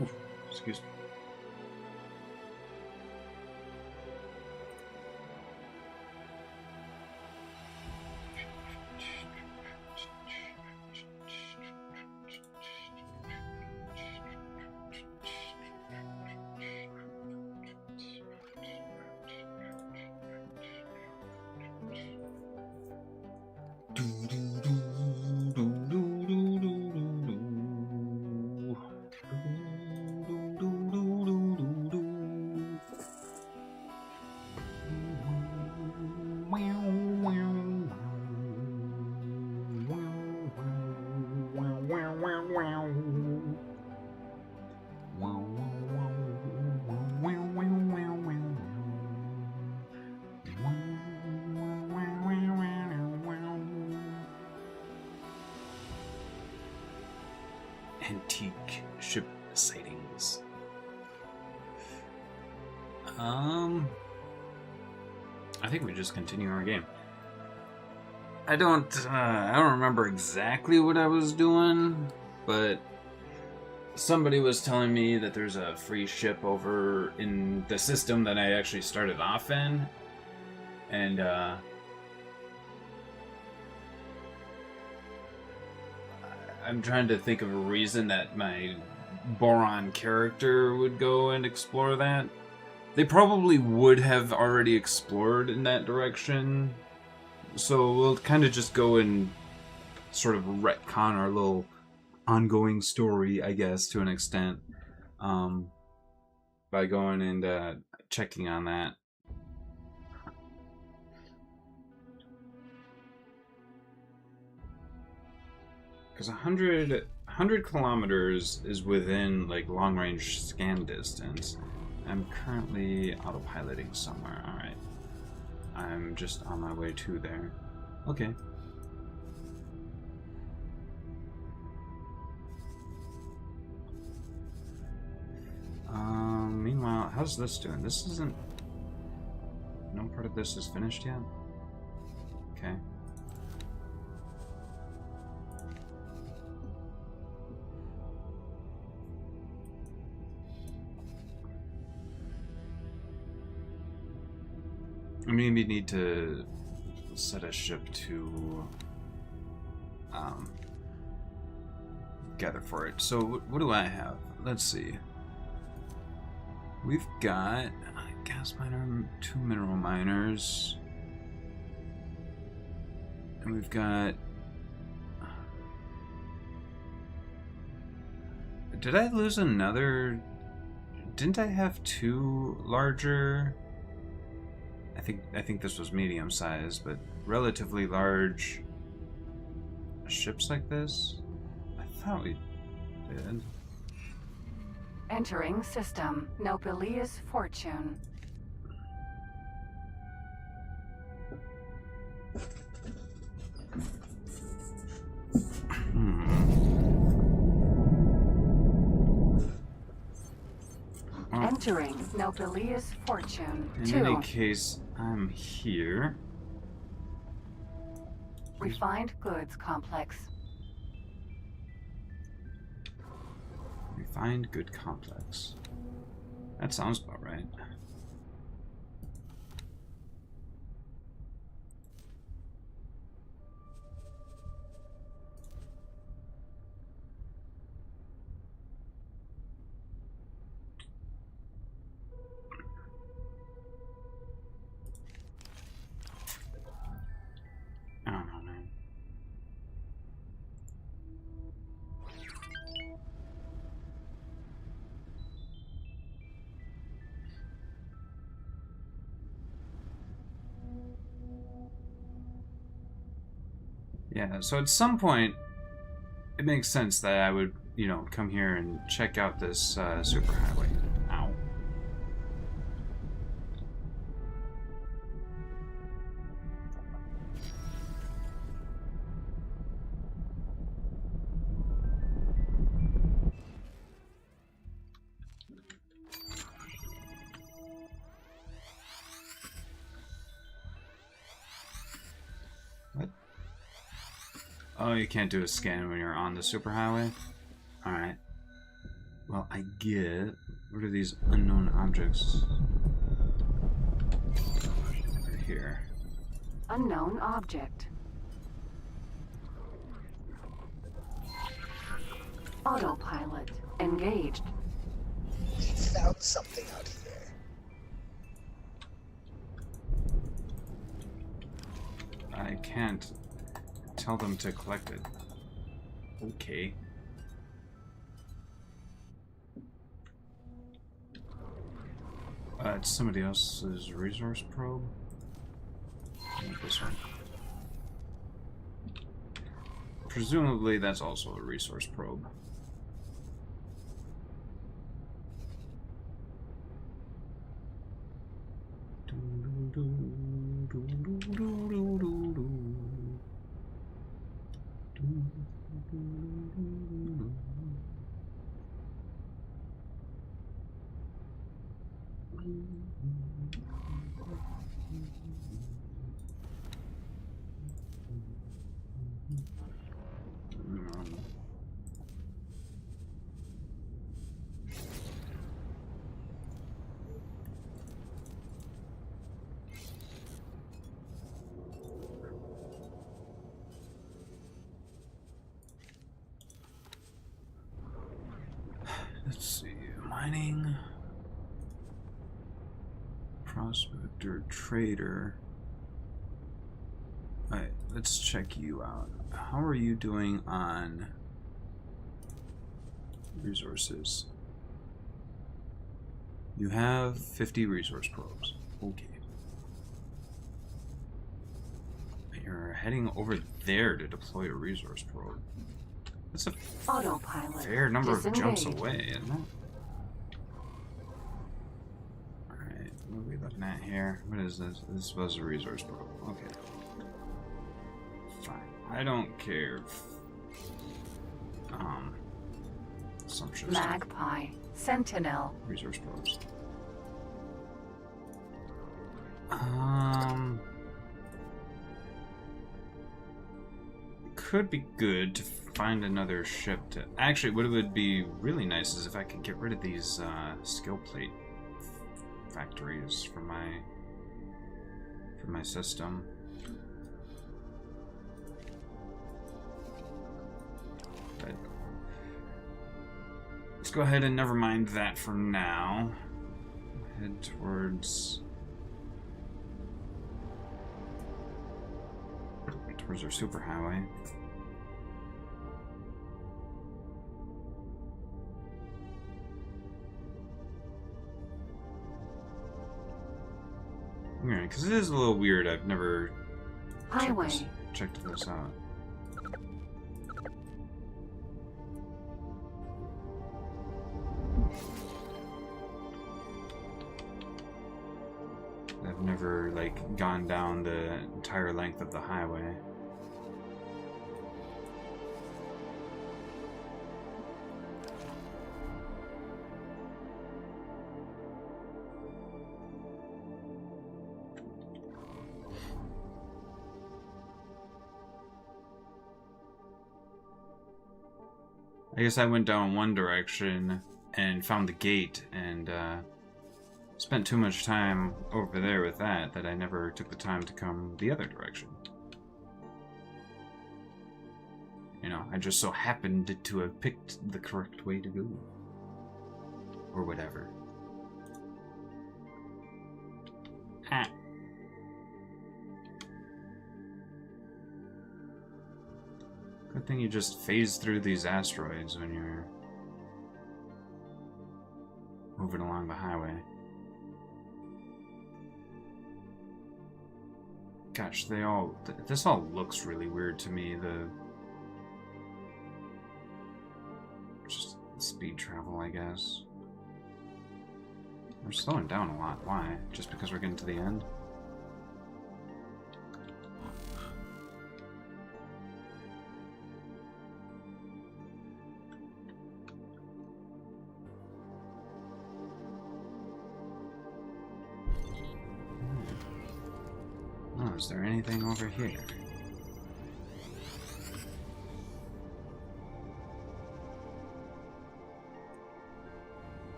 Oof, excuse me. Antique ship sightings. I think we just continue our game. I don't remember exactly what I was doing, but somebody was telling me that there's a free ship over in the system that I actually started off in, and I'm trying to think of a reason that my Boron character would go and explore that. They probably would have already explored in that direction, so we'll kind of just go and sort of retcon our little ongoing story, I guess, to an extent, by going and checking on that. Because 100 kilometers is within, like, long-range scan distance. I'm currently autopiloting somewhere. Alright. I'm just on my way to there. Okay. Meanwhile, how's this doing? This isn't... No part of this is finished yet? Okay. I maybe need to set a ship to gather for it. So what do I have? Let's see. We've got a gas miner, 2 mineral miners, and we've got... Did I lose another? Didn't I have 2 larger? I think this was medium size, but relatively large ships like this? I thought we did. Entering system. Nobilius Fortune. Entering Nobilius Fortune. In any case, I'm here. Refined goods complex. Refined good complex. That sounds about right. I don't know, man. Yeah, so at some point, it makes sense that I would, you know, come here and check out this superhighway. Ow. What? Oh, you can't do a scan when you're on the superhighway? Alright. Well, I get... What are these unknown objects? Over here. Unknown object. Autopilot engaged. We found something out here. I can't tell them to collect it. Okay. It's somebody else's resource probe. Not this one. Presumably that's also a resource probe. Let's see, mining, prospector, trader. Alright, let's check you out. How are you doing on resources? You have 50 resource probes. Okay. You're heading over there to deploy a resource probe. That's a Autopilot fair number of jumps disengaged. away, isn't it? Alright, what are we looking at here? What is this? This was a resource probe. Okay. Fine. I don't care if... assumptions. Magpie Sentinel. Resource probes. Could be good to find another ship to... Actually, what would be really nice is if I could get rid of these skill plate factories for my system. But let's go ahead and never mind that for now. Head towards our superhighway. Yeah, because it is a little weird. I've never Highway. checked this out. I've never, like, gone down the entire length of the highway. I guess I went down one direction and found the gate and spent too much time over there with that I never took the time to come the other direction. You know, I just so happened to have picked the correct way to go. Or whatever. Ah. Good thing you just phase through these asteroids when you're moving along the highway. Gosh, this all looks really weird to me, just speed travel, I guess. We're slowing down a lot. Why? Just because we're getting to the end? Oh, is there anything over here?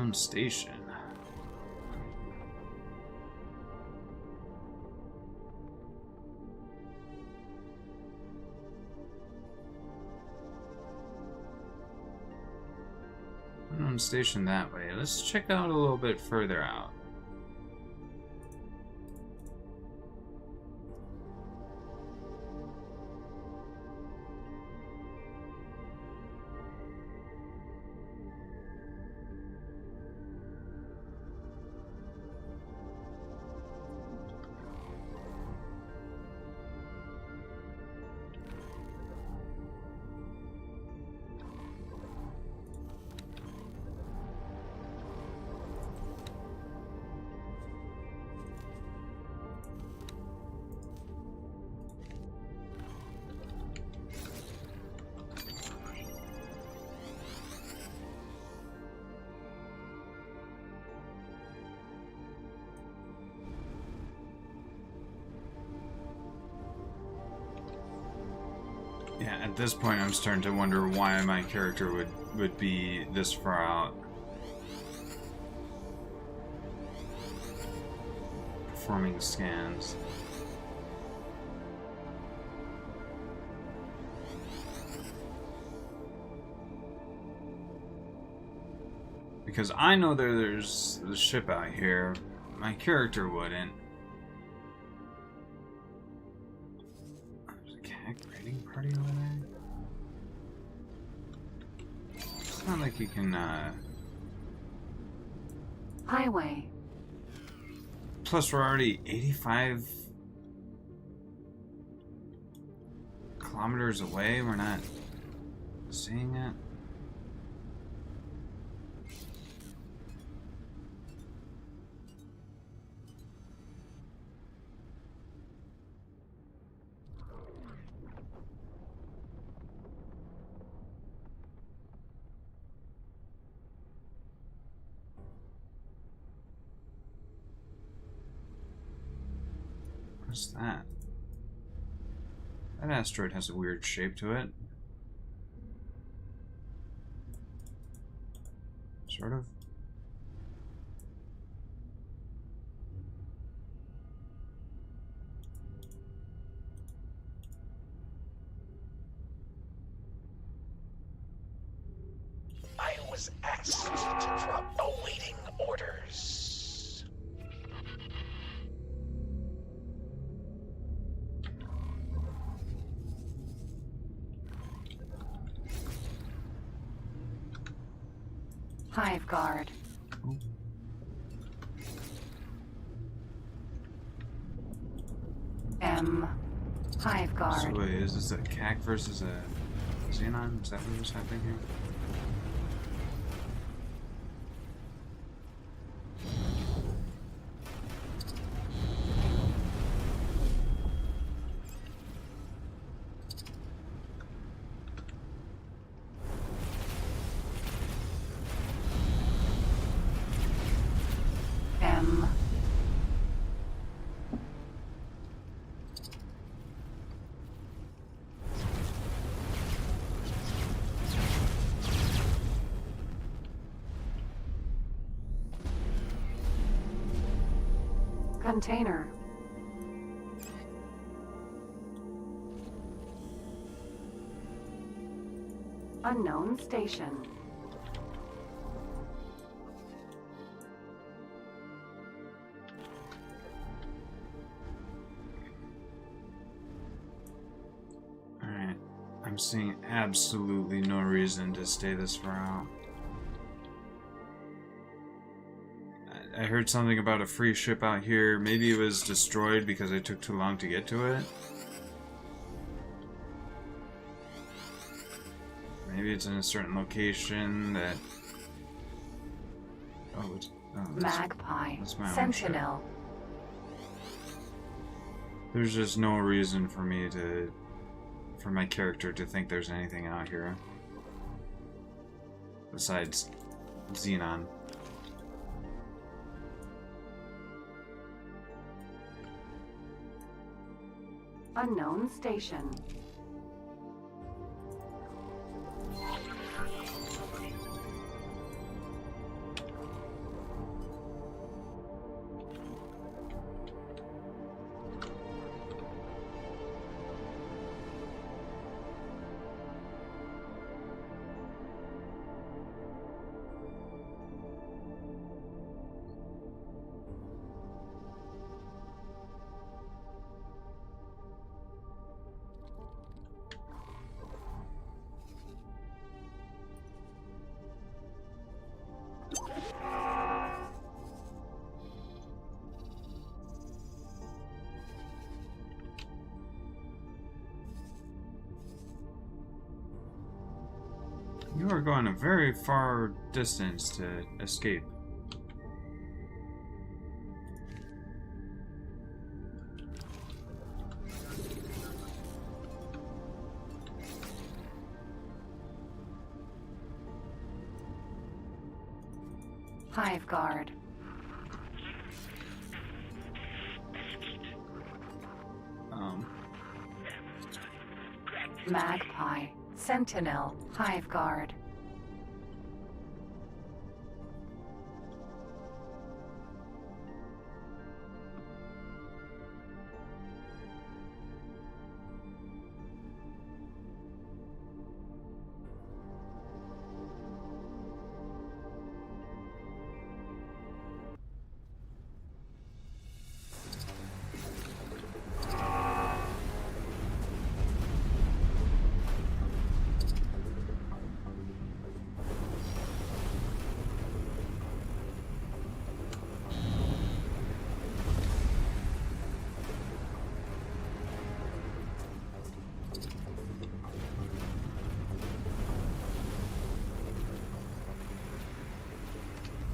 Unknown station. Unknown station that way. Let's check out a little bit further out. Yeah, at this point I'm starting to wonder why my character would be this far out. Performing scans. Because I know there's the ship out here. My character wouldn't. There's a CAC raiding party over there. It's not like you can, Highway. Plus we're already 85 kilometers away. We're not seeing it. What's that? That asteroid has a weird shape to it. Sort of. I was asked to drop awaiting orders. Hive guard. M. Hive guard. So wait, is this a CAC versus a Xenon? Is that what was happening here? M. Container. Unknown station. Alright. I'm seeing absolutely no reason to stay this far out. I heard something about a free ship out here. Maybe it was destroyed because I took too long to get to it. Maybe it's in a certain location that... Oh, it's... Oh, Magpie. that's my own Sentinel. There's just no reason for me to... for my character to think there's anything out here. Besides Xenon. Unknown station. You are going a very far distance to escape. Hive guard. Magpie. Sentinel. Hive guard.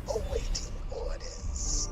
Awaiting orders.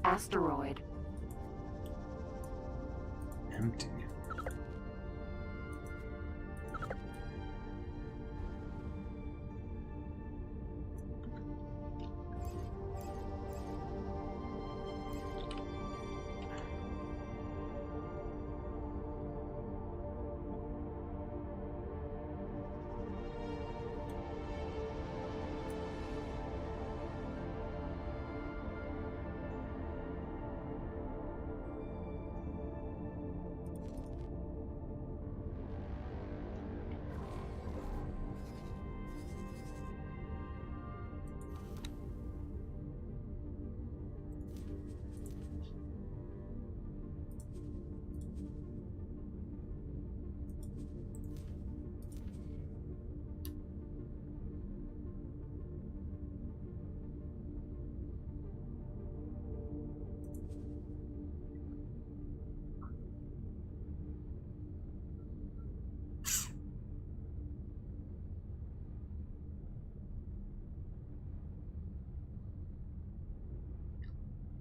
Asteroid. Empty.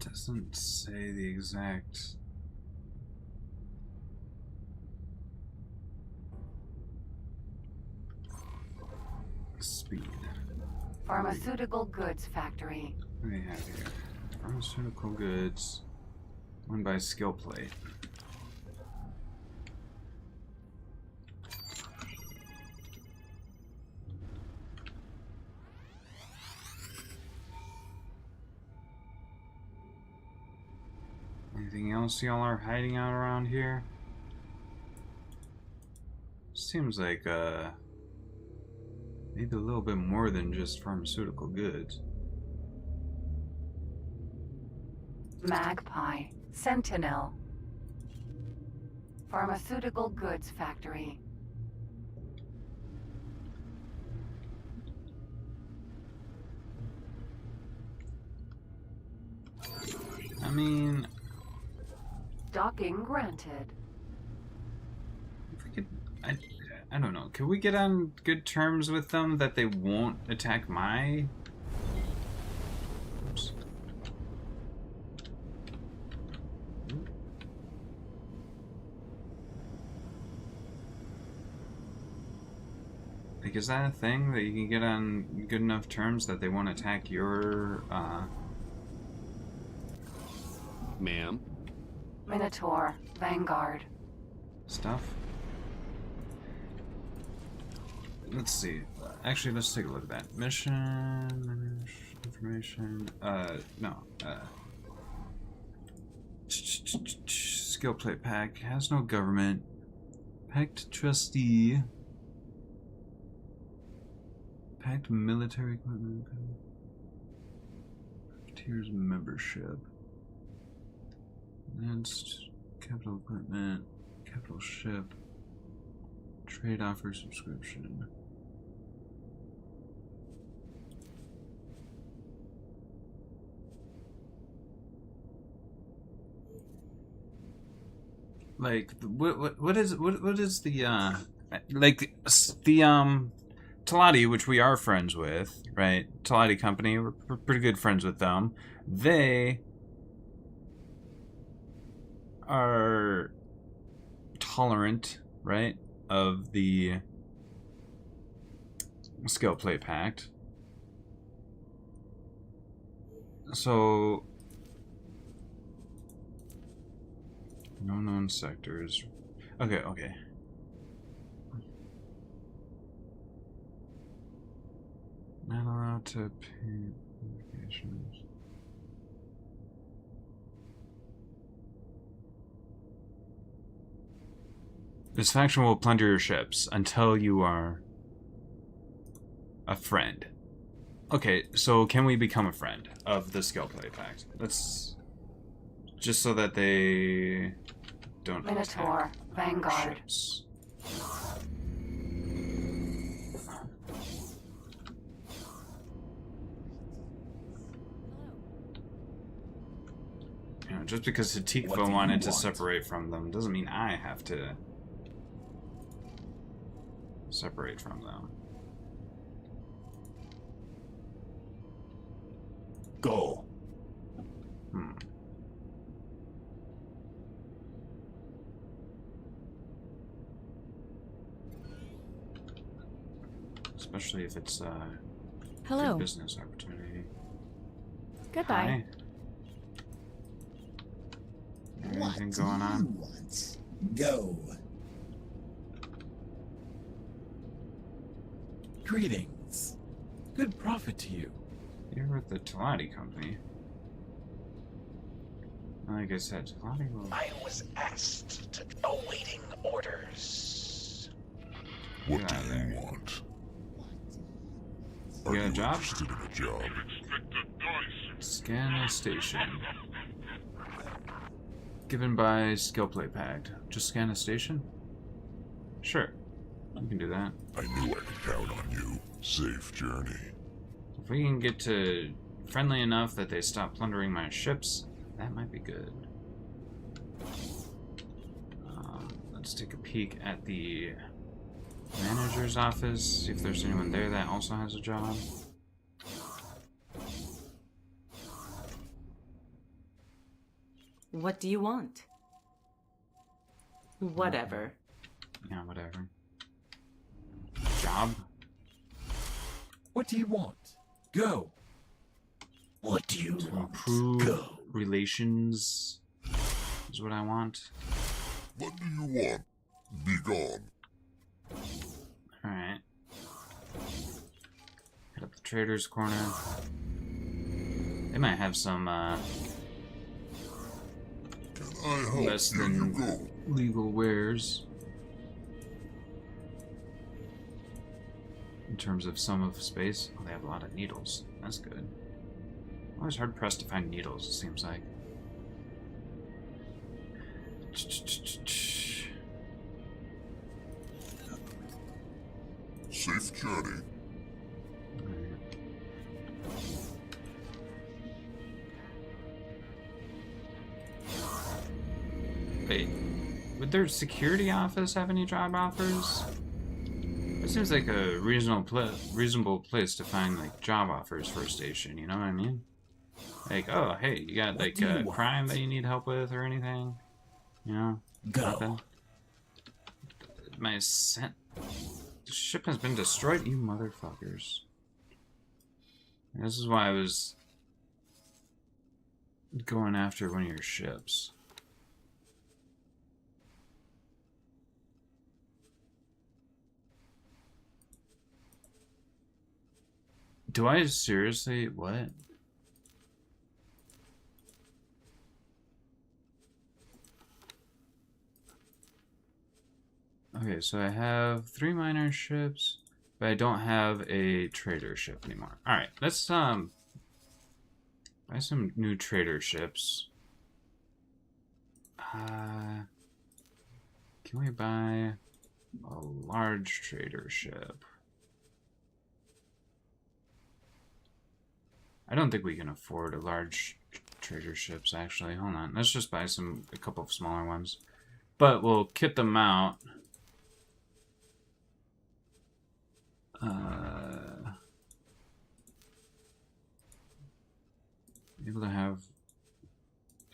Doesn't say the exact speed. Pharmaceutical goods factory. What do we have here? Pharmaceutical goods. One by skill plate. Anything else y'all are hiding out around here? Seems like maybe a little bit more than just pharmaceutical goods. Magpie. Sentinel. Pharmaceutical goods factory. I mean, Docking granted. if we could, I don't know. Could we get on good terms with them that they won't attack my Like, is that a thing that you can get on good enough terms that they won't attack your, Ma'am. Minotaur, Vanguard. stuff? Let's see. Actually, let's take a look at that. Mission, information, no, skill plate pack, has no government, packed trustee, packed military equipment, tiers membership, advanced capital equipment, capital ship, trade offer subscription. Like, what is the like the Talati, which we are friends with, right? Talati company, we're pretty good friends with them. They are tolerant, right, of the skill plate pact. So no known sectors. Okay, okay. Not allowed to pay notifications. This faction will plunder your ships until you are a friend. Okay, so can we become a friend of the skill plate pact? Let's just so that they don't Minotaur, attack our Vanguard. ships. You know, just because What Hatikva do you wanted to want? separate from them doesn't mean I have to separate from them. Go. Hmm. Especially if it's a Hello. good business opportunity. Goodbye. Hi. What Anything do going you on? want? Go. Greetings. Good profit to you. You're with the Talati company. Like I said, Talati will... I was asked to awaiting orders. What do you want? You got a job? Interested in a job? Scan a station. Given by skill plate pact. Just scan a station? Sure. You can do that. I knew I could count on you. Safe journey. If we can get to friendly enough that they stop plundering my ships, that might be good. Let's take a peek at the manager's office, see if there's anyone there that also has a job. What do you want? Whatever. Yeah, whatever. Job? What do you want? Go. What do you To want? improve Go. relations is what I want. What do you want? Be gone. Alright. Head up the trader's corner. They might have some, Can I help? less Here you than go. legal wares. In terms of sum of space. Oh, they have a lot of needles. That's good. Always hard pressed to find needles, it seems like. Safe journey. Wait, would their security office have any job offers? It seems like a reasonable place to find like job offers for a station. You know what I mean? Like, oh, hey, you got What like do you a want? crime that you need help with or anything? You know, Go. nothing. My The ship has been destroyed, you motherfuckers. And this is why I was going after one of your ships. Do I seriously? What? Okay, so I have 3 miner ships, but I don't have a trader ship anymore. Alright, let's buy some new trader ships. Can we buy a large trader ship? I don't think we can afford a large trader ships, actually. Hold on. Let's just buy a couple of smaller ones. But we'll kit them out. Able to have...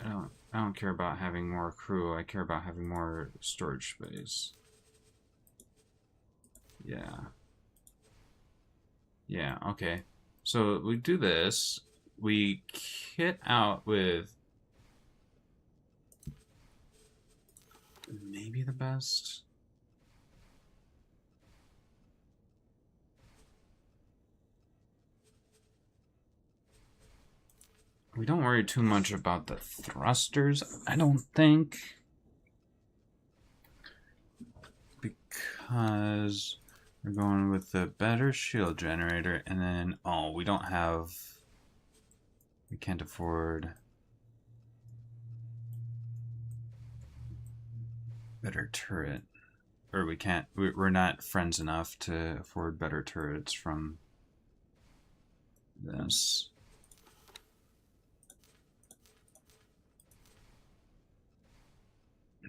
I don't care about having more crew. I care about having more storage space. Yeah. Yeah, okay. So we do this. We kit out with maybe the best. We don't worry too much about the thrusters, I don't think. Because we're going with the better shield generator, and then, oh, we can't afford better turret. Or we're not friends enough to afford better turrets from this.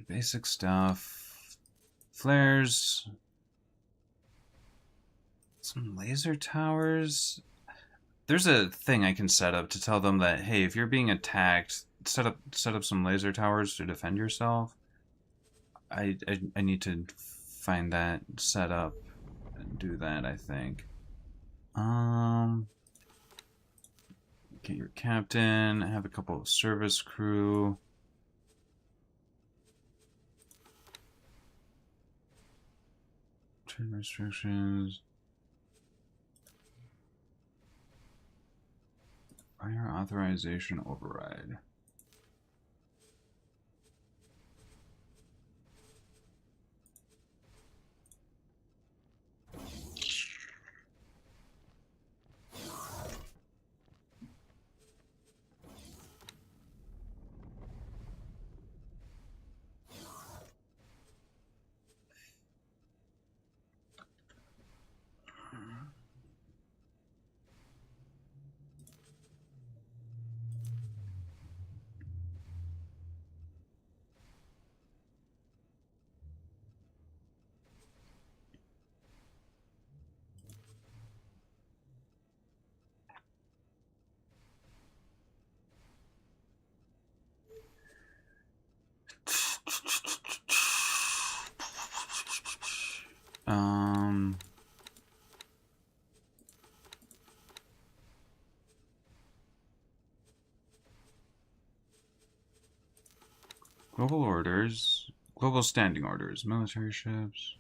Basic stuff. Flares. Some laser towers. There's a thing I can set up to tell them that, hey, if you're being attacked, set up some laser towers to defend yourself. I need to find that set up and do that, I think. Get your captain, have a couple of service crew. Turn restrictions. Fire authorization override. Global orders, global standing orders, military ships.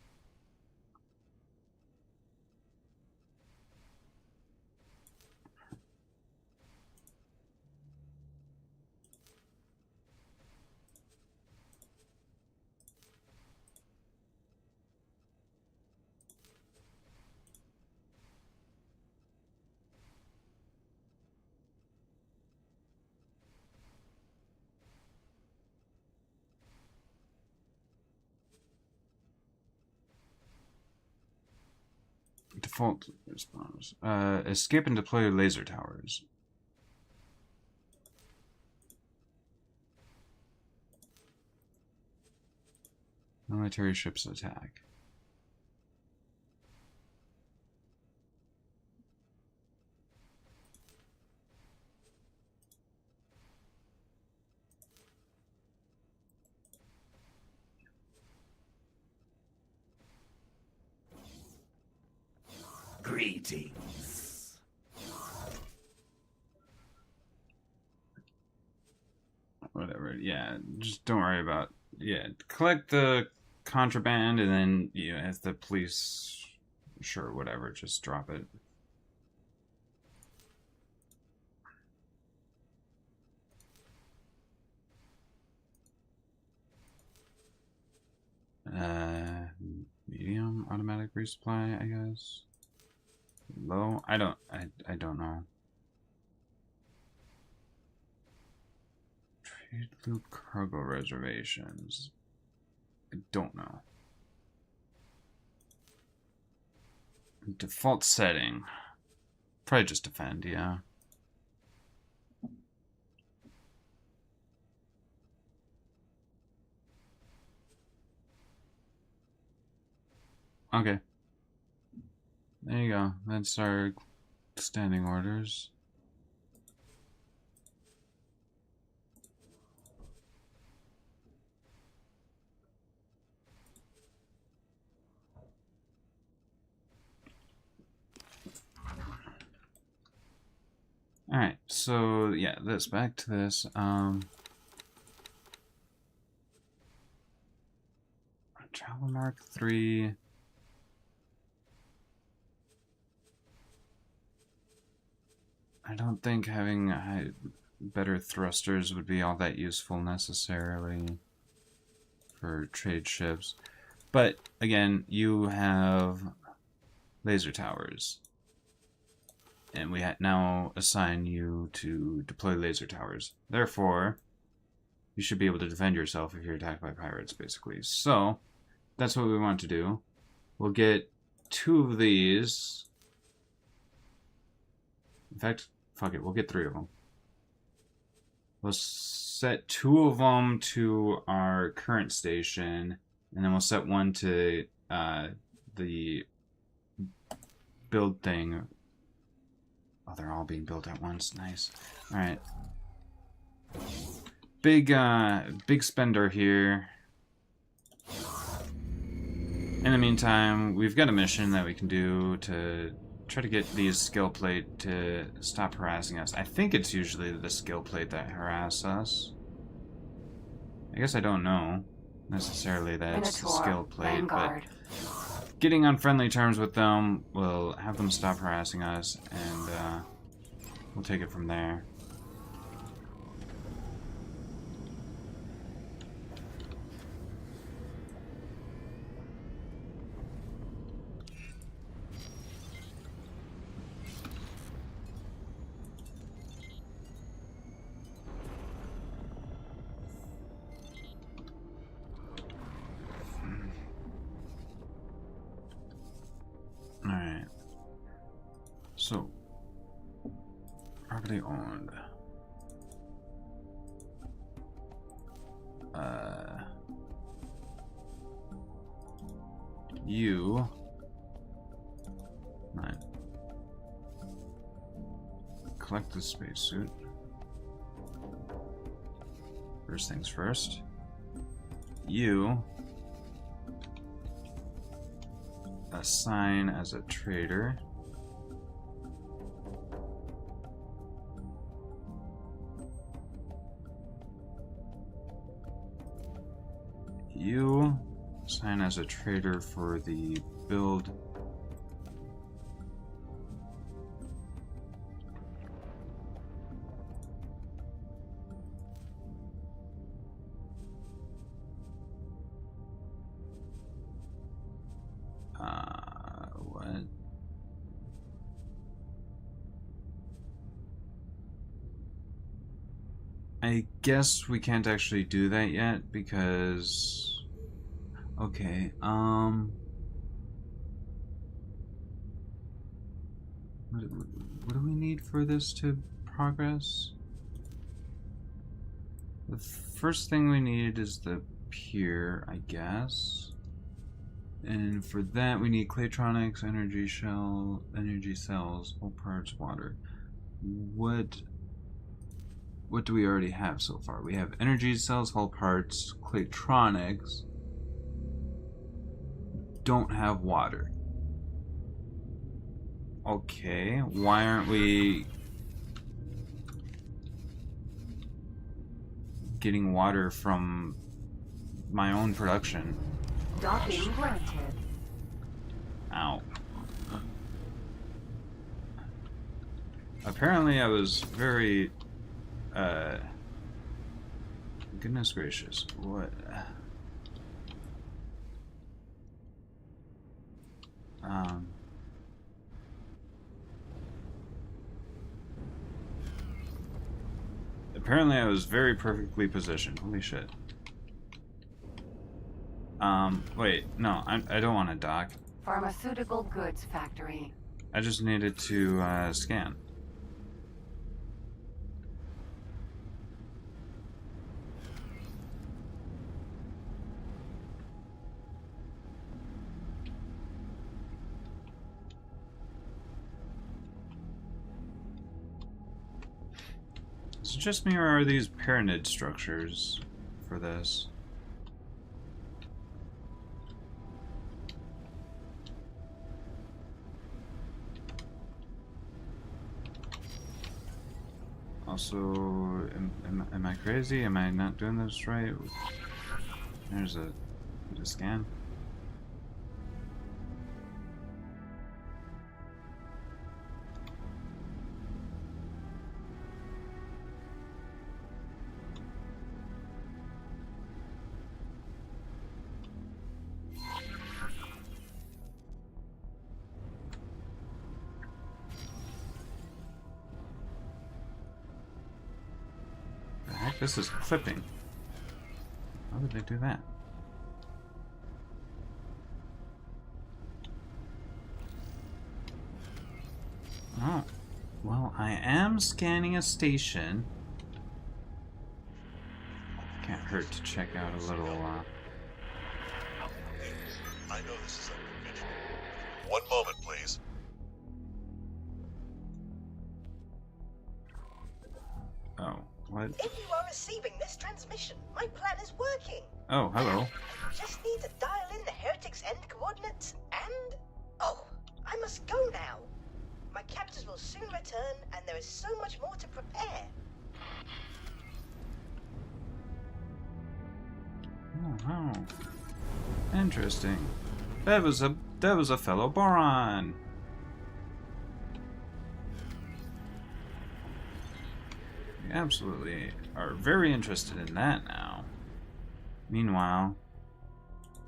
Default response. Escape and deploy laser towers. Military ships attack. Greetings. Whatever. Yeah, just don't worry about. Yeah, collect the contraband, and then if the police, sure, whatever, just drop it. Medium automatic resupply, I guess. Low? I don't know. Trade loop cargo reservations. I don't know. Default setting. Probably just defend, yeah. Okay. There you go. That's our standing orders. Alright, so yeah, let's back to this. Travel Mark 3. I don't think having better thrusters would be all that useful necessarily for trade ships. But again, you have laser towers. And we now assign you to deploy laser towers. Therefore, you should be able to defend yourself if you're attacked by pirates, basically. So, that's what we want to do. We'll get 2 of these. In fact, fuck it, we'll get 3 of them. We'll set 2 of them to our current station, and then we'll set 1 to the build thing. Oh, they're all being built at once. Nice. Alright. Big spender here. In the meantime, we've got a mission that we can do to try to get these skill plate to stop harassing us. I think it's usually the skill plate that harass us. I guess I don't know necessarily that it's the skill plate, Vanguard. but getting on friendly terms with them will have them stop harassing us, and we'll take it from there. Alright. So, property owned. You. Right. Collect the spacesuit. First things first. You. Assign as a trader. You assign as a trader for the build. What? I guess we can't actually do that yet because... Okay, what do we need for this to progress? The first thing we need is the pier, I guess. And for that we need Claytronics, energy cells, hull parts, water. What do we already have so far? We have energy cells, hull parts, Claytronics. Don't have water. Okay, why aren't we getting water from my own production? Docking granted. Ow. Apparently I was very, goodness gracious, what? Apparently I was very perfectly positioned. Holy shit. Wait, no, I don't want to dock. Pharmaceutical goods factory. I just needed to, scan. Is it just me, or are these pyramid structures for this? Also, am I crazy? Am I not doing this right? There's a scan. The heck? This is clipping. How did they do that? Oh, well, I am scanning a station. Can't hurt to check out a little, I know this is unconventional. One moment, please. Oh, what? If you are receiving this transmission, my plan is working. Oh, hello. I just need to dial in the heretic's end coordinates and... Oh, I must go now. My captors will soon return, and there is so much more to prepare. Oh, interesting. That was a fellow Boron. We absolutely are very interested in that now. Meanwhile,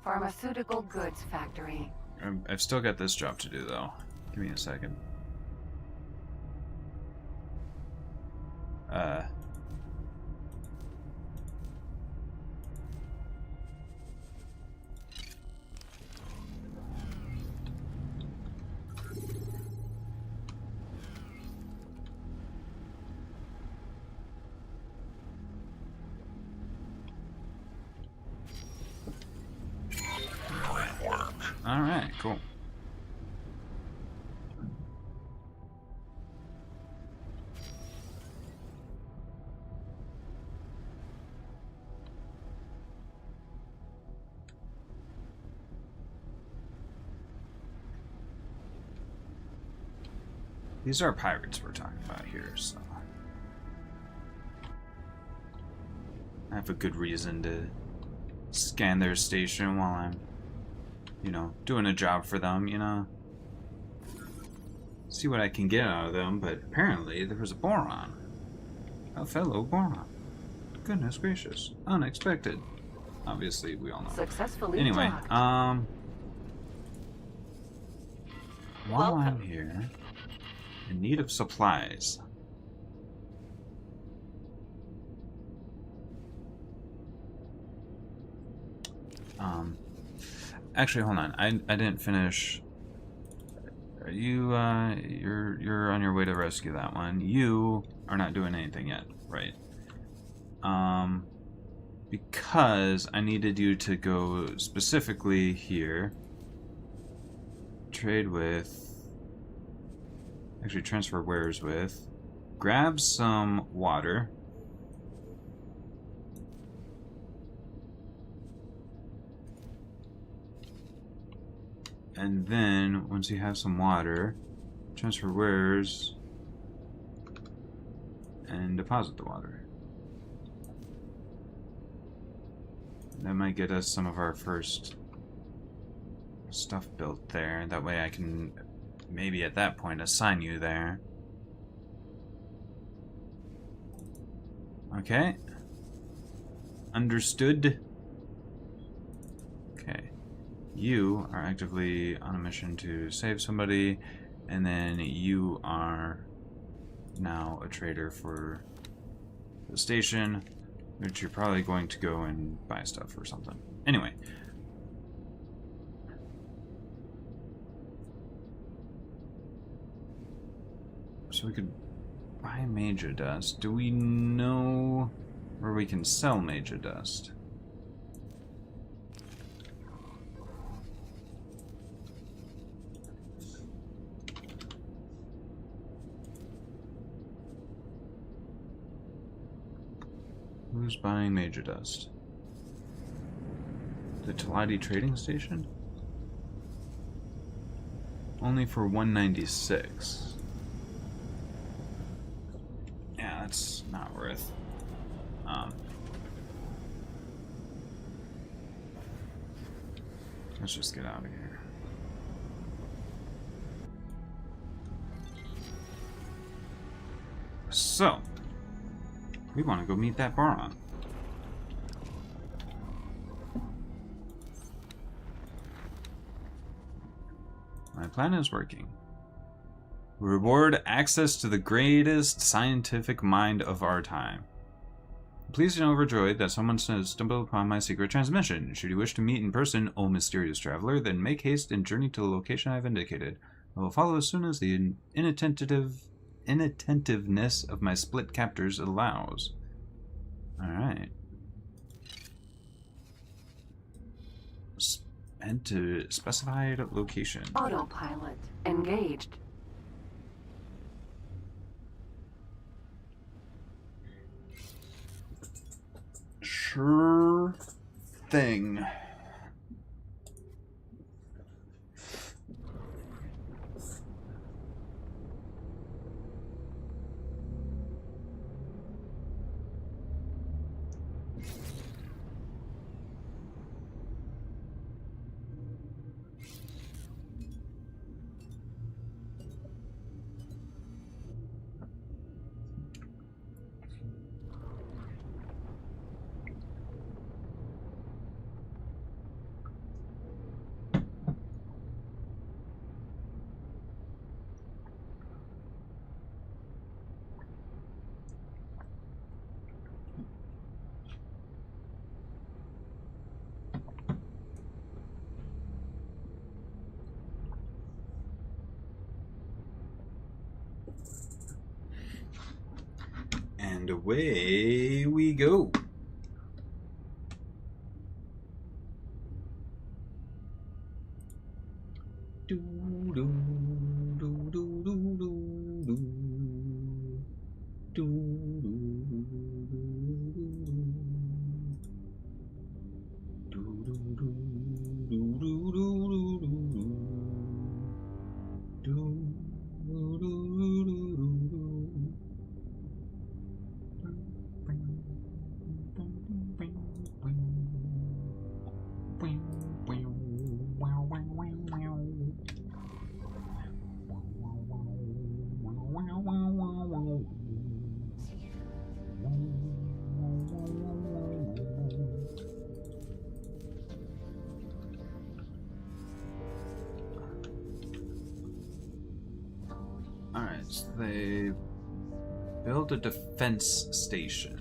Pharmaceutical goods factory. I've still got this job to do, though. Give me a second. Great work. Alright, cool. These are pirates we're talking about here, so I have a good reason to scan their station while I'm, you know, doing a job for them, you know. See what I can get out of them, but apparently there was a Boron. A fellow Boron. Goodness gracious. Unexpected. Obviously, we all know. Successfully Anyway, docked. while I'm here, in need of supplies. Actually, hold on. I didn't finish. Are you you're on your way to rescue that one. You are not doing anything yet, right? Because I needed you to go specifically here. Trade with. Actually, transfer wares with. Grab some water. And then, once you have some water, Transfer wares. And deposit the water. That might get us some of our first stuff built there. That way I can maybe at that point assign you there. Okay. Understood. Okay. You are actively on a mission to save somebody, and then you are now a trader for the station, which you're probably going to go and buy stuff or something. Anyway. So we could buy Major Dust. Do we know where we can sell Major Dust? Who's buying Major Dust? The Talati Trading Station? Only for 196. Yeah, that's not worth. Let's just get out of here. So, we want to go meet that Boron. My plan is working. Reward access to the greatest scientific mind of our time. Pleased and overjoyed that someone has stumbled upon my secret transmission. Should you wish to meet in person, O mysterious traveler, then make haste and journey to the location I have indicated. I will follow as soon as the inattentiveness of my split captors allows. Alright. Head to specified location. Autopilot engaged. Sure thing. And away we go. Alright, so they build a defense station.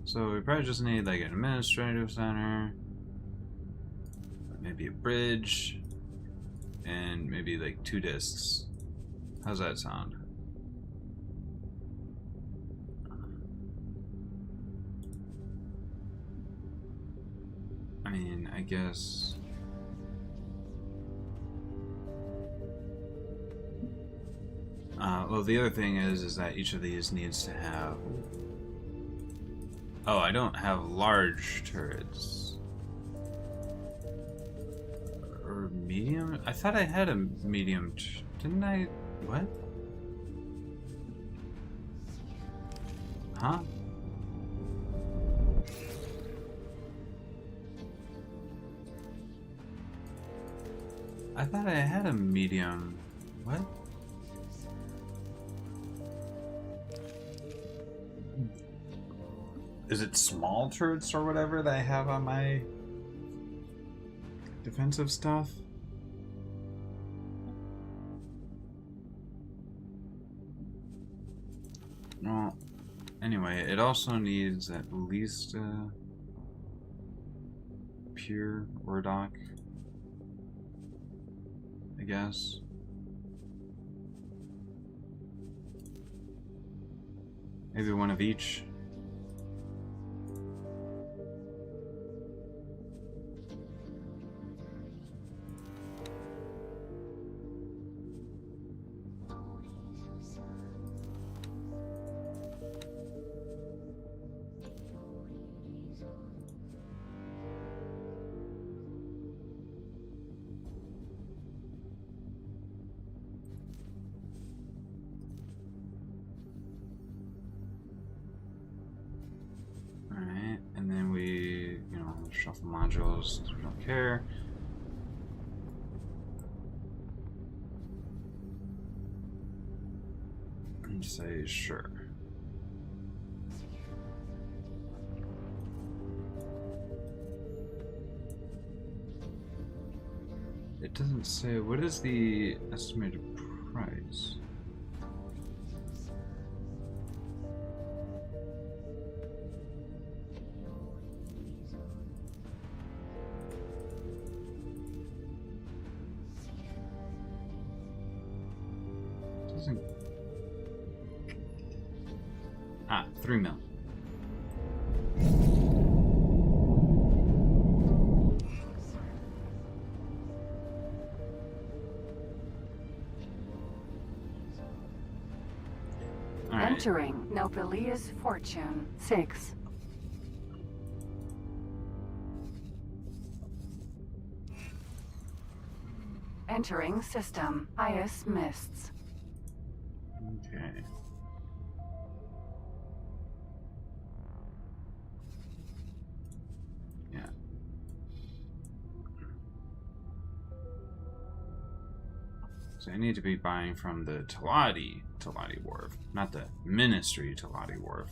So we probably just need like an administrative center, maybe a bridge, and maybe like 2 discs. How's that sound? I mean, I guess... well, the other thing is that each of these needs to have Oh, I don't have large turrets. Or medium? I thought I had a medium. Didn't I? What? Huh? I thought I had a medium. What? Is it small turrets or whatever that I have on my defensive stuff? Well, anyway, it also needs at least a pure Ordoc, I guess. Maybe one of each. Alright, and then we, shuffle modules, we don't care. And say, sure. It doesn't say, what is the estimated price? Doesn't. 3 mil. Entering Nobilia's Fortune 6. Entering system Ice Mists. Okay. Yeah. So I need to be buying from the Talati Wharf, not the Ministry Talati Wharf.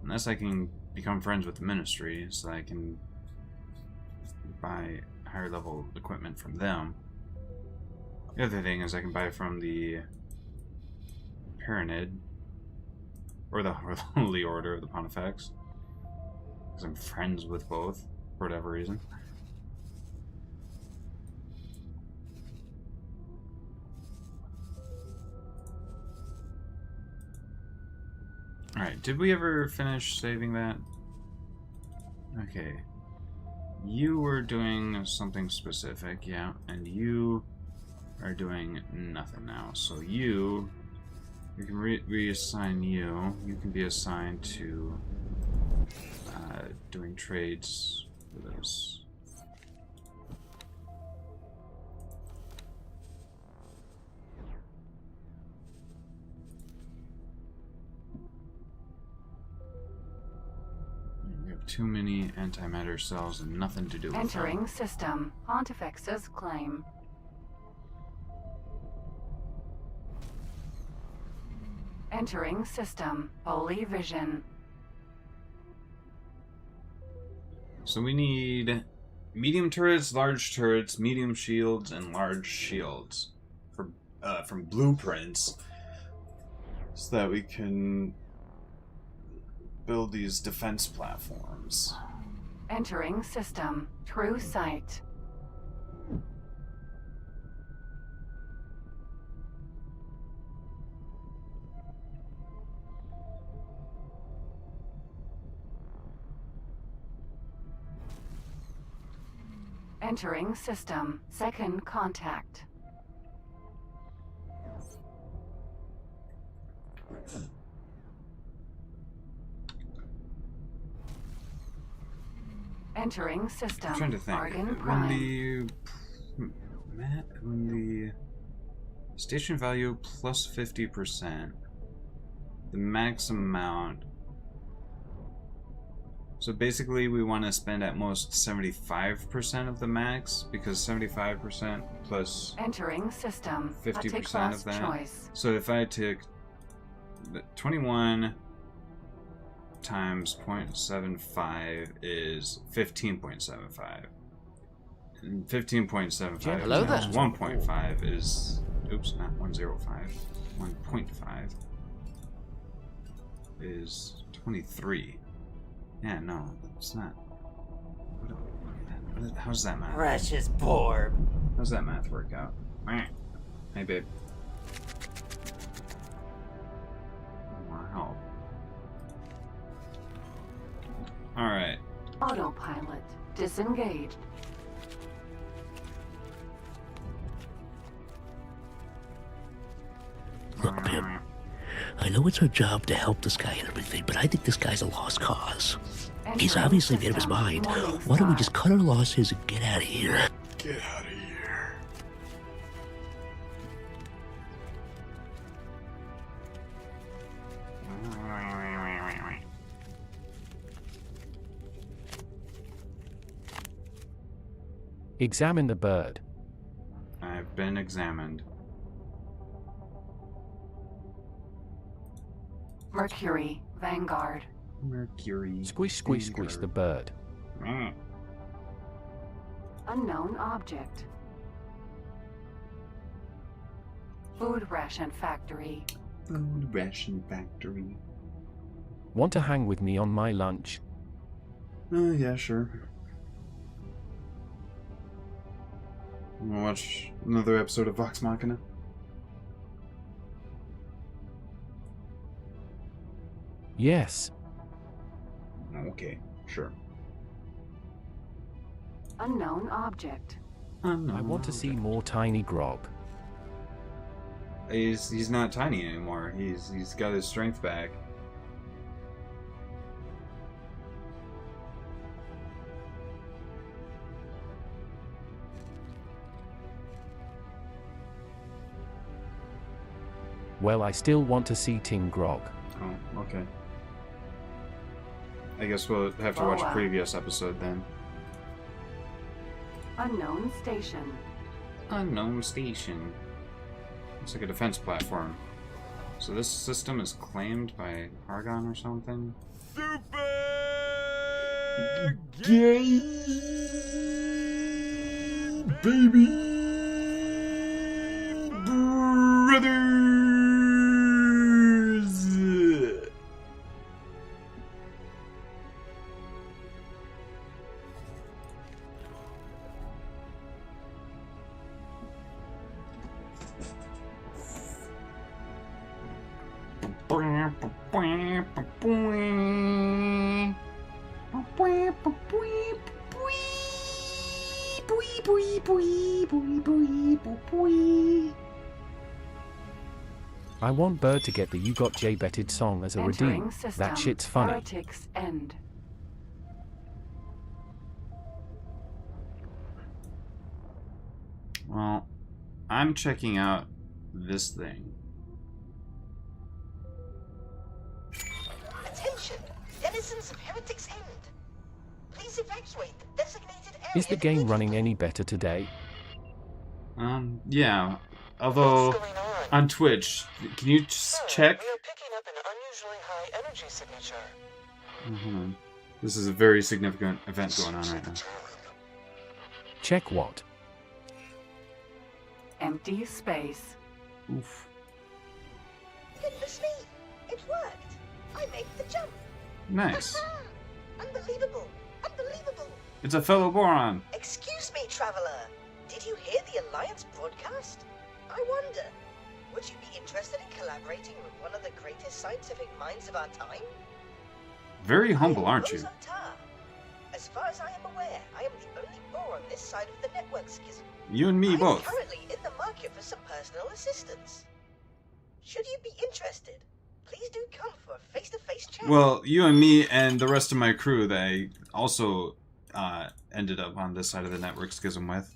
Unless I can become friends with the Ministry, so I can buy higher level equipment from them. The other thing is I can buy from the Pyramid, or the Holy Order of the Pontifex, because I'm friends with both, for whatever reason. Alright, did we ever finish saving that? Okay. You were doing something specific, yeah, and you are doing nothing now. So you can reassign you. You can be assigned to doing trades for this. We have too many antimatter cells and nothing to do with them. Entering system Pontifex's claim. Entering system Holy Vision. So we need medium turrets, large turrets, medium shields, and large shields from blueprints, so that we can build these defense platforms. Entering system True Sight. Entering system Second Contact. Entering system. I'm trying to think. Argon Prime. When the station value plus 50%, the max amount. So basically, we want to spend at most 75% of the max, because 75% plus Entering system. 50% of that. Choice. So if I took the 21 times 0.75 is 15.75. And 15.75 Hello times there. 1.5 is, oops, not 105. 1.5 is 23. Yeah, no, it's not. How's that math? Precious Borb. How's that math work out? Hey, babe. Wow. Alright. Autopilot. Disengaged. Look, Pim, I know it's our job to help this guy and everything, but I think this guy's a lost cause. He's Entering obviously made up his system. mind. Morning Why don't we Star. just cut our losses and get out of here? Get out of here. Examine the bird. I've been examined. Mercury. Vanguard. Mercury. Squish, squish, squish the bird. Unknown object. Food ration factory. Food ration factory. Want to hang with me on my lunch? Yeah, sure. Wanna watch another episode of Vox Machina? Yes. Okay, sure. Unknown object. I want to see more tiny grog. He's not tiny anymore. He's got his strength back. Well, I still want to see Ting Grog. Oh, okay. I guess we'll have to watch a previous episode then. Unknown station. Unknown station. It's like a defense platform. So this system is claimed by Argon or something? Super gay, baby brothers. I want Bird to get the You Got Jay Betted song as a Entering redeem. system. That shit's funny. Heretics End. Well, I'm checking out this thing. Attention! Denizens of Heretics End. Please evacuate the designated area. Is the game running any better today? Yeah. Although, What's going on? on Twitch, can you just check? We are picking up an unusually high energy signature. This is a very significant event going on right now. Check what? Empty space. Oof. Goodness me! It worked! I made the jump! Nice. Unbelievable! Unbelievable! It's a fellow Boron. Excuse me, traveler. Did you hear the Alliance broadcast? I wonder, would you be interested in collaborating with one of the greatest scientific minds of our time? Very humble, I am aren't you? Rosa Tar. As far as I am aware, I am the only Boron on this side of the network schism. You and me I am both. currently in the market for some personal assistance. Should you be interested, please do come for a face-to-face chat. Well, you and me and the rest of my crew, they also ended up on this side of the network schism with.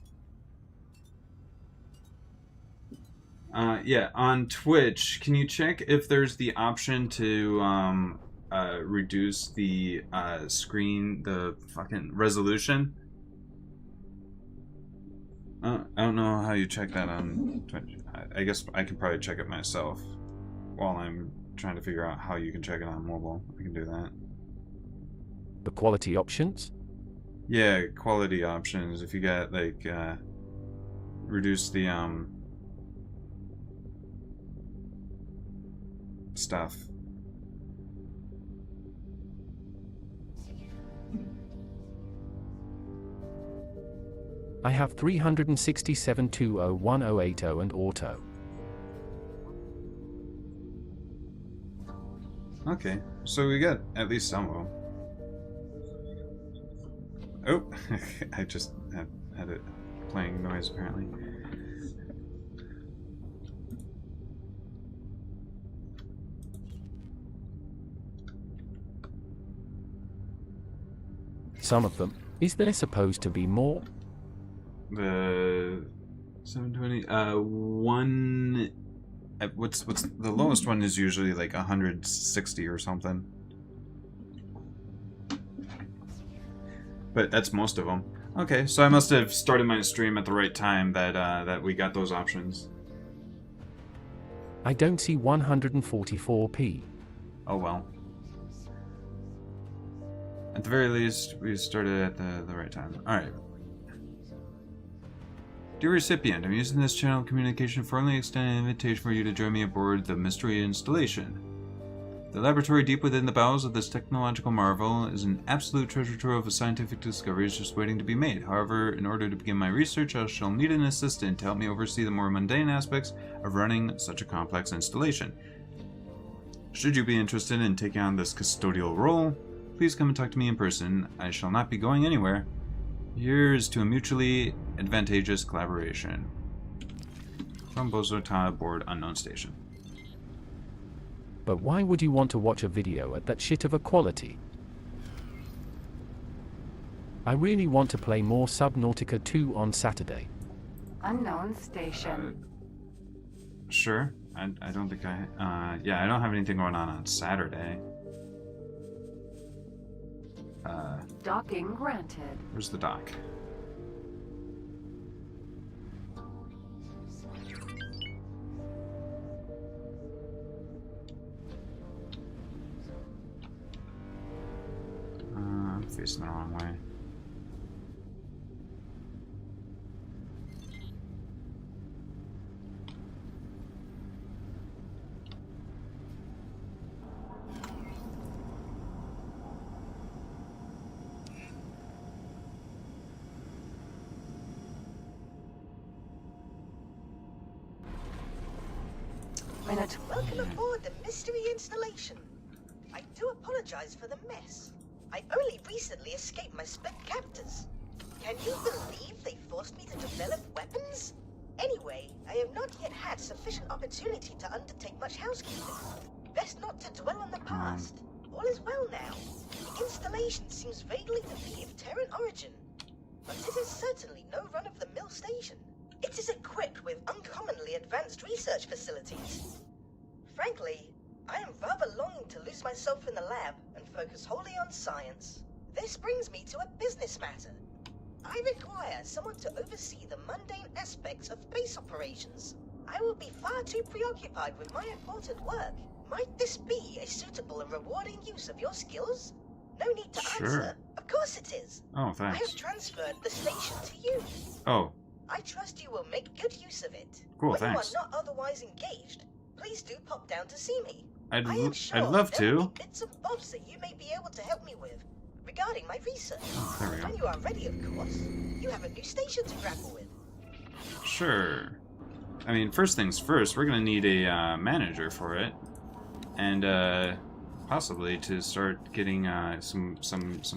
Yeah, on Twitch, can you check if there's the option to reduce the screen, the fucking resolution? I don't know how you check that on Twitch. I guess I can probably check it myself while I'm trying to figure out how you can check it on mobile. I can do that. The quality options? Yeah, quality options. If you get like reduce the stuff. I have 367 201080 and auto. Okay, so we got at least some of them. Oh, I just had it playing noise apparently. Some of them. Is there supposed to be more? The 720 one what's the lowest one is usually like 160 or something. But that's most of them. Okay, so I must have started my stream at the right time that that we got those options. I don't see 144p. Oh well. At the very least, we started at the right time. Alright. Dear recipient, I'm using this channel of communication to formally extend an invitation for you to join me aboard the mystery installation. The laboratory deep within the bowels of this technological marvel is an absolute treasure trove of scientific discoveries just waiting to be made. However, in order to begin my research, I shall need an assistant to help me oversee the more mundane aspects of running such a complex installation. Should you be interested in taking on this custodial role, please come and talk to me in person. I shall not be going anywhere. Here's to a mutually advantageous collaboration. From Bozota aboard Unknown Station. But why would you want to watch a video at that shit of a quality? I really want to play more Subnautica 2 on Saturday. Unknown Station. Sure. I don't think yeah, I don't have anything going on Saturday. Docking granted. Where's the dock? I'm facing the wrong way. Minute. Welcome aboard the mystery installation. I do apologize for the mess. I only recently escaped my split captors. Can you believe they forced me to develop weapons? Anyway, I have not yet had sufficient opportunity to undertake much housekeeping. Best not to dwell on the past. All is well now. The installation seems vaguely to be of Terran origin, but it is certainly no run-of-the-mill station. It is equipped with uncommonly advanced research facilities. Frankly, I am rather longing to lose myself in the lab and focus wholly on science. This brings me to a business matter. I require someone to oversee the mundane aspects of base operations. I will be far too preoccupied with my important work. Might this be a suitable and rewarding use of your skills? No need to answer. Of course it is. Oh, I thanks. have transferred the station to you. Oh, I trust you will make good use of it. cool, when thanks. you are not otherwise engaged, please do pop down to see me. I'd I am sure love there will to. be bits and bobs that you may be able to help me with regarding my research. There we go. When you are ready, of course. You have a new station to grapple with. Sure. I mean, first things first, we're gonna need a manager for it, and possibly to start getting some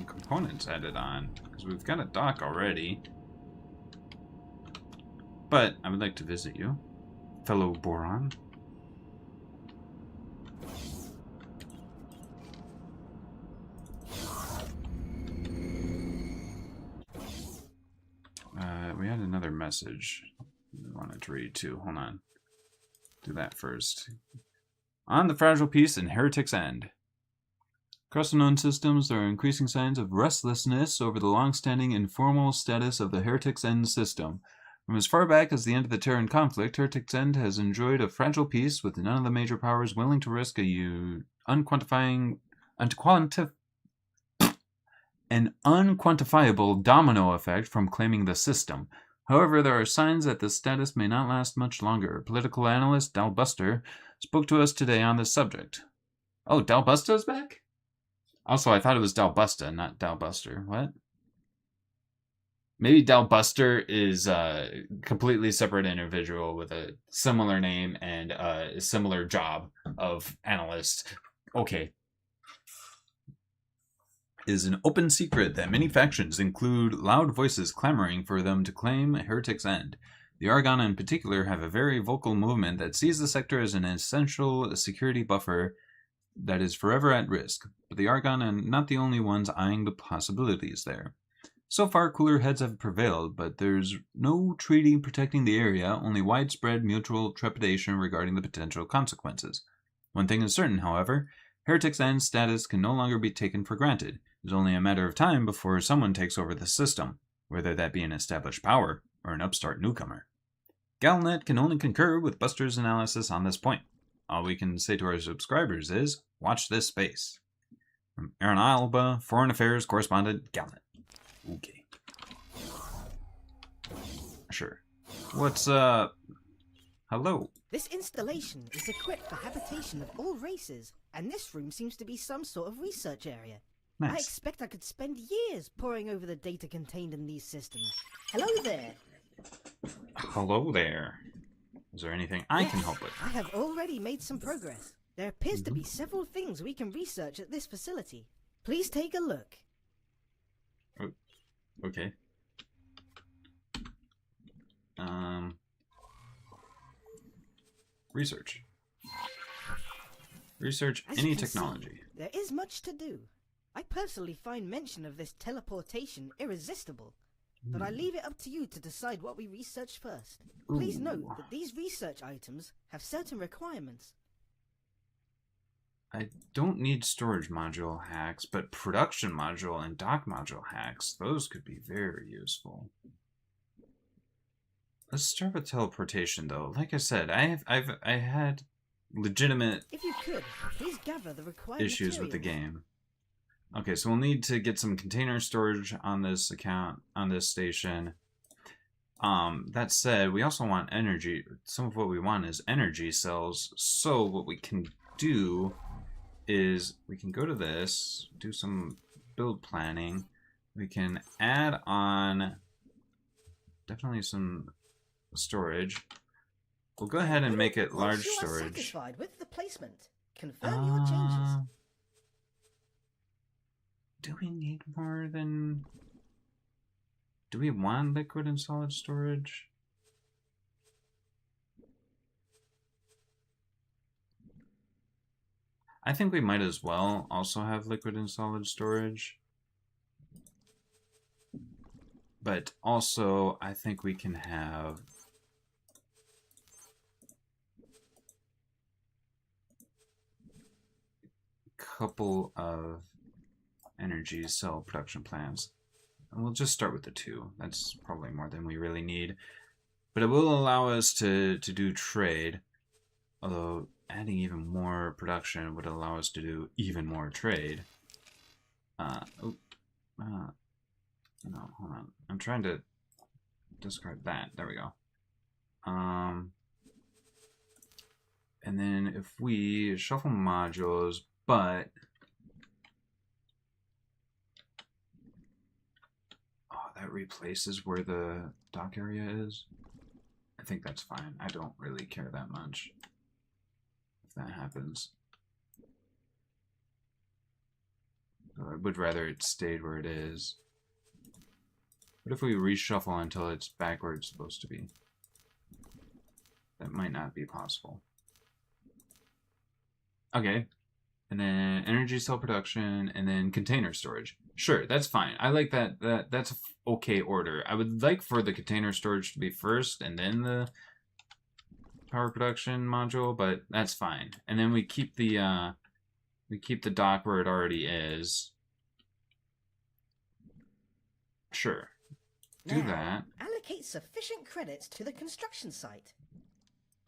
components added on, because we've got a dock already. But I would like to visit you, fellow Boron. message I wanted to read too. Hold on. Do that first. On the fragile peace and Heretic's End. Across the known systems, there are increasing signs of restlessness over the long-standing informal status of the Heretic's End system. From as far back as the end of the Terran conflict, Heretic's End has enjoyed a fragile peace with none of the major powers willing to risk an unquantifiable domino effect from claiming the system. However, there are signs that this status may not last much longer. Political analyst Dal Buster spoke to us today on this subject. Oh, Dal Busta's back? Also, I thought it was Dal Busta, not Dal Buster. What? Maybe Dal Buster is a completely separate individual with a similar name and a similar job of analyst. Okay. It is an open secret that many factions include loud voices clamoring for them to claim Heretic's End. The Argonne in particular have a very vocal movement that sees the sector as an essential security buffer that is forever at risk. But the Argonne are not the only ones eyeing the possibilities there. So far, cooler heads have prevailed, but there's no treaty protecting the area, only widespread mutual trepidation regarding the potential consequences. One thing is certain, however, Heretic's End status can no longer be taken for granted. It's only a matter of time before someone takes over the system, whether that be an established power or an upstart newcomer. Galnet can only concur with Buster's analysis on this point. All we can say to our subscribers is, watch this space. From Aaron Alba, Foreign Affairs Correspondent, Galnet. Okay. Sure. What's up? Hello. This installation is equipped for habitation of all races, and this room seems to be some sort of research area. Nice. I expect I could spend years poring over the data contained in these systems. Hello there. Hello there. Is there anything I can help with? I have already made some progress. There appears to be several things we can research at this facility. Please take a look. Okay. Research. Research As any you can technology. see, there is much to do. I personally find mention of this teleportation irresistible, but I leave it up to you to decide what we research first. Please note that these research items have certain requirements. I don't need storage module hacks, but production module and dock module hacks, those could be very useful. Let's start with teleportation, though. Like I said, I had legitimate If you could, please gather the required issues with the materials. game. Okay, so we'll need to get some container storage on this account, on this station. That said, we also want energy. Some of what we want is energy cells. So what we can do is we can go to this, do some build planning. We can add on definitely some storage. We'll go ahead and make it large Once you are storage. satisfied with the placement, confirm your changes. Do we need more than... Do we want liquid and solid storage? I think we might as well also have liquid and solid storage. But also, I think we can have... a couple of energy cell production plants. And we'll just start with the 2. That's probably more than we really need. But it will allow us to do trade. Although adding even more production would allow us to do even more trade. No, hold on. I'm trying to discard that. There we go. And then if we shuffle modules, but... that replaces where the dock area is. I think that's fine. I don't really care that much if that happens. I would rather it stayed where it is. What if we reshuffle until it's back where it's supposed to be? That might not be possible. Okay. And then energy cell production, and then container storage. Sure, that's fine. I like that. That's a okay order. I would like for the container storage to be first, and then the power production module, but that's fine. And then we keep the dock where it already is. Sure, do that. Allocate sufficient credits to the construction site.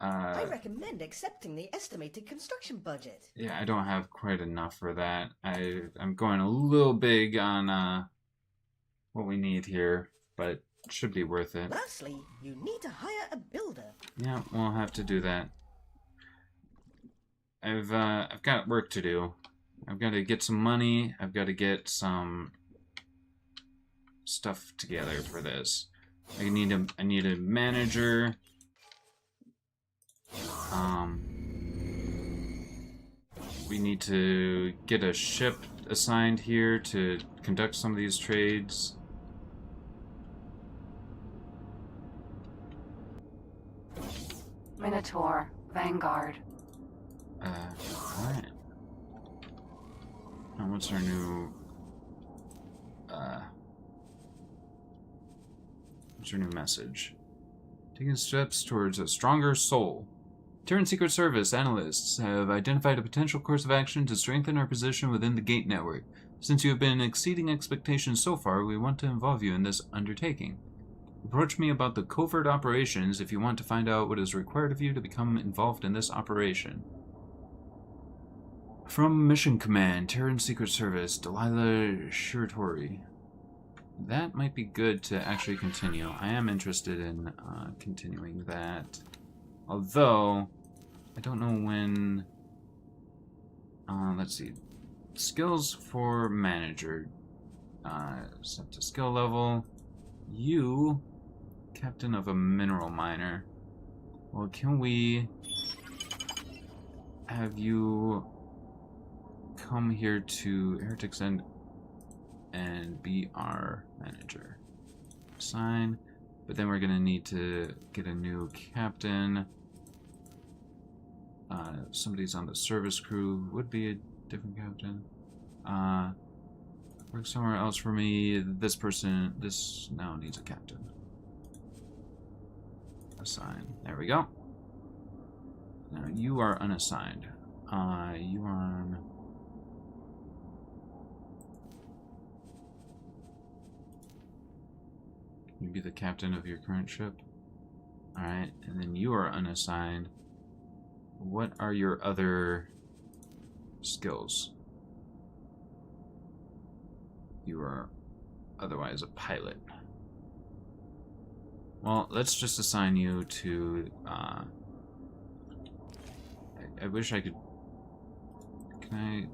I recommend accepting the estimated construction budget. Yeah, I don't have quite enough for that. I'm going a little big on what we need here, but it should be worth it. Lastly, you need to hire a builder. Yeah, we'll have to do that. I've got work to do. I've got to get some money. I've got to get some stuff together for this. I need a manager. We need to get a ship assigned here to conduct some of these trades. Minotaur, Vanguard. Alright. Now what's our new message? Taking steps towards a stronger soul. Terran Secret Service analysts have identified a potential course of action to strengthen our position within the Gate Network. Since you have been exceeding expectations so far, we want to involve you in this undertaking. Approach me about the covert operations if you want to find out what is required of you to become involved in this operation. From Mission Command, Terran Secret Service, Delilah Shiratori. That might be good to actually continue. I am interested in continuing that. Although, I don't know when... let's see. Skills for manager. Set to skill level. You, captain of a mineral miner. Well, can we have you come here to Heretic's End and be our manager? Sign. But then we're going to need to get a new captain. Somebody's on the service crew. Would be a different captain. Work somewhere else for me. This now needs a captain. Assign. There we go. Now you are unassigned. You are on... Can you be the captain of your current ship? Alright, and then you are unassigned. What are your other skills? You are otherwise a pilot. Well, let's just assign you to, I wish I could... Can I...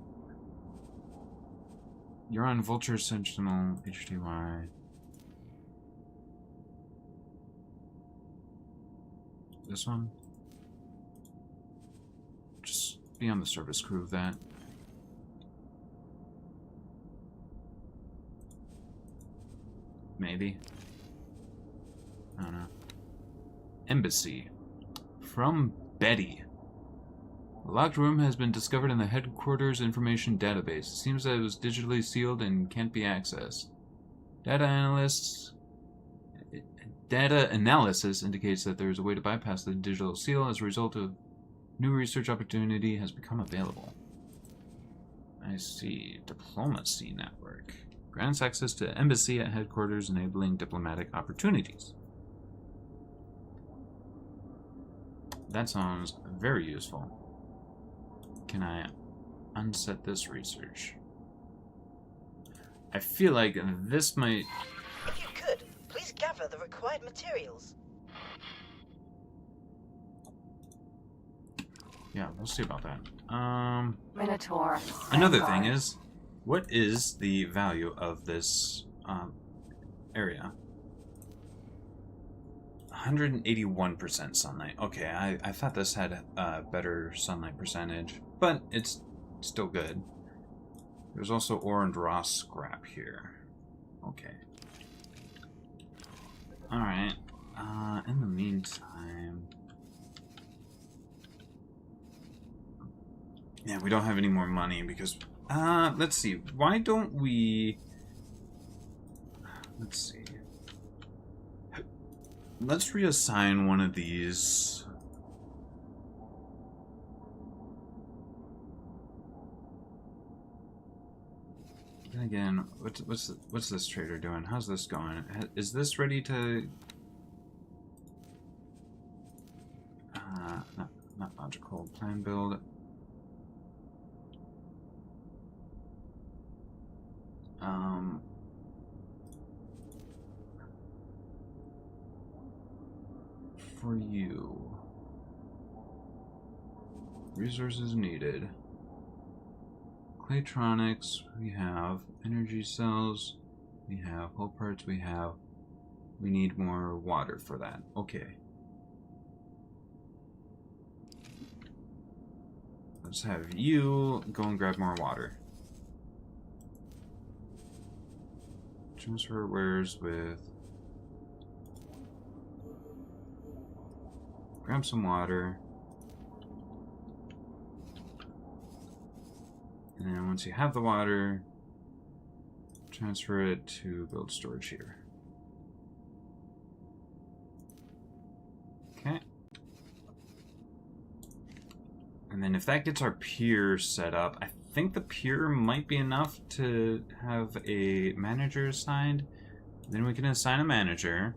You're on Vulture Sentinel, HTY. This one? Just be on the service crew of that. Maybe. I don't know. Embassy. From Betty. A locked room has been discovered in the headquarters information database. It seems that it was digitally sealed and can't be accessed. Data analysis indicates that there is a way to bypass the digital seal. As a result of new research opportunity has become available. I see. Diplomacy network. Grants access to embassy at headquarters, enabling diplomatic opportunities. That sounds very useful. Can I unset this research? I feel like this might... If you could, please gather the required materials. Yeah, we'll see about that. Minotaur. Another Vanguard. thing is, what is the value of this area? 181% sunlight. Okay, I thought this had a better sunlight percentage, but it's still good. There's also ore and raw scrap here. Okay. Alright. In the meantime... Yeah, we don't have any more money because... let's see. Why don't we... Let's see. Let's reassign one of these. Then again, what's this trader doing? How's this going? Is this ready to... not logical. Plan build. For you. Resources needed. Claytronics, we have. Energy cells, we have. Hull parts, we have. We need more water for that. Okay. Let's have you go and grab more water. Transfer wares with... Grab some water. And then once you have the water, transfer it to build storage here. Okay. And then if that gets our pier set up, I think the pier might be enough to have a manager assigned. Then we can assign a manager.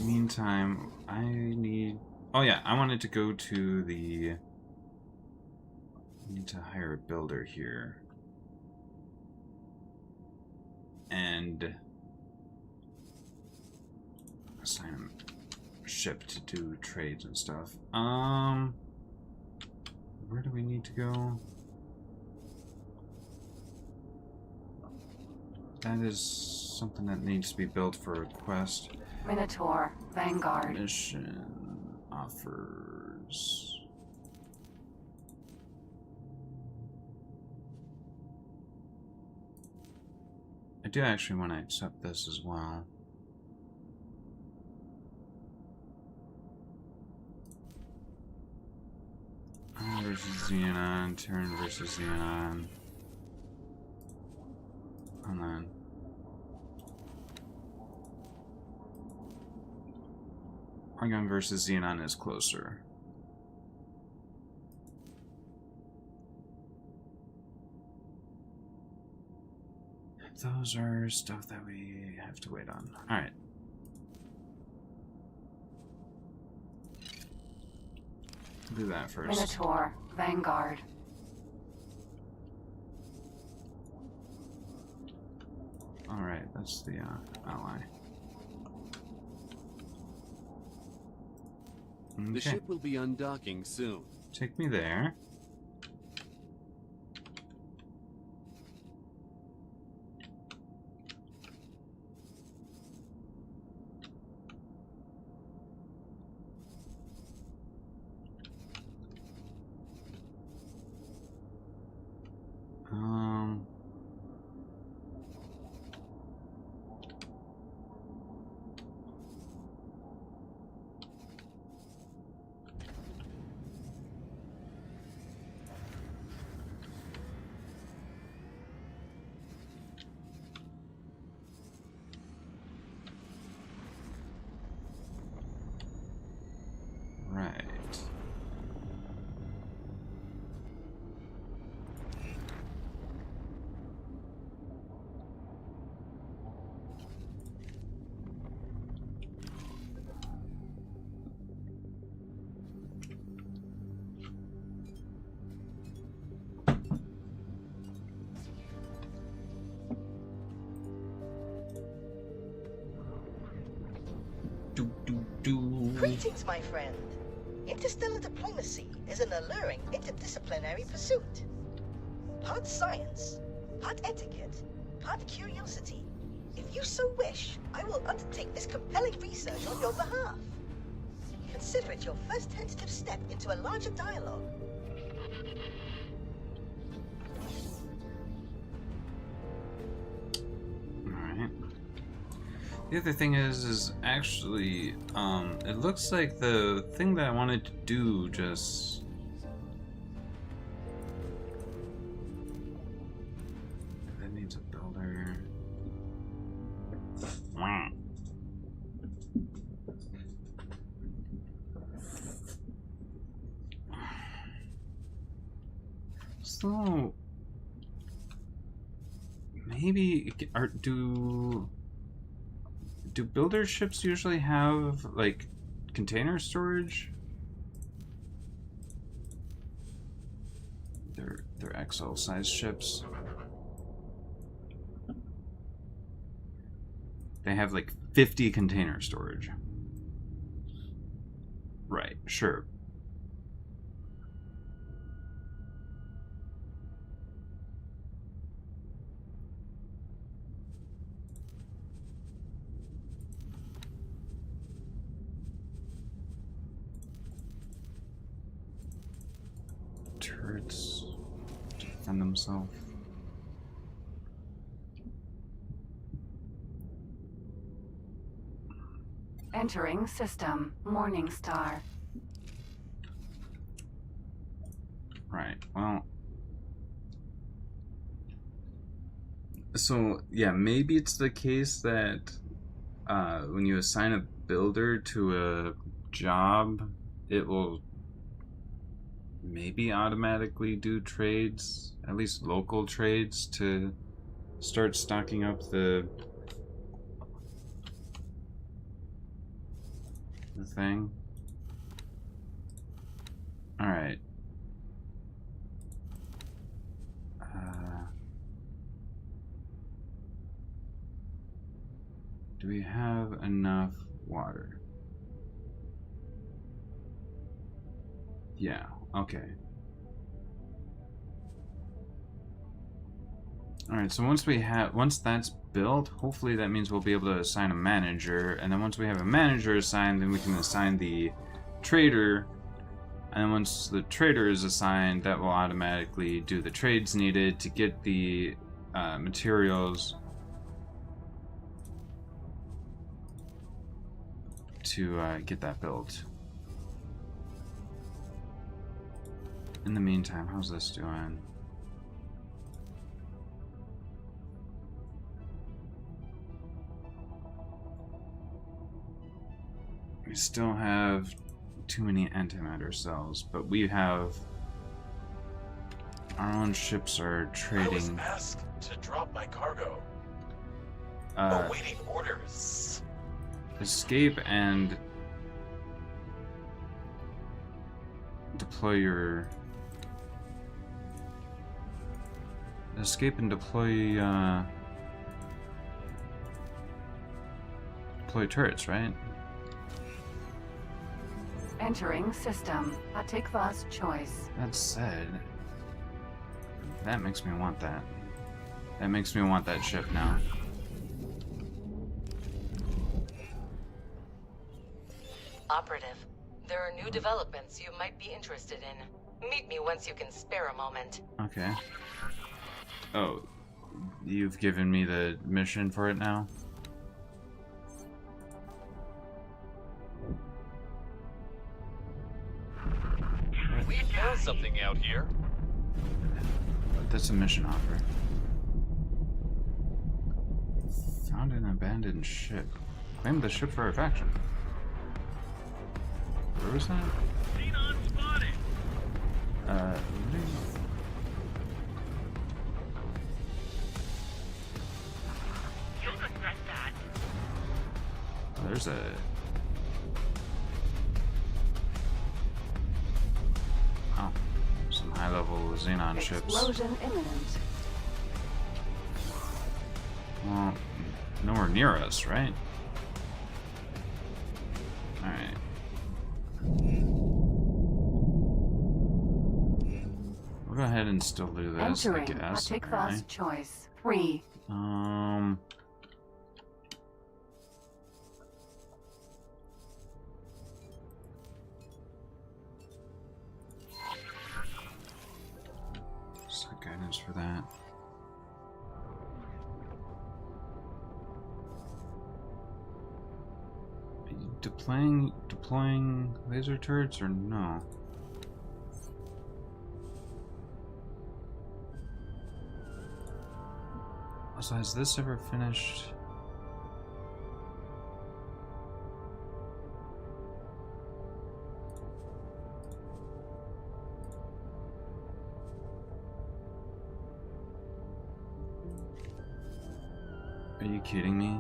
Meantime, I need... Oh yeah, I wanted to go to the... I need to hire a builder here. And... assign him a ship to do trades and stuff. Where do we need to go? That is something that needs to be built for a quest. Minotaur, Vanguard. Mission offers. I do actually want to accept this as well. Versus Xenon, Terran versus Xenon. Hold on. Argon versus Xenon is closer. Those are stuff that we have to wait on. Alright. Do that first. Minotaur, Vanguard. Alright, that's the ally. Okay. The ship will be undocking soon. Take me there. Right. Greetings, my friend. Interstellar diplomacy is an alluring interdisciplinary pursuit. Part science, part etiquette, part curiosity. If you so wish, I will undertake this compelling research on your behalf. Consider it your first tentative step into a larger dialogue. The other thing is actually, it looks like the thing that I wanted to do just... That needs a builder. Wow. So... Maybe... Do builder ships usually have, like, container storage? They're XL-sized ships. They have, like, 50 container storage. Right, sure. Turrets defend themselves. Entering system. Morningstar. Right, well... So, yeah, maybe it's the case that when you assign a builder to a job, it will maybe automatically do trades, at least local trades, to start stocking up the thing. Alright. Do we have enough water? Yeah, okay. Alright, so once that's built, hopefully that means we'll be able to assign a manager, and then once we have a manager assigned, then we can assign the trader, and then once the trader is assigned, that will automatically do the trades needed to get the materials to get that built. In the meantime, how's this doing? We still have too many antimatter cells, but we have our own ships are trading. I was asked to drop my cargo. Awaiting orders. Escape and deploy your... Escape and deploy, deploy turrets, right? Entering system. Atikva's choice. That said, that makes me want that. That makes me want that ship now. Operative, there are new developments you might be interested in. Meet me once you can spare a moment. Okay. Oh, you've given me the mission for it now? We found something out here. That's a mission offer. Found an abandoned ship. Claim the ship for our faction. Where was that? Oh, there's a... Oh, some high-level Xenon ships. Explosion imminent. Well, nowhere near us, right? Alright. We'll go ahead and still do this, Entering I guess. Atikva's choice. 3. Set guidance for that. deploying laser turrets or no? So has this ever finished? Are you kidding me?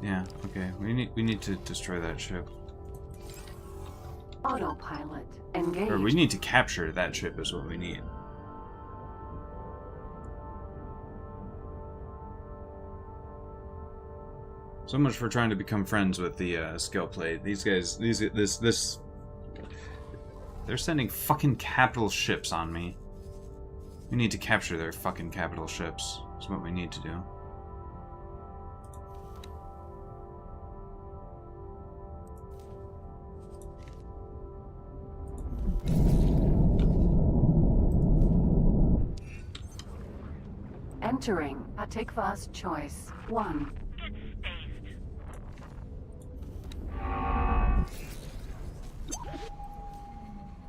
Yeah, okay. We need to destroy that ship. Autopilot engaged. Or we need to capture that ship is what we need. So much for trying to become friends with the skill plate. These guys, they're sending fucking capital ships on me. We need to capture their fucking capital ships. That's what we need to do. Entering Atikva's choice 1.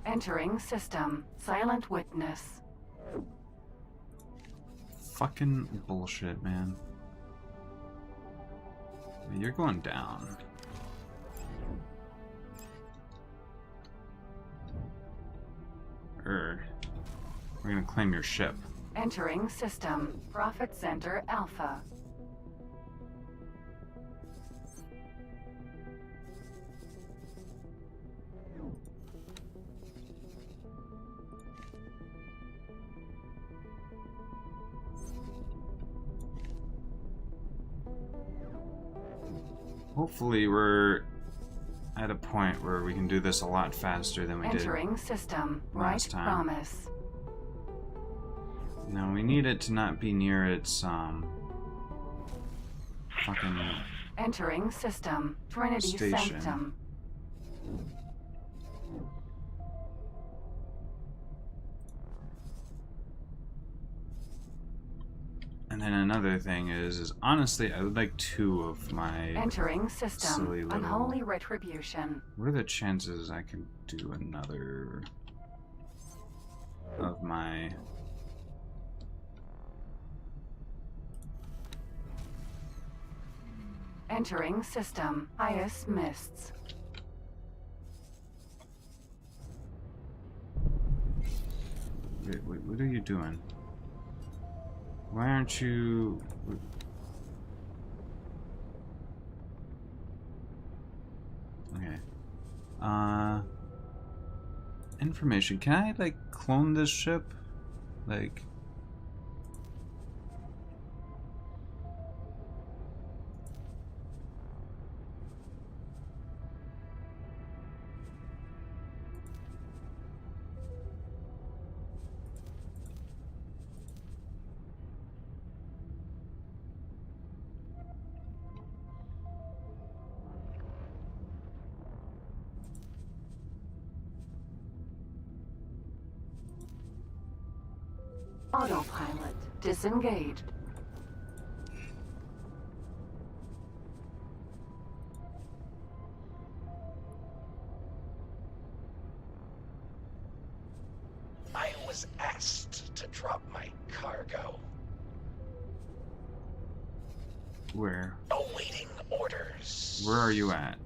Entering system. Silent witness. Fucking bullshit, man. You're going down. We're gonna claim your ship. Entering system. Profit Center Alpha. Hopefully we're at a point where we can do this a lot faster than we did Entering system. last Right time. promise. Now we need it to not be near its fucking Entering system. Trinity station. Sanctum. And then another thing is honestly I would like 2 of my Entering system. silly little... Unholy retribution. What are the chances I can do another of my... Entering system. Ice mists. Wait, what are you doing? Why aren't you... Okay. Information. Can I, like, clone this ship? Like... Autopilot disengaged. I was asked to drop my cargo. Where? Awaiting orders. Where are you at?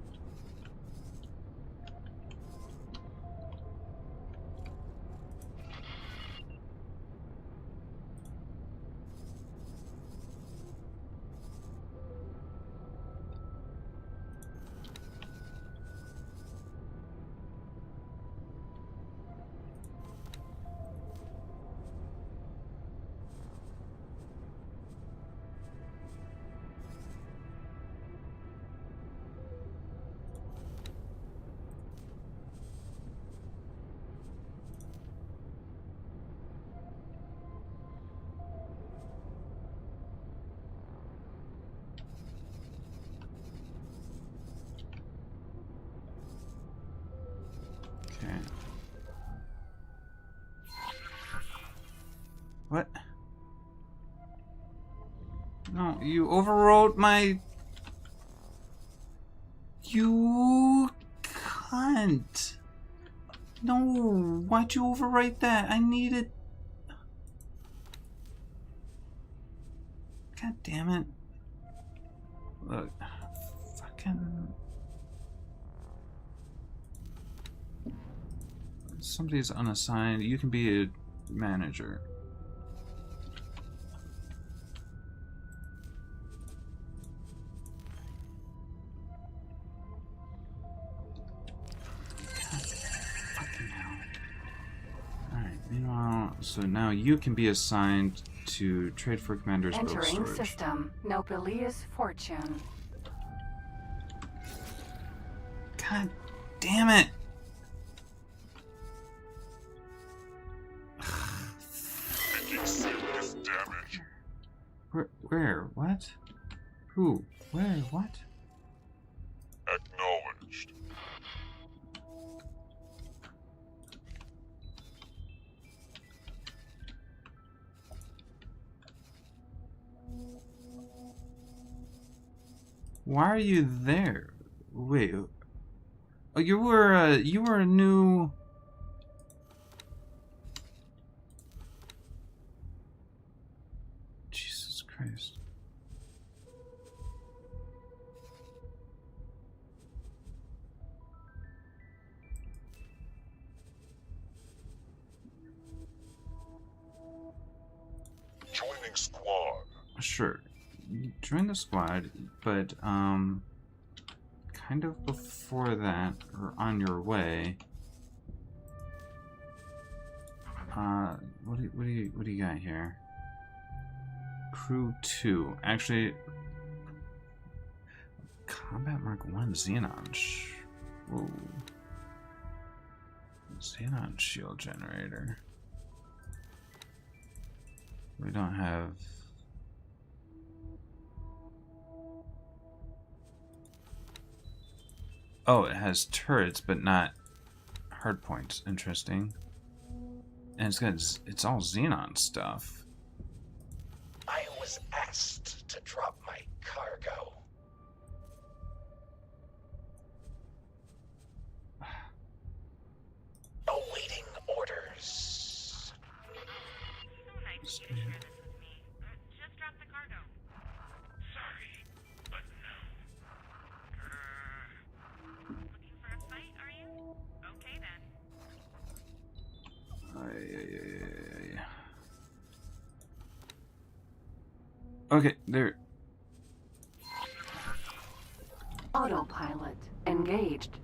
No, you overwrote my... You cunt. No, why'd you overwrite that? I needed... God damn it. Look, fucking... Somebody's unassigned. You can be a manager. Meanwhile, so now you can be assigned to trade for commander's boat Entering storage. system. Nobelius Fortune. God damn it! Taking serious damage. Where? What? Who? Where? What? Acknowledged. Why are you there? Wait. Oh, you were a new... Jesus Christ. Joining squad. Sure. Join the squad, but kind of before that, or on your way. What do you got here? Crew 2. Actually, Combat Mark 1 Xenon. Whoa. Xenon shield generator. We don't have... Oh, it has turrets, but not hardpoints. Interesting. And it's all Xenon stuff. I was asked to drop my cargo. Awaiting orders. So nice to share this with me. Just drop the cargo. Sorry, but no. Looking for a fight, are you? Okay then. Okay, there. Autopilot engaged.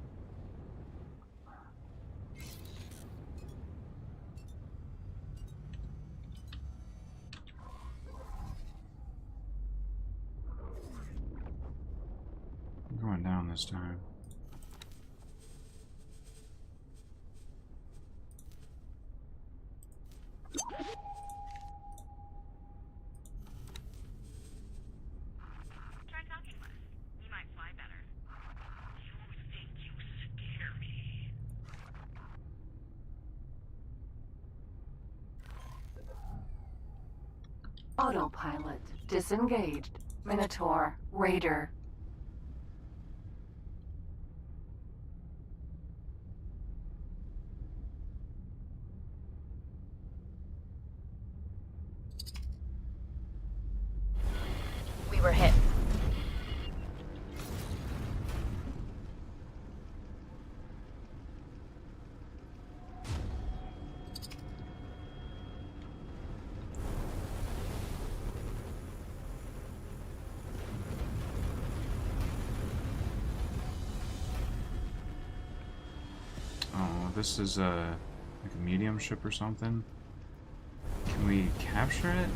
I'm going down this time. Try talking less. You might fly better. You think you scare me? Autopilot disengaged. Minotaur Raider. We were hit. Oh, this is like a medium ship or something. Can we capture it?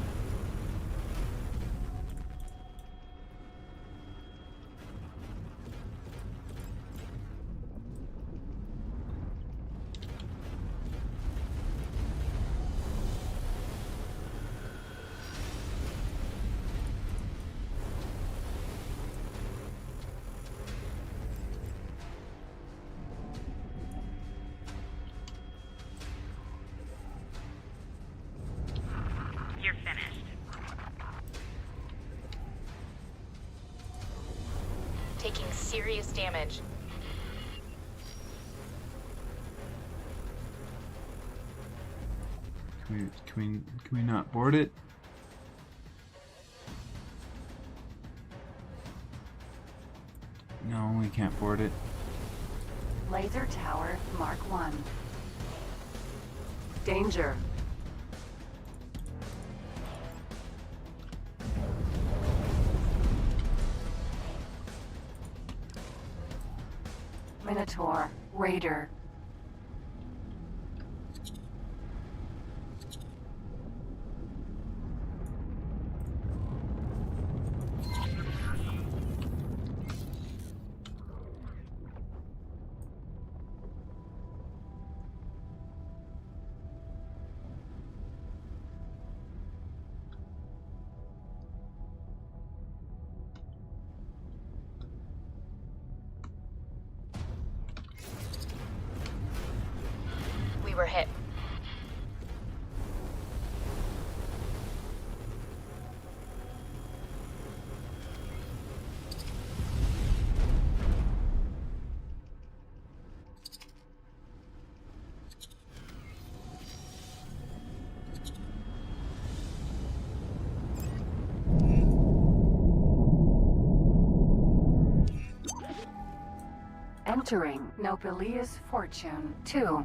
You're finished. taking serious damage. Can we not board it? No, we can't board it. Laser Tower Mark 1. Danger. Minotaur Raider. We were hit. Entering Nobelius Fortune 2.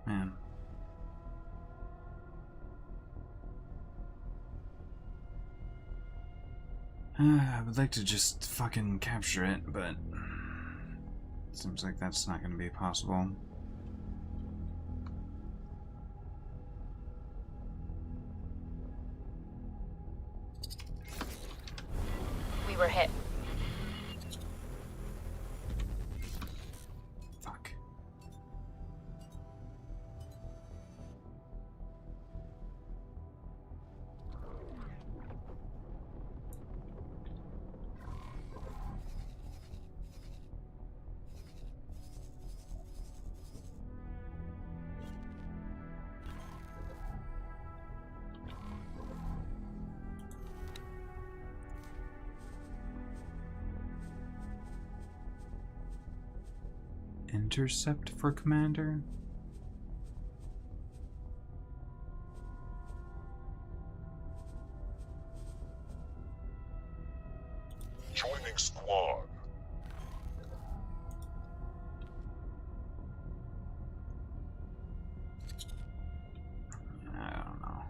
Man. I would like to just fucking capture it, but seems like that's not going to be possible. We were hit. Fuck. Intercept for commander? Joining squad. I don't know.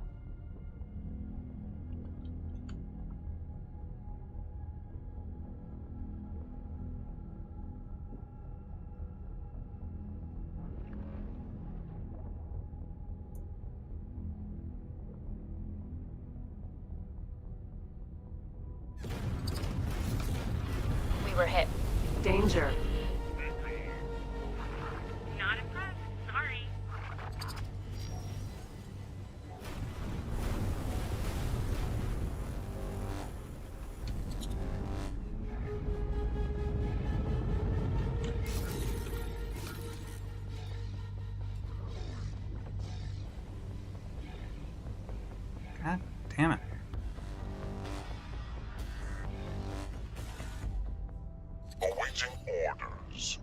We were hit. Danger. Not impressed. Sorry. God damn it. Awaiting orders.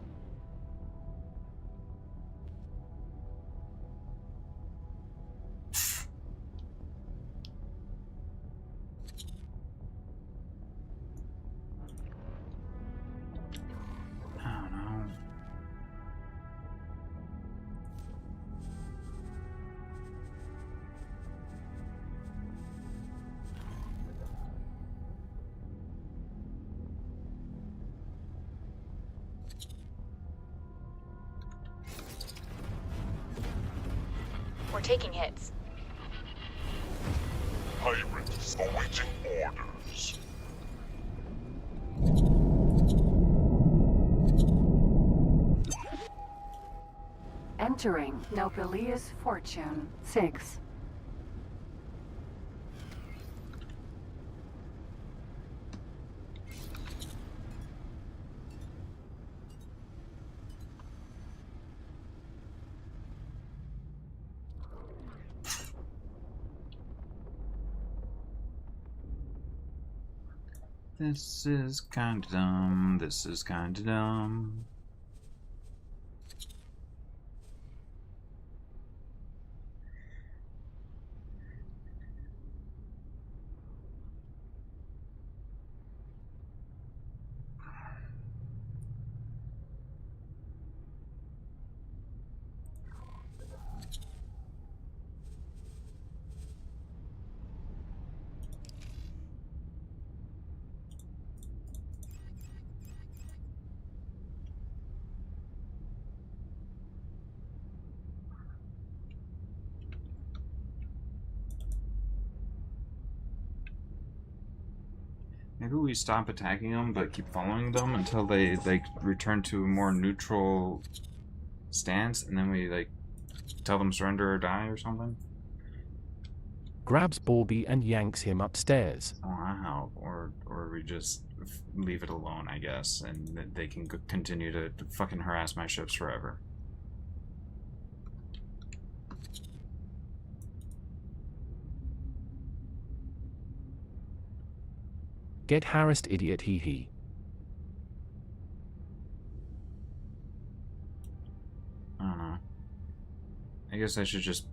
I don't know. We're taking hits. Pirates awaiting orders. Entering Nobelius Fortune 6. This is kinda dumb. This is kinda dumb. Maybe we stop attacking them, but keep following them until they like return to a more neutral stance, and then we like tell them surrender or die or something. Grabs Borby and yanks him upstairs. Wow. Or we just leave it alone, I guess, and they can continue to fucking harass my ships forever. Get harassed, idiot, hee hee. I don't know. I guess I should just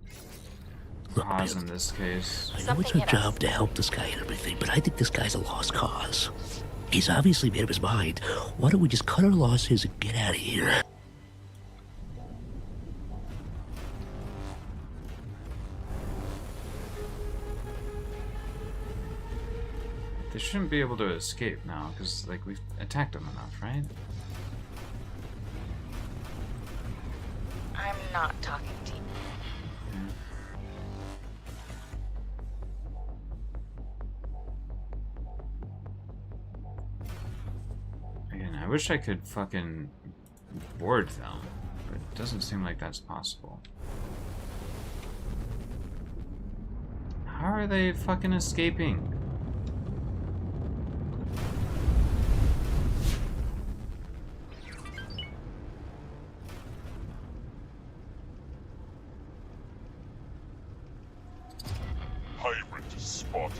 Look, pause Bill, in this case. I know it's our job to help this guy and everything, but I think this guy's a lost cause. He's obviously made up his mind. Why don't we just cut our losses and get out of here? They shouldn't be able to escape now, because like we've attacked them enough, right? I'm not talking to you. Again, I wish I could fucking board them, but it doesn't seem like that's possible. How are they fucking escaping? Hybrid spotted.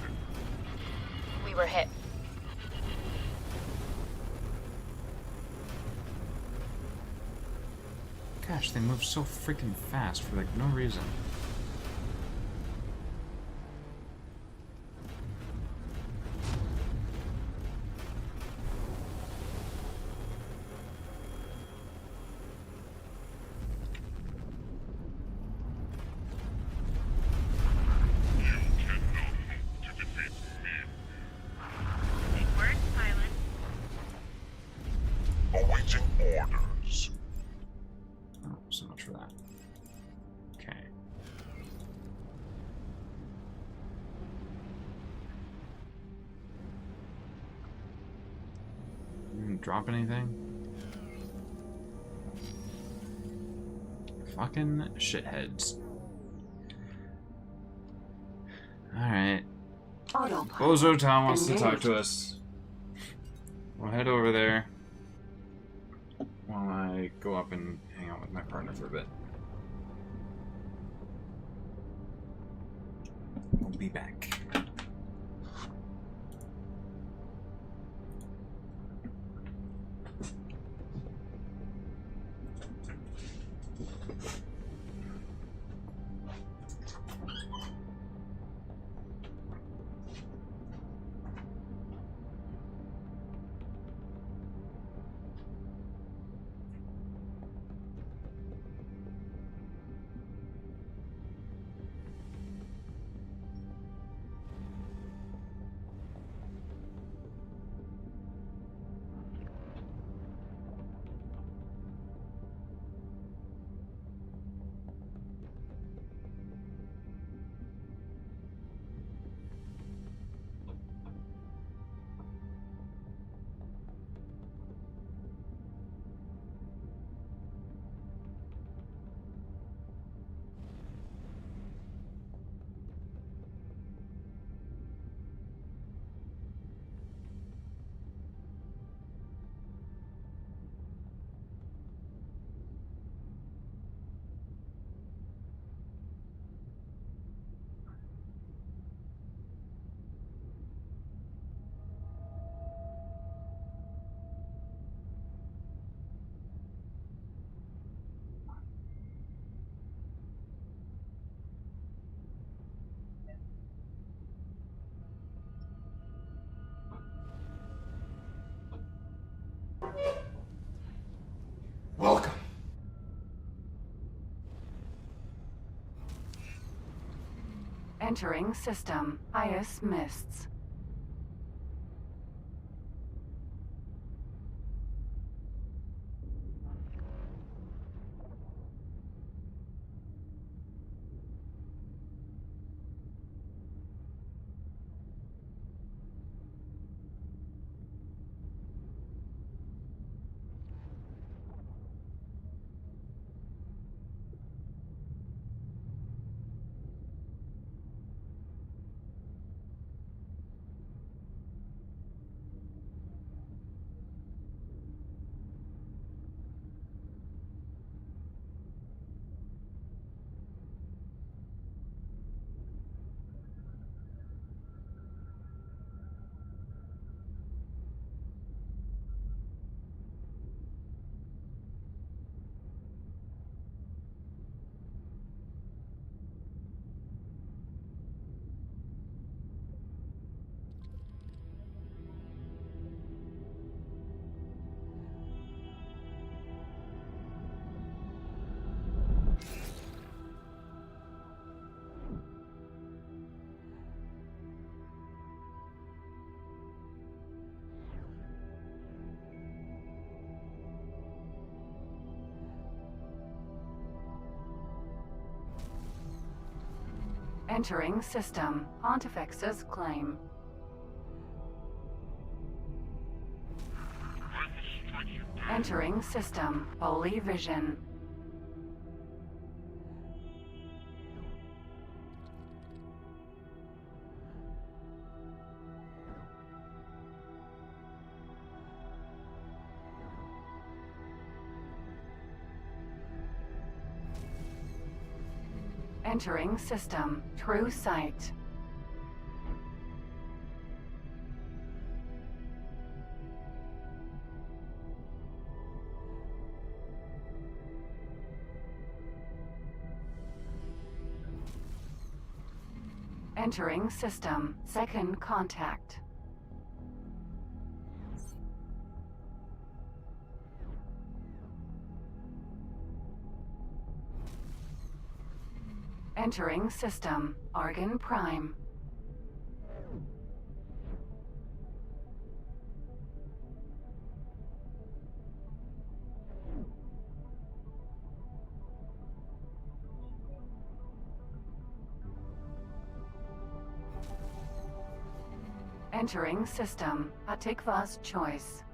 We were hit. Gosh, they move so freaking fast for like no reason. Big words, pilot. Awaiting orders. Oh, so much for that. Okay. Didn't drop anything? Fucking shitheads. Alright. Bozo Tom wants to talk to us. We'll head over there while I go up and hang out with my partner for a bit. We'll be back. Entering system. Ice mists. Entering system. Pontifex's claim. Entering system. Holy vision. Entering system. True sight. Entering system. Second contact. Entering system. Argon Prime. Entering system. Atikva's choice.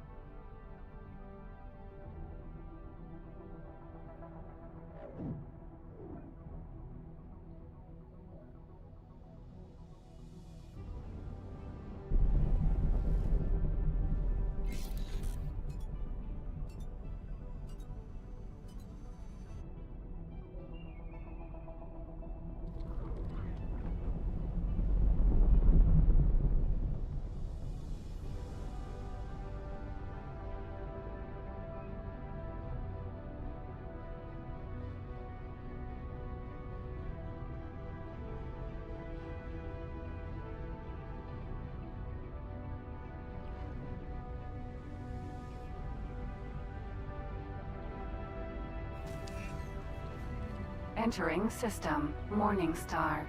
Entering system. Morning Star.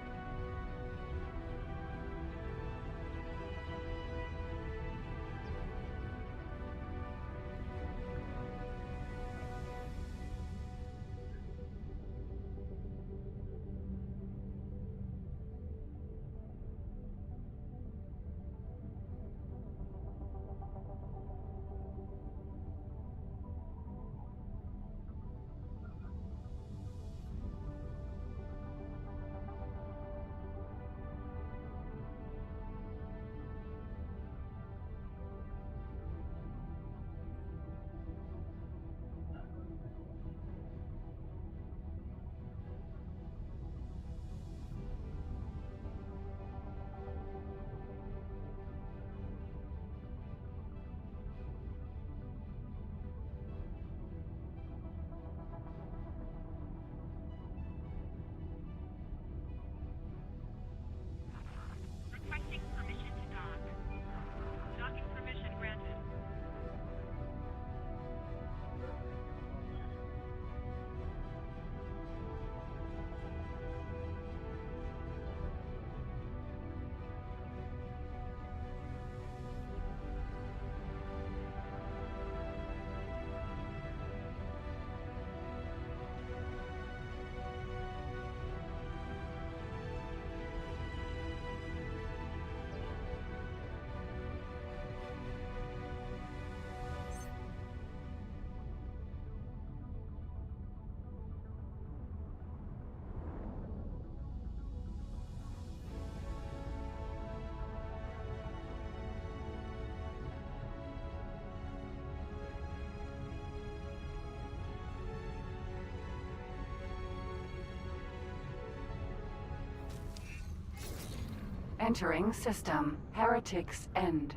Entering system. Heretics End.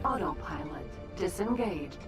Autopilot disengaged.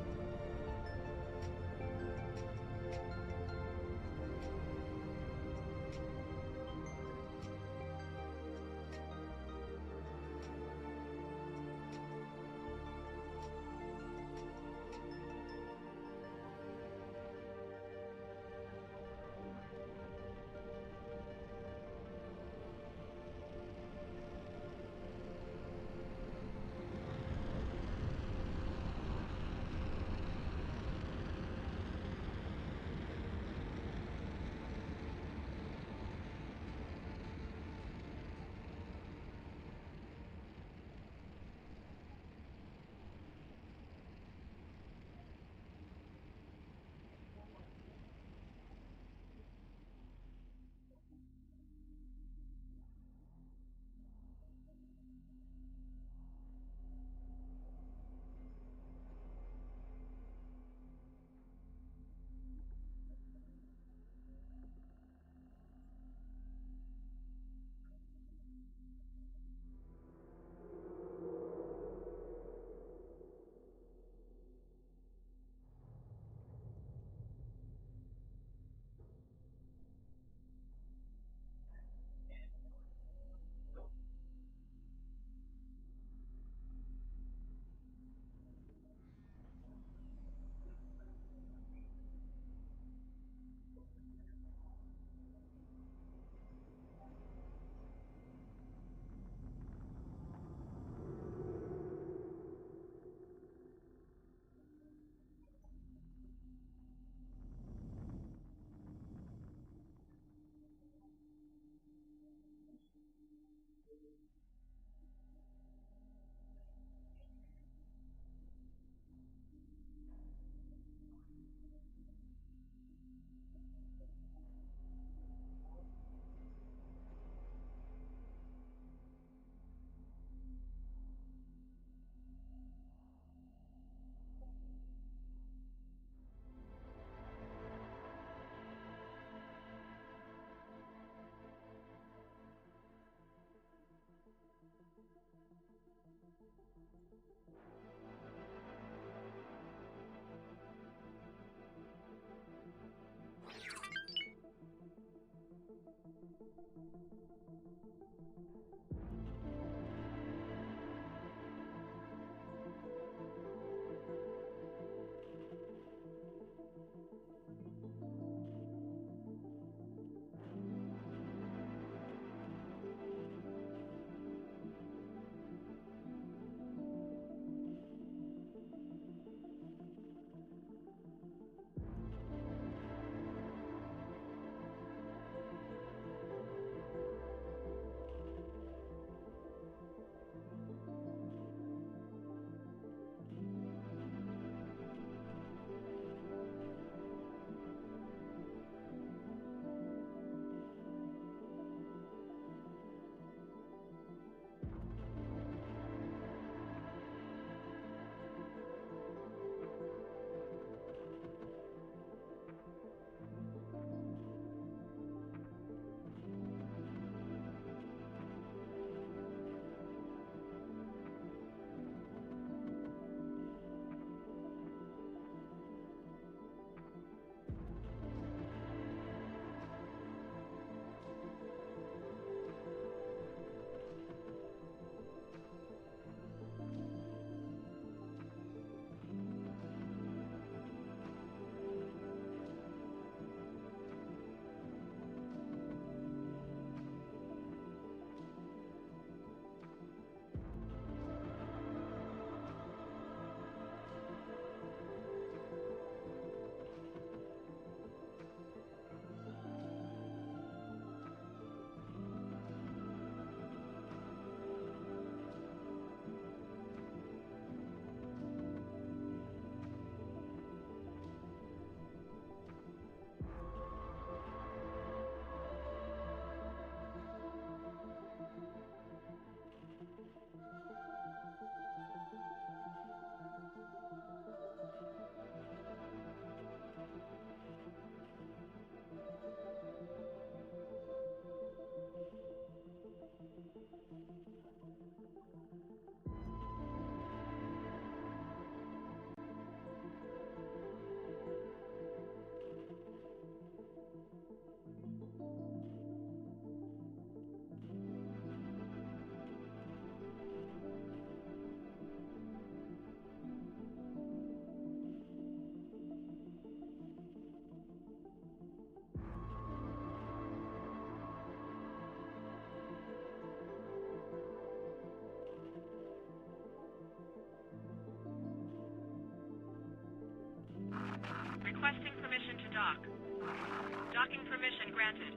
Docking permission granted.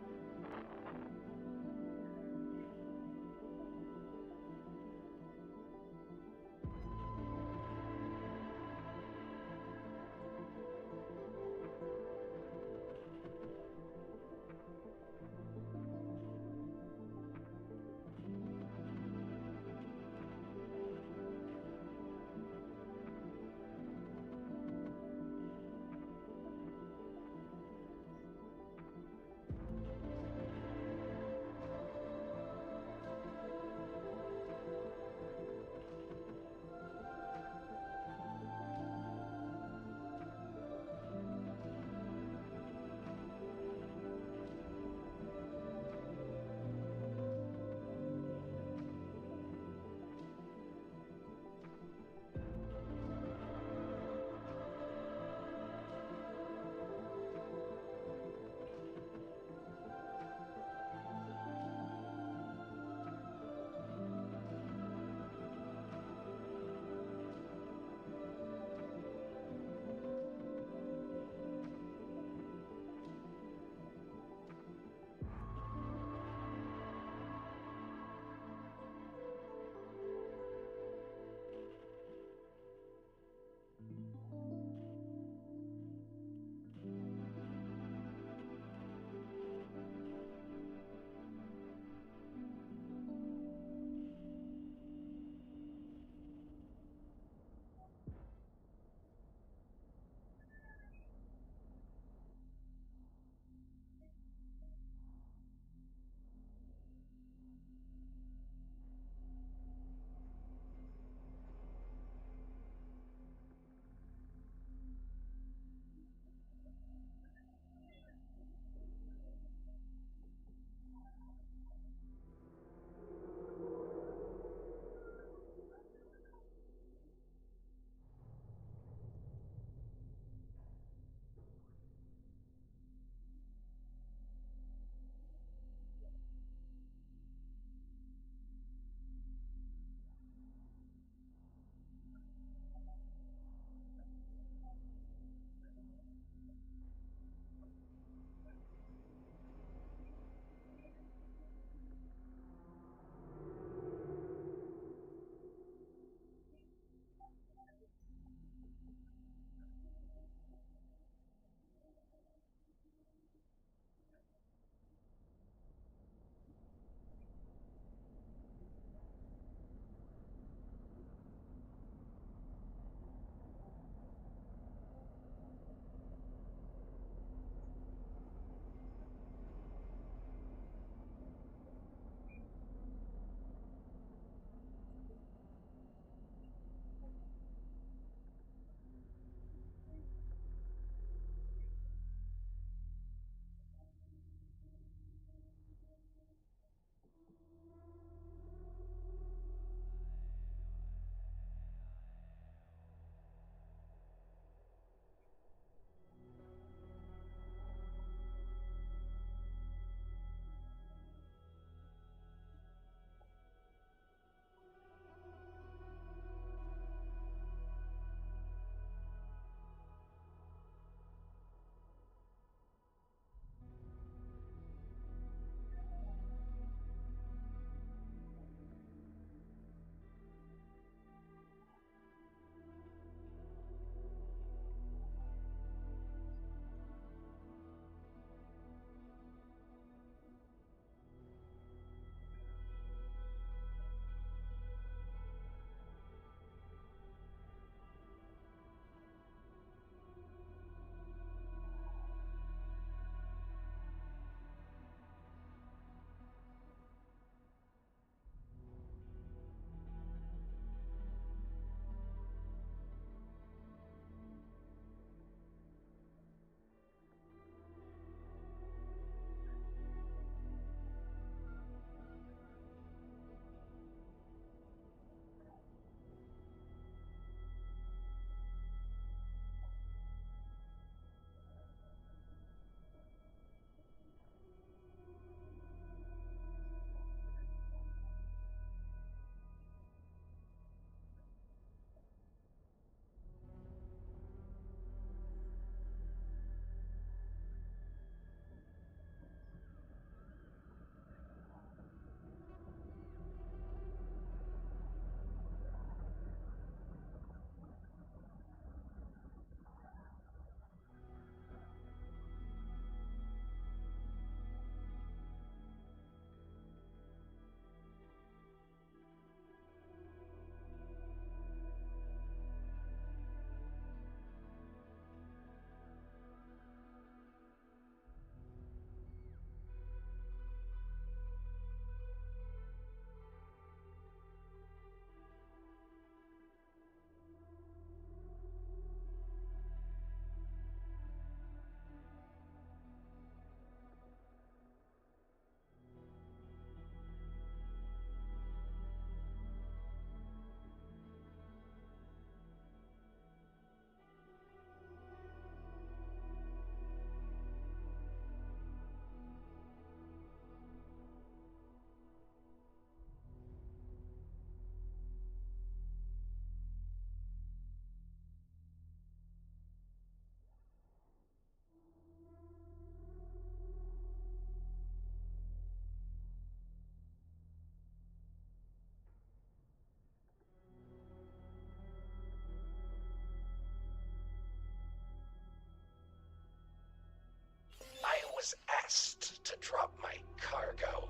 was asked to drop my cargo.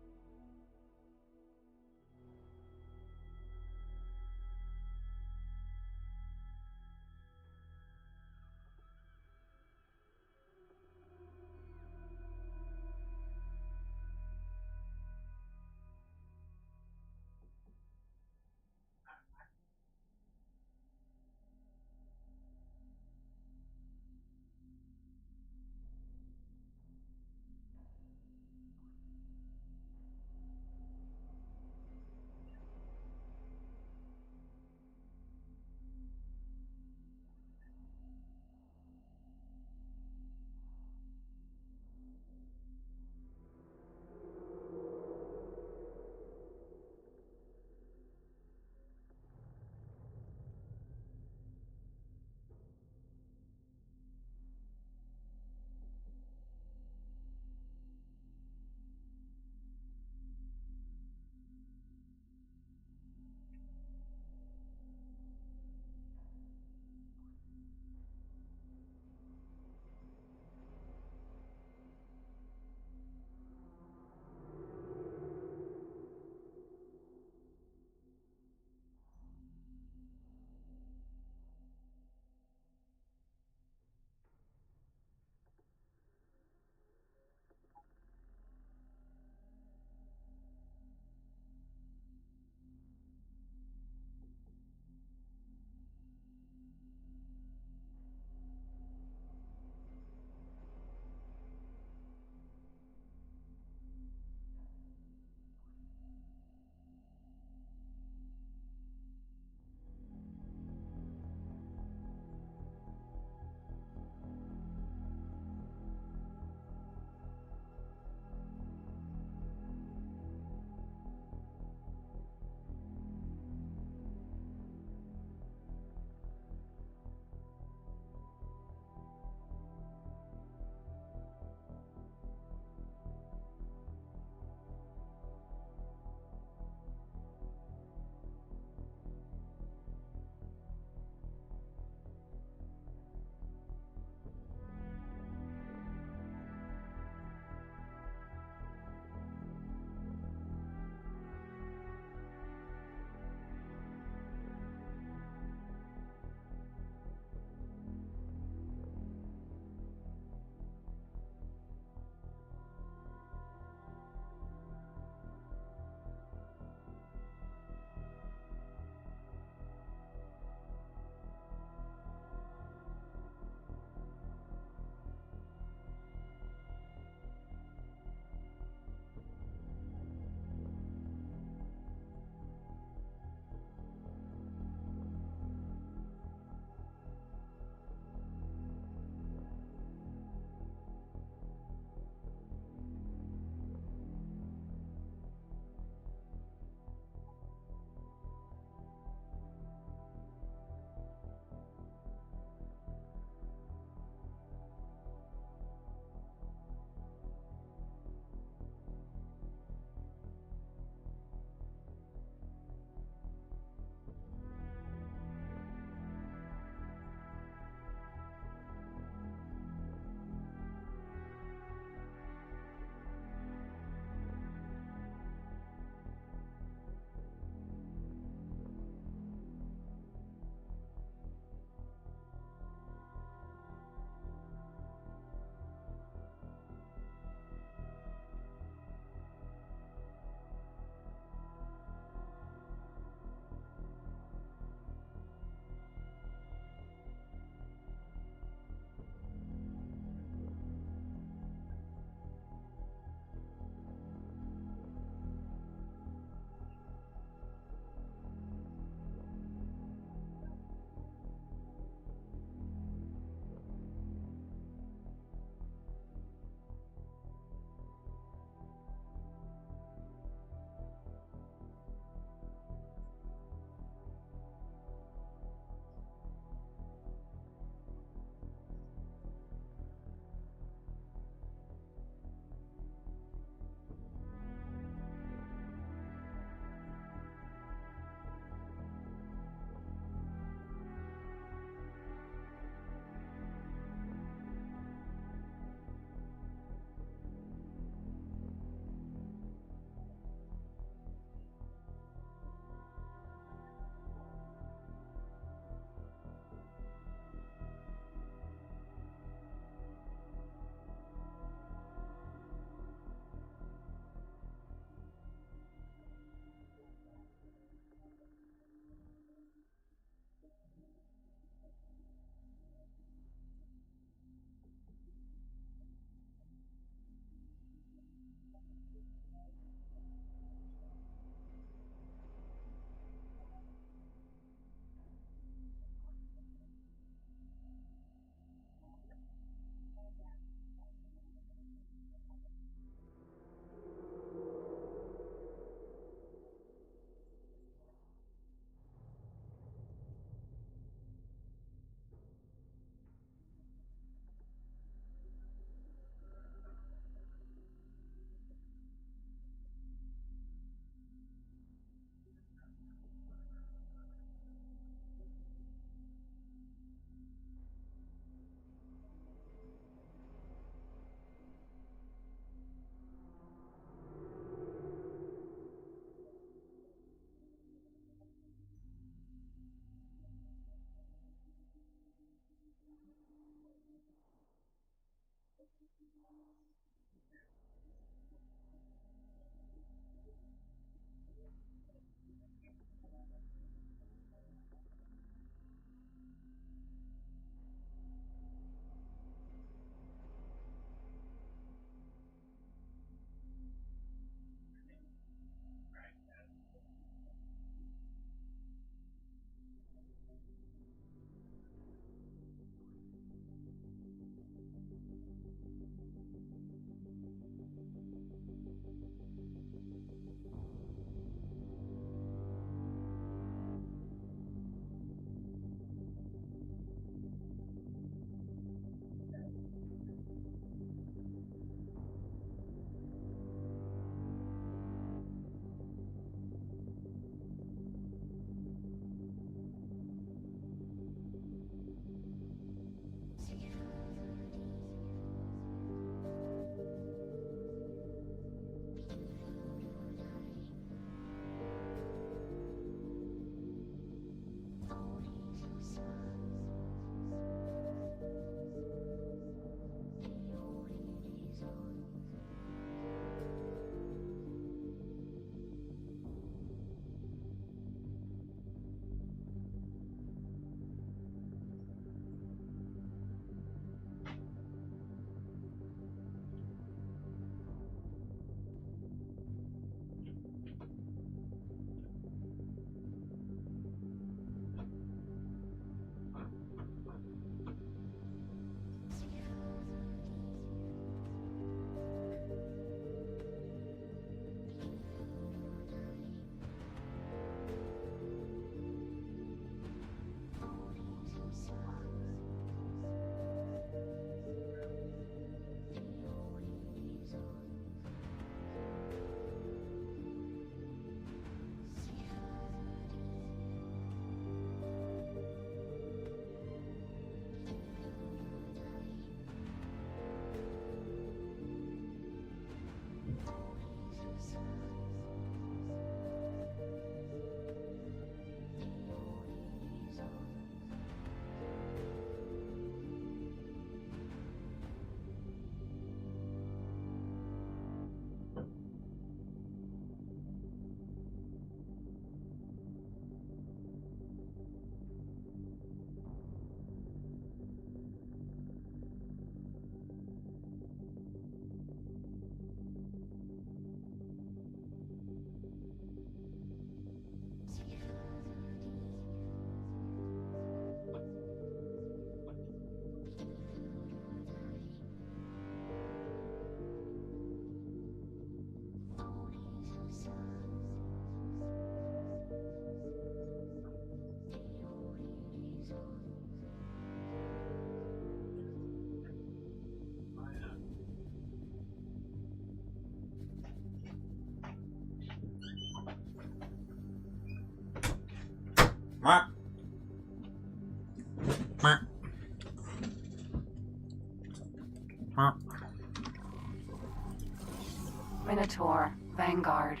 Minotaur, Vanguard.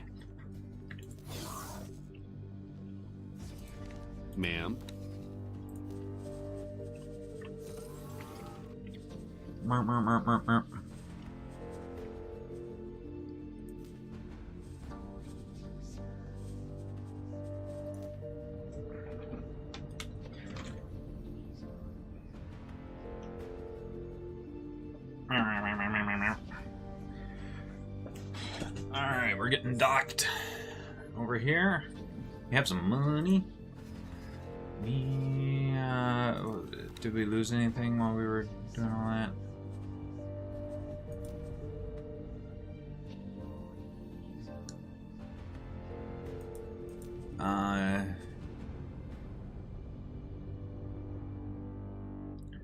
Ma'am. Alright, we're getting docked. Over here, we have some money. Did we lose anything while we were doing all that?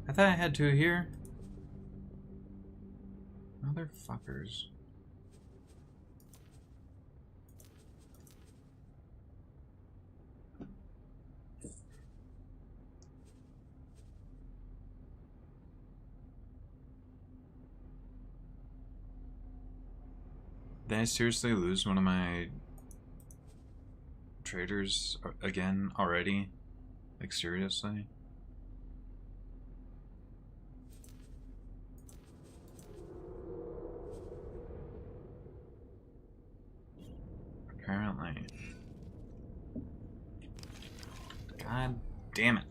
I thought I had two here. Motherfuckers. Did I seriously lose one of my traders again already? Like, seriously? Apparently. God damn it.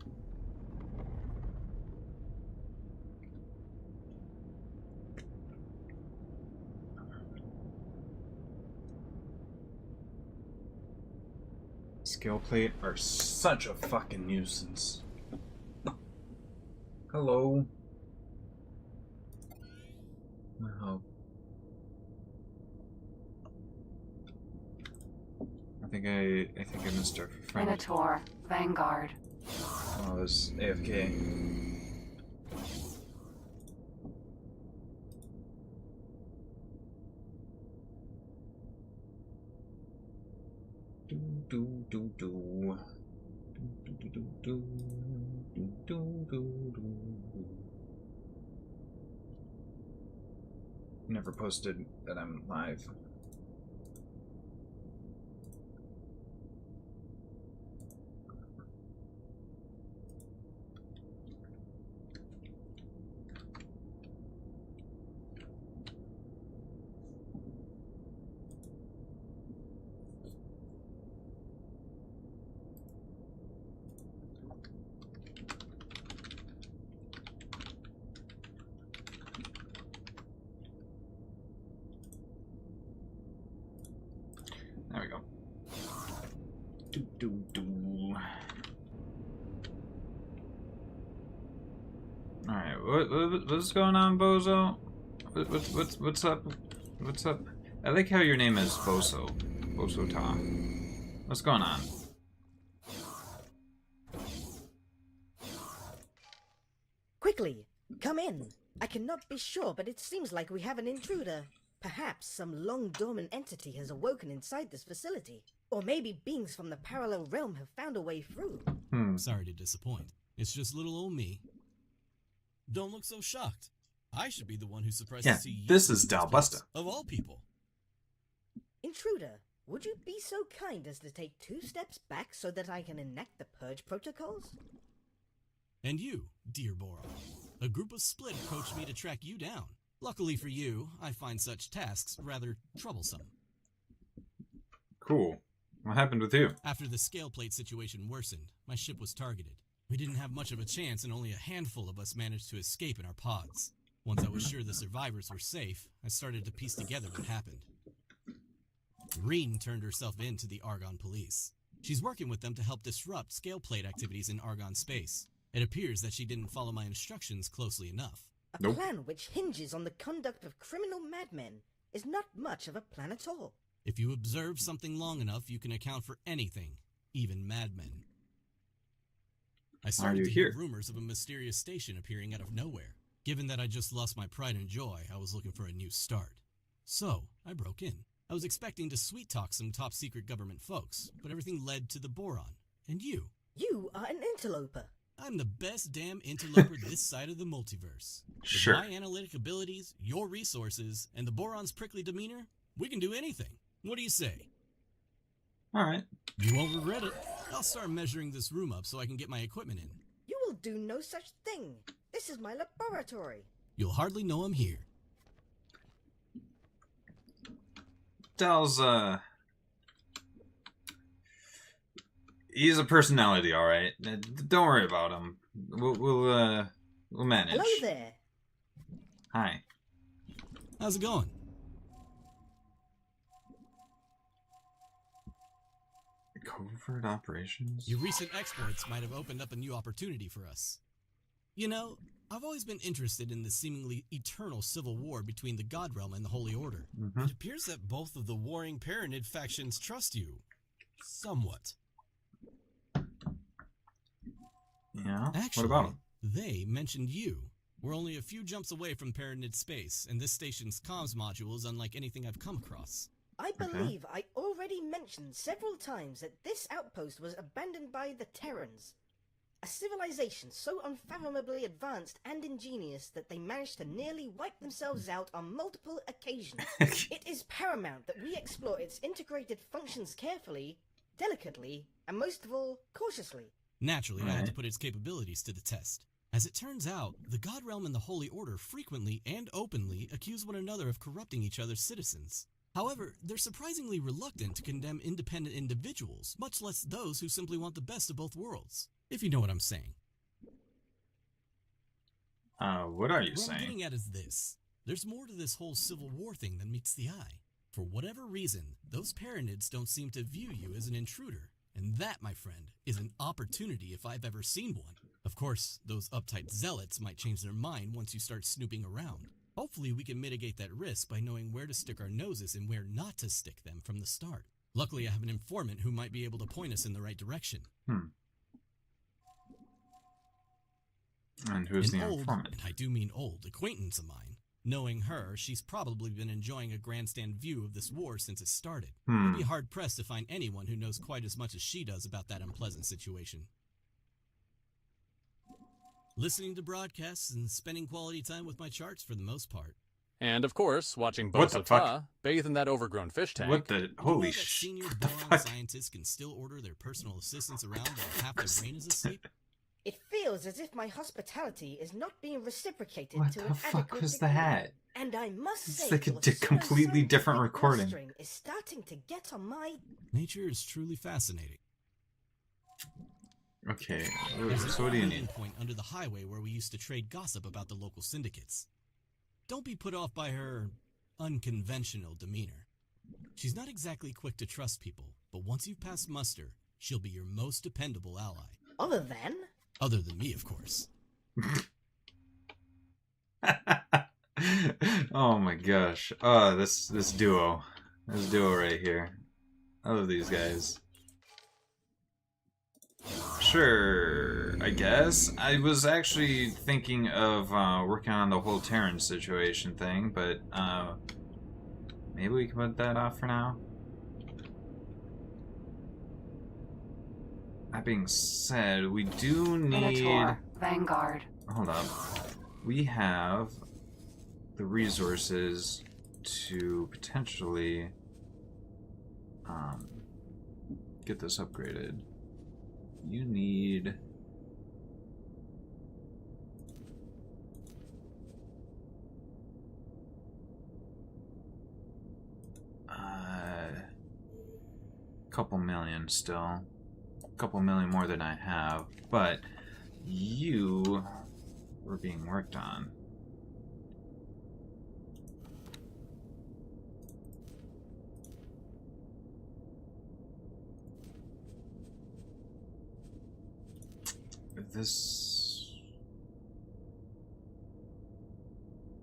Skill plate are such a fucking nuisance. Hello. Oh. I think I missed our friend. Minotaur, Vanguard. Oh, it was AFK. Never posted that I'm live. Alright, what's going on, Bozo? What's up? What's up? I like how your name is Bozo. Bozo Ta. What's going on? Quickly, come in. I cannot be sure, but it seems like we have an intruder. Perhaps some long-dormant entity has awoken inside this facility. Or maybe beings from the parallel realm have found a way through. Sorry to disappoint. It's just little old me. Don't look so shocked. I should be the one who's surprised to see you. This is Dalbusta. Of all people. Intruder, would you be so kind as to take 2 steps back so that I can enact the purge protocols? And you, dear Boron. A group of Split approached me to track you down. Luckily for you, I find such tasks rather troublesome. Cool. What happened with you? After the scale plate situation worsened, my ship was targeted. We didn't have much of a chance, and only a handful of us managed to escape in our pods. Once I was sure the survivors were safe, I started to piece together what happened. Reen turned herself in to the Argon police. She's working with them to help disrupt scale plate activities in Argon space. It appears that she didn't follow my instructions closely enough. A plan which hinges on the conduct of criminal madmen is not much of a plan at all. If you observe something long enough, you can account for anything, even madmen. I started to hear rumors of a mysterious station appearing out of nowhere. Given that I just lost my pride and joy, I was looking for a new start. So, I broke in. I was expecting to sweet-talk some top-secret government folks, but everything led to the Boron. And you. You are an interloper. I'm the best damn interloper this side of the multiverse. Sure. With my analytic abilities, your resources, and the Boron's prickly demeanor, we can do anything. What do you say? Alright. You won't regret it. I'll start measuring this room up so I can get my equipment in. You will do no such thing. This is my laboratory. You'll hardly know I'm here. Dal's, he's a personality, alright. Don't worry about him. We'll manage. Hello there. Hi. How's it going? Covert operations? Your recent exploits might have opened up a new opportunity for us. You know, I've always been interested in the seemingly eternal civil war between the God Realm and the Holy Order. It appears that both of the warring Paranid factions trust you. Somewhat. Yeah? Actually, what about him? They mentioned you. We're only a few jumps away from Paranid space, and this station's comms module is unlike anything I've come across. I believe I already mentioned several times that this outpost was abandoned by the Terrans. A civilization so unfathomably advanced and ingenious that they managed to nearly wipe themselves out on multiple occasions. It is paramount that we explore its integrated functions carefully, delicately, and most of all, cautiously. Naturally, I had to put its capabilities to the test. As it turns out, the God Realm and the Holy Order frequently and openly accuse one another of corrupting each other's citizens. However, they're surprisingly reluctant to condemn independent individuals, much less those who simply want the best of both worlds. If you know what I'm saying. What are you saying? What I'm getting at is this. There's more to this whole civil war thing than meets the eye. For whatever reason, those Paranids don't seem to view you as an intruder. And that, my friend, is an opportunity if I've ever seen one. Of course, those uptight zealots might change their mind once you start snooping around. Hopefully we can mitigate that risk by knowing where to stick our noses and where not to stick them from the start. Luckily, I have an informant who might be able to point us in the right direction. And who's the informant? And I do mean old, acquaintance of mine. Knowing her, she's probably been enjoying a grandstand view of this war since it started. You'd be hard-pressed to find anyone who knows quite as much as she does about that unpleasant situation. Listening to broadcasts and spending quality time with my charts for the most part. And of course, watching What the fuck? Bosota bathe in that overgrown fish tank. What the holy Senior what the Boron fuck? scientists can still order their personal assistants around while half the brain is asleep. It feels as if my hospitality is not being reciprocated What to the an fuck adequate was degree. that? And I must It's say, like a your completely different pseudo-scientific recording. blustering is starting to get on my... Nature is truly fascinating. Okay, There's so what do you need? point under the highway where we used to trade gossip about the local syndicates. Don't be put off by her unconventional demeanor. She's not exactly quick to trust people, but once you've passed muster, She'll be your most dependable ally. Other than? Other than me, of course. Oh my gosh. Oh, this duo. This duo right here. I love these guys. Sure, I guess. I was actually thinking of working on the whole Terran situation thing, but maybe we can put that off for now. That being said, we do need... Minotaur, Vanguard. Hold up. We have the resources to potentially get this upgraded. You need... couple million still. Couple million more than I have, but you were being worked on. This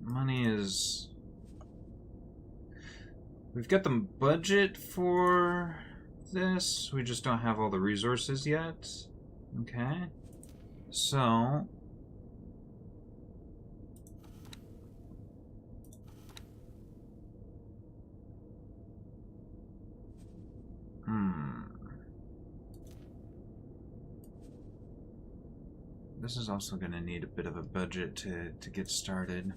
money is... We've got the budget for this, we just don't have all the resources yet. Okay. So... This is also going to need a bit of a budget to get started.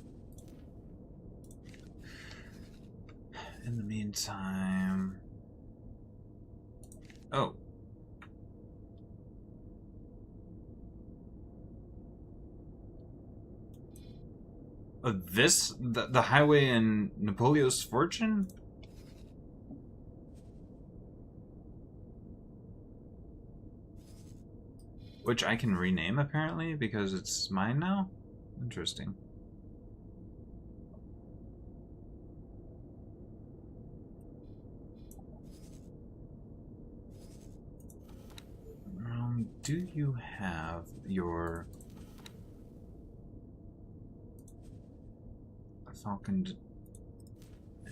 In the meantime... Oh. The highway in Napoleon's Fortune? Which I can rename, apparently, because it's mine now? Interesting. Do you have your Falcon?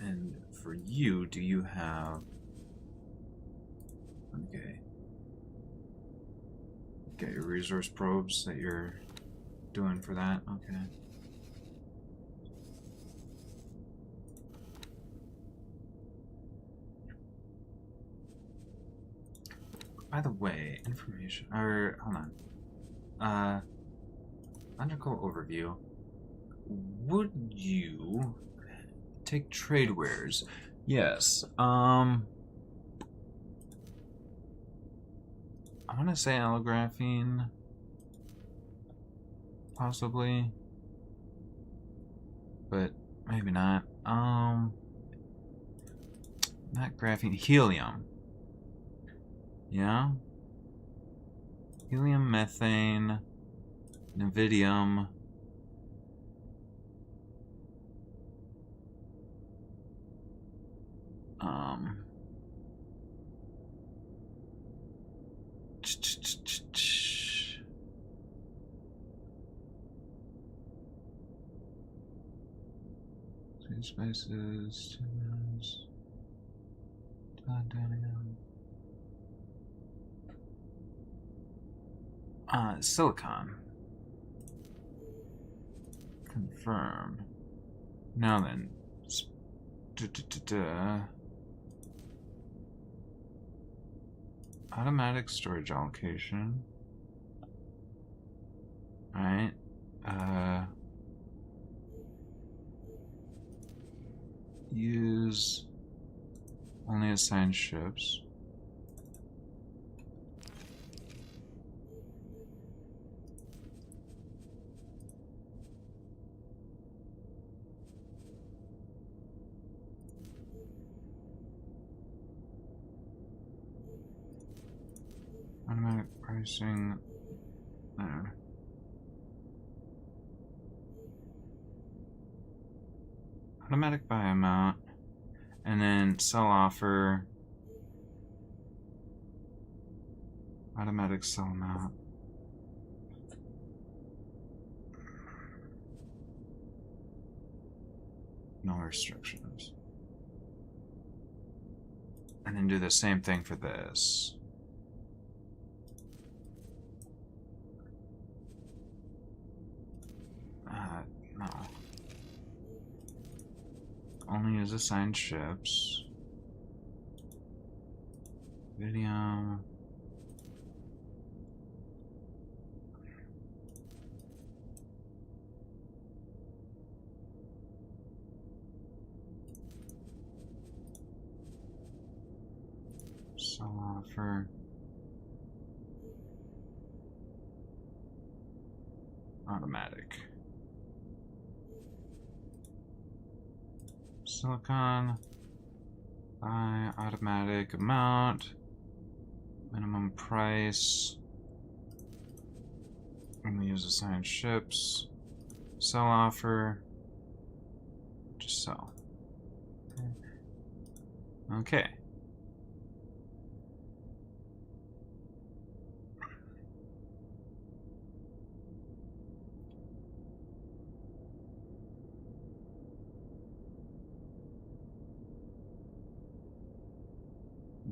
And for you, do you have... Okay. Get your resource probes that you're doing for that? Okay. By the way, information, or hold on. Logical overview. Would you take trade wares? Yes. I want to say allographene, possibly, but maybe not. Not graphene, helium. Yeah. Helium, methane, Nevidium. Spices, tunas, silicon. Confirm. Now then. Automatic storage allocation. Alright. Use only assigned ships. Automatic pricing. There. Automatic buy amount. And then sell offer. Automatic cell mount. No restrictions. And then do the same thing for this. No. Only use assigned ships. Video. Sell offer. Automatic. Silicon. Buy automatic amount. Minimum price. Only use assigned ships. Sell offer. Just sell. Okay.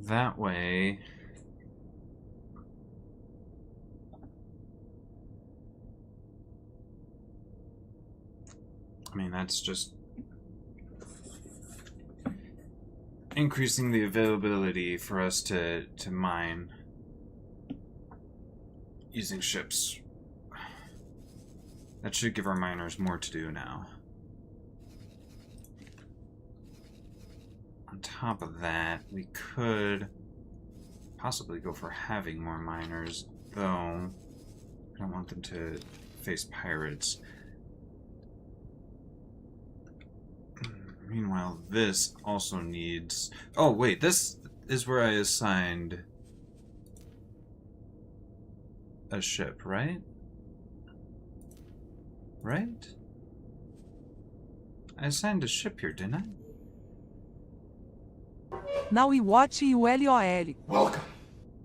That way, I mean, that's just increasing the availability for us to mine using ships. That should give our miners more to do now. On top of that, we could possibly go for having more miners, though I don't want them to face pirates. Meanwhile, this also needs... Oh, wait, this is where I assigned a ship, right? Right? I assigned a ship here, didn't I? Now we watch LOL. Welcome.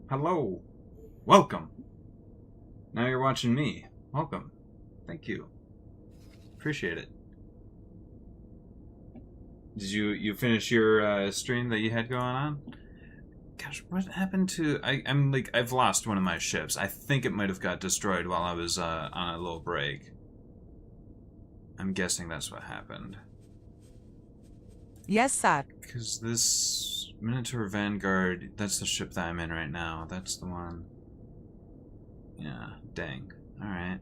Hello. Welcome. Now you're watching me. Welcome. Thank you. Appreciate it. Did you finish your stream that you had going on? Gosh, what happened to... I've lost one of my ships. I think it might have got destroyed while I was on a little break. I'm guessing that's what happened. Yes, sir. Because this Minotaur Vanguard, that's the ship that I'm in right now. That's the one. Yeah, dang. Alright.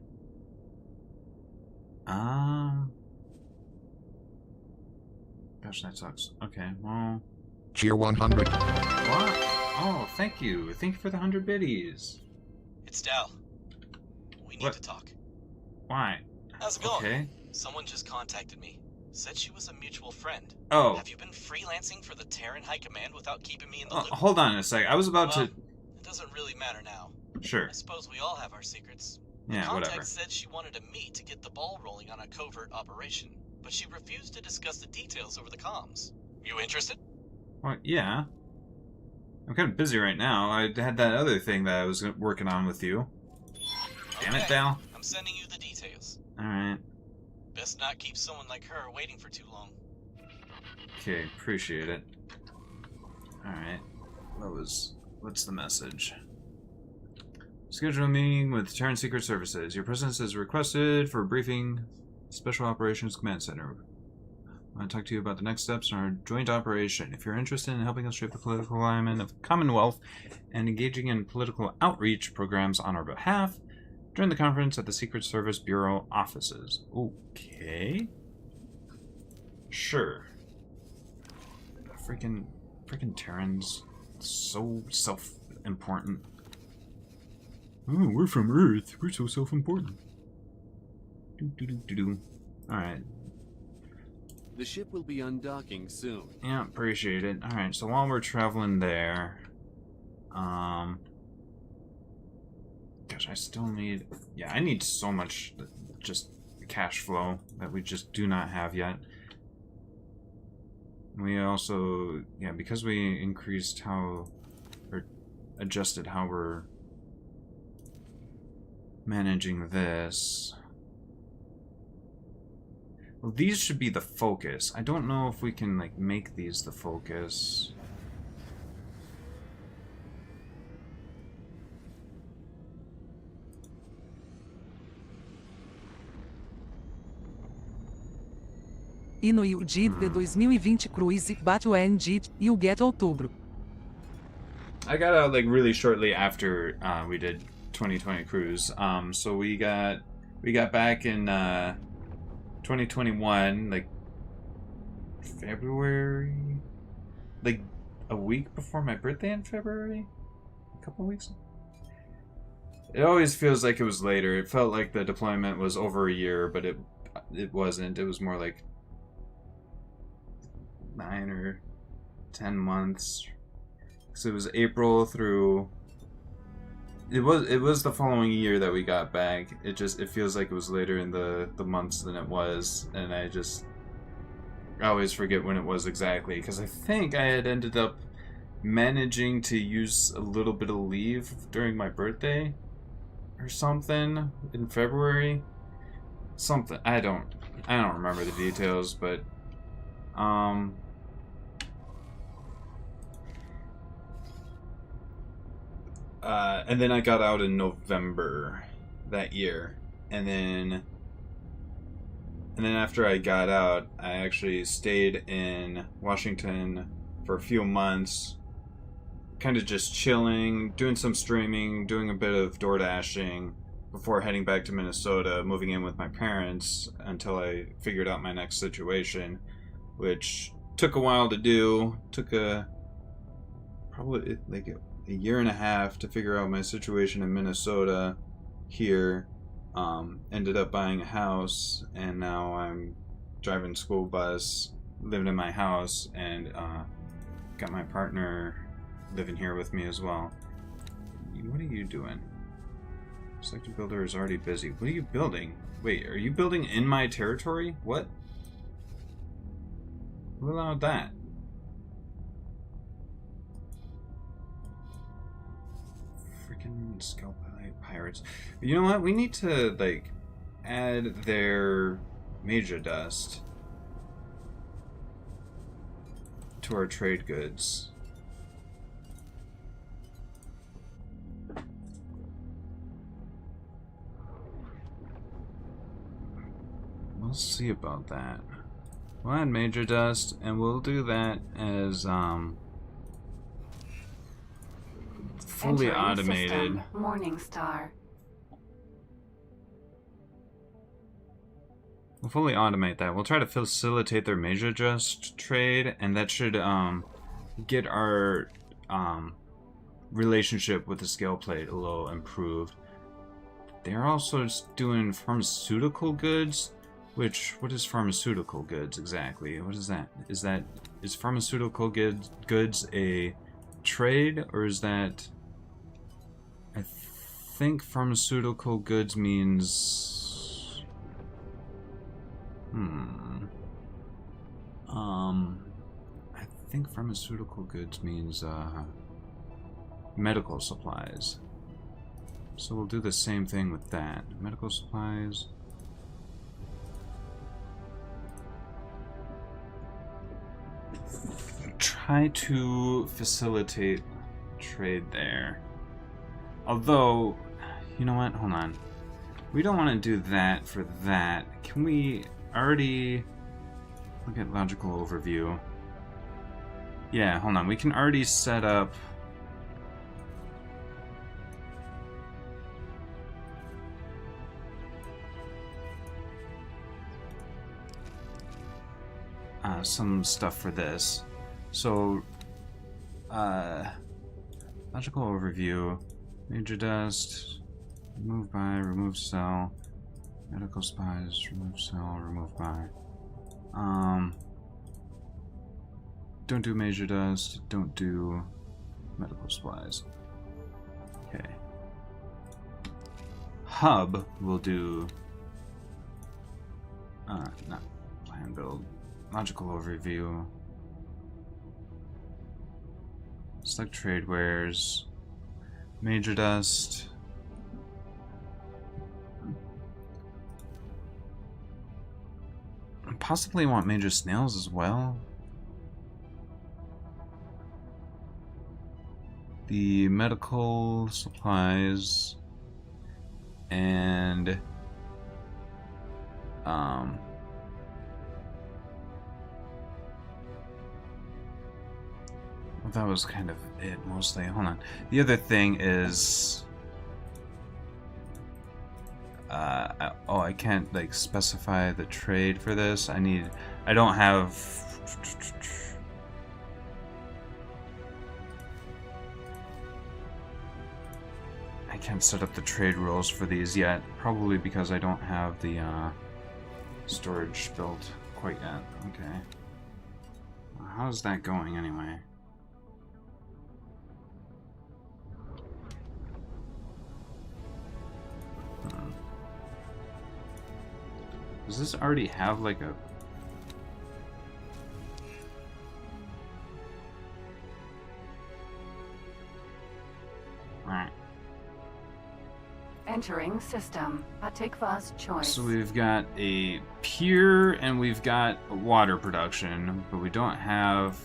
Gosh, that sucks. Okay, well... Cheer 100. What? Oh, thank you. Thank you for the 100 biddies. It's Dal. We need to talk. Why? How's it going? Okay. Someone just contacted me. Said she was a mutual friend. Oh. Have you been freelancing for the Terran High Command without keeping me in the loop? Hold on a sec. I was about to... It doesn't really matter now. Sure. I suppose we all have our secrets. Yeah, the contact whatever. said she wanted to meet to get the ball rolling on a covert operation, but she refused to discuss the details over the comms. You interested? Well, yeah. I'm kind of busy right now. I had that other thing that I was working on with you. Damn it, Dal. I'm sending you the details. Alright. Best not keep someone like her waiting for too long. Okay, appreciate it. Alright. What's the message? Schedule a meeting with Terran Secret Services. Your presence is requested for a briefing. Special Operations Command Center. I want to talk to you about the next steps in our joint operation. If you're interested in helping us shape the political alignment of the Commonwealth and engaging in political outreach programs on our behalf, join the conference at the Secret Service Bureau offices. Okay. Sure. Freaking Terrans. So self-important. Oh, we're from Earth. We're so self-important. Alright. The ship will be undocking soon. Yeah, appreciate it. Alright, so while we're traveling there... Gosh, I still need... Yeah, I need so much just cash flow that we just do not have yet. We also... Yeah, because we increased how... Or adjusted how we're managing this. Well, these should be the focus. I don't know if we can, like, make these the focus. E no UG de 2020 Cruise bate o NG e o Get outubro. I got out like really shortly after we did 2020 cruise. So we got back in 2021, like February, like a week before my birthday in February, a couple weeks. It always feels like it was later. It felt like the deployment was over a year, but it wasn't. It was more like 9 or 10 months. So it was April through. It was the following year that we got back. It feels like it was later in the months than it was, and I always forget when it was exactly, because I think I had ended up managing to use a little bit of leave during my birthday or something in February. Something I don't remember the details, but and then I got out in November that year, and then after I got out, I actually stayed in Washington for a few months, kind of just chilling, doing some streaming, doing a bit of door dashing before heading back to Minnesota, moving in with my parents until I figured out my next situation, which took a while to do. Took probably like a year and a half to figure out my situation in Minnesota here. Ended up buying a house, and now I'm driving school bus, living in my house, and got my partner living here with me as well. What are you doing? Selected builder is already busy. What are you building? Wait, are you building in my territory? What? Who allowed that? Freaking scalp pirates. You know what? We need to, like, add their major dust to our trade goods. We'll see about that. We'll add major dust, and we'll do that as fully automated. System, Morningstar. We'll fully automate that. We'll try to facilitate their major dust trade, and that should get our relationship with the scale plate a little improved. They're also doing pharmaceutical goods. What is pharmaceutical goods exactly? What is that? Is pharmaceutical goods a trade, or is that? I think pharmaceutical goods means. I think pharmaceutical goods means medical supplies. So we'll do the same thing with that. Medical supplies. Try to facilitate trade there. Although, you know what? Hold on. We don't want to do that for that. Can we already look at logical overview? Yeah, hold on. We can already set up some stuff for this. So, logical overview, major dust, remove by, remove cell, medical supplies, remove cell, remove by. Don't do major dust, don't do medical supplies. Okay. Hub will do, not plan build. Logical overview. Select trade wares. Major dust. possibly want major snails as well. The medical supplies and well, that was kind of it mostly. Hold on. The other thing is I can't like specify the trade for this. I don't have I can't set up the trade rules for these yet, probably because I don't have the storage built quite yet. Okay. Well, how's that going anyway? Does this already have like a... Alright. Entering system. Atikva's choice. So we've got a pier and we've got water production, but we don't have...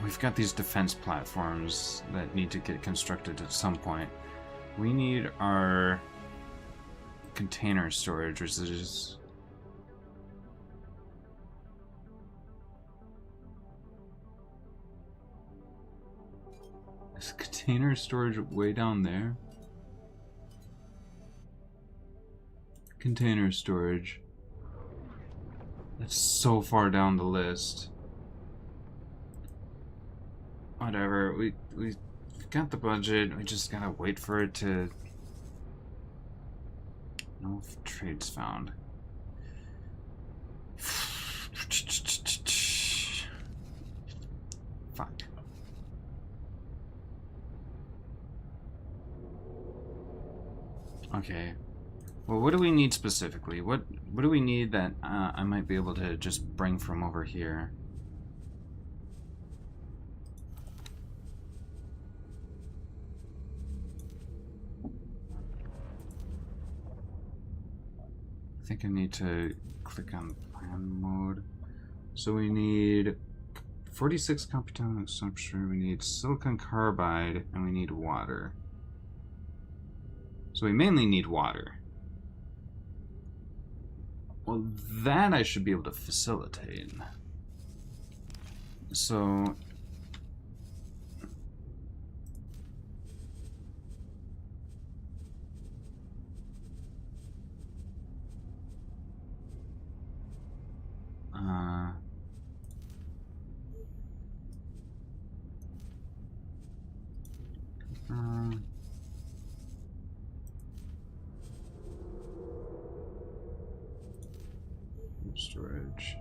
We've got these defense platforms that need to get constructed at some point. We need our container storage, which is... Is container storage way down there? Container storage. That's so far down the list. Whatever, we got the budget, we just gotta wait for it to... No trades found. Fuck. Okay. Well, what do we need specifically? What do we need that I might be able to just bring from over here? I think I need to click on plan mode. So we need 46 computational consumption, we need silicon carbide, and we need water. So we mainly need water. Well, that I should be able to facilitate. So... storage.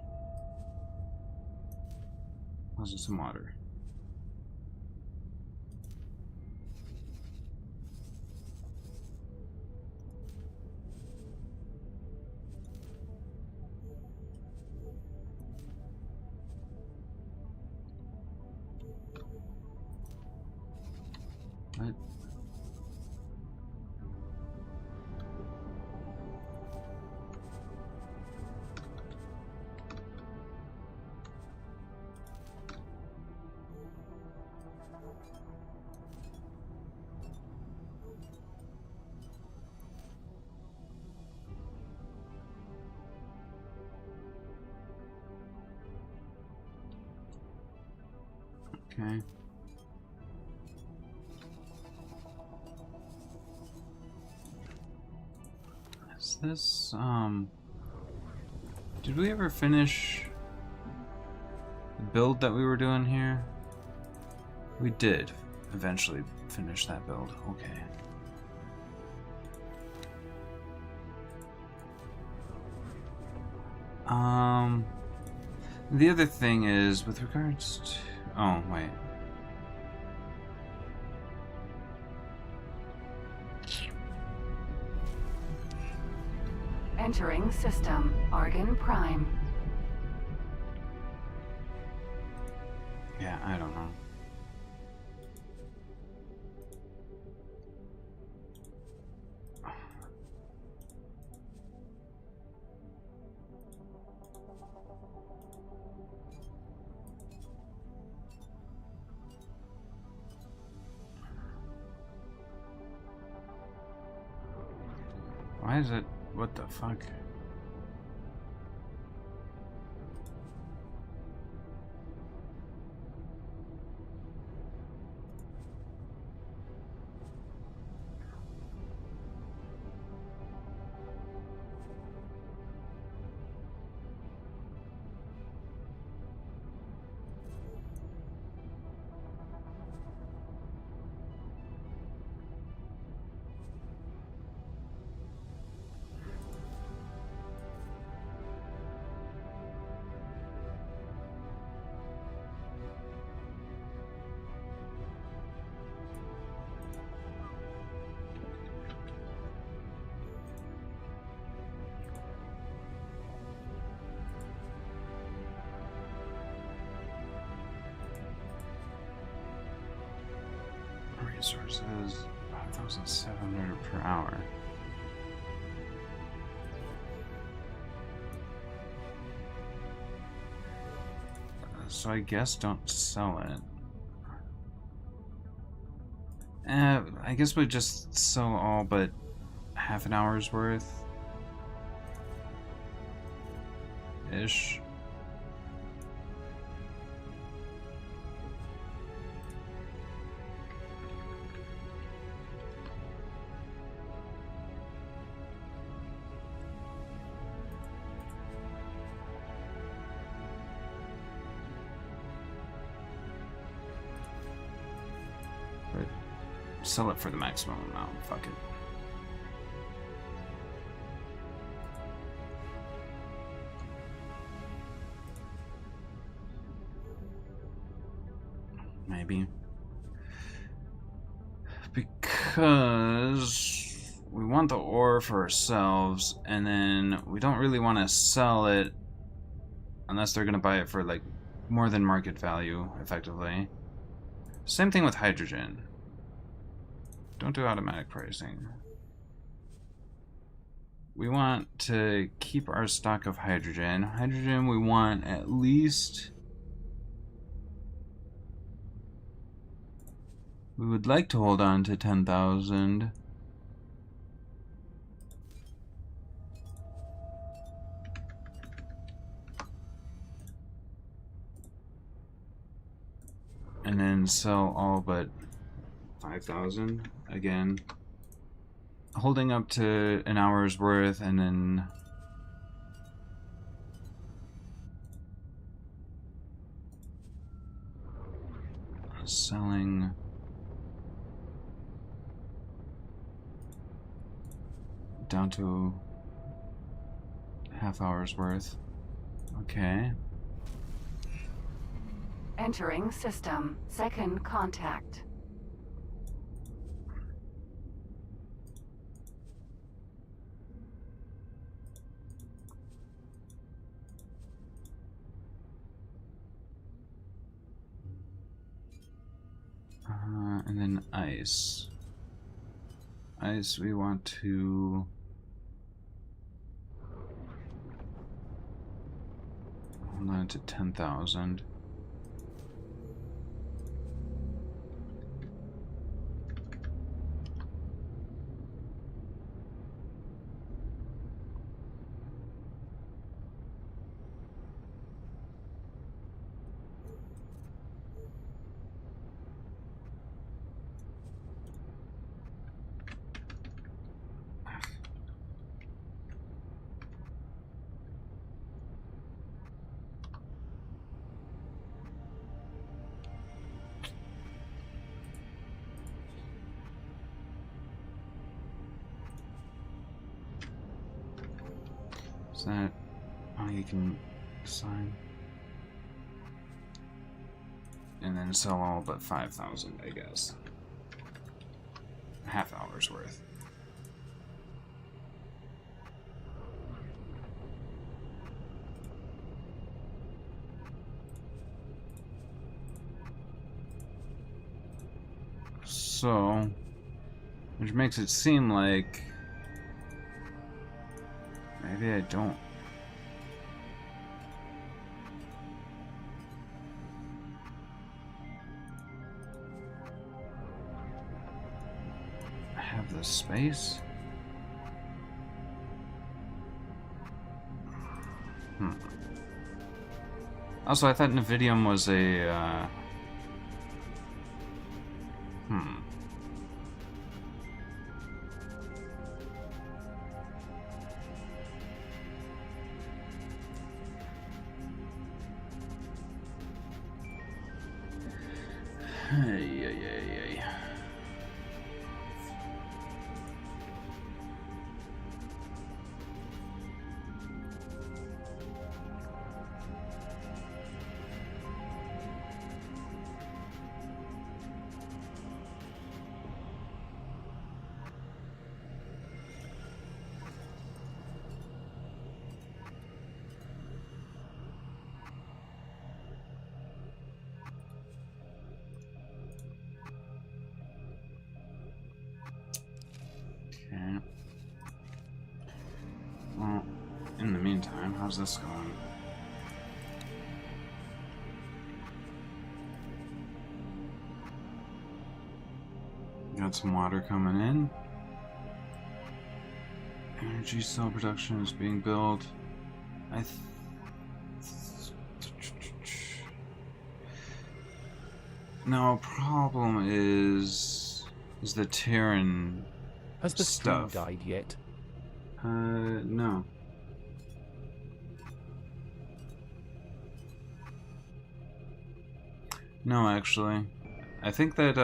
Also some water. What? Okay. Is this, did we ever finish the build that we were doing here? We did eventually finish that build. Okay. The other thing is, with regards to... Oh, wait. Entering system. Argon Prime. Yeah, I don't know. Why is it? What the fuck? Resources 5,700 per hour. So I guess don't sell it. I guess we just sell all but half an hour's worth. Ish. Sell it for the maximum amount. Fuck it. Maybe. Because we want the ore for ourselves, and then we don't really want to sell it unless they're going to buy it for, like, more than market value, effectively. Same thing with hydrogen. Don't do automatic pricing. We want to keep our stock of hydrogen. Hydrogen we want at least... We would like to hold on to 10,000. And then sell all but 5,000 again, holding up to an hour's worth, and then selling down to half hour's worth. Okay. Entering system. Second contact. And then ice. Ice, we want to... hold on to 10,000. Is that... oh, you can sign. And then sell all but 5,000, I guess. Half hour's worth. So, which makes it seem like maybe I don't. Have the space? Also, I thought Nvidium was a, Hey. Okay. Well, in the meantime, how's this going? Got some water coming in. Energy cell production is being built. No, problem is the Terran Has the stream stuff. died yet? No. No, actually. I think that,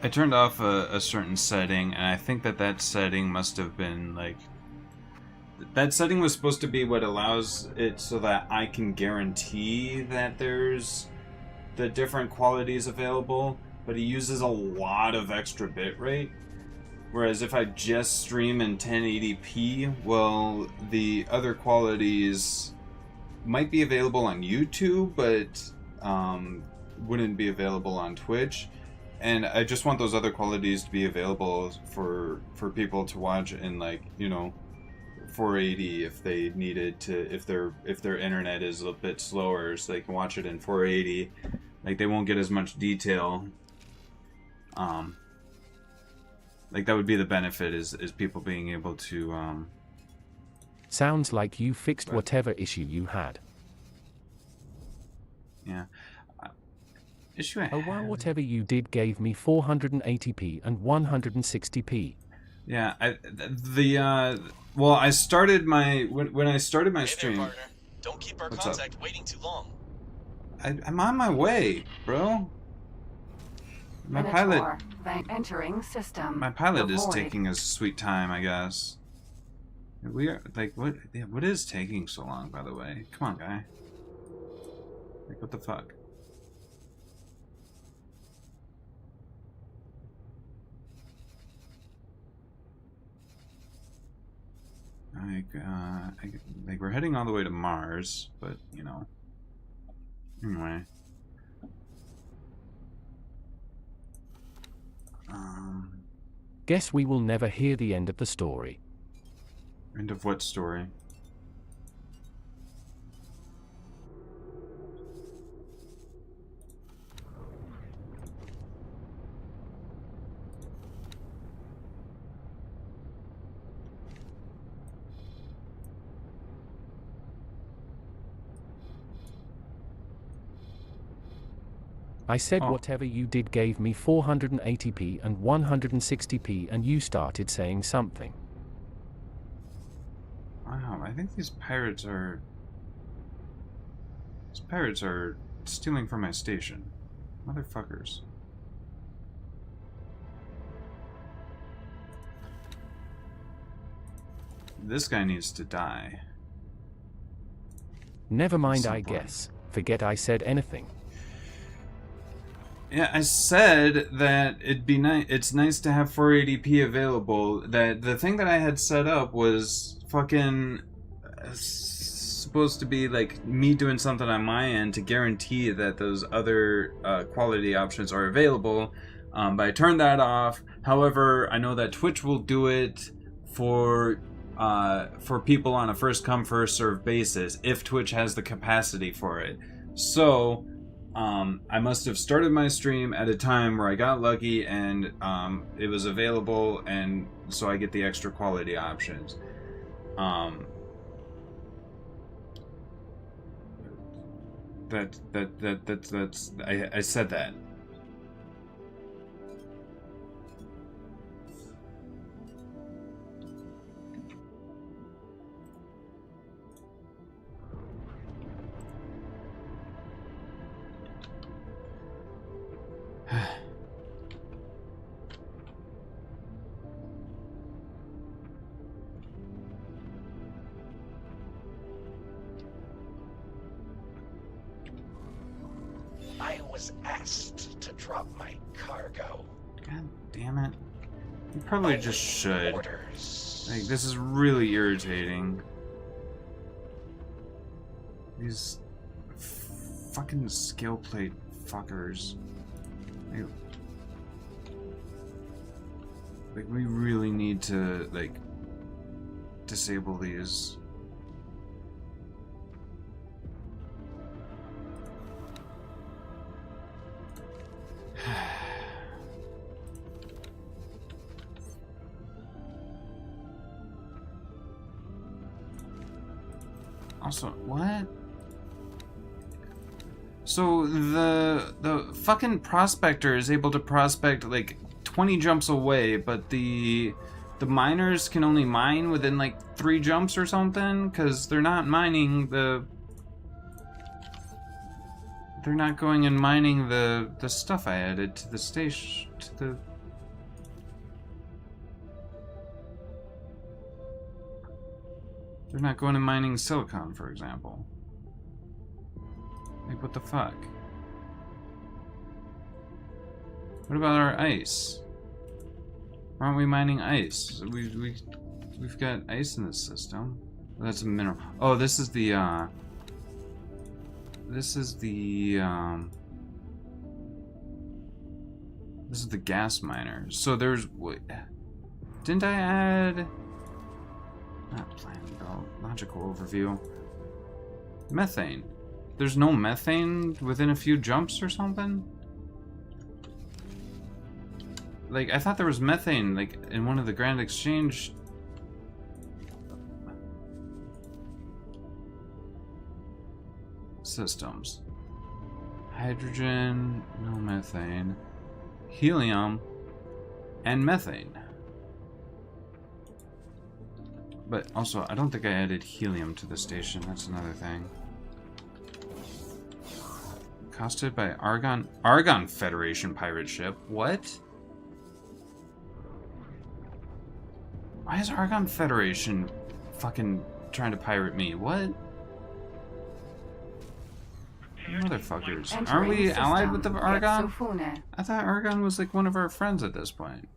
I turned off a certain setting, and I think that setting must have been, like... That setting was supposed to be what allows it so that I can guarantee that there's the different qualities available, but it uses a lot of extra bitrate. Whereas if I just stream in 1080p, well, the other qualities might be available on YouTube, but wouldn't be available on Twitch. And I just want those other qualities to be available for people to watch in, like, you know, 480 if they needed to, if their internet is a bit slower, so they can watch it in 480. Like, they won't get as much detail. Like, that would be the benefit, is people being able to Sounds like you fixed whatever issue you had. Yeah. Issue I Oh wow, whatever you did gave me 480p and 160p. Yeah, well, I started my when I started my stream. There, partner. Don't keep our contact waiting too long. I'm on my way, bro. My pilot. Entering system. My pilot is Avoid. taking his sweet time, I guess. We are like, what? Yeah, what is taking so long, by the way? Come on, guy. Like, what the fuck? Like, we're heading all the way to Mars, but, you know. Anyway. Guess we will never hear the end of the story. End of what story? I said whatever you did gave me 480p and 160p, and you started saying something. Wow, I think these pirates are... These pirates are stealing from my station. Motherfuckers. This guy needs to die. Never mind, I guess. Forget I said anything. Yeah, I said that it'd be nice. It's nice to have 480p available. That the thing that I had set up was fucking supposed to be like me doing something on my end to guarantee that those other quality options are available. But I turned that off. However, I know that Twitch will do it for people on a first come first serve basis if Twitch has the capacity for it. So. I must have started my stream at a time where I got lucky and it was available, and so I get the extra quality options. That's I said that. I was asked to drop my cargo. God damn it. You probably just should. Orders. Like, this is really irritating. These fucking skill plate fuckers. Like, we really need to, like, disable these. Also, what? So the fucking prospector is able to prospect like 20 jumps away, but the miners can only mine within like 3 jumps or something, because they're not mining the. They're not going and mining the stuff I added to the station to the. They're not going and mining silicon, for example. Like, what the fuck? What about our ice? Why aren't we mining ice? We've got ice in this system. That's a mineral. Oh, this is the this is the gas miner. So there's didn't I add not plan belt, logical overview. Methane. There's no methane within a few jumps or something? Like, I thought there was methane, like, in one of the Grand Exchange systems. Hydrogen, no methane. Helium, and methane. But also, I don't think I added helium to the station. That's another thing. Accosted by Argon Federation pirate ship. What? Why is Argon Federation fucking trying to pirate me? What? Motherfuckers. Aren't we allied with the Argon? I thought Argon was like one of our friends at this point.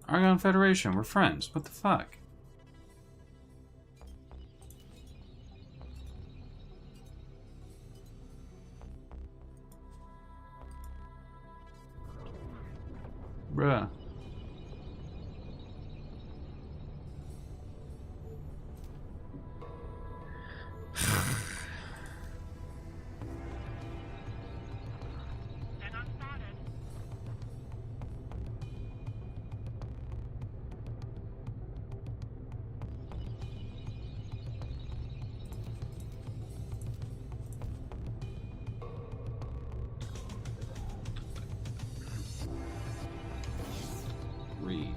Argon Federation, we're friends. What the fuck? Bruh. Read.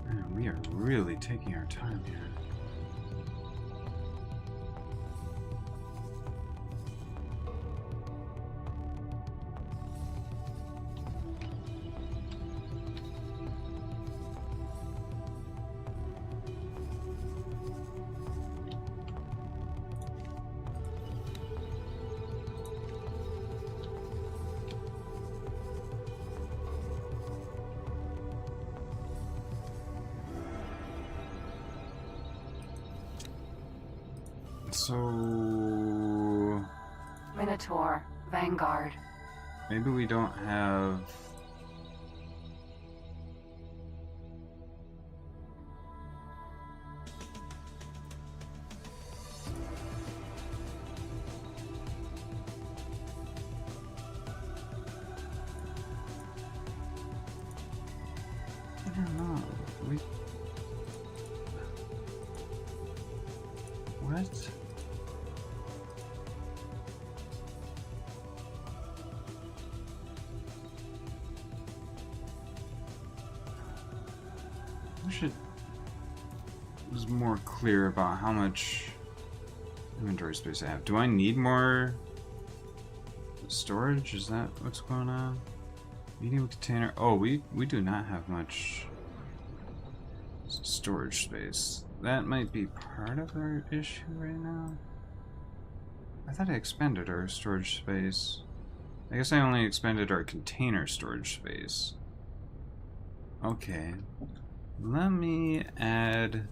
Man, we are really taking our time here. So Minotaur, Vanguard. maybe we don't have. What? I wish it was more clear about how much inventory space I have. Do I need more storage? Is that what's going on? Medium container. Oh, we do not have much storage space. That might be part of our issue right now. I thought I expanded our storage space. I guess I only expanded our container storage space. Okay. Let me add...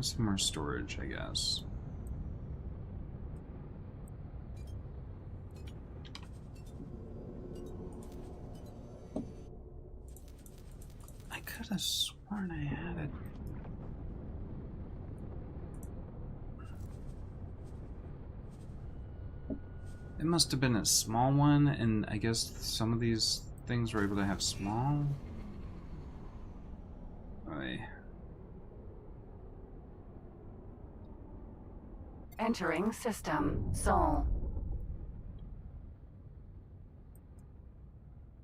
some more storage, I guess. I could have sworn I had it. It must have been a small one, and I guess some of these things were able to have small. Oy. Entering system. Sol.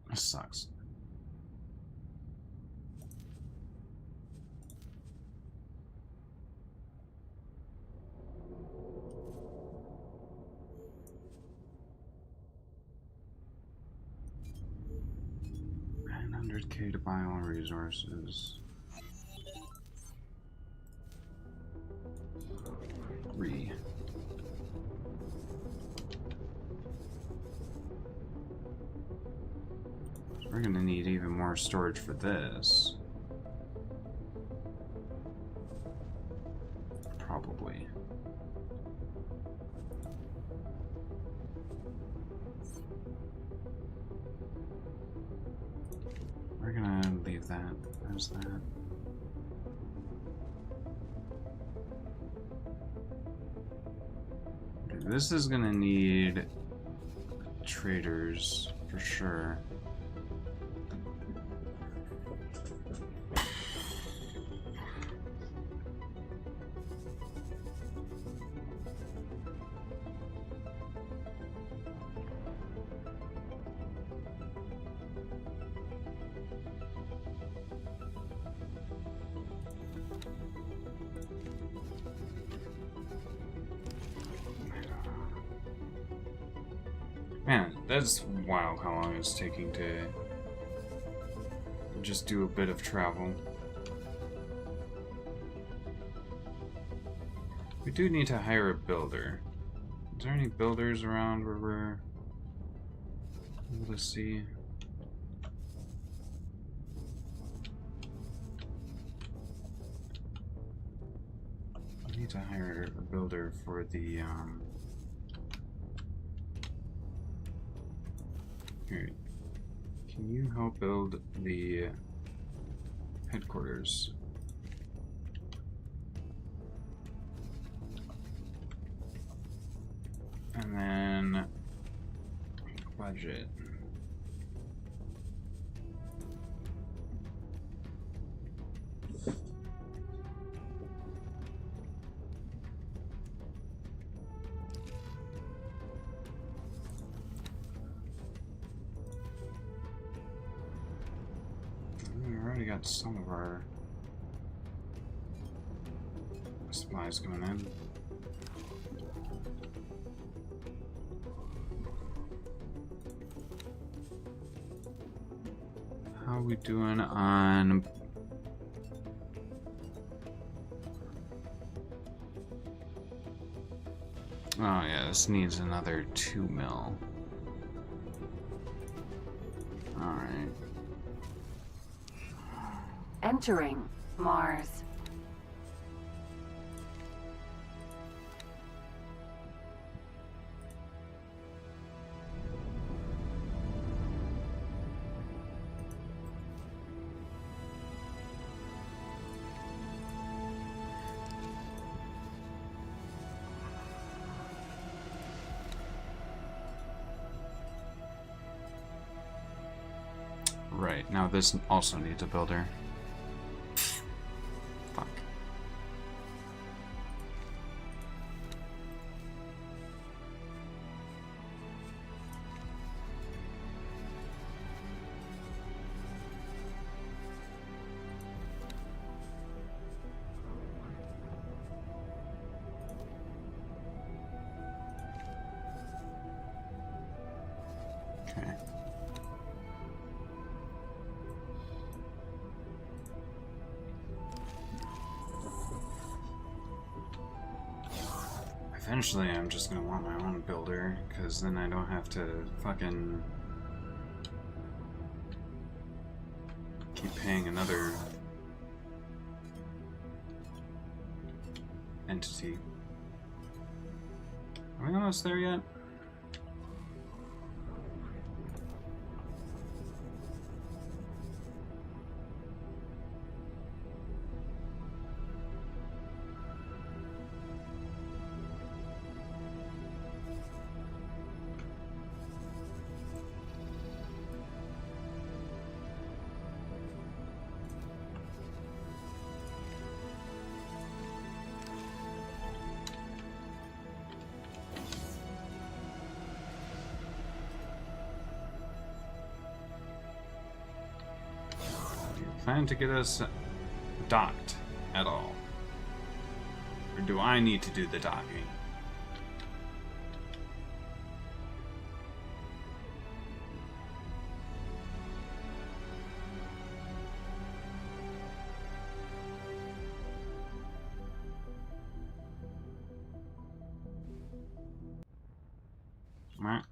This sucks. $900K to buy all resources. 3. So we're gonna need even more storage for this. Probably. We're gonna leave that as that. Okay, this is gonna need traders for sure. Man, that's wild how long it's taking to just do a bit of travel. We do need to hire a builder. Is there any builders around where we're able to see? I need to hire a builder for the Here, can you help build the headquarters? And then budget. Got some of our supplies coming in. How are we doing on oh yeah, this needs another 2 mil. Alright. Entering Mars. Right, now this also needs a builder. Fuck. Okay. Eventually, I'm just gonna want my own builder, because then I don't have to fucking keep paying another entity. Are we almost there yet? Plan to get us docked at all? Or do I need to do the docking? Alright.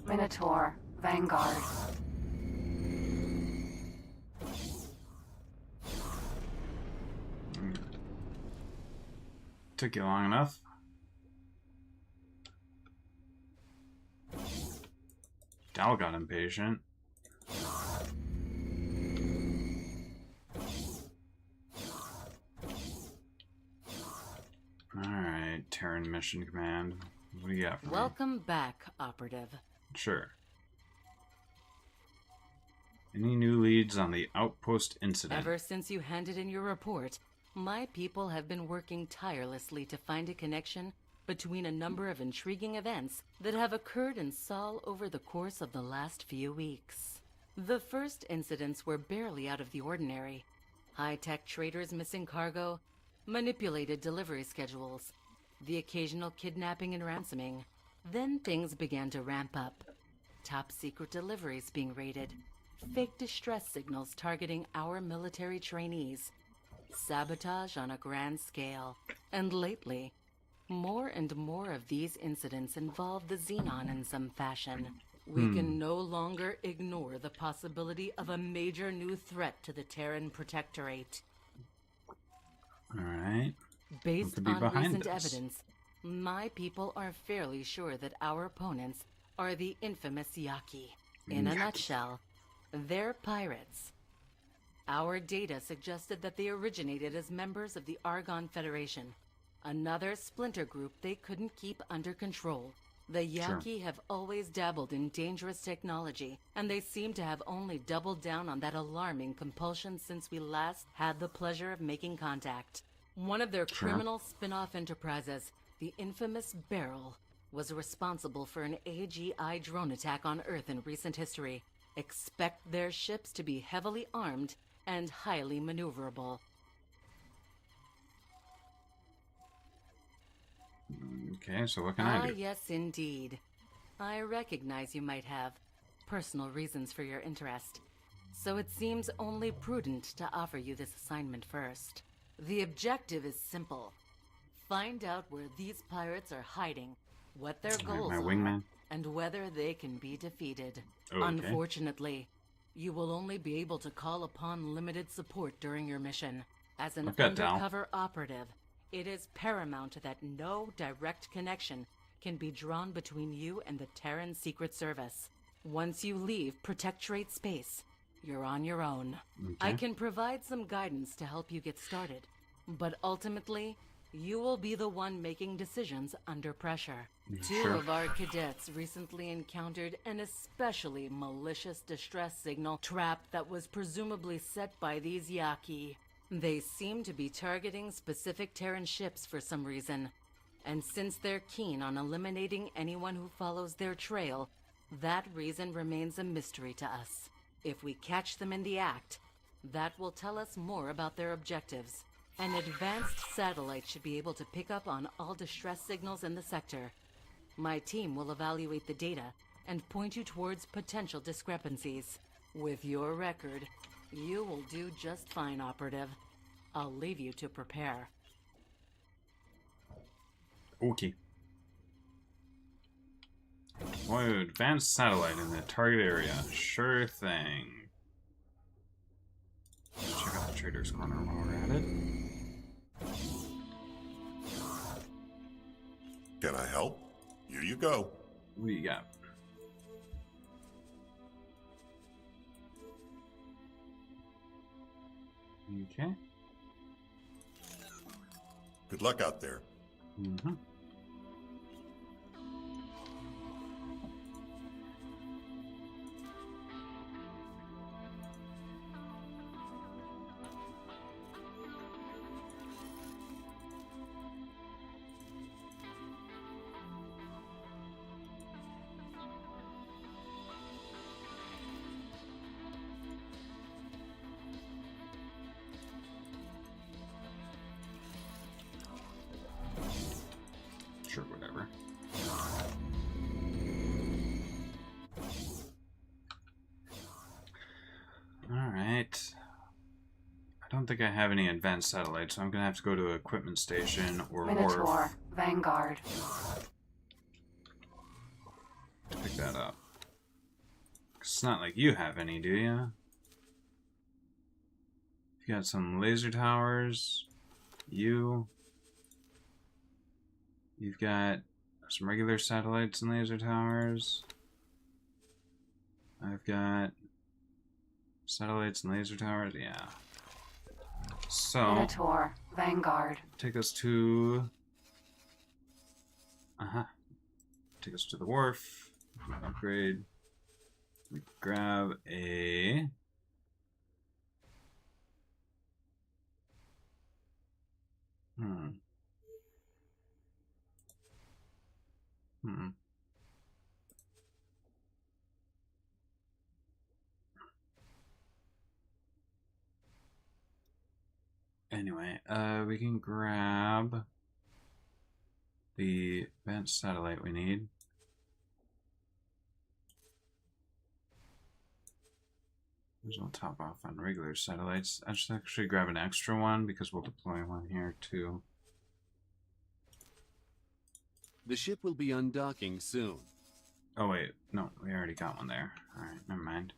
Minotaur, Vanguard. Took you long enough. Dal got impatient. Alright, Terran Mission Command. What do you got for me? Welcome back, Operative. Sure. Any new leads on the outpost incident? Ever since you handed in your report, my people have been working tirelessly to find a connection between a number of intriguing events that have occurred in Sol over the course of the last few weeks. The first incidents were barely out of the ordinary. High-tech traders missing cargo, manipulated delivery schedules, the occasional kidnapping and ransoming. Then things began to ramp up. Top-secret deliveries being raided, fake distress signals targeting our military trainees, sabotage on a grand scale, and lately, more and more of these incidents involve the Xenon in some fashion. We can no longer ignore the possibility of a major new threat to the Terran Protectorate. Alright. Based on recent evidence, my people are fairly sure that our opponents are the infamous Yaki. In a nutshell, they're pirates. Our data suggested that they originated as members of the Argon Federation, another splinter group they couldn't keep under control. The Yaki have always dabbled in dangerous technology, and they seem to have only doubled down on that alarming compulsion since we last had the pleasure of making contact. One of their criminal spin-off enterprises, the infamous Beryl, was responsible for an AGI drone attack on Earth in recent history. Expect their ships to be heavily armed and highly maneuverable. Okay, so what can I do? Yes, indeed. I recognize you might have personal reasons for your interest, so it seems only prudent to offer you this assignment first. The objective is simple. Find out where these pirates are hiding, what their goals my are, wingman. and whether they can be defeated. Okay. Unfortunately, you will only be able to call upon limited support during your mission. As an I've got Dal. undercover operative, it is paramount that no direct connection can be drawn between you and the Terran Secret Service. Once you leave Protectorate space, you're on your own. Okay. I can provide some guidance to help you get started, but ultimately, you will be the one making decisions under pressure. Two Sure. of our cadets recently encountered an especially malicious distress signal trap that was presumably set by these Yaki. They seem to be targeting specific Terran ships for some reason, and since they're keen on eliminating anyone who follows their trail, that reason remains a mystery to us. If we catch them in the act, that will tell us more about their objectives. An advanced satellite should be able to pick up on all distress signals in the sector. My team will evaluate the data and point you towards potential discrepancies. With your record, you will do just fine, Operative. I'll leave you to prepare. Okay. Deploy advanced satellite in the target area. Sure thing. Check out the trader's corner while we're at it. Can I help? Here you go. What do you got? Okay. Good luck out there. Mm-hmm. Sure, whatever. Alright. I don't think I have any advanced satellites, so I'm gonna have to go to equipment station or Minotaur, wharf. Vanguard. Pick that up. It's not like you have any, do you? You got some laser towers. You've got some regular satellites and laser towers. I've got satellites and laser towers, yeah. So, Minotaur, Vanguard. take us to... Take us to the wharf. Upgrade. We grab a... Anyway, we can grab the advanced satellite we need. We'll top off on regular satellites. I should actually grab an extra one because we'll deploy one here too. The ship will be undocking soon. Oh wait, no, we already got one there. Alright, never mind.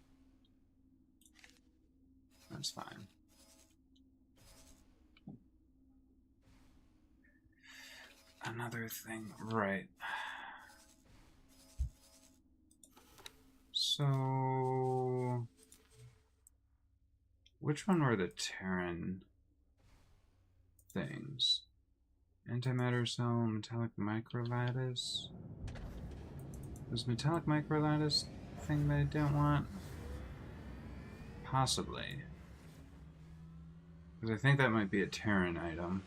That's fine. Another thing, right. So... which one were the Terran things? Antimatter cell, metallic microlattice? Was metallic microlattice the thing that I didn't want? Possibly. Because I think that might be a Terran item.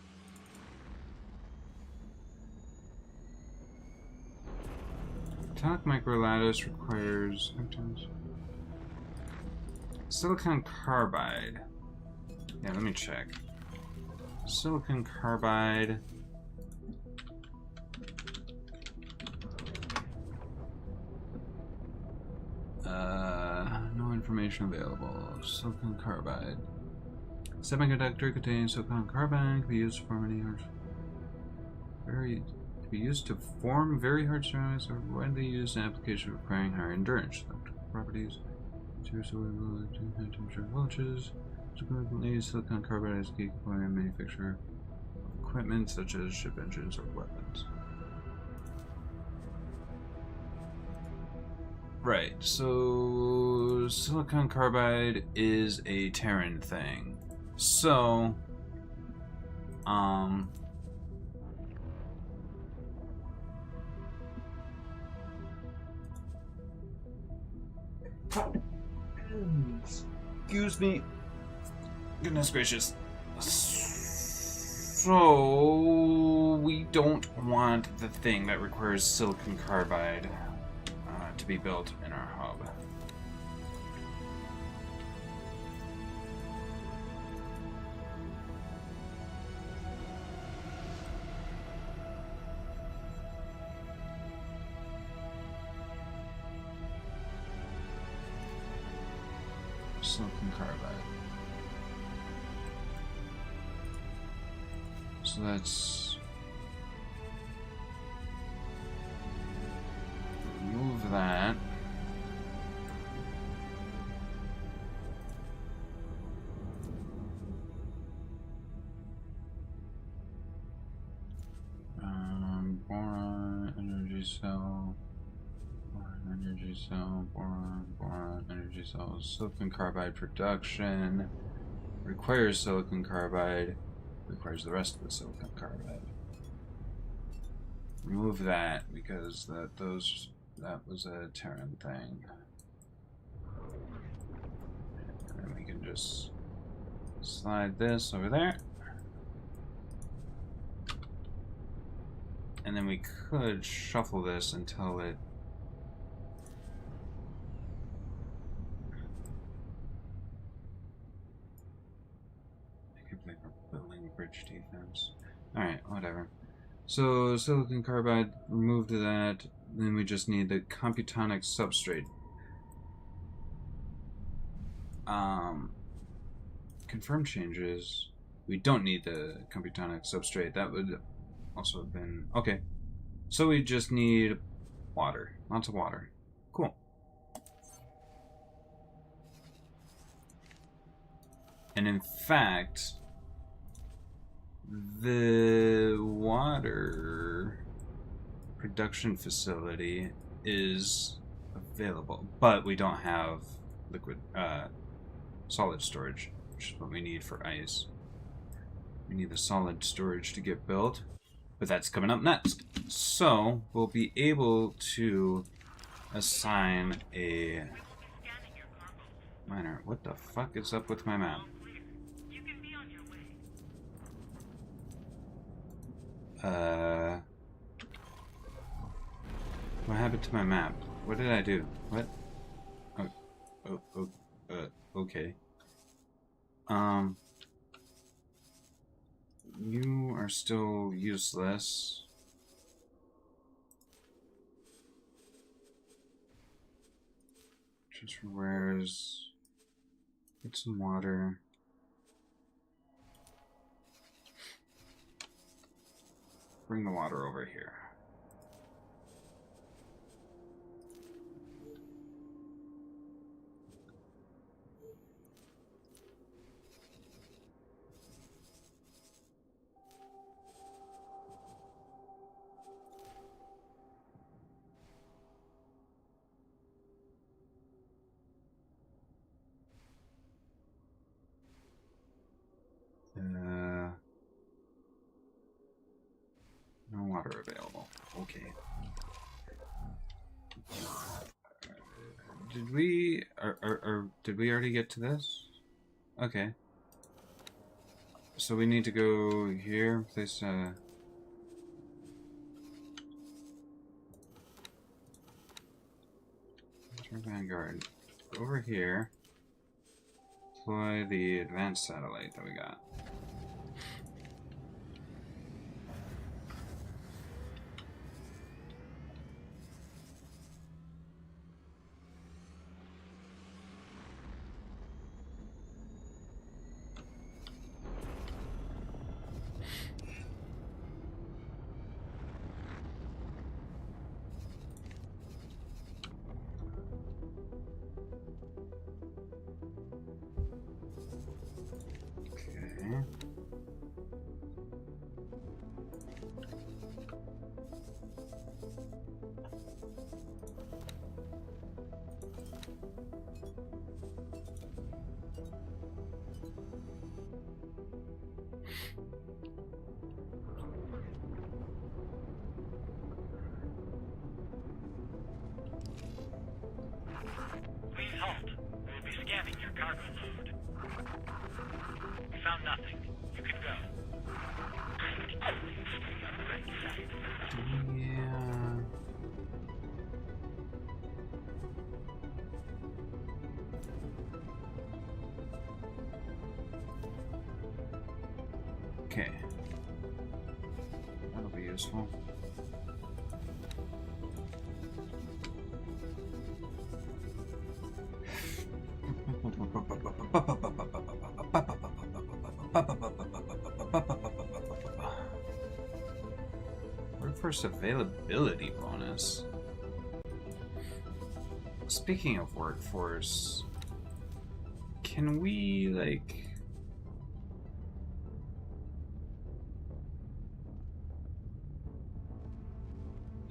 Metallic microlattice requires silicon carbide. Yeah, let me check. Silicon carbide. No information available. Silicon carbide. Semiconductor contains silicon carbide, can be used for many years. To be used to form very hard ceramics are widely used in application requiring higher endurance. Properties. High temperature voltages. Subsequently, silicon carbide is key component manufacturer of equipment such as ship engines or weapons. Right, so silicon carbide is a Terran thing. So, excuse me. Goodness gracious. So, we don't want the thing that requires silicon carbide to be built in our hub. Silicon carbide. So let's remove that. Boron energy cell. Boron energy cell. Boron energy cell. Silicon carbide production requires silicon carbide. Requires the rest of the silicon carbide. Remove that because that was a Terran thing. And then we can just slide this over there. And then we could shuffle this until it building bridge defense. Alright, whatever. So silicon carbide, remove that. Then we just need the computonic substrate. Confirm changes. We don't need the computonic substrate. That would also have been okay. So we just need water. Lots of water. Cool. And in fact, the water production facility is available, but we don't have liquid, solid storage, which is what we need for ice. We need the solid storage to get built, but that's coming up next. So we'll be able to assign a miner. What the fuck is up with my map? What happened to my map? What did I do? What? Okay. You are still useless. Transfer wares. Get some water. Bring the water over here. No water available. Okay. Did we did we already get to this? Okay. So we need to go here, place Vanguard. Over here. Deploy the advanced satellite that we got. Please halt. We'll be scanning your cargo load. We found nothing. You can go. Yeah. Okay. That'll be useful. Workforce availability bonus. Speaking of workforce, can we, like...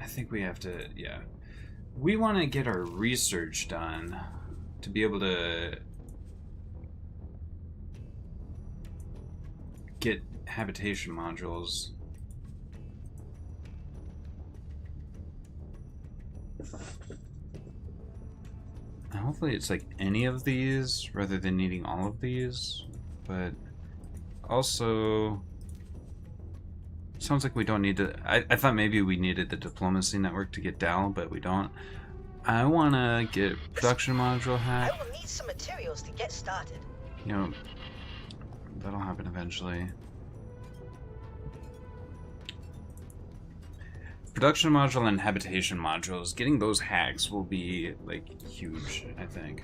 I think we have to, yeah. We want to get our research done to be able to get habitation modules. And hopefully it's like any of these rather than needing all of these, but also sounds like we don't need to. I thought maybe we needed the diplomacy network to get Dal, but we don't. I want to get production module hack. I will need some materials to get started. You know, that'll happen eventually. Production module and habitation modules, getting those hacks will be, like, huge, I think.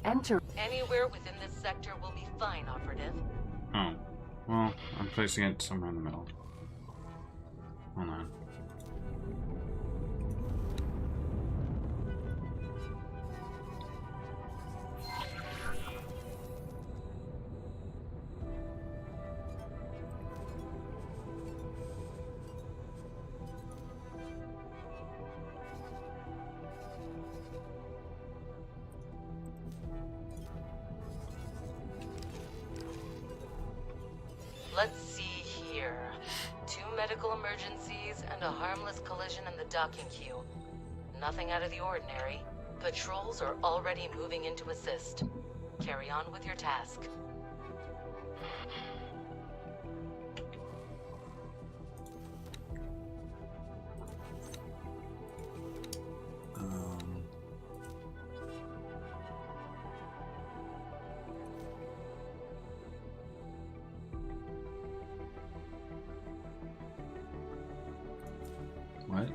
Enter. Anywhere within this sector will be fine, operative. Oh, well, I'm placing it somewhere in the middle. Hold on. Let's see here. 2 medical emergencies and a harmless collision in the docking queue. Nothing out of the ordinary. Patrols are already moving in to assist. Carry on with your task. What?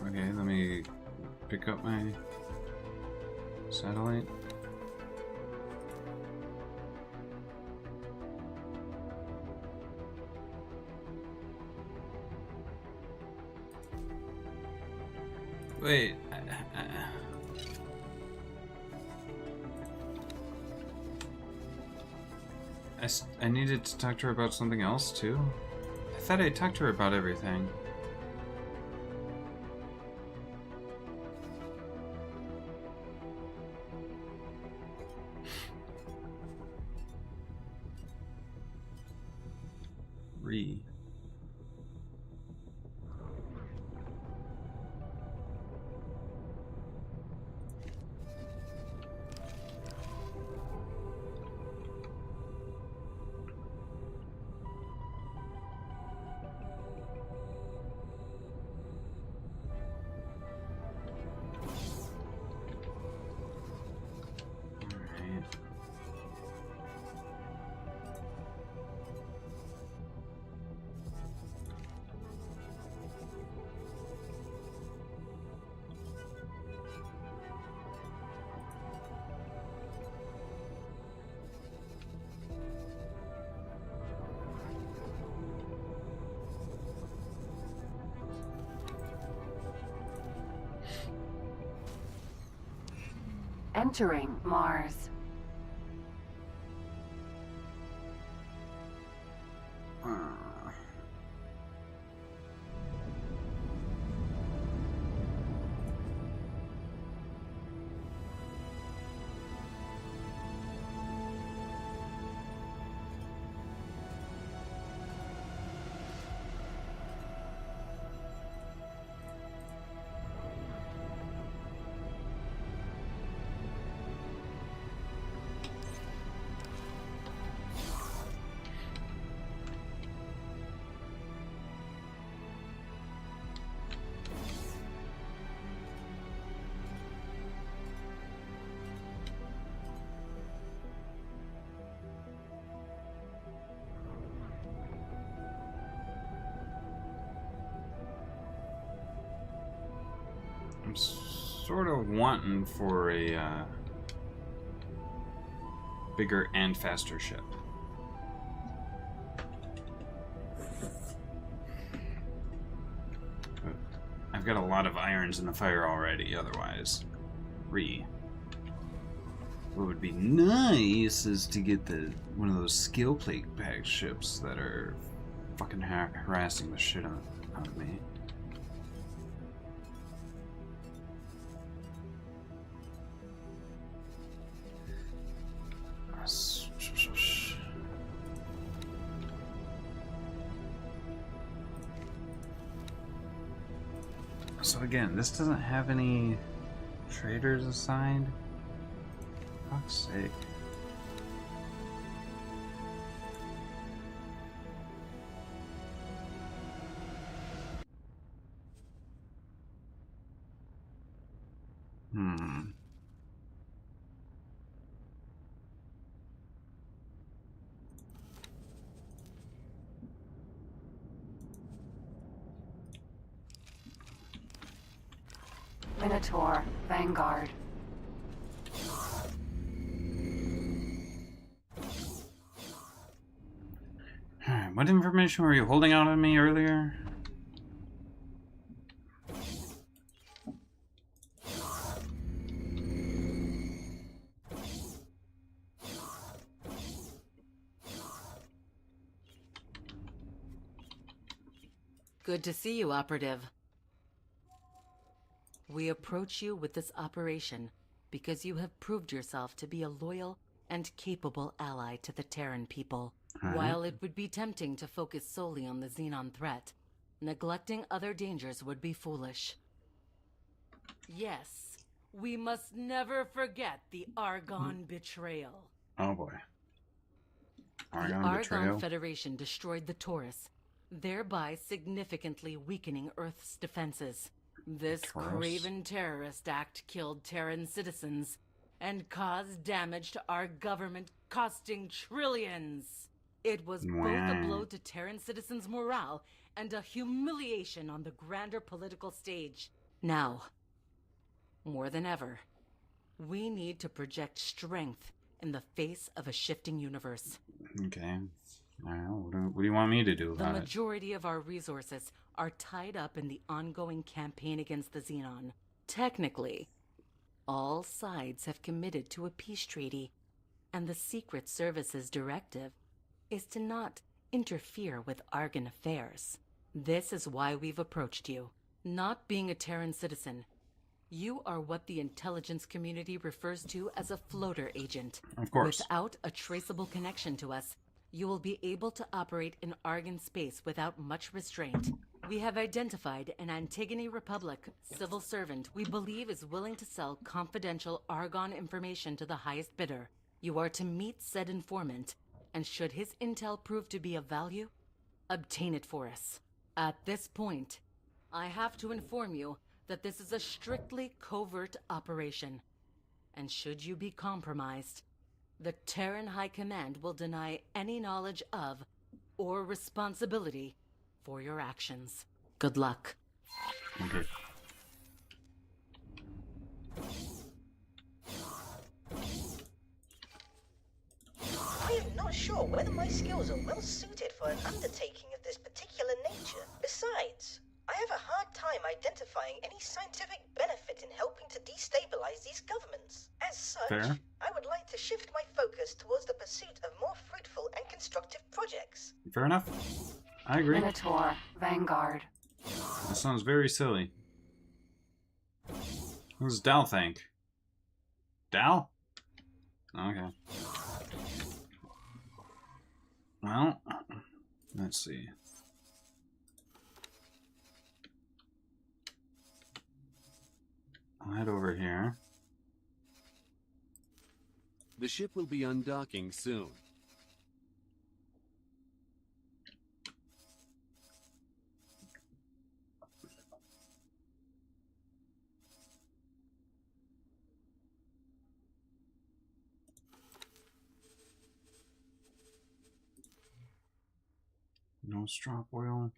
Okay, let me pick up my satellite. Wait. I needed to talk to her about something else too? I thought I talked to her about everything. Entering Mars. I'm sort of wanting for a bigger and faster ship. But I've got a lot of irons in the fire already, otherwise. What would be nice is to get one of those skill plate pack ships that are fucking harassing the shit out of me. So again, this doesn't have any traders assigned. Fuck's sake. Minotaur, Vanguard. What information were you holding out on me earlier? Good to see you, Operative. We approach you with this operation because you have proved yourself to be a loyal and capable ally to the Terran people. While it would be tempting to focus solely on the Xenon threat, neglecting other dangers would be foolish. Yes, we must never forget the Argonne betrayal. Oh boy. The Argonne Federation destroyed the Taurus, thereby significantly weakening Earth's defenses. This craven terrorist act killed Terran citizens and caused damage to our government, costing trillions. It was both a blow to Terran citizens' morale and a humiliation on the grander political stage. Now, more than ever, we need to project strength in the face of a shifting universe. Okay. What do you want me to do about it? The majority of our resources are tied up in the ongoing campaign against the Xenon. Technically, all sides have committed to a peace treaty, and the Secret Service's directive is to not interfere with Argon affairs. This is why we've approached you. Not being a Terran citizen, you are what the intelligence community refers to as a floater agent. Of course. Without a traceable connection to us, you will be able to operate in Argon space without much restraint. We have identified an Antigone Republic civil servant we believe is willing to sell confidential Argon information to the highest bidder. You are to meet said informant, and should his intel prove to be of value, obtain it for us. At this point, I have to inform you that this is a strictly covert operation, and should you be compromised, the Terran High Command will deny any knowledge of or responsibility for your actions. Good luck. Okay. I am not sure whether my skills are well suited for an undertaking of this particular nature. Besides, I have a hard time identifying any sign scientific benefit in helping to destabilize these governments. As such, Fair. I would like to shift my focus towards the pursuit of more fruitful and constructive projects. Fair enough. I agree. Minotaur, Vanguard. That sounds very silly. What does Dal think? Dal? Okay. Well, let's see. I'll head over here. The ship will be undocking soon. No strop oil.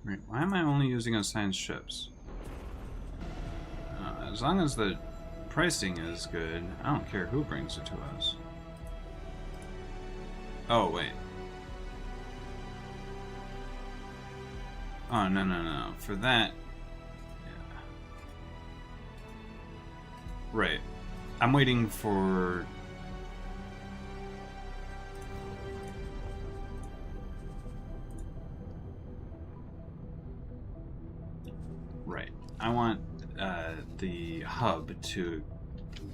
Wait, why am I only using assigned ships? As long as the pricing is good, I don't care who brings it to us. Oh, wait. Oh, no. For that... Yeah. Right. I'm waiting for... Right. I want the hub to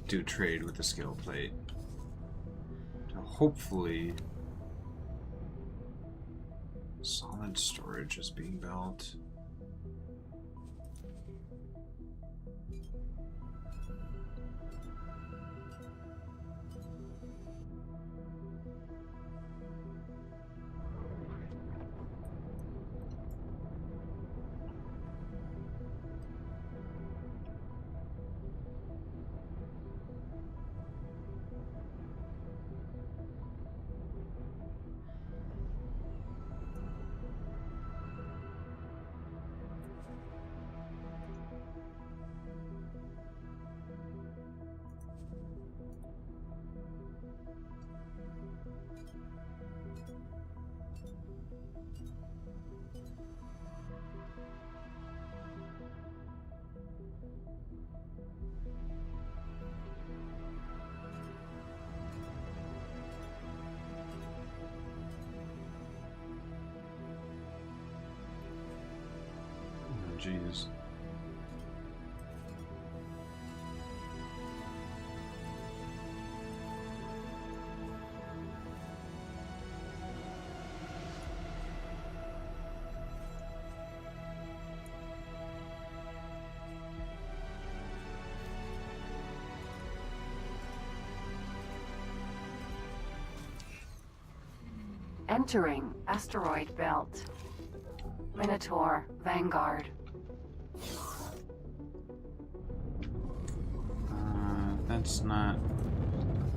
do trade with the scale plate. To hopefully... Solid storage is being built. Jeez. Entering asteroid belt. Minotaur, Vanguard. That's not...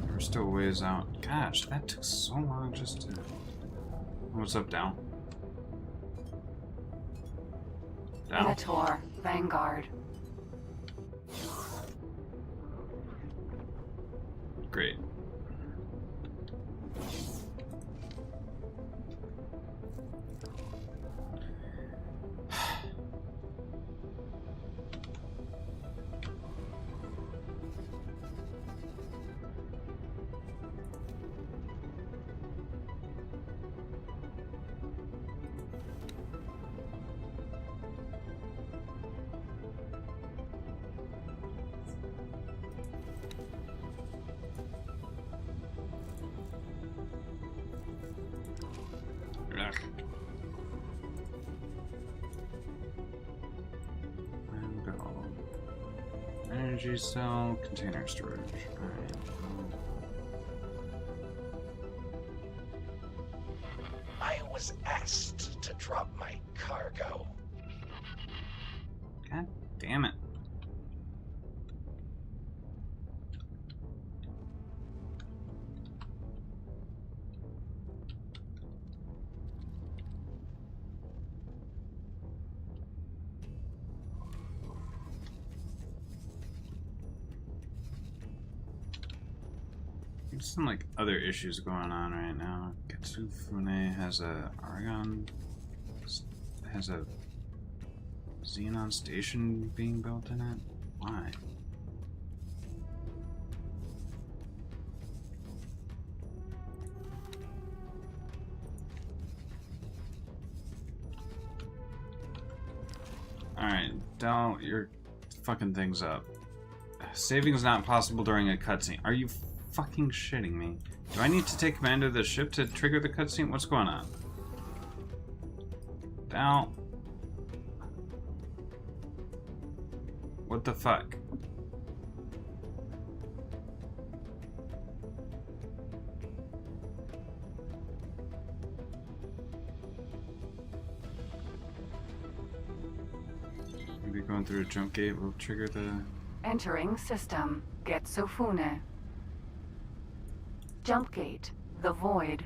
We're still ways out. Gosh, that took so long just to... What's up, Dal? Dal? Minotaur, Vanguard. Great. Energy cell, container storage. Alright. I was asked to drop my cargo. God damn it. some like other issues going on right now. Kitsufune has a Xenon station being built in it. Why? Alright, Dal, you're fucking things up. Saving is not possible during a cutscene. Are you fucking shitting me? Do I need to take command of the ship to trigger the cutscene? What's going on? Dal. What the fuck? Maybe going through a jump gate will trigger the... Entering system. Getsufune. Jump gate. The void.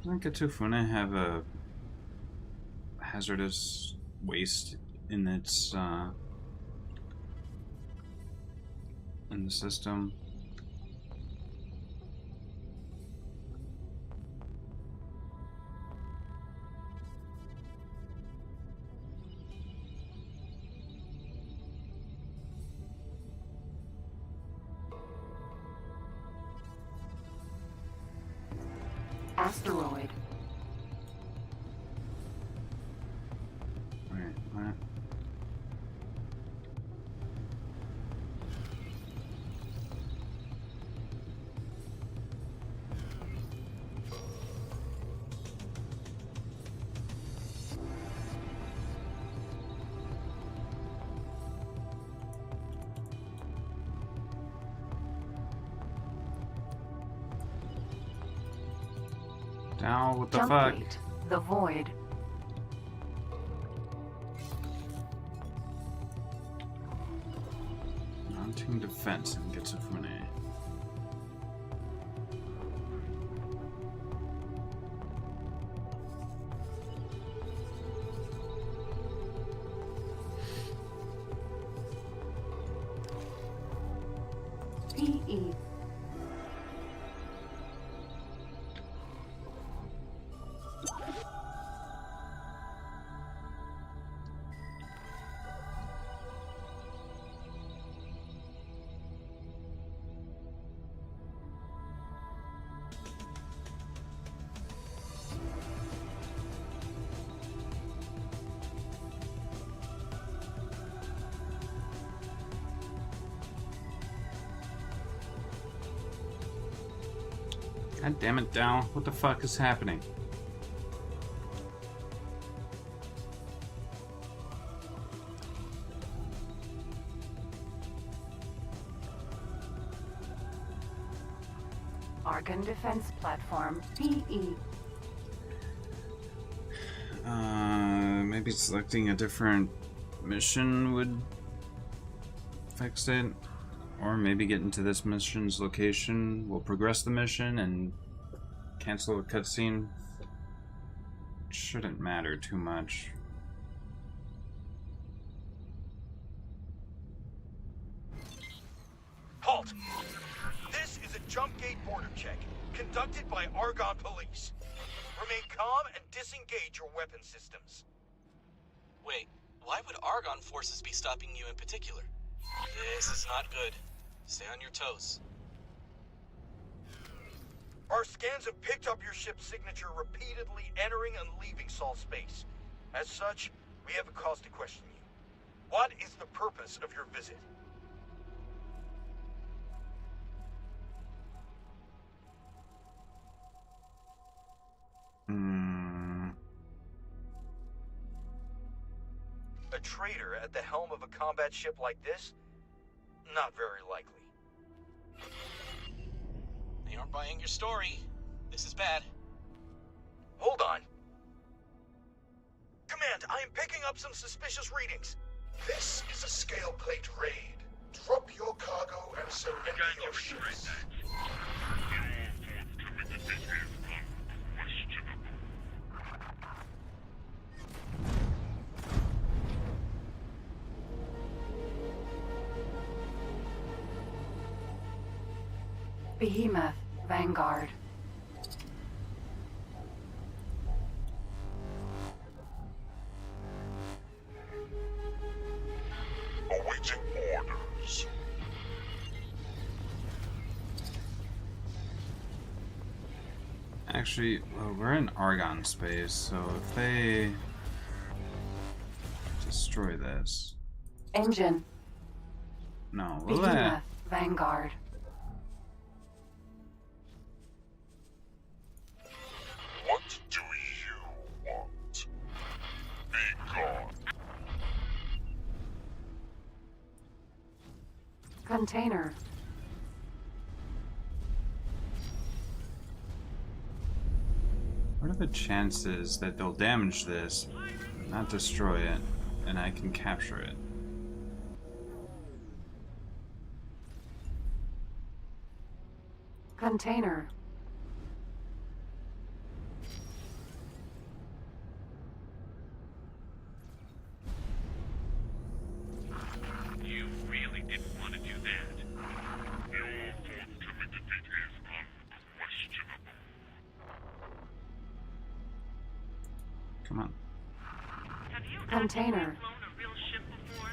Doesn't Kitsufune have a hazardous waste in its in the system? Asteroid. Wait, what? Now, what the Jump fuck? gate. The void. Mounting defense in Kitsufune. PE. God damn it, Dal. What the fuck is happening? Argon defense platform. PE. Maybe selecting a different mission would fix it. Or maybe get into this mission's location. We'll progress the mission and cancel the cutscene. Shouldn't matter too much. Halt! This is a jump gate border check, conducted by Argon Police. Remain calm and disengage your weapon systems. Wait, why would Argon forces be stopping you in particular? This is not good. Stay on your toes. Our scans have picked up your ship's signature repeatedly entering and leaving Sol space. As such, we have a cause to question you. What is the purpose of your visit? A traitor at the helm of a combat ship like this? Not very likely. They aren't buying your story. This is bad. Hold on. Command, I am picking up some suspicious readings. This is a scale plate raid. Drop your cargo and surrender your ships. Behemoth, Vanguard. Awaiting orders. Actually, well, we're in Argon space, so if they destroy this... Engine. No, will Behemoth, Vanguard. What do you want? Be gone. Container. What are the chances that they'll damage this, not destroy it, and I can capture it? Container. You really didn't want to do that. Your forthcoming defeat is unquestionable. Come on. Have you Container. flown a real ship before?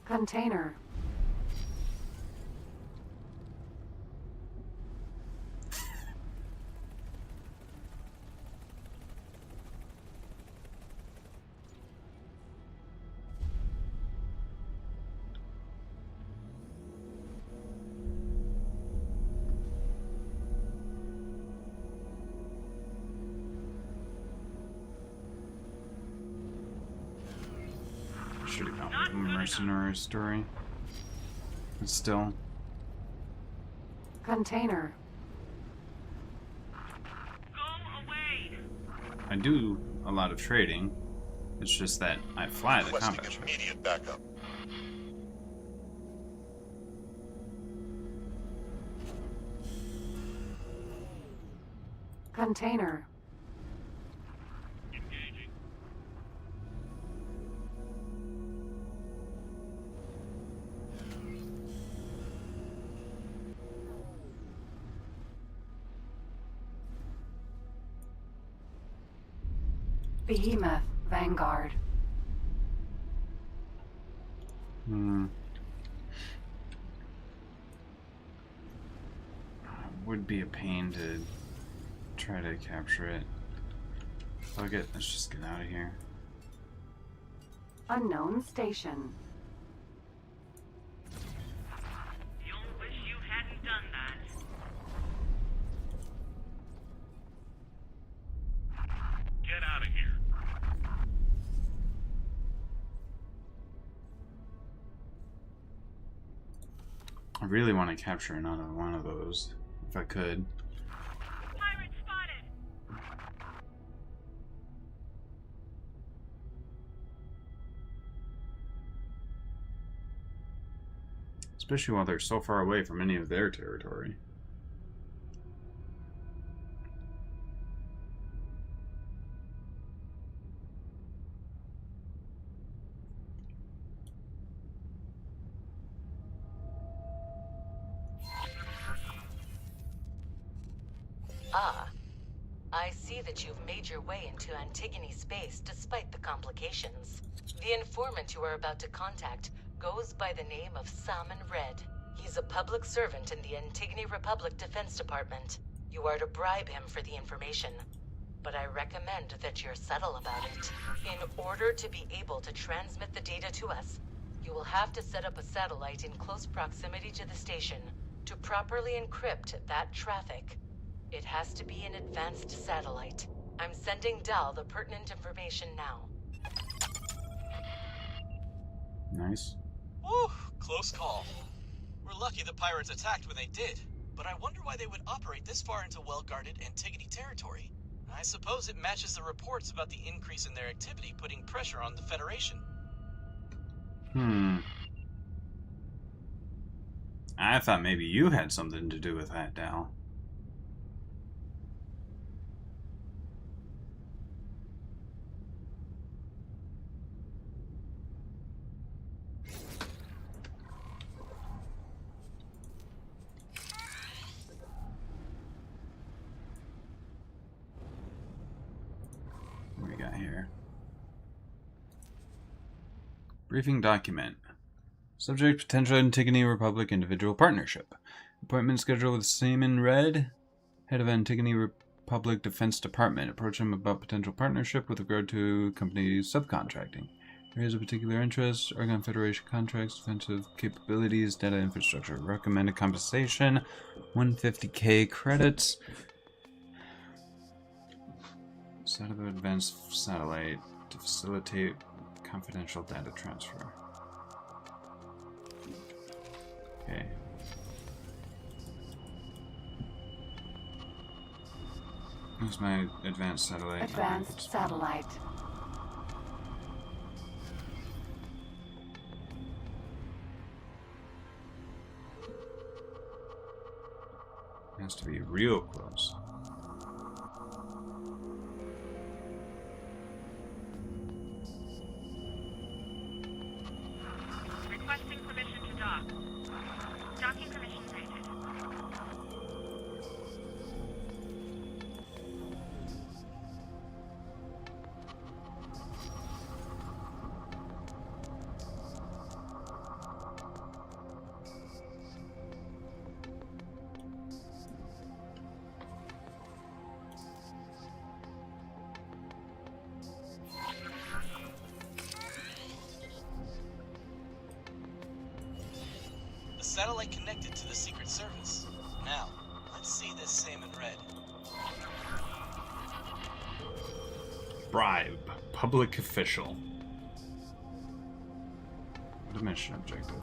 Container. Should have gone with the mercenary story. But still. Container. Go away! I do a lot of trading. It's just that I fly the Requesting combat ship. immediate backup. Container. Engaging. Behemoth, Vanguard. Would be a pain to try to capture it. Fuck it, let's just get out of here. Unknown station. You'll wish you hadn't done that. Get out of here. I really want to capture another one of those, if I could. Pirate spotted! Especially while they're so far away from any of their territory. Ah, I see that you've made your way into Antigone space despite the complications. The informant you are about to contact goes by the name of Salmon Red. He's a public servant in the Antigone Republic Defense Department. You are to bribe him for the information, but I recommend that you're subtle about it. In order to be able to transmit the data to us, you will have to set up a satellite in close proximity to the station to properly encrypt that traffic. It has to be an advanced satellite. I'm sending Dal the pertinent information now. Nice. Whew, close call. We're lucky the pirates attacked when they did, but I wonder why they would operate this far into well-guarded Antigone territory. I suppose it matches the reports about the increase in their activity putting pressure on the Federation. I thought maybe you had something to do with that, Dal. What do we got here? Briefing document. Subject: potential Antigone Republic individual partnership. Appointment schedule with Simon Red, head of Antigone Republic Defense Department. Approach him about potential partnership with regard to company subcontracting. Areas of particular interest: Argon Federation contracts, defensive capabilities, data infrastructure. Recommended compensation: 150k credits. Set up an advanced satellite to facilitate confidential data transfer. Okay. Here's my advanced satellite. Advanced satellite. It has to be real close. Requesting permission to dock. Docking permission granted. The satellite connected to the Secret Service. Now, let's see this Salmon Red. Bribe. Public official. What a mission objective.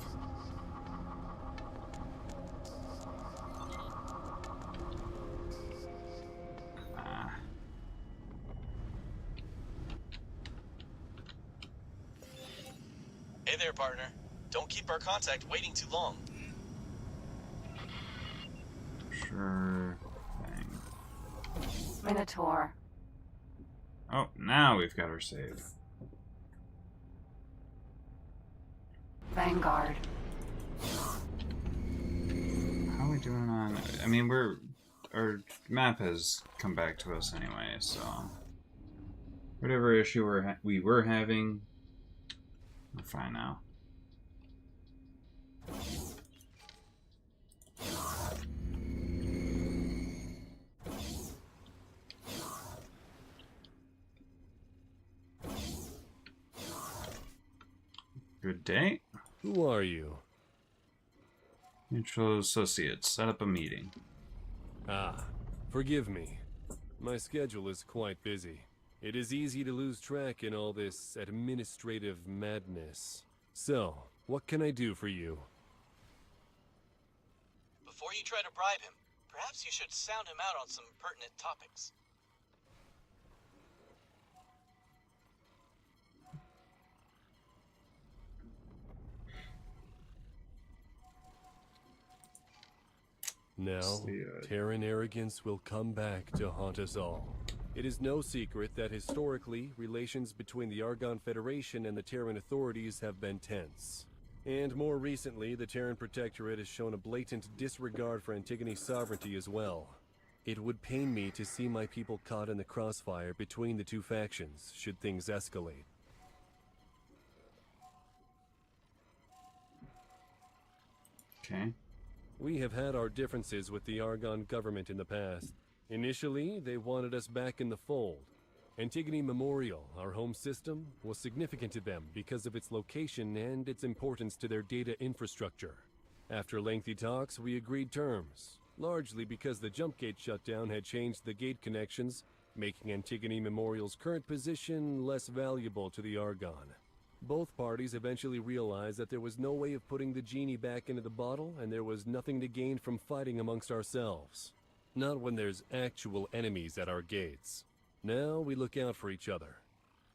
Hey there, partner. Don't keep our contact waiting too long. Sure thing. Minotaur. Oh, now we've got our save. Vanguard. How are we doing on... I mean, our map has come back to us anyway, so... Whatever issue we were having, we're fine now. Good day. Who are you? Mutual Associates. Set up a meeting. Ah, forgive me. My schedule is quite busy. It is easy to lose track in all this administrative madness. So, what can I do for you? Before you try to bribe him, perhaps you should sound him out on some pertinent topics. Now, Terran arrogance will come back to haunt us all. It is no secret that historically, relations between the Argon Federation and the Terran authorities have been tense. And more recently, the Terran Protectorate has shown a blatant disregard for Antigone's sovereignty as well. It would pain me to see my people caught in the crossfire between the two factions, should things escalate. Okay. We have had our differences with the Argon government in the past. Initially, they wanted us back in the fold. Antigone Memorial, our home system, was significant to them because of its location and its importance to their data infrastructure. After lengthy talks, we agreed terms, largely because the jump gate shutdown had changed the gate connections, making Antigone Memorial's current position less valuable to the Argon. Both parties eventually realized that there was no way of putting the genie back into the bottle, and there was nothing to gain from fighting amongst ourselves. Not when there's actual enemies at our gates. Now we look out for each other.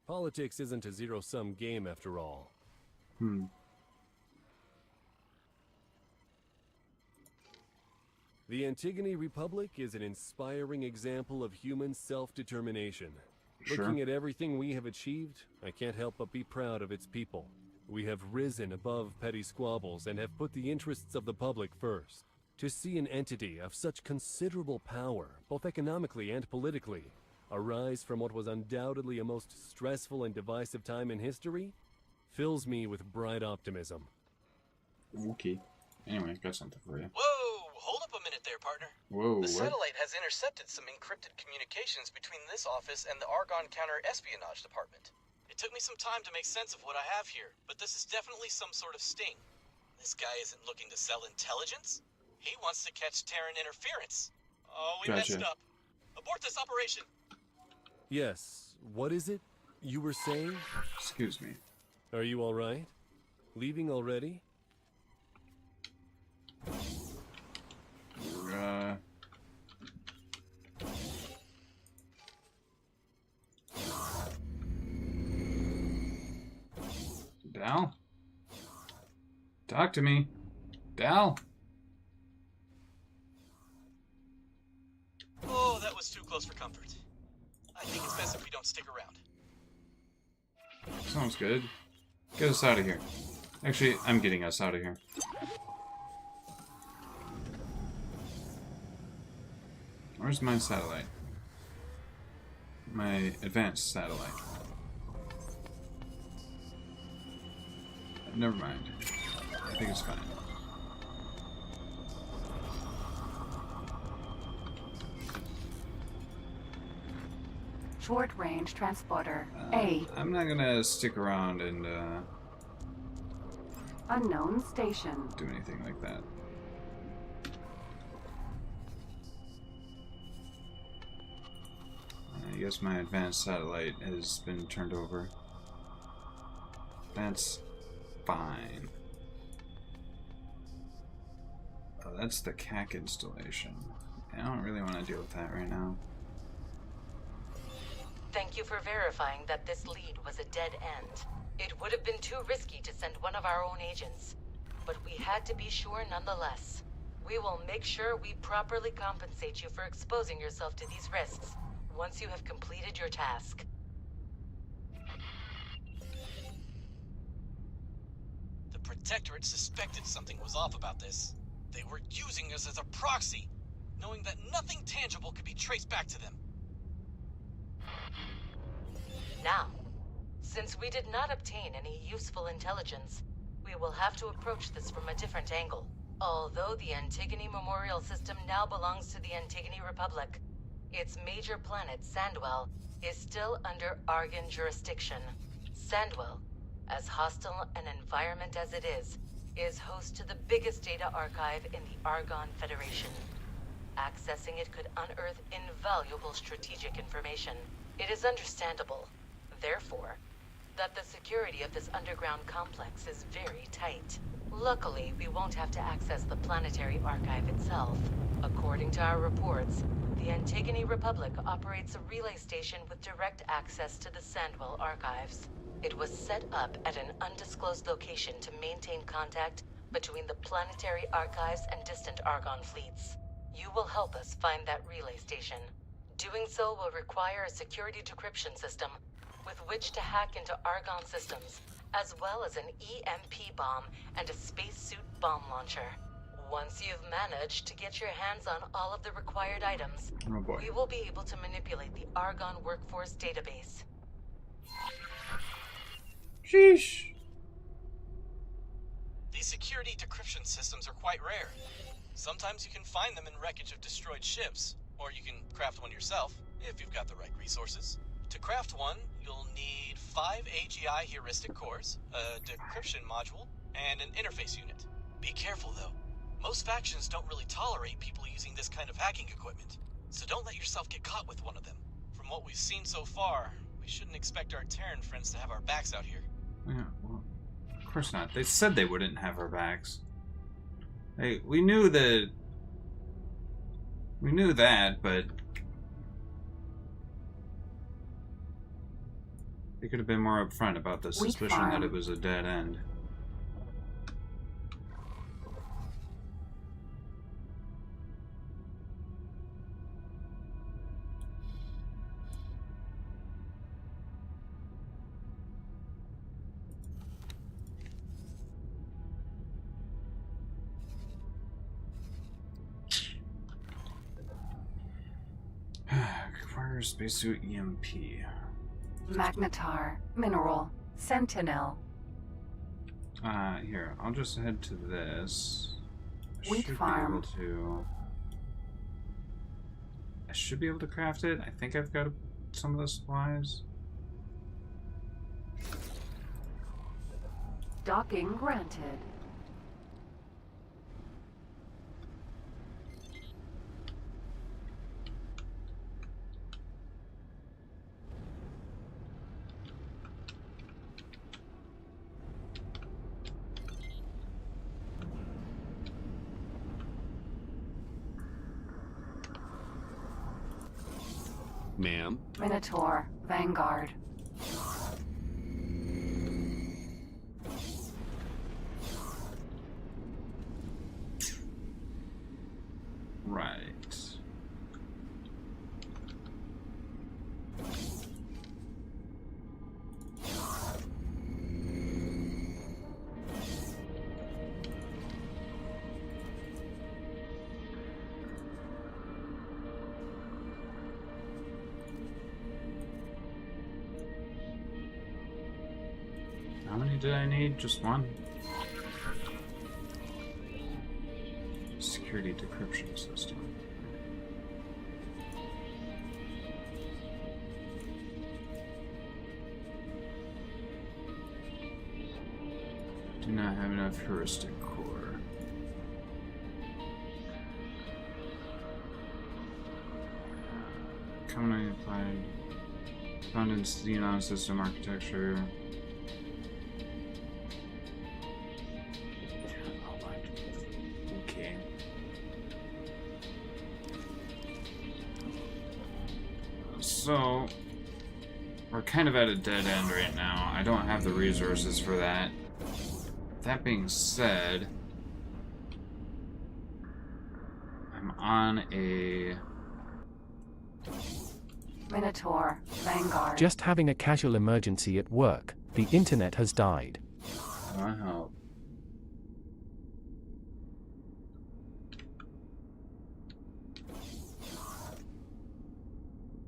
Politics isn't a zero-sum game after all. The Antigone Republic is an inspiring example of human self-determination. Sure. Looking at everything we have achieved, I can't help but be proud of its people. We have risen above petty squabbles and have put the interests of the public first. To see an entity of such considerable power, both economically and politically, arise from what was undoubtedly a most stressful and divisive time in history, fills me with bright optimism. Okay. Anyway, got something for you. Whoa! Hold up a minute there, partner. Whoa, The what? satellite has intercepted some encrypted communications between this office and the Argon Counter-Espionage Department. It took me some time to make sense of what I have here, but this is definitely some sort of sting. This guy isn't looking to sell intelligence. He wants to catch Terran interference. Oh, we Gotcha. messed up. Abort this operation. Yes, what is it you were saying? Excuse me. Are you all right? Leaving already? Dal? Talk to me. Dal? Oh, that was too close for comfort. I think it's best if we don't stick around. Sounds good. Get us out of here. Actually, I'm getting us out of here. Where's my satellite? My advanced satellite. Never mind. I think it's fine. Short range transporter A. I'm not gonna stick around and Unknown station. do anything like that. I guess my advanced satellite has been turned over. That's fine. Oh, that's the CAC installation. I don't really want to deal with that right now. Thank you for verifying that this lead was a dead end. It would have been too risky to send one of our own agents, but we had to be sure nonetheless. We will make sure we properly compensate you for exposing yourself to these risks once you have completed your task. The Protectorate suspected something was off about this. They were using us as a proxy, knowing that nothing tangible could be traced back to them. Now, since we did not obtain any useful intelligence, we will have to approach this from a different angle. Although the Antigone Memorial System now belongs to the Antigone Republic, its major planet, Sandwell, is still under Argon jurisdiction. Sandwell, as hostile an environment as it is host to the biggest data archive in the Argon Federation. Accessing it could unearth invaluable strategic information. It is understandable, therefore, that the security of this underground complex is very tight. Luckily, we won't have to access the planetary archive itself. According to our reports, the Antigone Republic operates a relay station with direct access to the Sandwell archives. It was set up at an undisclosed location to maintain contact between the planetary archives and distant Argon fleets. You will help us find that relay station. Doing so will require a security decryption system with which to hack into Argon systems, as well as an EMP bomb and a spacesuit bomb launcher. Once you've managed to get your hands on all of the required items, Oh boy. we will be able to manipulate the Argon workforce database. Sheesh. These security decryption systems are quite rare. Sometimes you can find them in wreckage of destroyed ships, or you can craft one yourself, if you've got the right resources. To craft one, you'll need 5 AGI heuristic cores, a decryption module, and an interface unit. Be careful, though. Most factions don't really tolerate people using this kind of hacking equipment, so don't let yourself get caught with one of them. From what we've seen so far, we shouldn't expect our Terran friends to have our backs out here. Yeah, well, of course not. They said they wouldn't have our backs. Hey, we knew that, but they could have been more upfront about the suspicion that it was a dead end. Repair spacesuit EMP. Magnetar. Mineral. Sentinel. Here, I'll just head to this. Wheat farm. I should be able to craft it. I think I've got some of the supplies. Docking granted. Ma'am? Minotaur. Vanguard. Right. How many did I need? Just one? Security decryption system. Do not have enough heuristic core. Commonly applied. Found in Xenon system architecture. Okay. So, we're kind of at a dead end right now. I don't have the resources for that. That being said, I'm on a... Minotaur. Vanguard. Just having a casual emergency at work. The internet has died. Wow.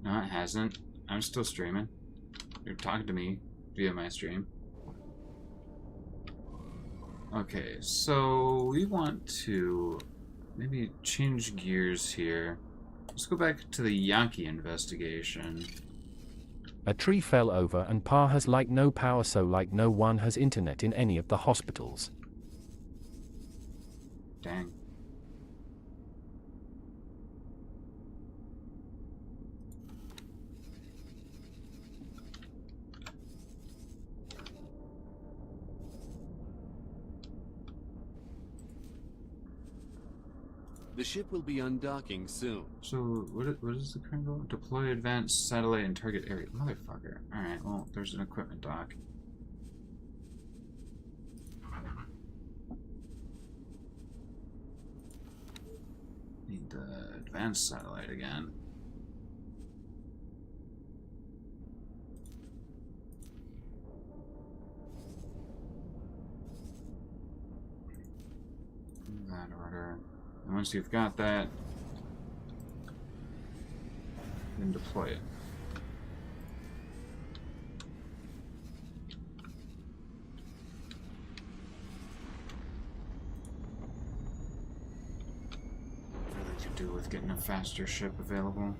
No, it hasn't. I'm still streaming. You're talking to me via my stream. Okay, so we want to maybe change gears here. Let's go back to the Yankee investigation. A tree fell over and Pa has like no power, so like no one has internet in any of the hospitals. Dang. The ship will be undocking soon. So, what is the current goal? Deploy advanced satellite and target area. Motherfucker. Alright, well, there's an equipment dock. Need the advanced satellite again. In that order. And once you've got that, then deploy it. Really could do with getting a faster ship available.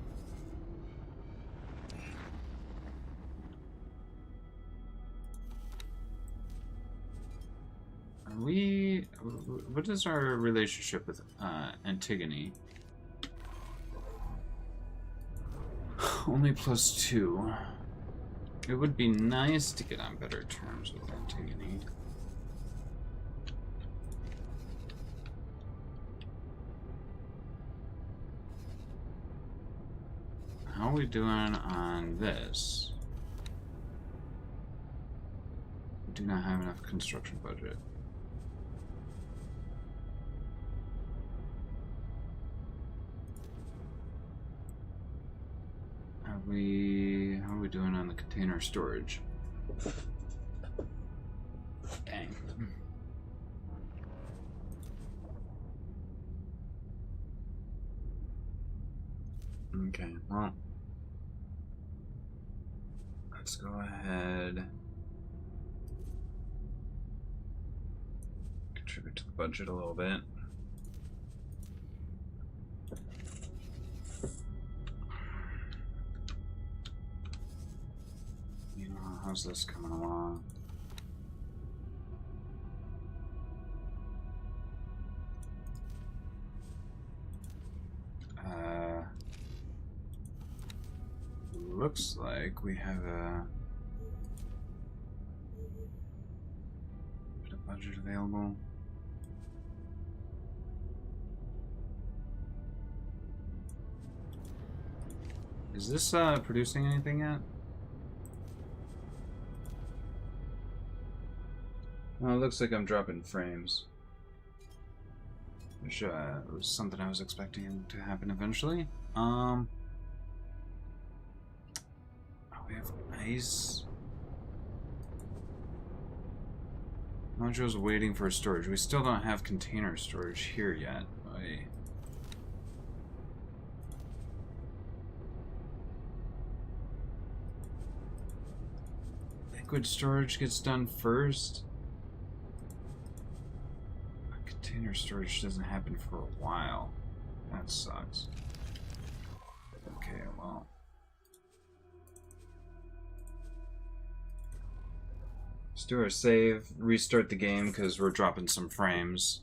What is our relationship with Antigone? Only +2. It would be nice to get on better terms with Antigone. How are we doing on this? We do not have enough construction budget. How are we doing on the container storage? Dang. Okay, well, Let's go ahead. Contribute to the budget a little bit. You know, how's this coming along? Looks like we have a bit of budget available. Is this producing anything yet? Well, it looks like I'm dropping frames. Which was something I was expecting to happen eventually. Oh, we have ice. Mojo's waiting for storage. We still don't have container storage here yet. Oy. Liquid storage gets done first. Container storage doesn't happen for a while. That sucks. Okay, well. Let's do our save, restart the game because we're dropping some frames.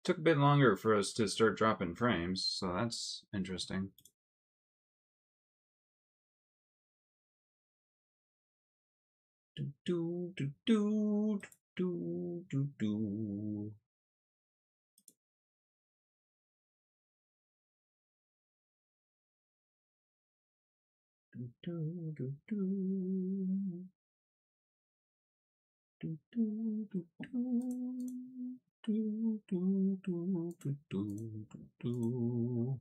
Took a bit longer for us to start dropping frames, so that's interesting. Do do do do do do. Do do do do. Do do do do. Do do do do do do.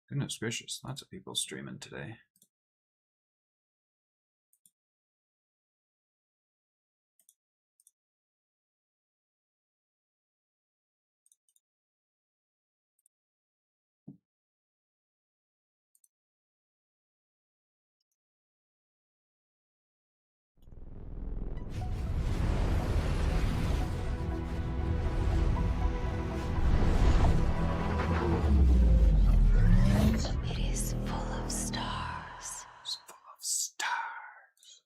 Goodness gracious, lots of people streaming today. It is full of stars. It's full of stars.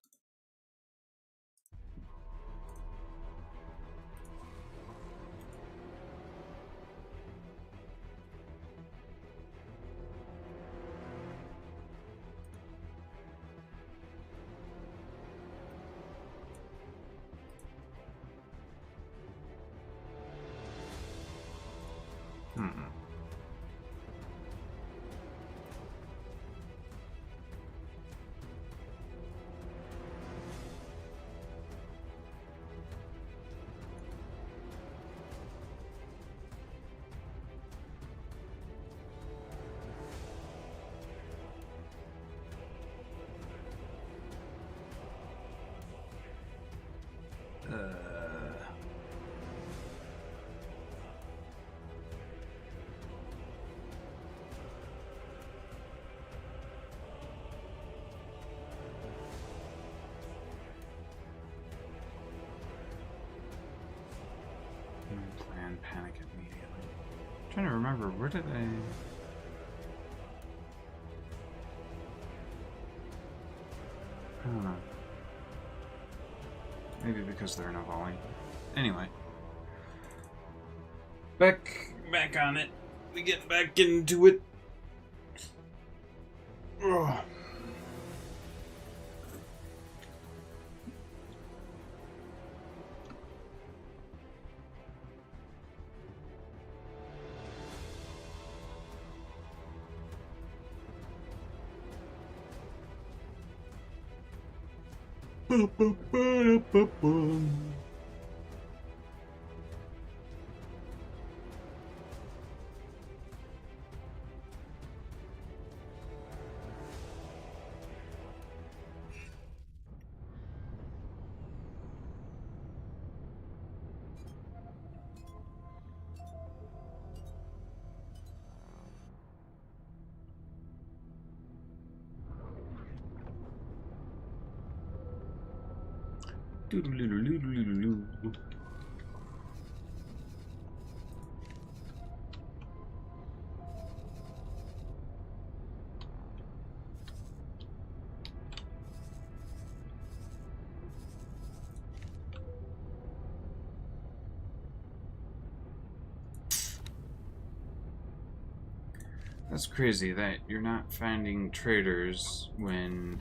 Plan panic immediately. I'm trying to remember, where did I... I don't know. Maybe because they're in a volley. Anyway. Back on it. We get back into it. Ugh. That's crazy that you're not finding traders when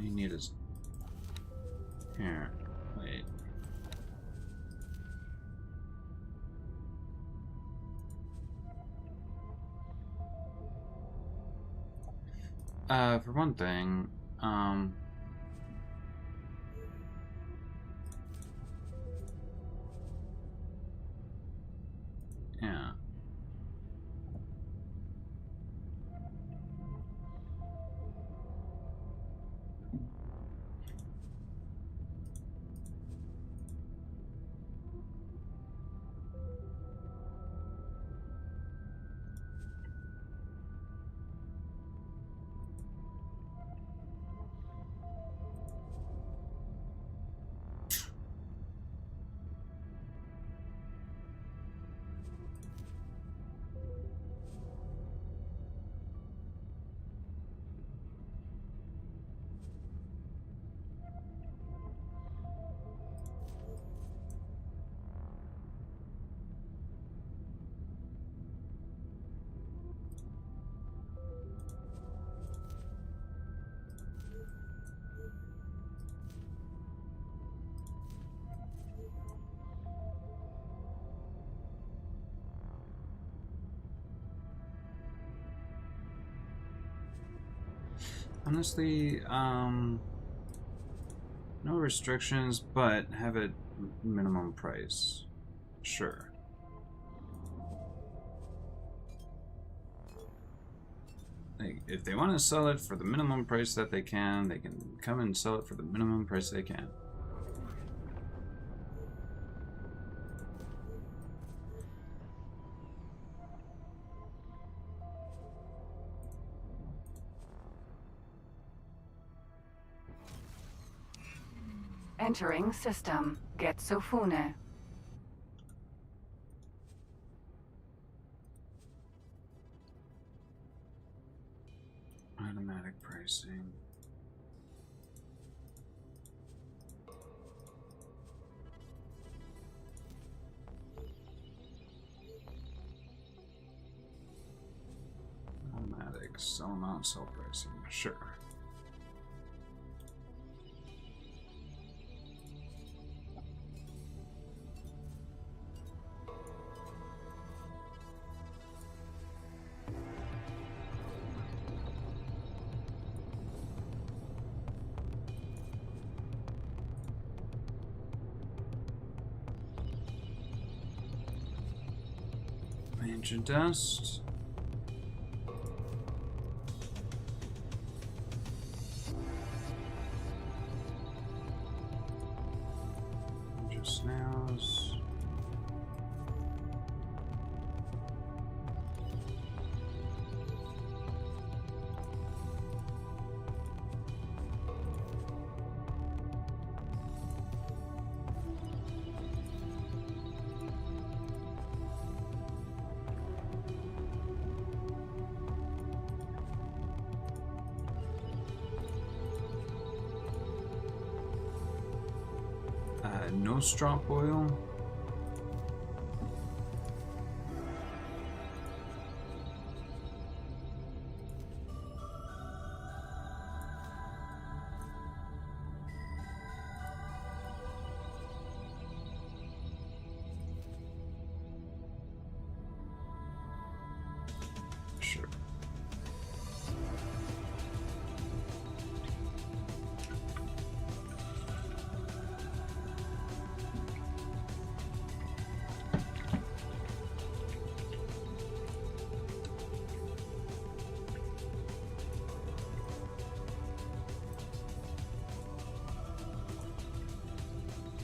you need is here. Wait. For one thing, yeah. Honestly, no restrictions, but have it minimum price. Sure. Like, if they want to sell it for the minimum price that they can come and sell it for the minimum price they can. Entering system. Getsofune. Automatic pricing. Automatic sell amount, sell pricing. Sure. Ancient dust. Just snails. No strop oil. Sure.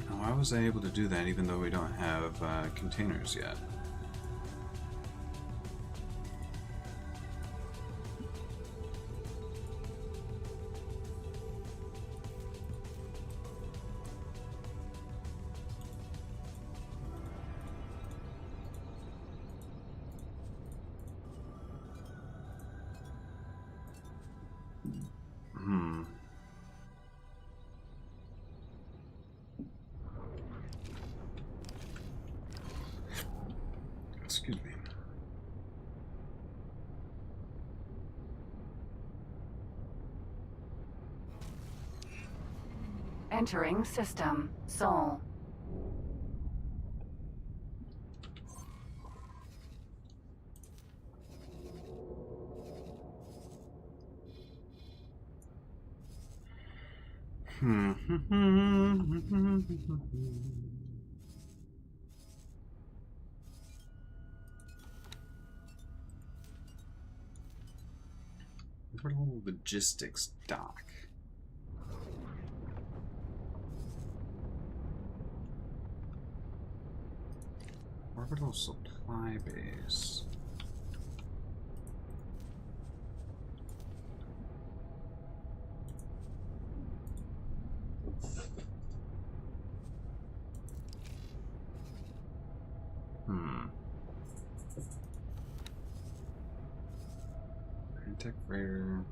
Why was I able to do that even though we don't have containers yet? Entering system. Sol. Orbital logistics dock. Orbital supply base. Tech Raider.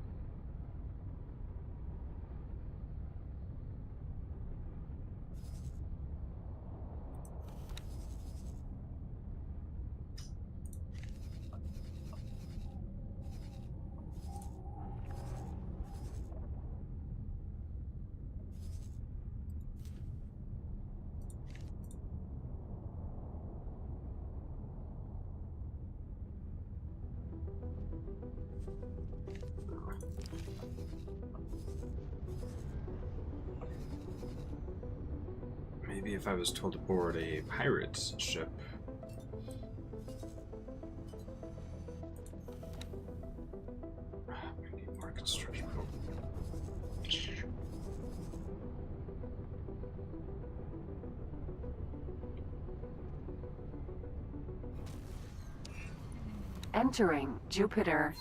Maybe if I was told to board a pirate ship. We need more construction. Entering Jupiter.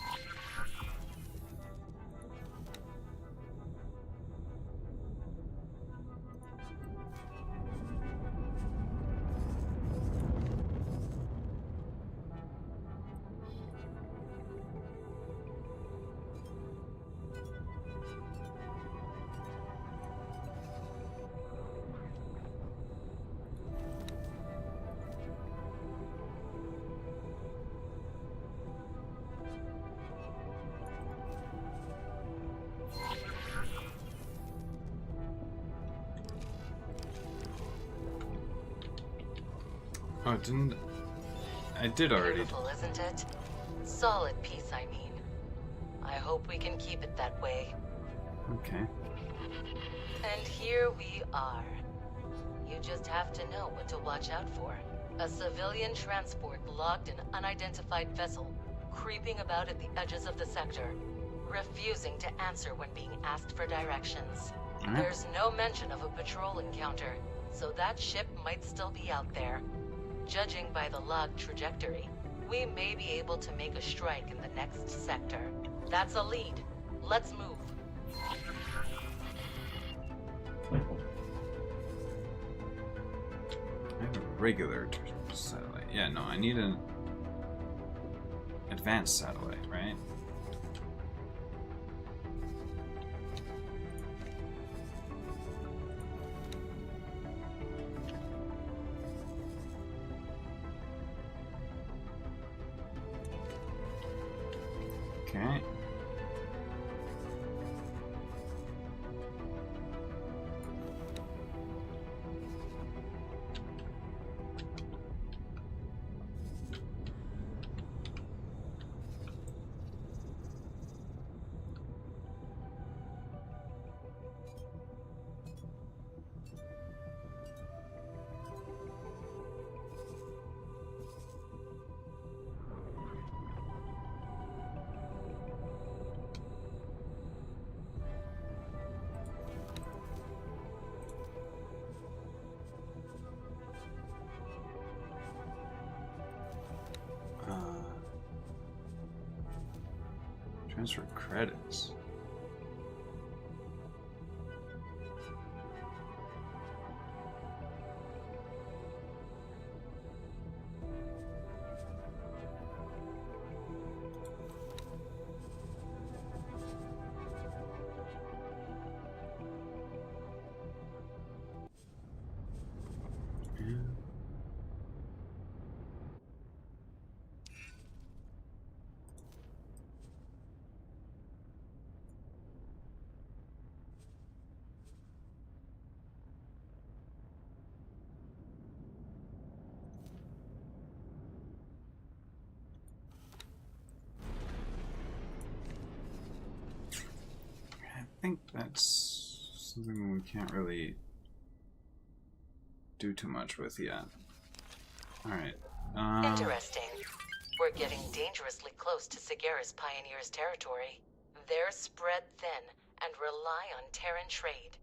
Oh, didn't I did already. Beautiful, isn't it? Solid piece, I mean. I hope we can keep it that way. Okay. And here we are. You just have to know what to watch out for. A civilian transport logged an unidentified vessel, creeping about at the edges of the sector, refusing to answer when being asked for directions. There's no mention of a patrol encounter, so that ship might still be out there. Judging by the log trajectory, we may be able to make a strike in the next sector. That's a lead. Let's move. I have a regular satellite. Yeah, no, I need an advanced satellite, right? Okay. Transfer credits. think that's something we can't really do too much with yet. Alright. Interesting. We're getting dangerously close to Sagaris Pioneers' territory. They're spread thin and rely on Terran trade.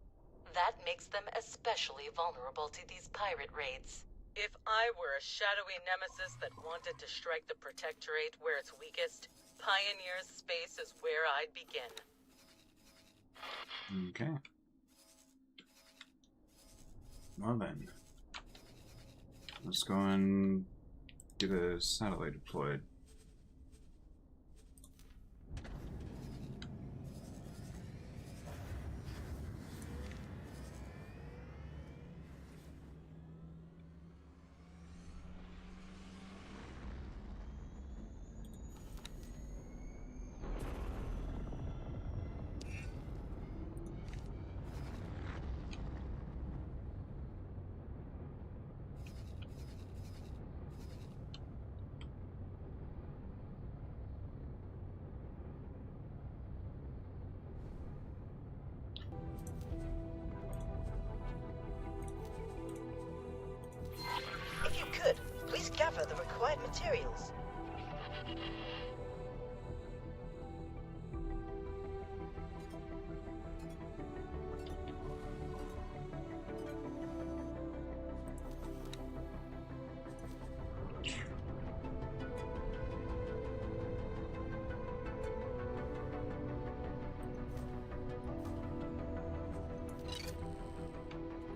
That makes them especially vulnerable to these pirate raids. If I were a shadowy nemesis that wanted to strike the Protectorate where it's weakest, Pioneers' space is where I'd begin. Okay. Well then. Let's go and get a satellite deployed. If you could, please gather the required materials.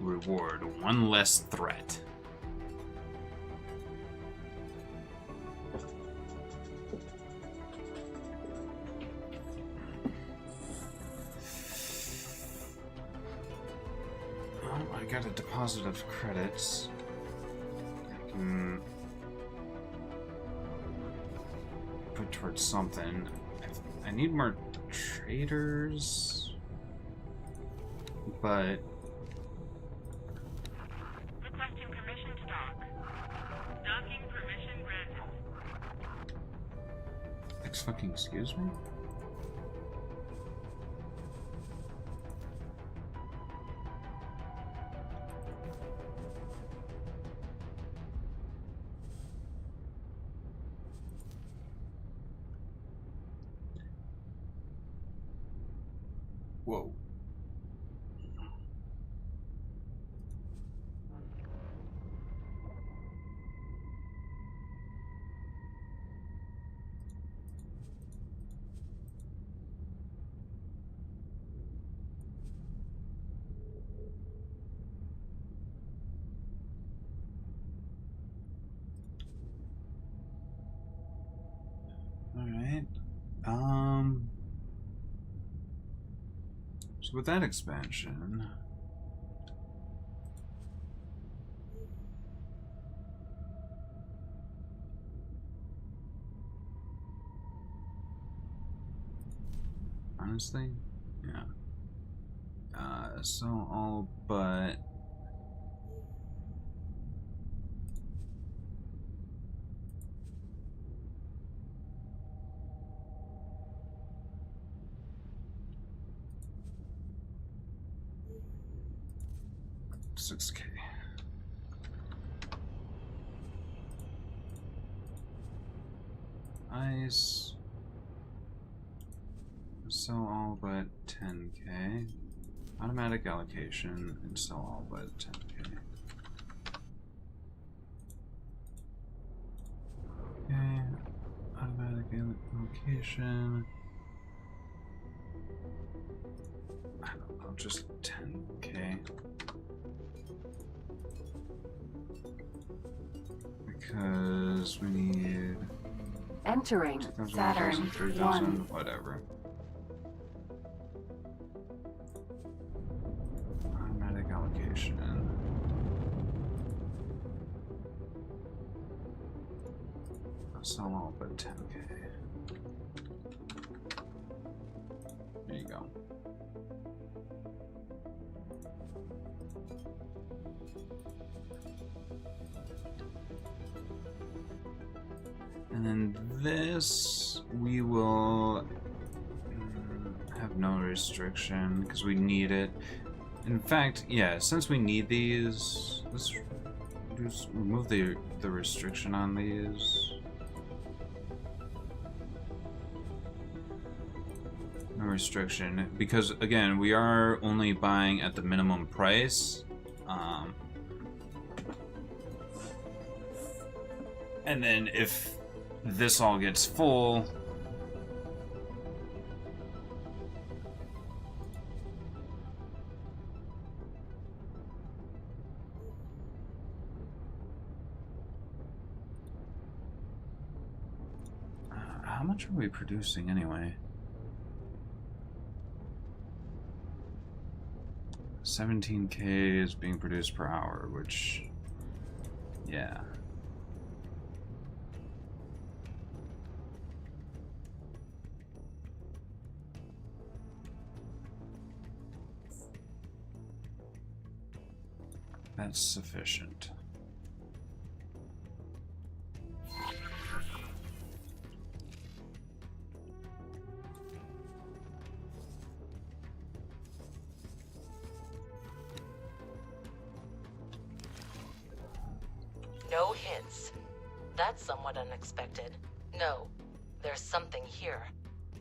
Reward, one less threat. Oh, I got a deposit of credits. I can put towards something. I need more traders, but Requesting permission to dock. Docking permission granted. excuse me? Whoa. Alright. So with that expansion, honestly, yeah. So all but $6K. Nice. Sell all but 10K. Automatic allocation and sell all but 10K. Okay. Automatic allocation. I don't know, just 10K. Because we need Entering 2,000, Saturn 3,000, 1. whatever. Automatic allocation. I'll sell all but 10K. There you go. And then this, we will have have no restriction because we need it. In fact, yeah, since we need these, let's just remove the restriction on these. No restriction, because again, we are only buying at the minimum price. And then if this all gets full, how much are we producing anyway? 17K is being produced per hour, which, yeah. That's sufficient. No hits. That's somewhat unexpected. No, there's something here.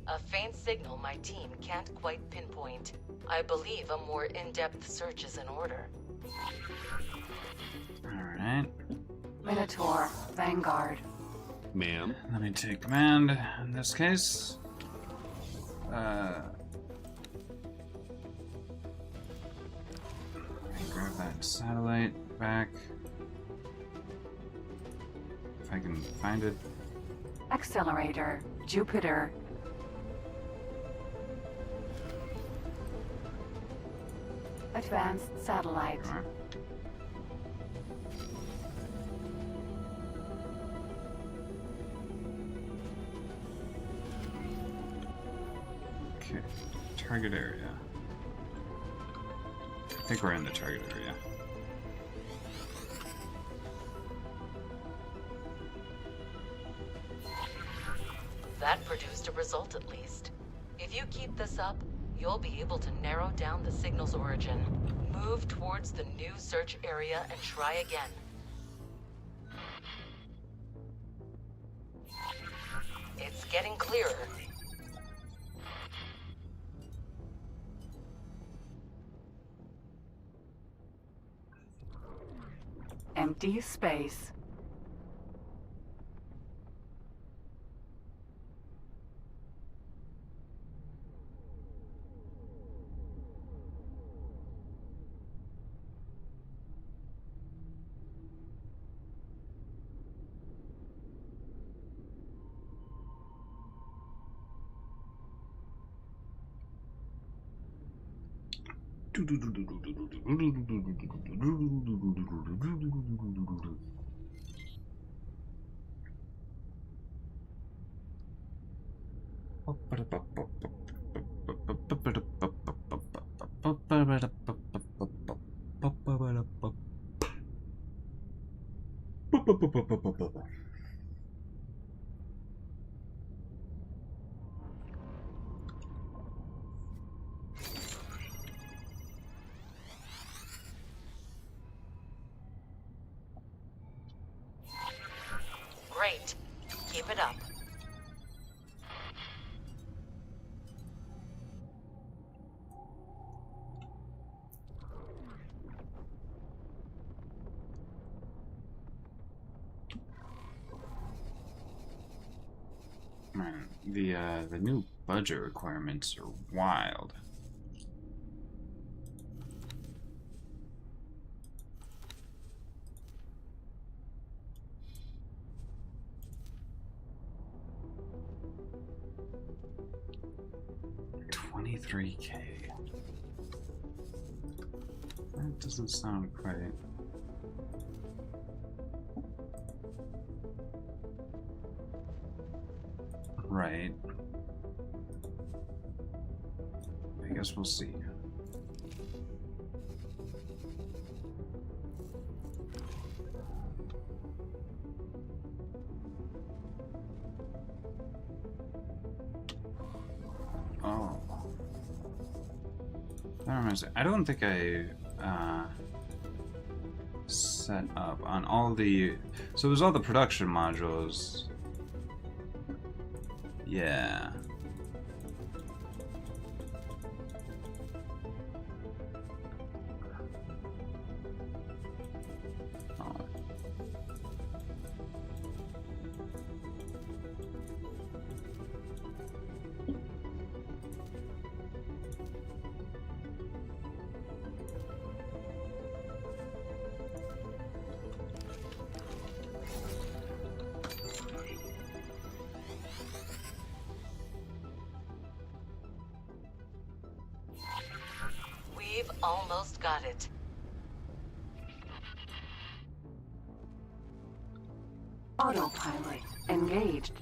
A faint signal my team can't quite pinpoint. I believe a more in-depth search is in order. Alright. Minotaur, Vanguard. Ma'am? Let me take command in this case. Grab that satellite back. If I can find it. Accelerator, Jupiter. Advanced satellite. Sure. Okay, target area. I think we're in the target area. That produced a result at least. If you keep this up, you'll be able to narrow down the signal's origin, move towards the new search area, and try again. It's getting clearer. Empty space. Great. Keep it up. Man, the new budget requirements are wild. $23K. That doesn't sound quite. Right. I guess we'll see. Oh. am I? I don't think I set up on all the. So there's all the production modules. Yeah. We've almost got it. Autopilot engaged.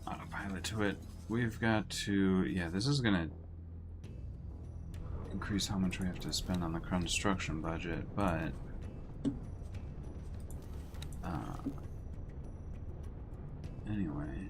Autopilot to it. We've got to. Yeah, this is gonna increase how much we have to spend on the construction budget, but. Anyway.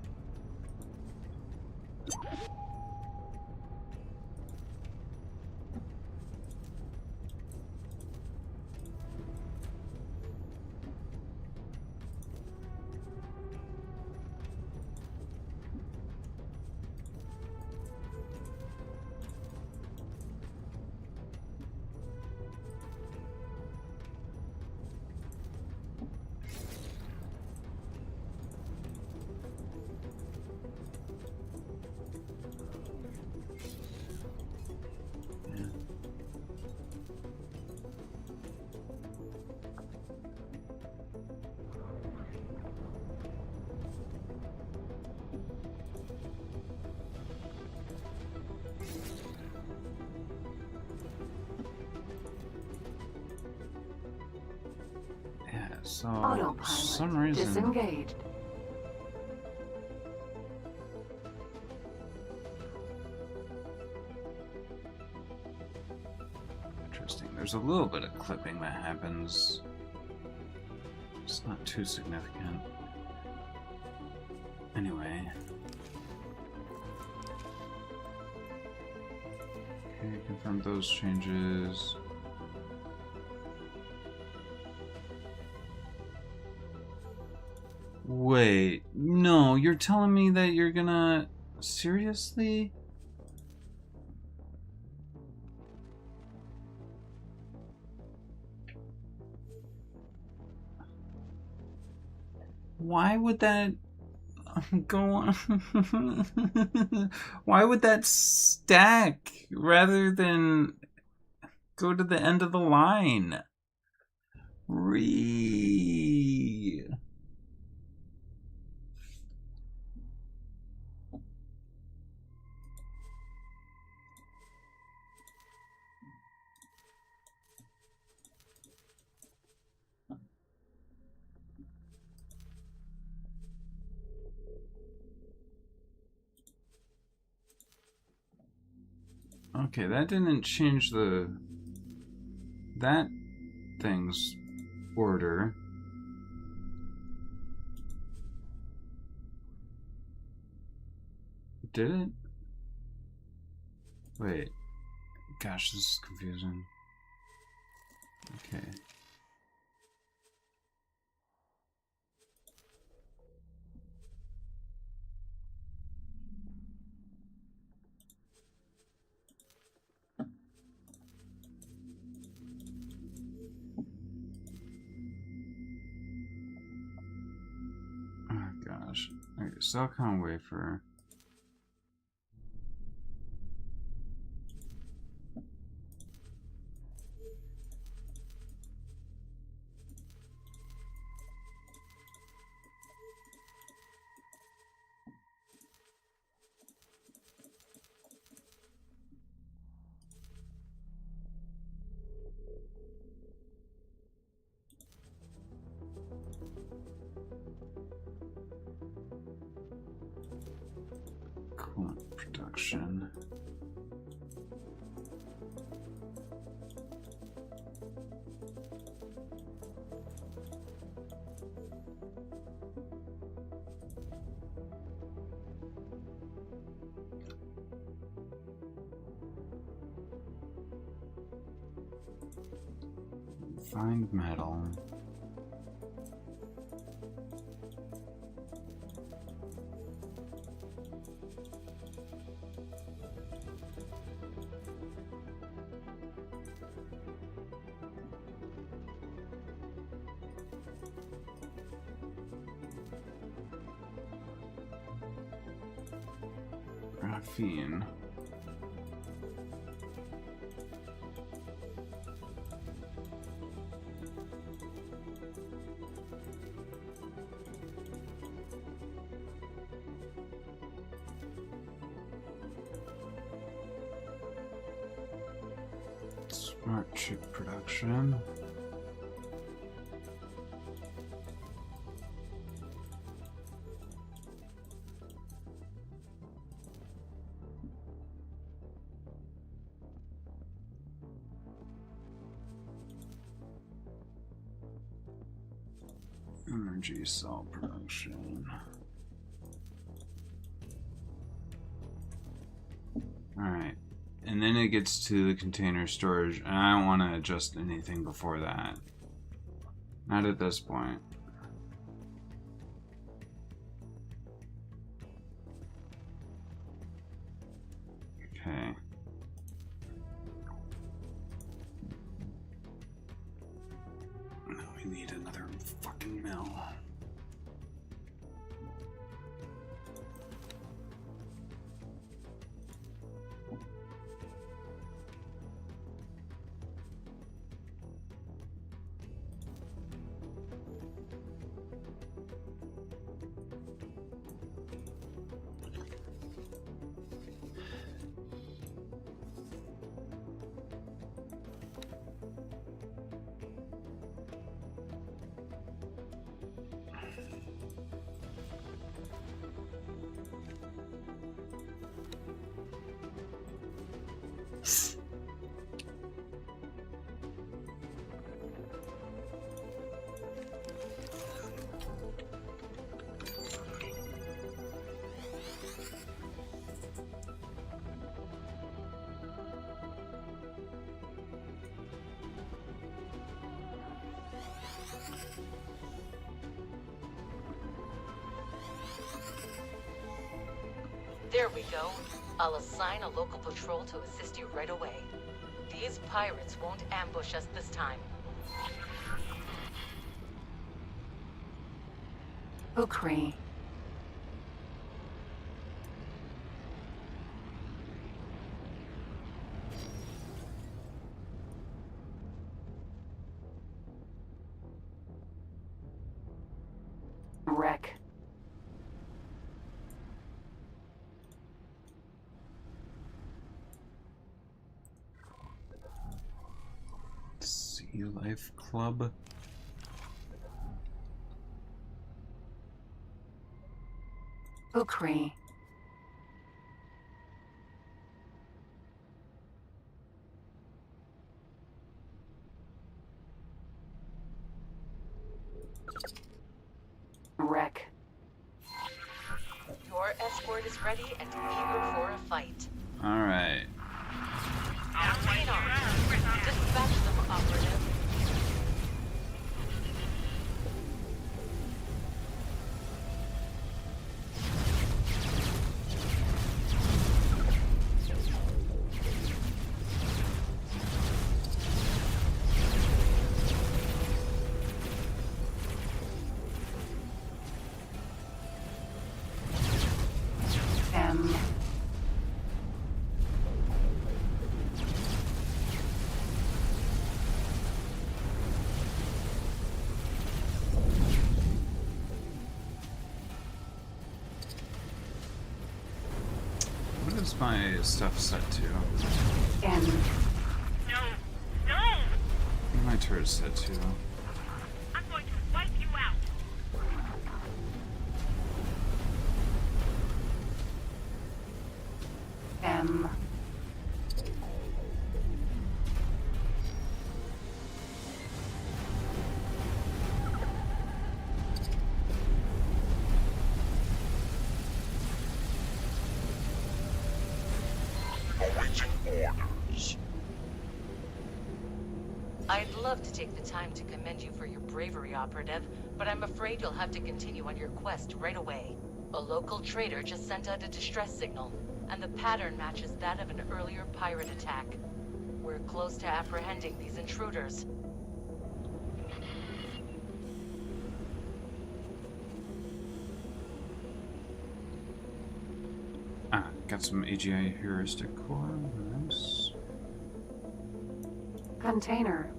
So, for some reason... disengaged. Interesting. There's a little bit of clipping that happens. It's not too significant. Anyway. Okay, confirm those changes. Wait, no, you're telling me that you're gonna... Seriously? Why would that go on? Why would that stack rather than go to the end of the line? Okay, that didn't change that thing's order. Did it? Wait. Gosh, this is confusing. Okay. Okay, Silicon wafer. Find metal. Graphene. Smart chip production. Energy cell production. Alright. And then it gets to the container storage, and I don't want to adjust anything before that. Not at this point. Okay. Now we need another fucking mill. There we go. I'll assign a local patrol to assist you right away. These pirates won't ambush us this time. Ukri. Wreck. Sea Life Club. Ukri. Wreck. Your escort is ready and eager for a fight. Alright. Bring it on. Dispatch them, operative. What is my stuff set to? M. No! No! What are my turrets set to? I'm going to wipe you out! M. Awaiting orders. I'd love to take the time to commend you for your bravery, Operative, but I'm afraid you'll have to continue on your quest right away. A local trader just sent out a distress signal, and the pattern matches that of an earlier pirate attack. We're close to apprehending these intruders. Got some AGI heuristic core. Nice. Container.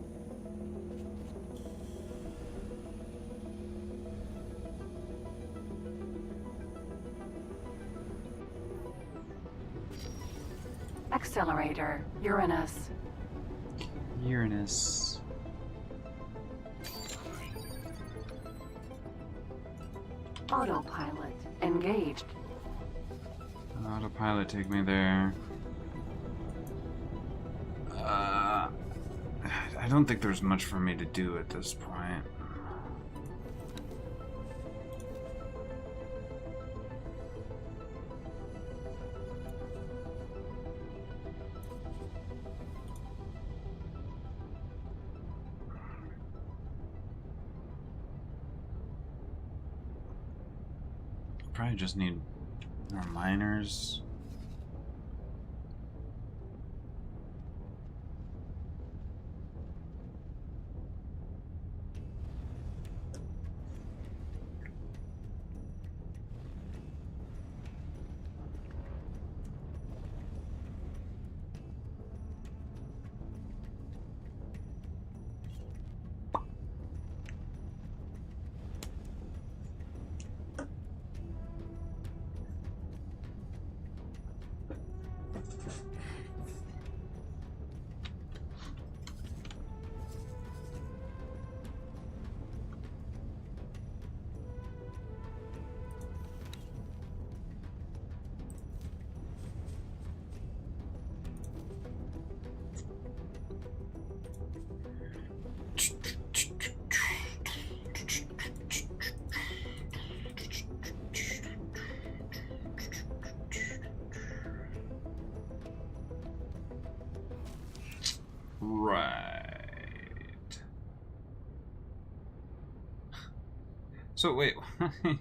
Accelerator. Uranus. Uranus. Autopilot. Engaged. Autopilot, take me there. I don't think there's much for me to do at this point. Probably just need more miners. Right. So wait,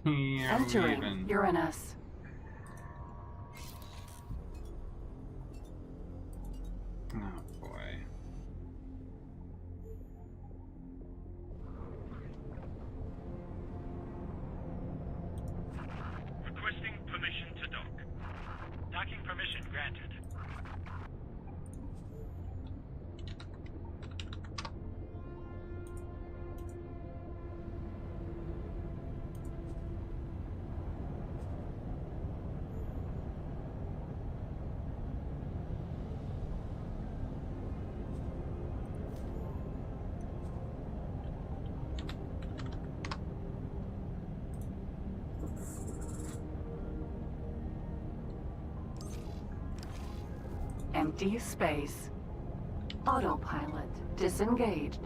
Entering Uranus. Oh boy. Requesting permission to dock. Docking permission granted. Empty space. Autopilot disengaged.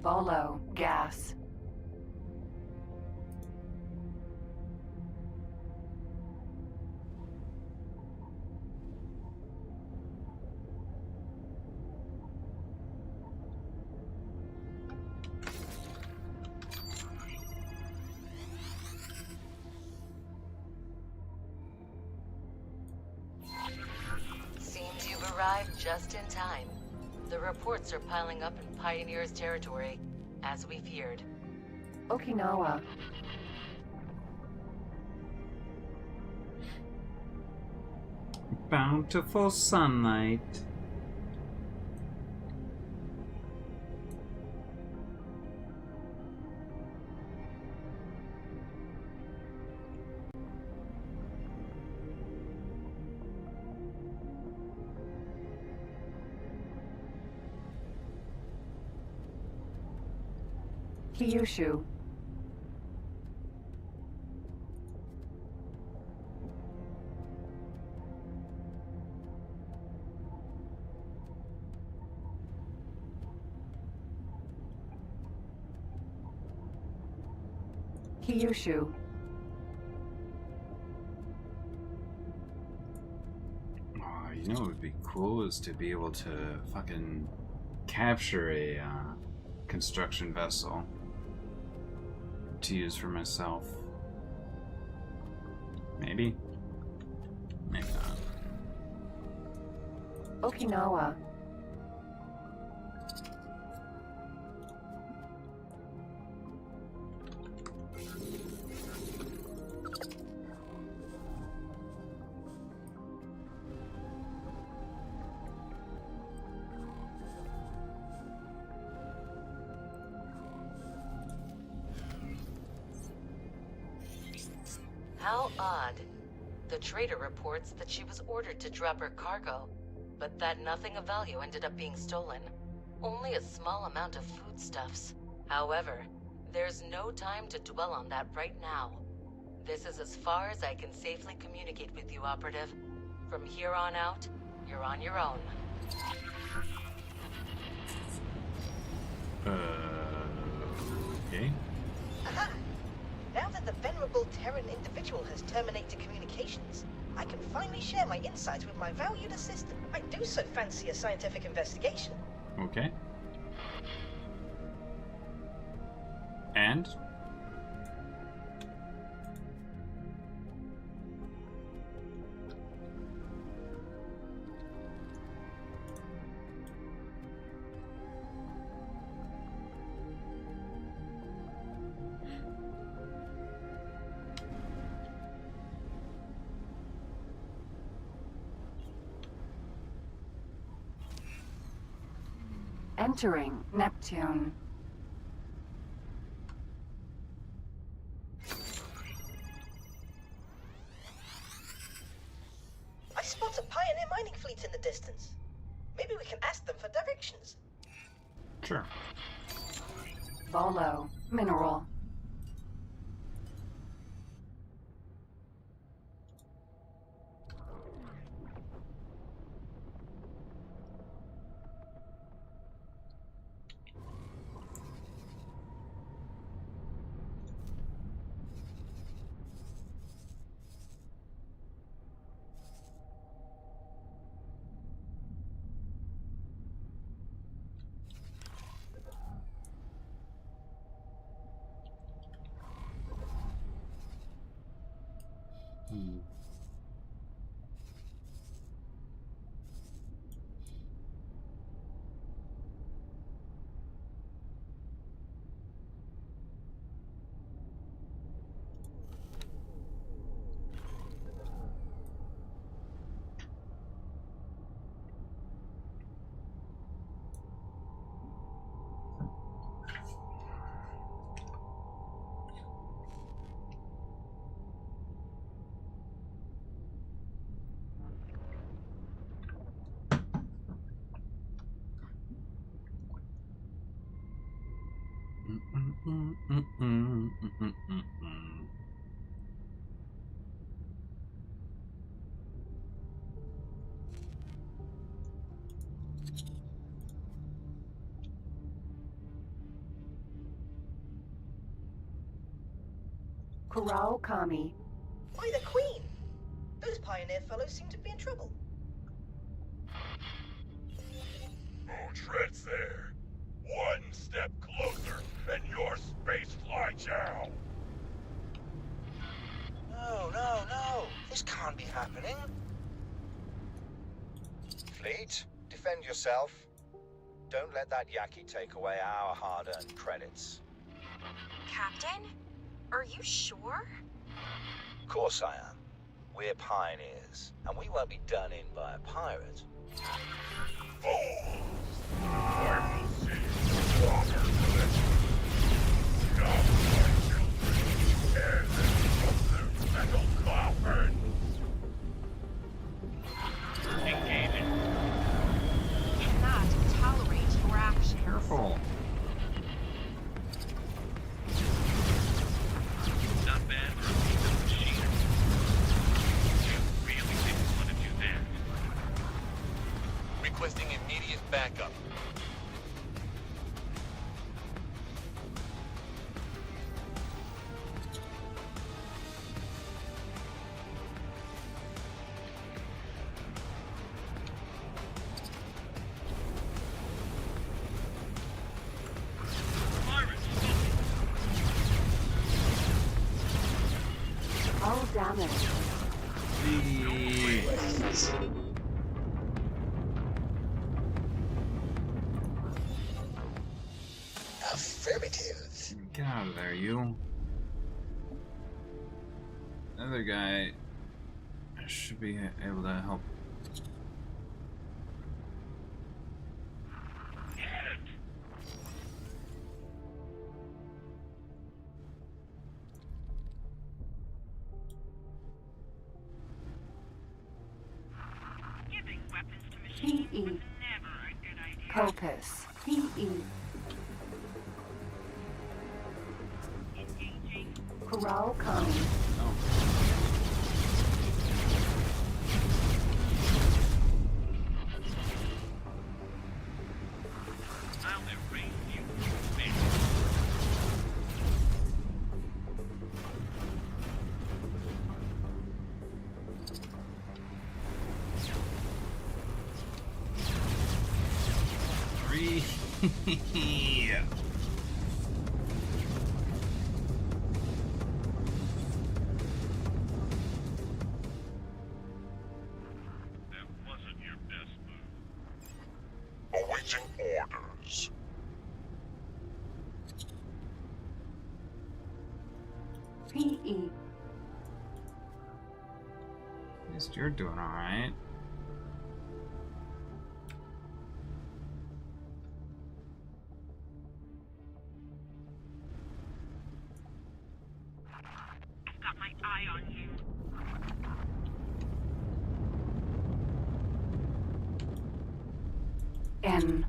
Bolo gas. Seems you've arrived just in time. The reports are piling up in Pioneer's territory, as we feared. Okinawa. Bountiful sunlight. Kyushu. Kyushu. You know what would be cool is to be able to fucking capture a construction vessel to use for myself. Maybe? Maybe not. Okinawa. How odd. The trader reports that she was ordered to drop her cargo, but that nothing of value ended up being stolen. Only a small amount of foodstuffs. However, there's no time to dwell on that right now. This is as far as I can safely communicate with you, Operative. From here on out, you're on your own. Okay. Aha! Now that the venerable Terran individual has terminated communications, I can finally share my insights with my valued assistant. I do so fancy a scientific investigation. Okay. And? Entering Neptune. I spot a pioneer mining fleet in the distance. Maybe we can ask them for directions. Sure. Volo. Mineral. Kurao Kami. By the Queen! Those pioneer fellows seem to be in trouble. Oh, treads there. One step closer, and you're space fly chow. No. This can't be happening. Fleet, defend yourself. Don't let that Yaki take away our hard-earned credits. Captain? Are you sure? Of course I am. We're pioneers, and we won't be done in by a pirate. Fools! I will see you water collection. Not my children. And the metal coffin. Engaging. Cannot tolerate your actions. Careful. Not bad for a piece of machinery. You really didn't want to do that. Requesting immediate backup. Hull damage. Affirmative. Get out of there, you. Other guy should be able to help. Giving weapons to machines PE. was never a good idea. Focus. PE. Engaging. Corral coming. I'll erase you from this. Three. Yeah. That wasn't your best move. Awaiting orders. PE. At least you're doing alright. I've got my eye on you. N.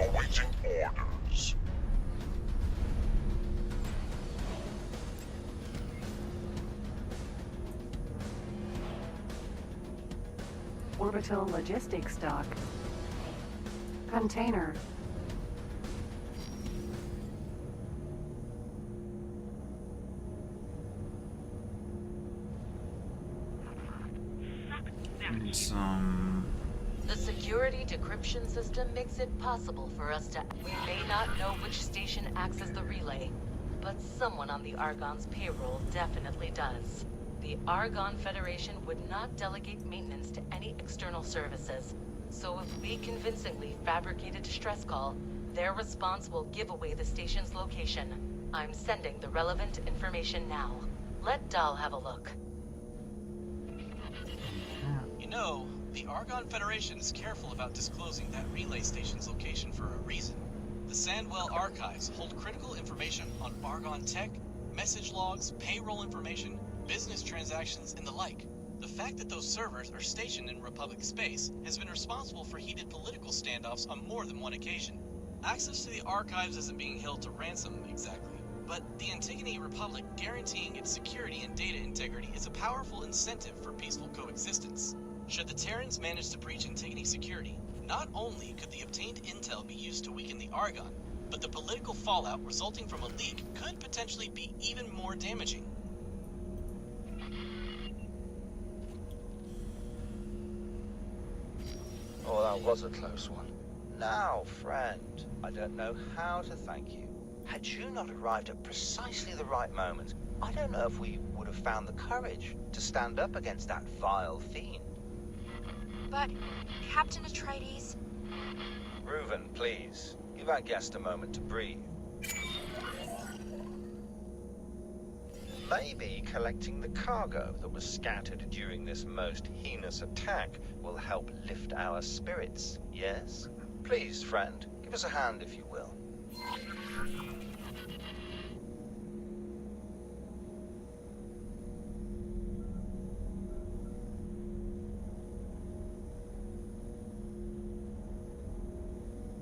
Awaiting orders. Orbital logistics dock. Container. And some. The security decryption system makes it possible for us to... We may not know which station acts as the relay, but someone on the Argon's payroll definitely does. The Argon Federation would not delegate maintenance to any external services. So if we convincingly fabricate a distress call, their response will give away the station's location. I'm sending the relevant information now. Let Dahl have a look. You know, the Argon Federation is careful about disclosing that relay station's location for a reason. The Sandwell archives hold critical information on Argon tech, message logs, payroll information, business transactions, and the like. The fact that those servers are stationed in Republic space has been responsible for heated political standoffs on more than one occasion. Access to the archives isn't being held to ransom exactly, but the Antigone Republic guaranteeing its security and data integrity is a powerful incentive for peaceful coexistence. Should the Terrans manage to breach Antigone security, not only could the obtained intel be used to weaken the Argon, but the political fallout resulting from a leak could potentially be even more damaging. Oh, that was a close one. Now, friend, I don't know how to thank you. Had you not arrived at precisely the right moment, I don't know if we would have found the courage to stand up against that vile fiend. But, Captain Atreides... Reuven, please, give our guest a moment to breathe. Maybe collecting the cargo that was scattered during this most heinous attack will help lift our spirits, yes? Please, friend, give us a hand if you will.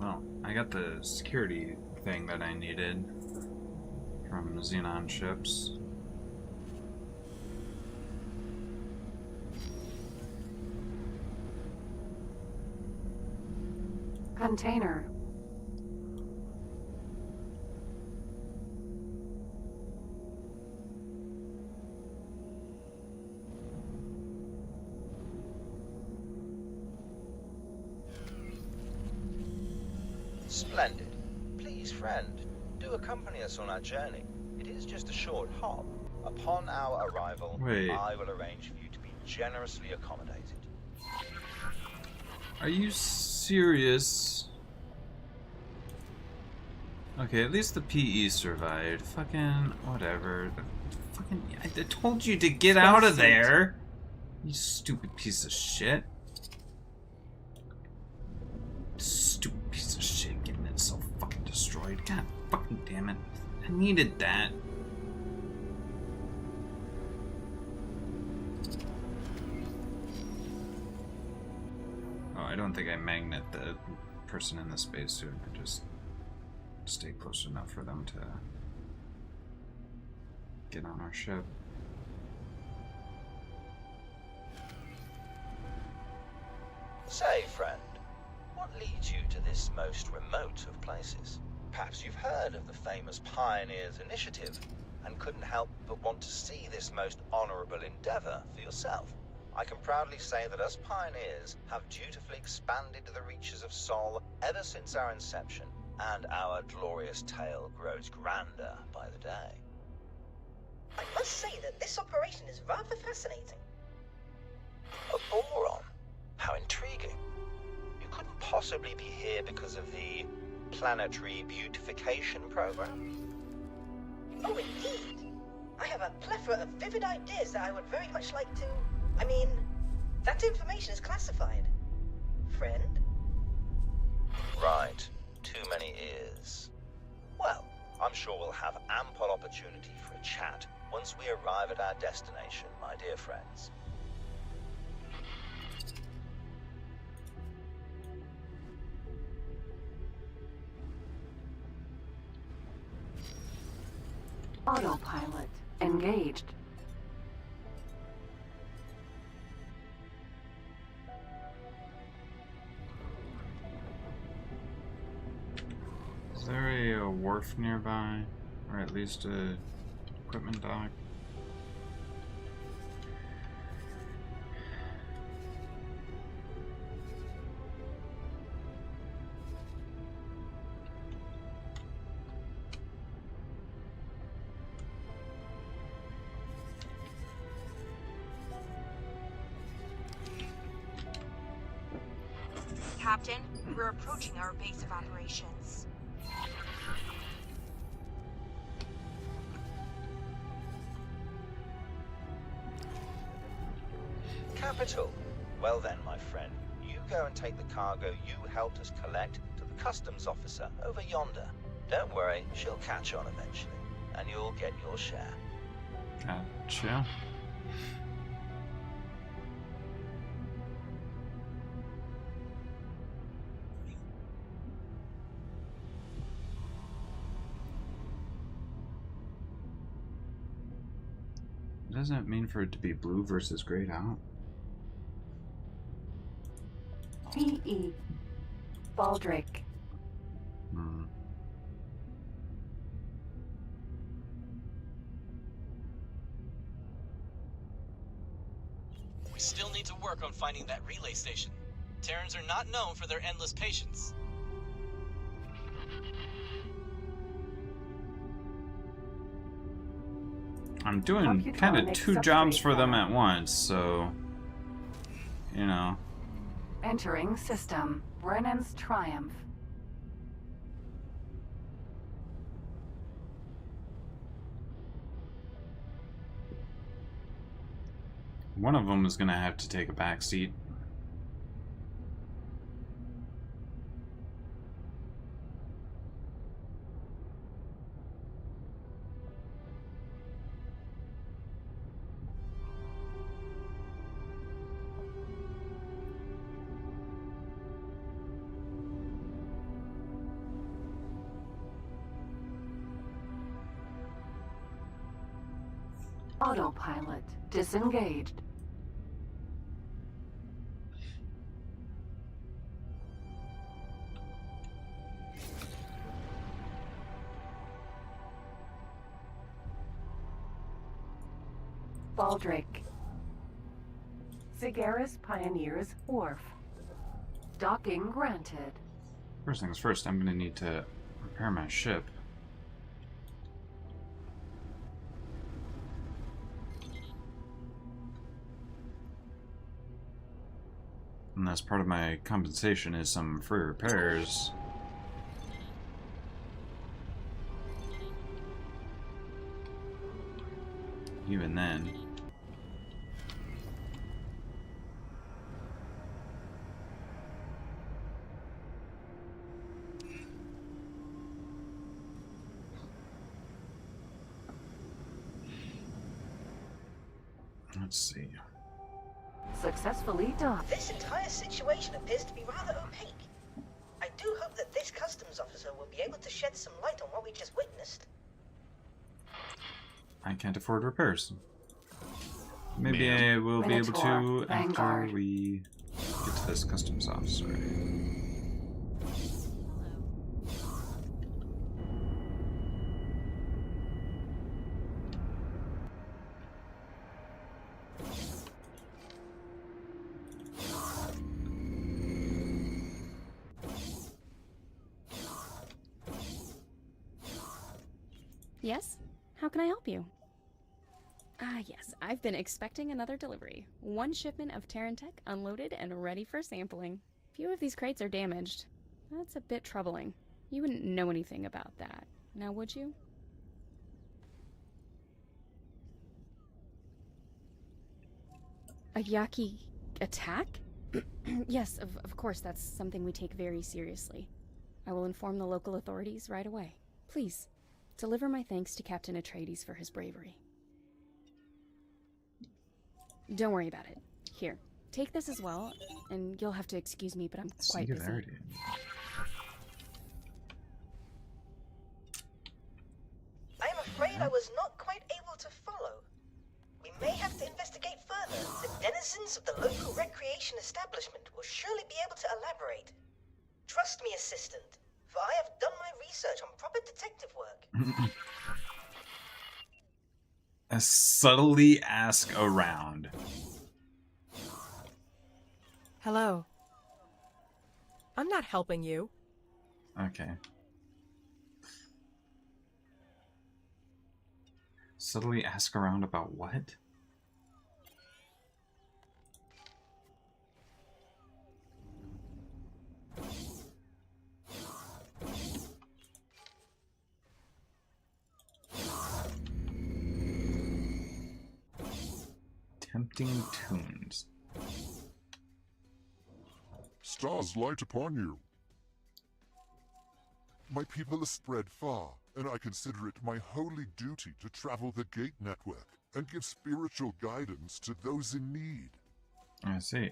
Well, I got the security thing that I needed from Xenon ships. Container. Splendid. Please, friend, do accompany us on our journey. It is just a short hop. Upon our arrival, Wait. I will arrange for you to be generously accommodated. Are you serious? Okay, at least the PE survived. Fucking whatever. Fucking, I told you to get out of there. You stupid piece of shit. Stupid piece of shit getting itself fucking destroyed. God fucking damn it. I needed that. Oh, I don't think I magnet the person in the spacesuit. I just stay close enough for them to get on our ship. Say, friend, what leads you to this most remote of places? Perhaps you've heard of the famous Pioneers Initiative and couldn't help but want to see this most honorable endeavor for yourself. I can proudly say that us pioneers have dutifully expanded the reaches of Sol ever since our inception, and our glorious tale grows grander by the day. I must say that this operation is rather fascinating. A Boron? How intriguing. You couldn't possibly be here because of the planetary beautification program? Oh, indeed. I have a plethora of vivid ideas that I would very much like to... I mean, that information is classified. Friend? Right. Too many ears. Well, I'm sure we'll have ample opportunity for a chat once we arrive at our destination, my dear friends. Autopilot engaged. Is there a wharf nearby? Or at least a equipment dock? Captain, we're approaching our base of operations. Capital. Well then, my friend, you go and take the cargo you helped us collect to the customs officer over yonder. Don't worry, she'll catch on eventually, and you'll get your share. Gotcha. Doesn't it mean for it to be blue versus grayed out? PE. Baldrick. We still need to work on finding that relay station. Terrans are not known for their endless patience. I'm doing kind of two jobs for them at once, so, you know. Entering system. Brennan's Triumph. One of them is going to have to take a back seat. Autopilot disengaged. Baldrick. Cigaris Pioneers Wharf. Docking granted. First things first, I'm going to need to repair my ship. And that's part of my compensation is some free repairs. Even then. Let's see. Successfully docked. This entire situation appears to be rather opaque. I do hope that this customs officer will be able to shed some light on what we just witnessed. I can't afford repairs. Maybe I will be able to after we get to this customs officer. Yes? How can I help you? Ah, yes. I've been expecting another delivery. One shipment of Terran Tech unloaded and ready for sampling. Few of these crates are damaged. That's a bit troubling. You wouldn't know anything about that, now would you? A Yaki attack? Yes, of course, that's something we take very seriously. I will inform the local authorities right away. Please, deliver my thanks to Captain Atreides for his bravery. Don't worry about it. Here, take this as well, and you'll have to excuse me, but I'm quite busy. I am afraid I was not quite able to follow. We may have to investigate further. The denizens of the local recreation establishment will surely be able to elaborate. Trust me, assistant, for I have done my research on proper detective work. Subtly ask around. Hello. I'm not helping you. Okay. Subtly ask around about what? Tempting tunes. Stars light upon you. My people are spread far, and I consider it my holy duty to travel the Gate Network and give spiritual guidance to those in need. I see.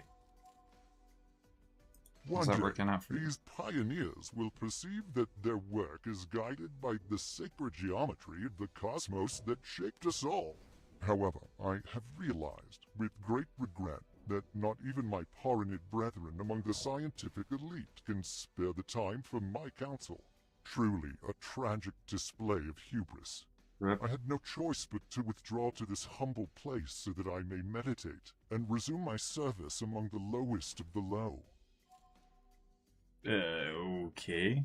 One that day, working out for you? these pioneers will perceive that their work is guided by the sacred geometry of the cosmos that shaped us all. However, I have realized, with great regret, that not even my Porinid brethren among the scientific elite can spare the time for my counsel. Truly a tragic display of hubris. Rip. I had no choice but to withdraw to this humble place so that I may meditate and resume my service among the lowest of the low. Okay.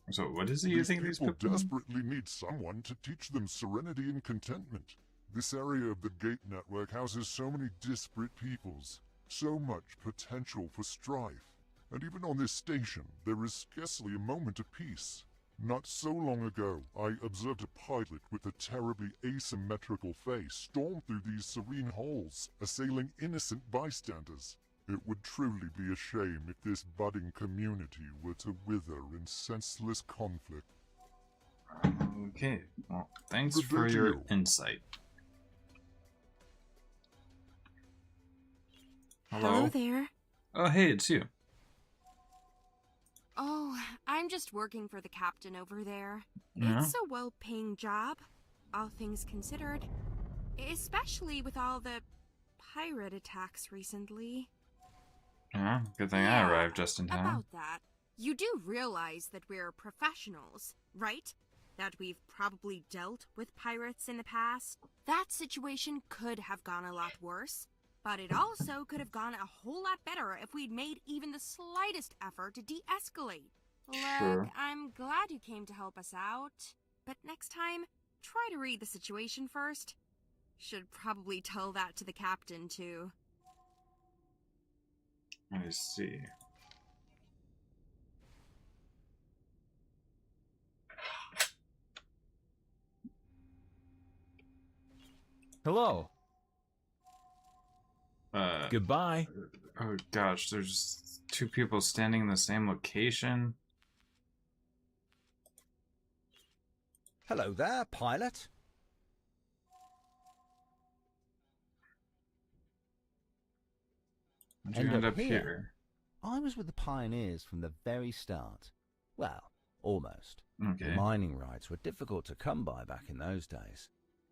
So what is it you think these people desperately need someone to teach them serenity and contentment. This area of the Gate Network houses so many disparate peoples, so much potential for strife. And even on this station, there is scarcely a moment of peace. Not so long ago, I observed a pilot with a terribly asymmetrical face storm through these serene halls, assailing innocent bystanders. It would truly be a shame if this budding community were to wither in senseless conflict. Okay, well, thanks for your insight. Hello there. Oh, hey, it's you. Oh, I'm just working for the captain over there. Yeah? It's a well-paying job, all things considered. Especially with all the pirate attacks recently. Yeah, good thing I arrived just in time. About that, you do realize that we're professionals, right? That we've probably dealt with pirates in the past. That situation could have gone a lot worse. But it also could have gone a whole lot better if we'd made even the slightest effort to de-escalate. Look, Sure. I'm glad you came to help us out, but next time, try to read the situation first. Should probably tell that to the captain, too. I see. Hello. Goodbye. Oh gosh, there's two people standing in the same location. Hello there, pilot. How'd you end up here? I was with the pioneers from the very start. Well, almost. Okay. The mining rights were difficult to come by back in those days.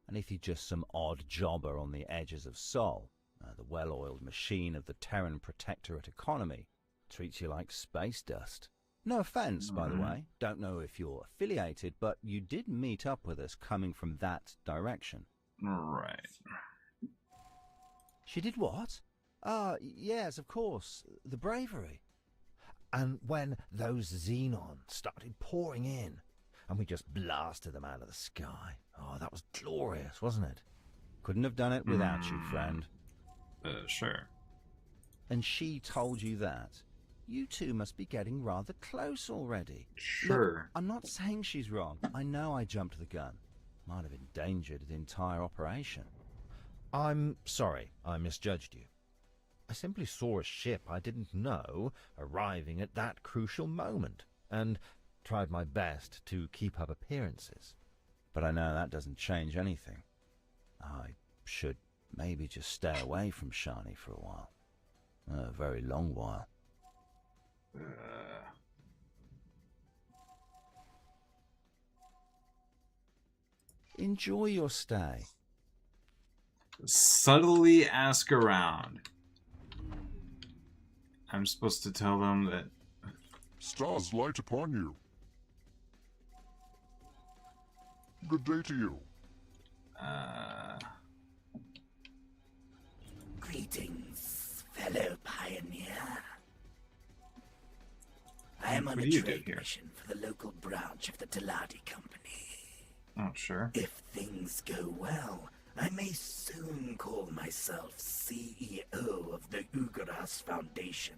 And if you're just some odd jobber on the edges of Sol, the well-oiled machine of the Terran Protectorate economy treats you like space dust. No offense, by the way. Don't know if you're affiliated, but you did meet up with us coming from that direction. Right. She did what? Yes, of course. The bravery. And when those xenons started pouring in, and we just blasted them out of the sky. Oh, that was glorious, wasn't it? Couldn't have done it without you, friend. Sure. And she told you that. You two must be getting rather close already. Sure. Look, I'm not saying she's wrong. I know I jumped the gun. Might have endangered the entire operation. I'm sorry I misjudged you. I simply saw a ship I didn't know arriving at that crucial moment, and tried my best to keep up appearances. But I know that doesn't change anything. I should maybe just stay away from Shani for a while. A very long while. Enjoy your stay. Subtly ask around. I'm supposed to tell them that... Stars light upon you. Good day to you. Greetings, fellow pioneer. I am on What a do you do trade here? mission for the local branch of the Teladi Company. Oh, sure. If things go well, I may soon call myself CEO of the Ugaras Foundation,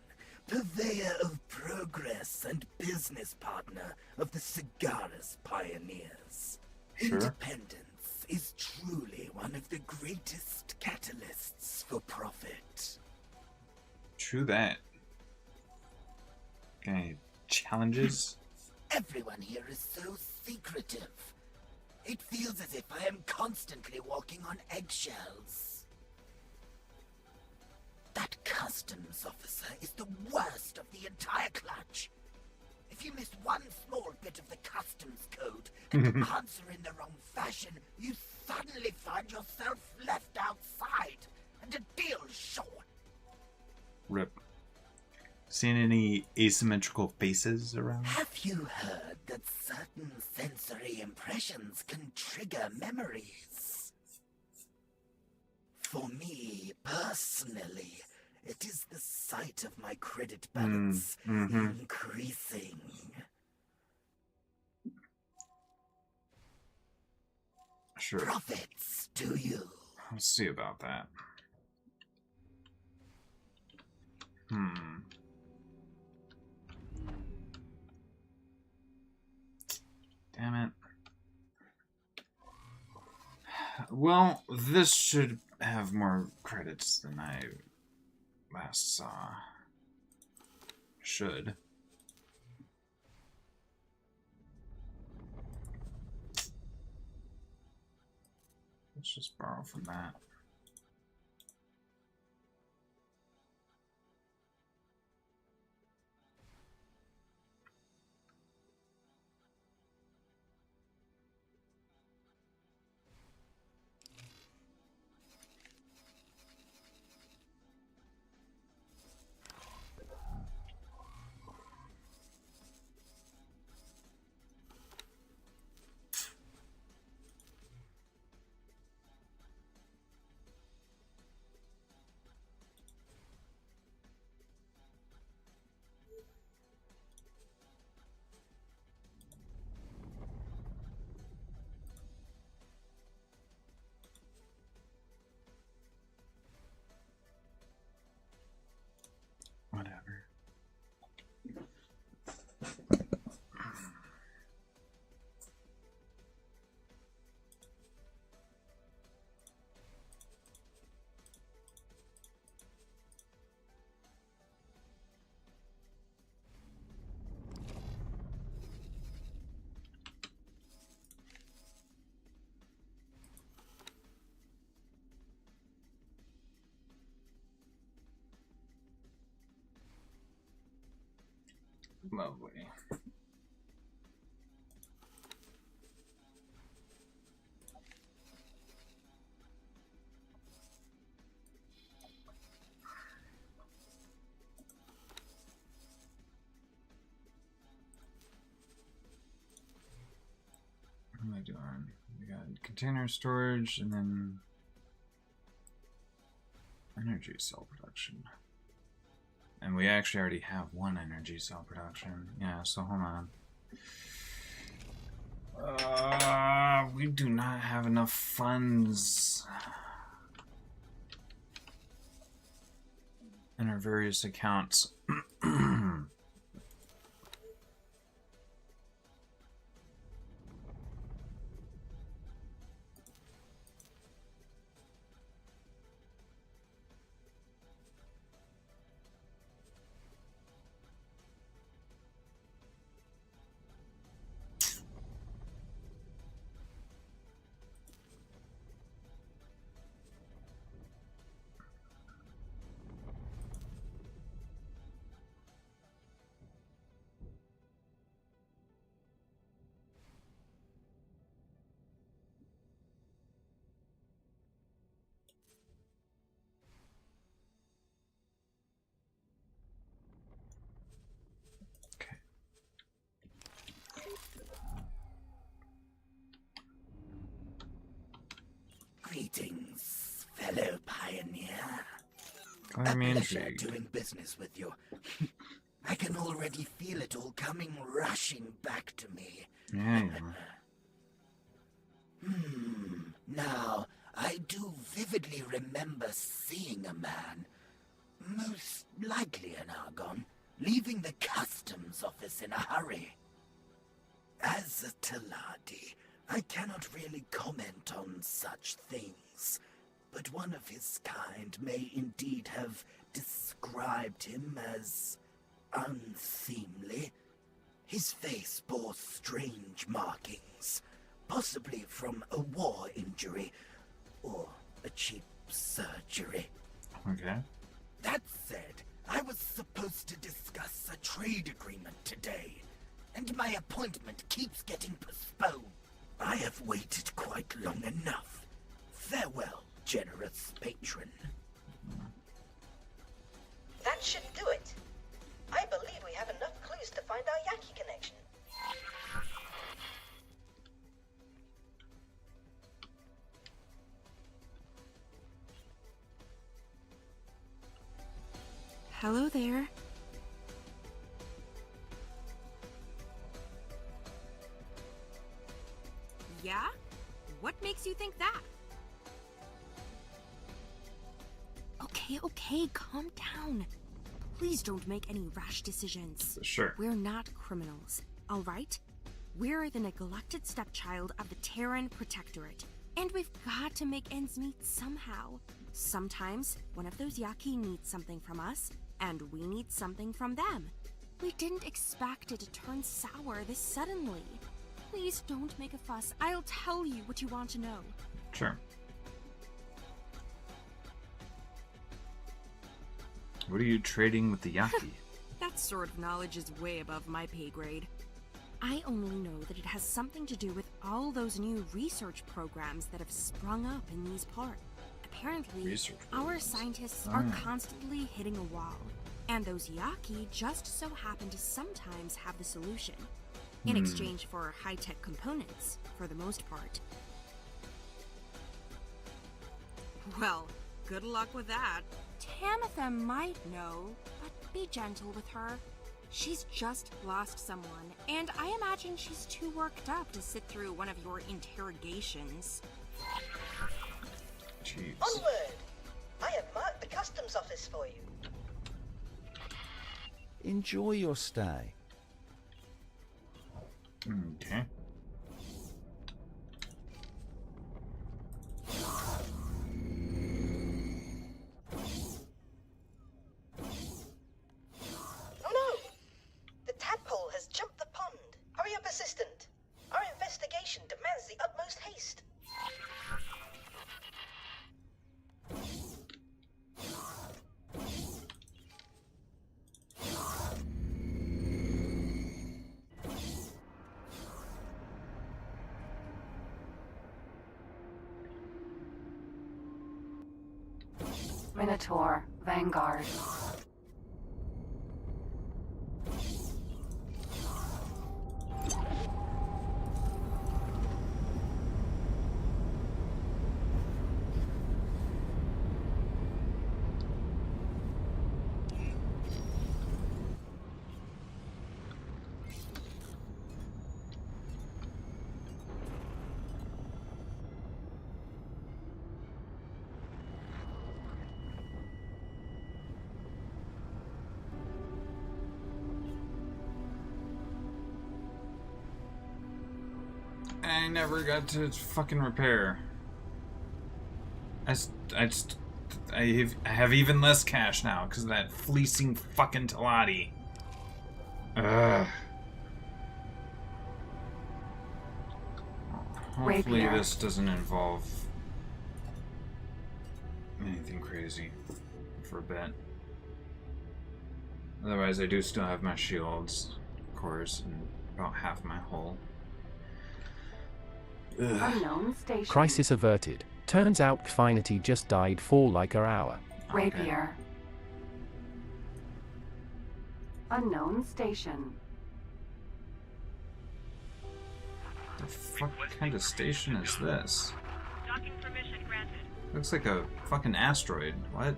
purveyor of progress and business partner of the Cigaris Pioneers. Sure. Independence is truly one of the greatest catalysts for profit. True that. Any challenges? Everyone here is so secretive. It feels as if I am constantly walking on eggshells. That customs officer is the worst of the entire clutch. If you miss one small bit of the customs code and answer in the wrong fashion, you suddenly find yourself left outside, and a deal short. Rip. Seen any asymmetrical faces around? Have you heard that certain sensory impressions can trigger memories? For me, personally, it is the sight of my credit balance increasing. Sure. Profits to you. Let's see about that. Damn it. Well, this should have more credits than I last saw. Should. Let's just borrow from that. Lovely. What am I doing? We got container storage and then energy cell production. And we actually already have one energy cell production. Yeah, so hold on. We do not have enough funds in our various accounts. Greetings, fellow pioneer. Clear me A pleasure intrigued. doing business with you. I can already feel it all coming rushing back to me. Yeah, Now, I do vividly remember seeing a man, most likely an Argon, leaving the customs office in a hurry. As a Taladi, I cannot really comment on such things, but one of his kind may indeed have described him as unseemly. His face bore strange markings, possibly from a war injury or a cheap surgery. Okay. That said, I was supposed to discuss a trade agreement today, and my appointment keeps getting postponed. I have waited quite long enough. Farewell, generous patron. That should do it. I believe we have enough clues to find our Yaki connection. Hello there. Yeah? What makes you think that? Okay, calm down. Please don't make any rash decisions. Sure. We're not criminals, all right? We're the neglected stepchild of the Terran Protectorate, and we've got to make ends meet somehow. Sometimes one of those Yaki needs something from us, and we need something from them. We didn't expect it to turn sour this suddenly. Please don't make a fuss. I'll tell you what you want to know. Sure. What are you trading with the Yaki? That sort of knowledge is way above my pay grade. I only know that it has something to do with all those new research programs that have sprung up in these parts. Apparently, our scientists are constantly hitting a wall, and those Yaki just so happen to sometimes have the solution, in exchange for high-tech components, for the most part. Well, good luck with that. Tamitha might know, but be gentle with her. She's just lost someone, and I imagine she's too worked up to sit through one of your interrogations. Jeez. Onward! I have marked the customs office for you. Enjoy your stay. Okay. Oh no! The tadpole has jumped the pond. Hurry up, assistant. Our investigation demands the utmost haste. Minotaur, Vanguard. I never got to fucking repair. I have even less cash now because of that fleecing fucking Talati. Ugh. Hopefully Rapier. this doesn't involve anything crazy for a bit. Otherwise, I do still have my shields, of course, and about half my hull. Unknown station. Crisis averted. Turns out Finity just died for like an hour. Rapier. Unknown station. The fuck kind of station is this? Docking permission granted. Looks like a fucking asteroid. What?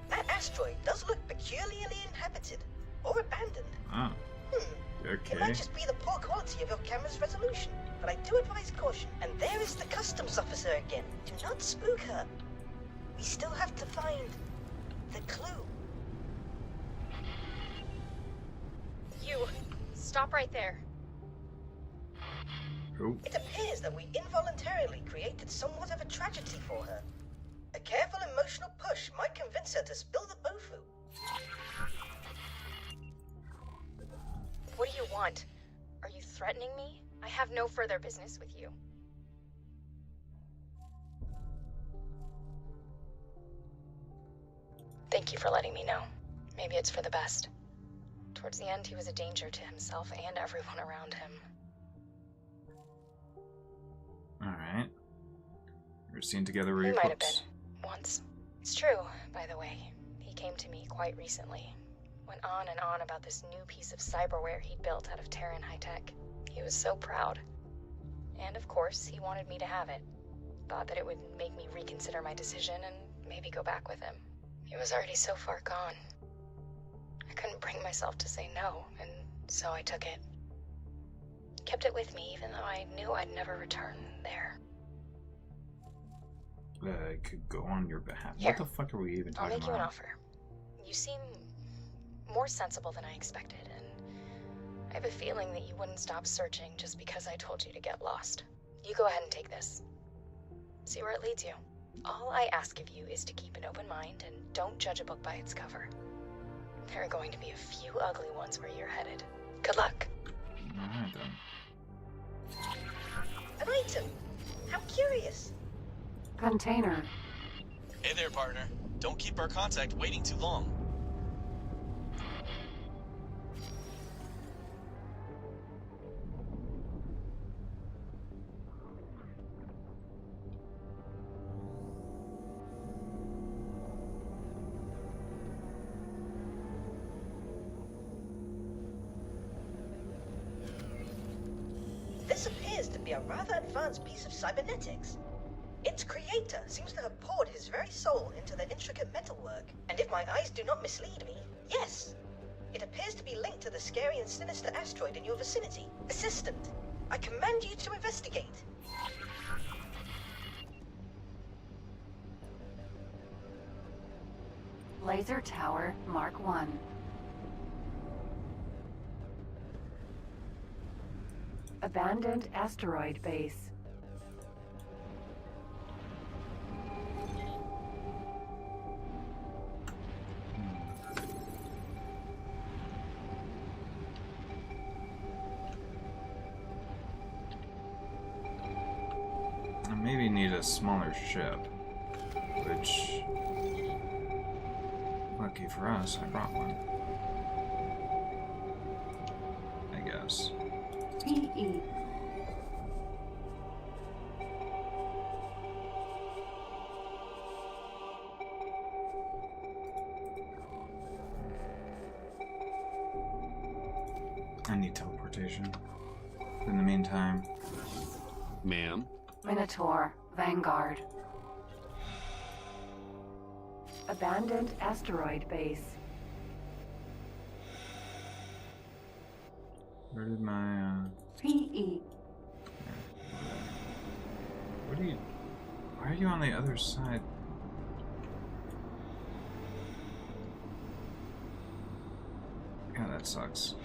That asteroid does look peculiarly inhabited. Or abandoned. Oh. It might just be the poor quality of your camera's resolution, but I do advise caution. And there is the customs officer again. Do not spook her. We still have to find the clue. You, stop right there. Who? It appears that we involuntarily created somewhat of a tragedy for her. A careful emotional push might convince her to spill the bofu. What do you want? Are you threatening me? I have no further business with you. Thank you for letting me know. Maybe it's for the best. Towards the end, he was a danger to himself and everyone around him. Alright. We were seen together We where might have been. Once. It's true, by the way. He came to me quite recently. Went on and on about this new piece of cyberware he'd built out of Terran high-tech. He was so proud. And of course, he wanted me to have it. Thought that it would make me reconsider my decision and maybe go back with him. He was already so far gone. I couldn't bring myself to say no, and so I took it. Kept it with me even though I knew I'd never return there. I could go on your behalf. Here. What the fuck are we even I'll talking make you an about? offer. You seem more sensible than I expected, and I have a feeling that you wouldn't stop searching just because I told you to get lost. You go ahead and take this. See where it leads you. All I ask of you is to keep an open mind and don't judge a book by its cover. There are going to be a few ugly ones where you're headed. Good luck. Alright then. An item! How curious! Container. Hey there, partner. Don't keep our contact waiting too long. This appears to be a rather advanced piece of cybernetics. Its creator seems to have poured his very soul into the intricate metalwork. And if my eyes do not mislead me, yes, it appears to be linked to the scary and sinister asteroid in your vicinity. Assistant, I command you to investigate. Laser Tower Mark 1. Abandoned asteroid base. I maybe need a smaller ship, which, lucky for us, I brought one. I guess. PE. I need teleportation. In the meantime. Ma'am? Minotaur, Vanguard. Abandoned asteroid base. Where did my, PE. What are you... Why are you on the other side? Yeah, that sucks.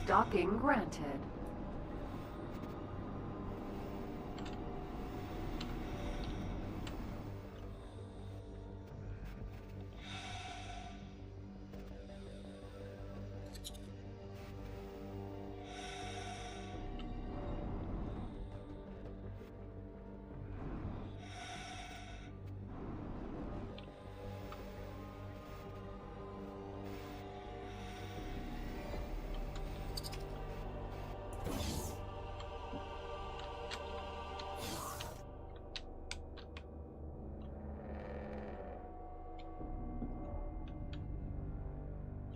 Docking granted.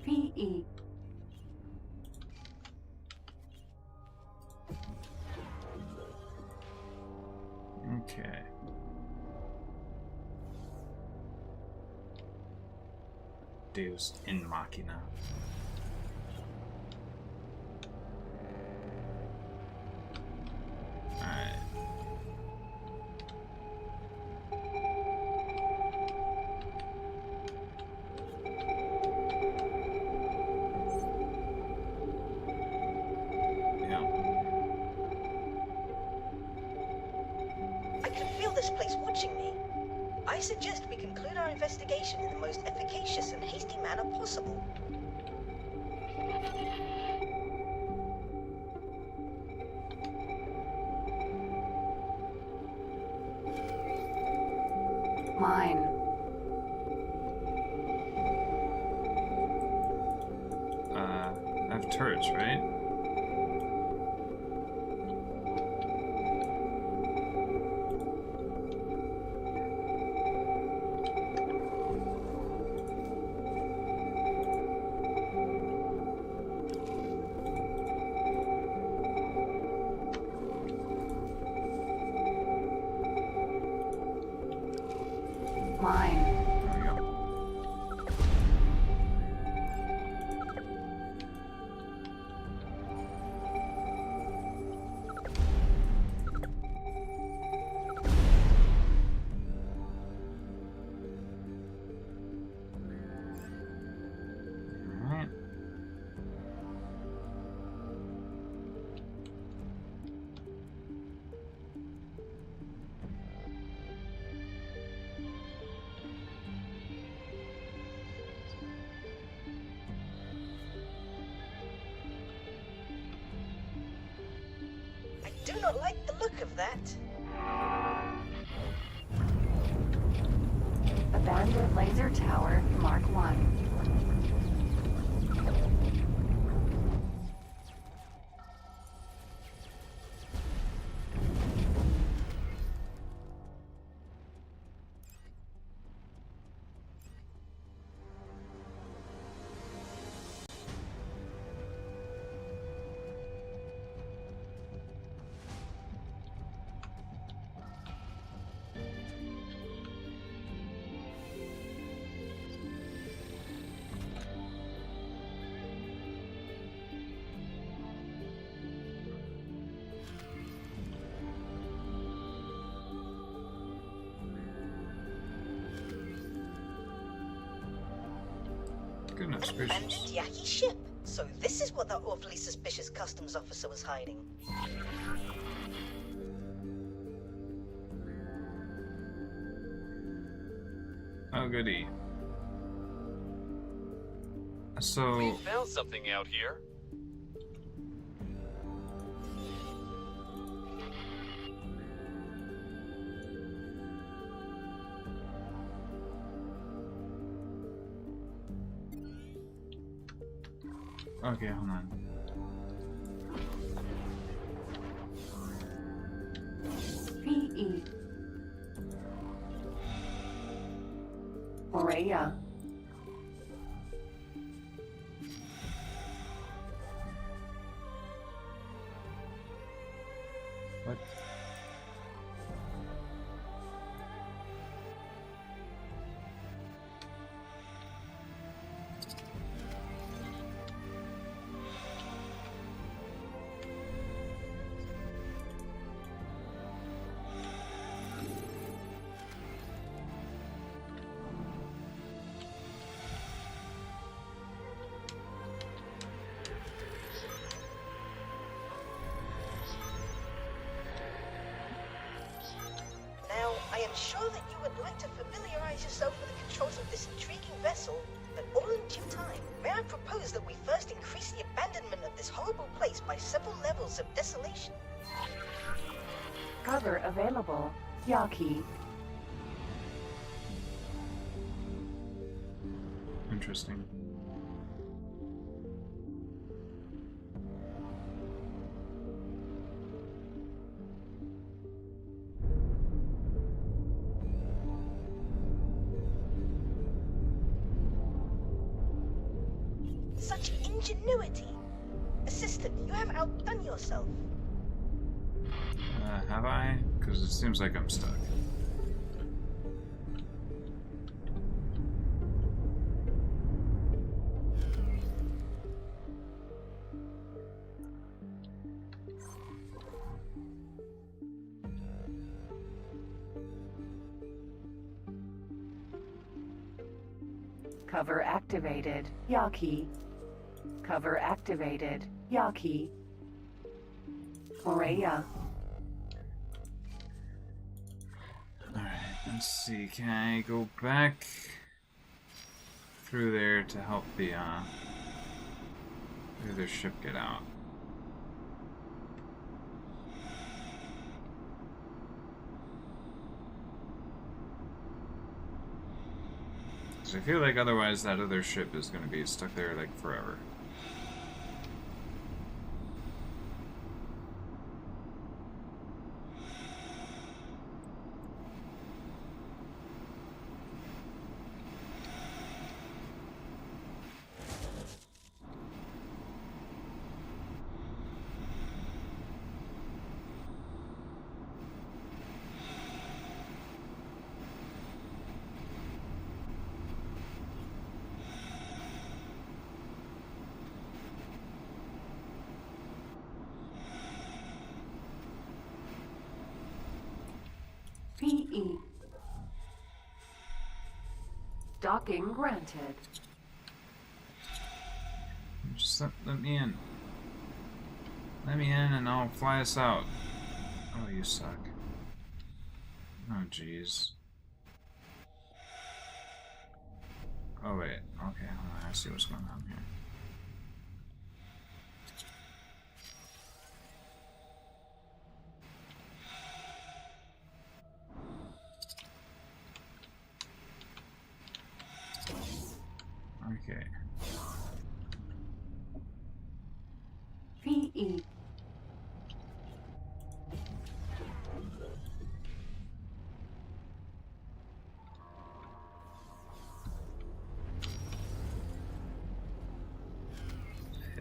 PE. Okay. Deus in Machina. Alright. I can feel this place watching me. I suggest we conclude our investigation in the most efficacious and hasty manner possible. Mine. I have turrets, right? Mine. There we go. Alright. I do not like the look of that. Abandoned laser tower, Mark 1. Goodness An gracious. abandoned Yaki ship. So this is what that awfully suspicious customs officer was hiding. Oh, goody. So... We found something out here. Okay, hold on. PE. Oraya. What? Now, I am sure that you would like to familiarize yourself with the controls of this intriguing vessel, but all in due time, may I propose that we first increase the abandonment of this horrible place by several levels of desolation? Cover available. Yaki. Interesting. Such ingenuity! Assistant, you have outdone yourself. Have I? Because it seems like I'm stuck. Cover activated. Yaki. Cover activated. Yaki. Oraya. Alright, let's see. Can I go back through there to help the other ship get out? I feel like otherwise that other ship is going to be stuck there like forever. PE. Docking granted. Just let me in. Let me in and I'll fly us out. Oh, you suck. Oh, jeez. Oh, wait. Okay, hold on. I see what's going on here. Okay. PE.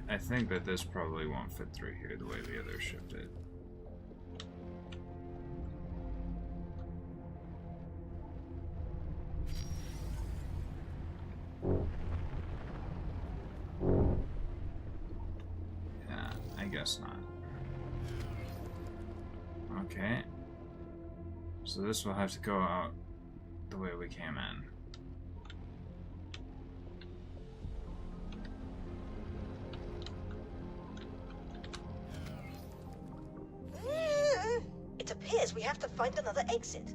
I think that this probably won't fit through here the way the other ship did. Yeah, I guess not. Okay. So this will have to go out the way we came in. appears we have to find another exit.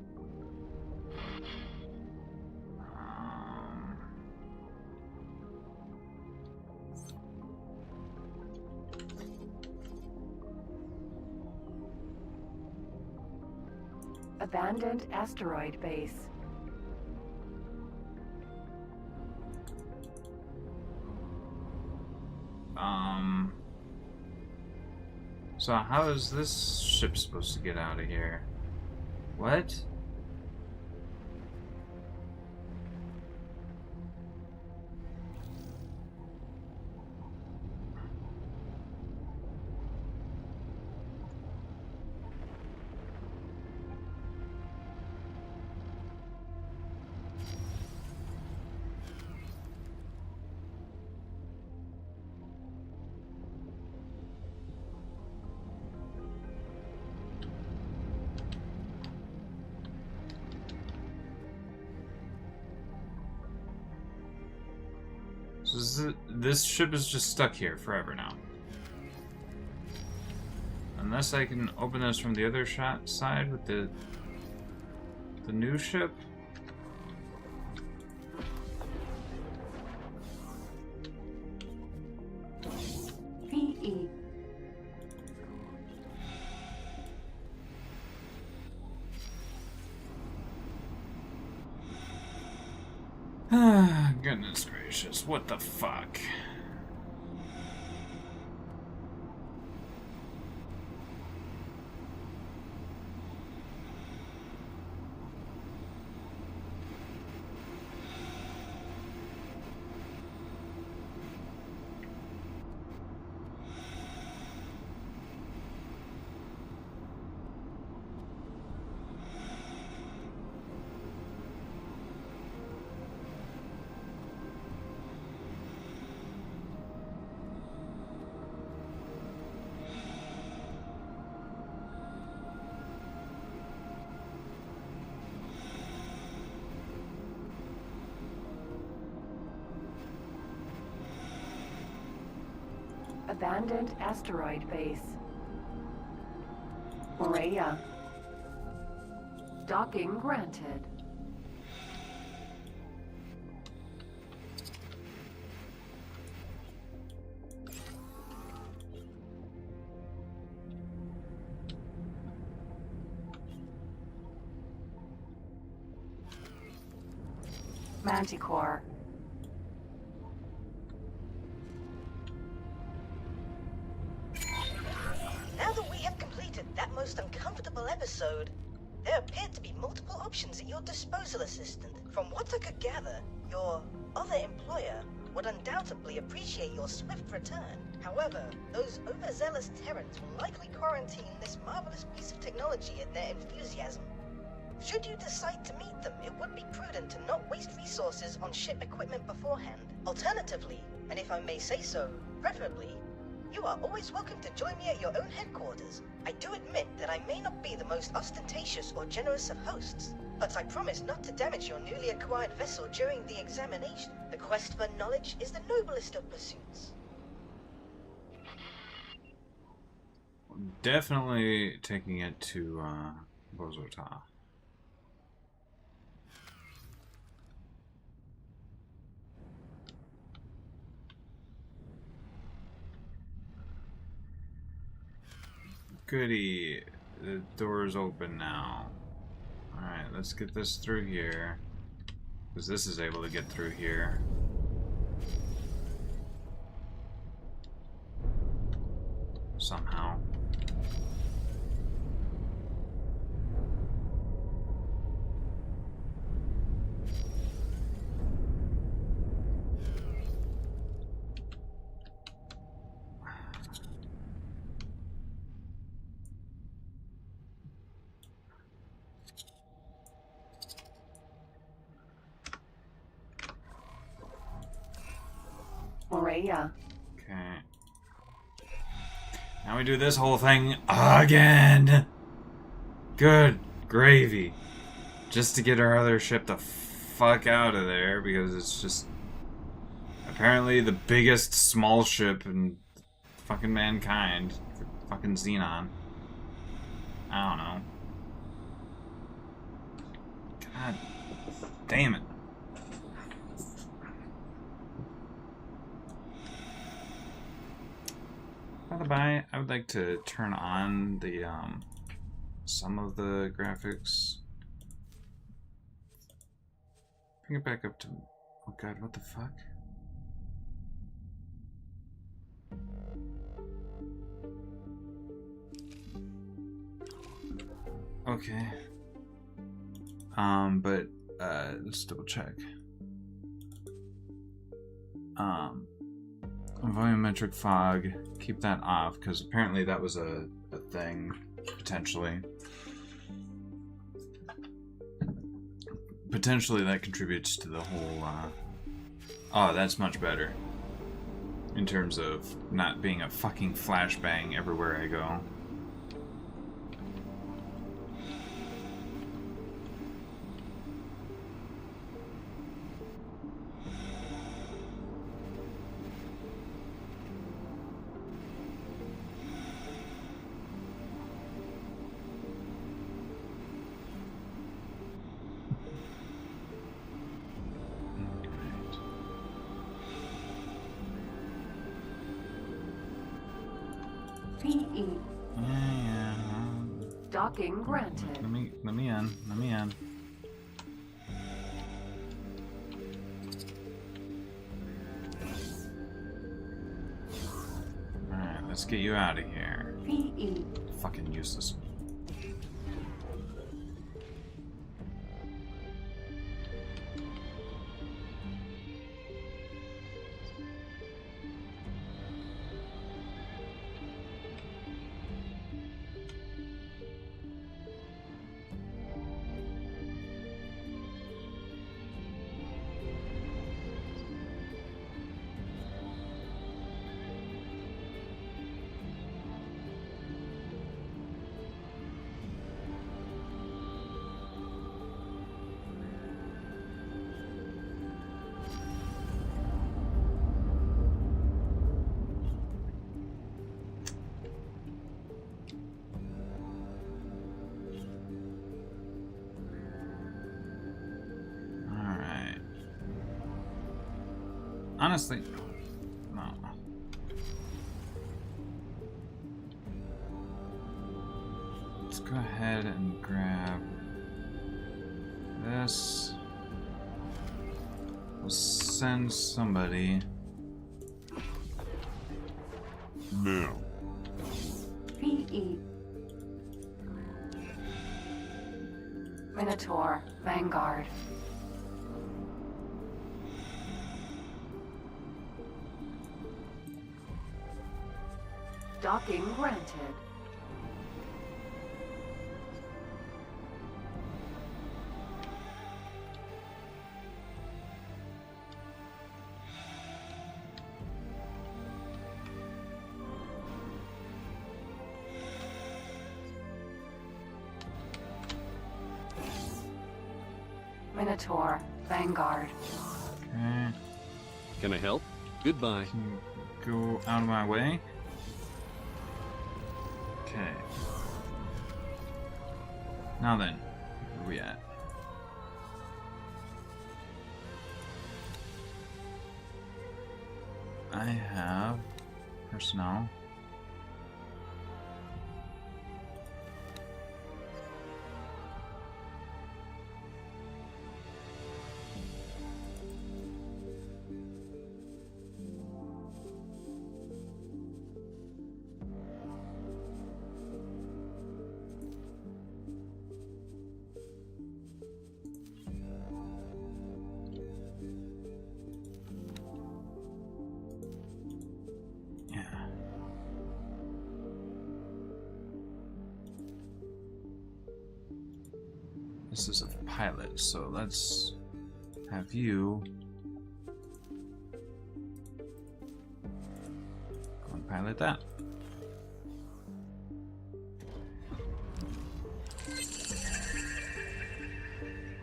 Abandoned asteroid base. So how is this ship supposed to get out of here? What? So this ship is just stuck here forever now. Unless I can open this from the other side with the new ship. VE. Goodness gracious, what the fuck? Abandoned asteroid base. Morea. Docking granted. Manticore. Now that we have completed that most uncomfortable episode, there appeared to be multiple options at your disposal, Assistant. From what I could gather, your other employer would undoubtedly appreciate your swift return. However, those overzealous Terrans will likely quarantine this marvelous piece of technology in their enthusiasm. Should you decide to meet them, it would be prudent to not waste resources on ship equipment beforehand. Alternatively, and if I may say so, preferably, you are always welcome to join me at your own headquarters. I do admit that I may not be the most ostentatious or generous of hosts, but I promise not to damage your newly acquired vessel during the examination. The quest for knowledge is the noblest of pursuits. Definitely taking it to Bozota. Goody. The door's open now. Alright, let's get this through here. Because this is able to get through here. Somehow. Morea. Okay. Now we do this whole thing again. Good gravy. Just to get our other ship the fuck out of there, because it's just apparently the biggest small ship in fucking mankind. Fucking Xenon. I don't know. God damn it. By the by, I would like to turn on the some of the graphics. Bring it back up to, oh god, what the fuck? Okay. But let's double check. Volumetric fog, keep that off, because apparently that was a thing, potentially. Potentially that contributes to the whole, oh, that's much better. In terms of not being a fucking flashbang everywhere I go. PE. Yeah. Docking granted. Let me in. Let me in. Alright, let's get you out of here. PE. Fucking useless. Honestly, no. Let's go ahead and grab this. We'll send somebody. Now. PE. Minotaur, Vanguard. Docking granted. Minotaur, Vanguard. Okay. Can I help? Goodbye. Can you go out of my way? Okay. Now then, where are we at? I have personnel. This is a pilot, so let's have you go and pilot that.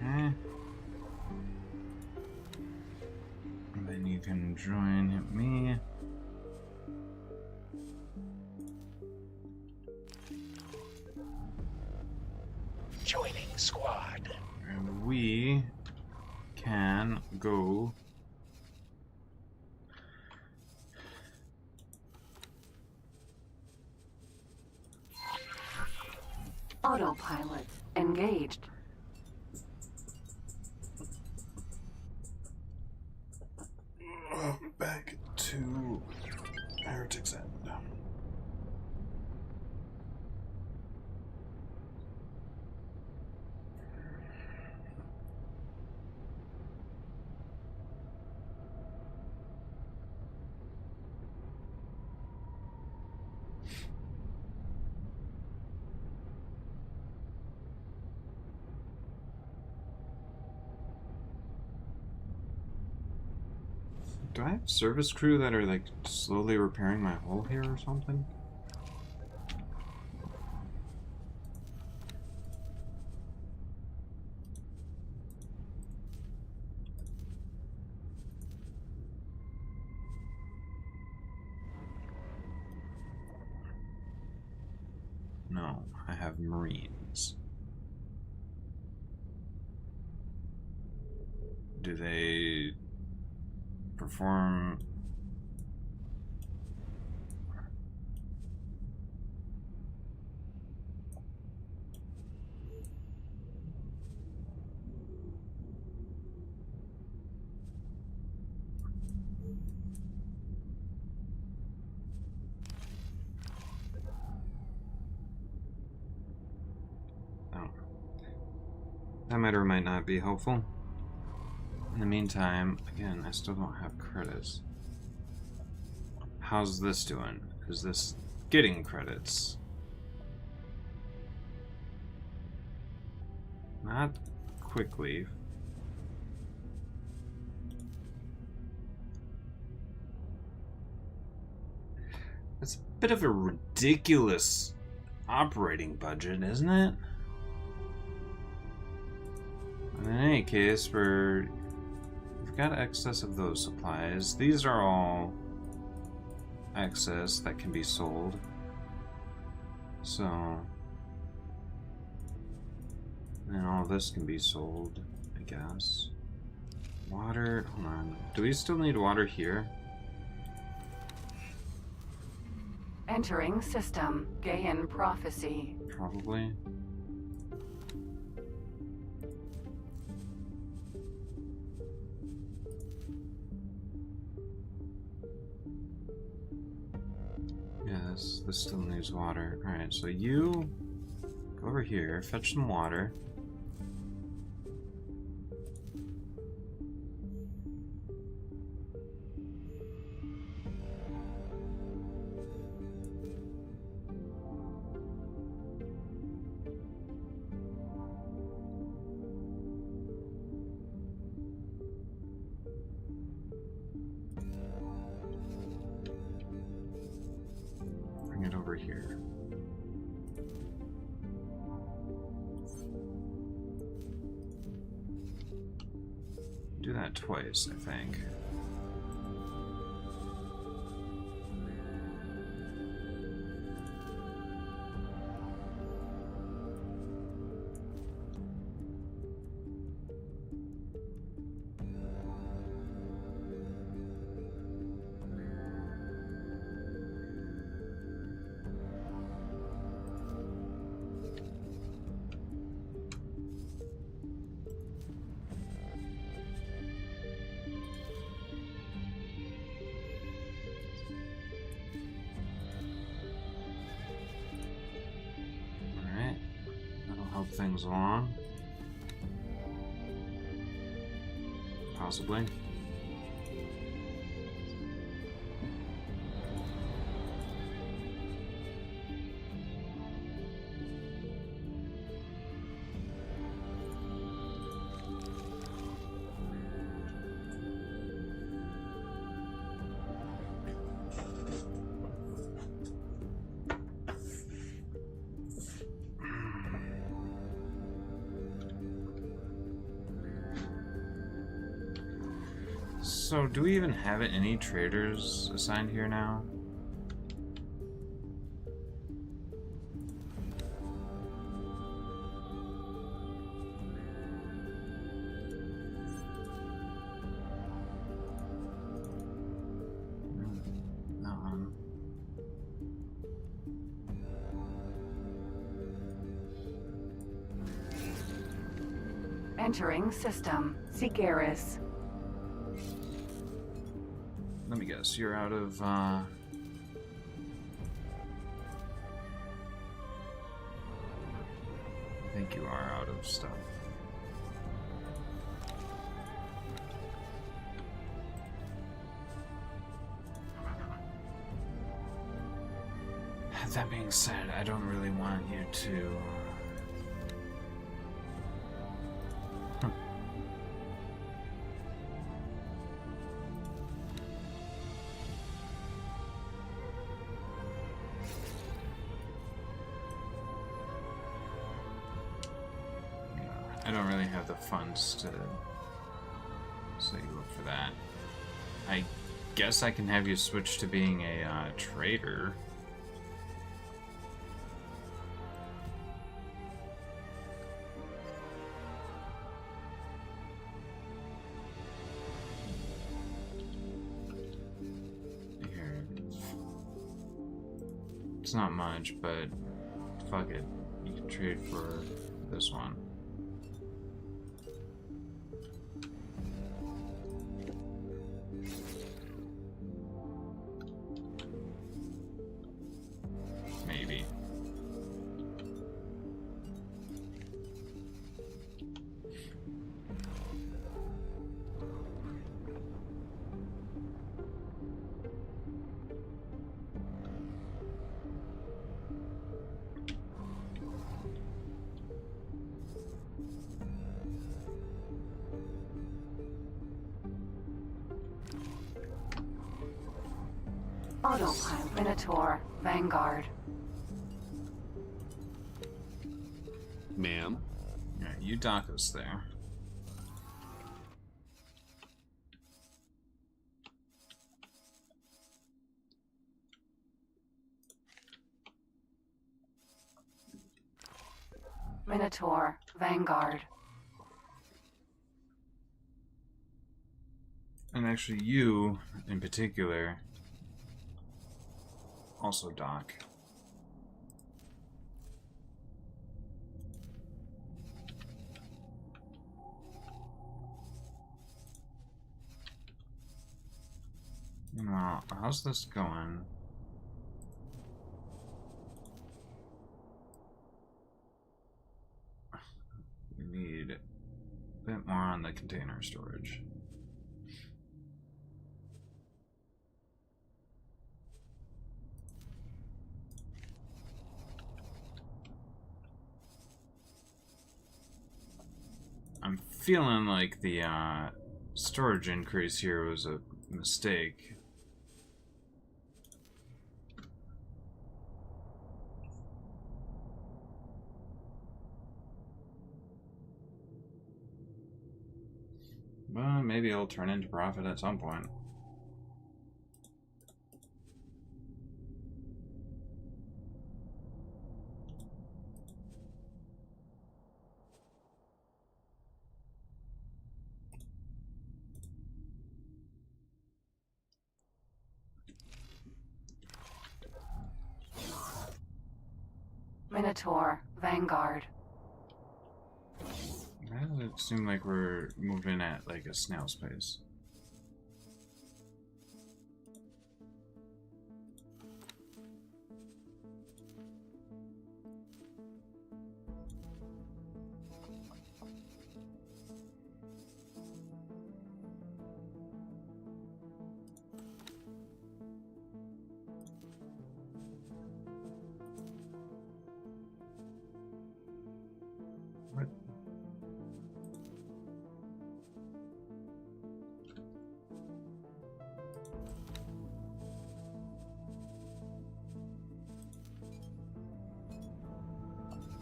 And then you can join me. Joining squad. And we go. Autopilot engaged. Back to Heretic's End. Do I have service crew that are like slowly repairing my hull here or something? No, I have Marines. Do they perform? Oh. That might or might not be helpful. In the meantime, again, I still don't have credits. How's this doing? Is this getting credits? Not quickly. It's a bit of a ridiculous operating budget, isn't it? In any case, we've got excess of those supplies. These are all excess that can be sold. So, and all this can be sold, I guess. Water, hold on. Do we still need water here? Entering system. Gaian prophecy. Probably. Yes, this still needs water. Alright, so you go over here, fetch some water. Bring it over here. Do that twice, I think. Things along. Possibly. So, do we even have any traders assigned here now? Entering system. Sikaris. Let me guess, you're out of, I think you are out of stuff. That being said, I don't really want you to... I don't really have the funds to set you up for that. I guess I can have you switch to being a trader. Here. It's not much, but fuck it. You can trade for this one. Maybe. Autopilot. Minotaur. Vanguard. Ma'am? Yeah, you dock us there. Minotaur. Vanguard. And actually, you, in particular, also dock. Well, how's this going? We need a bit more on the container storage. I'm feeling like the storage increase here was a mistake. Well, maybe it'll turn into profit at some point. Minotaur. Vanguard. Why does it seem like we're moving at like a snail's pace? What?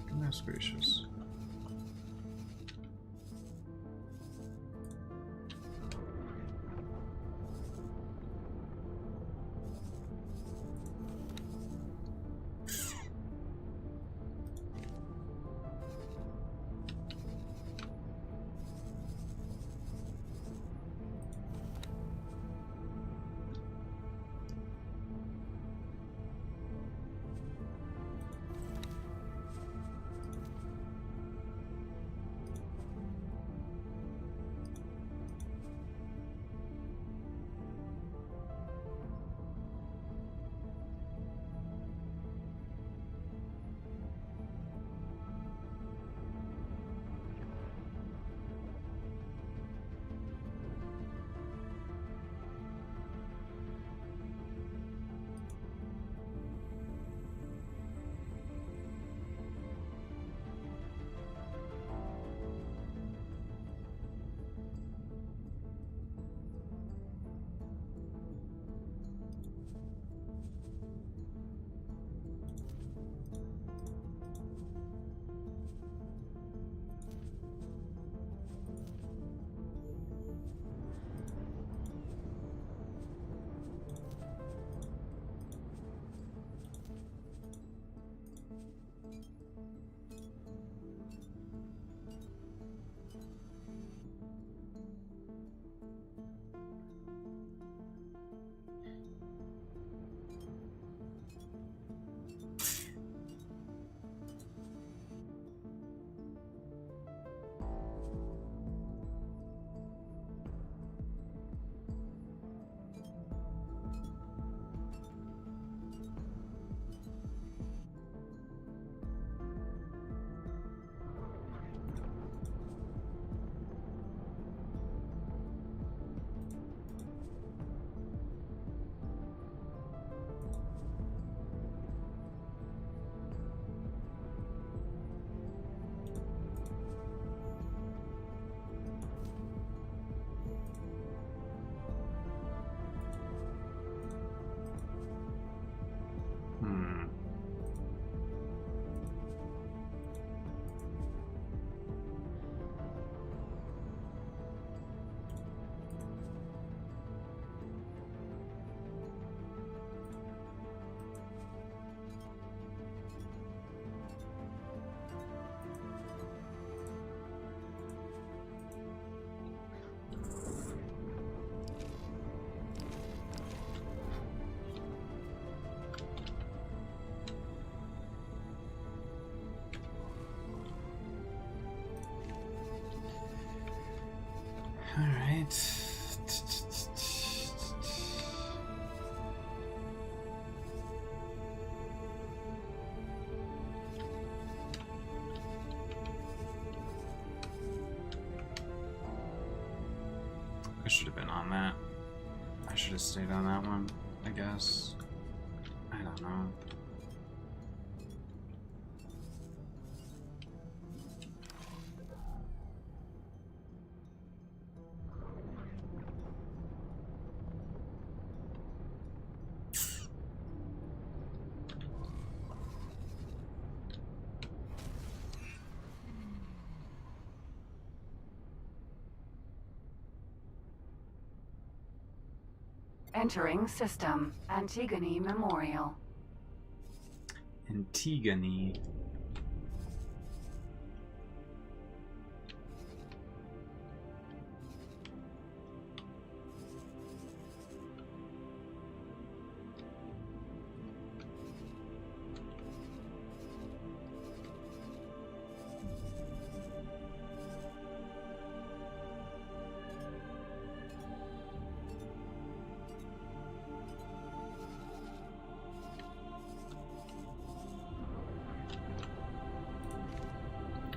Goodness gracious. Alright. I should have been on that. I should have stayed on that one, I guess. I don't know. Entering system. Antigone Memorial. Antigone.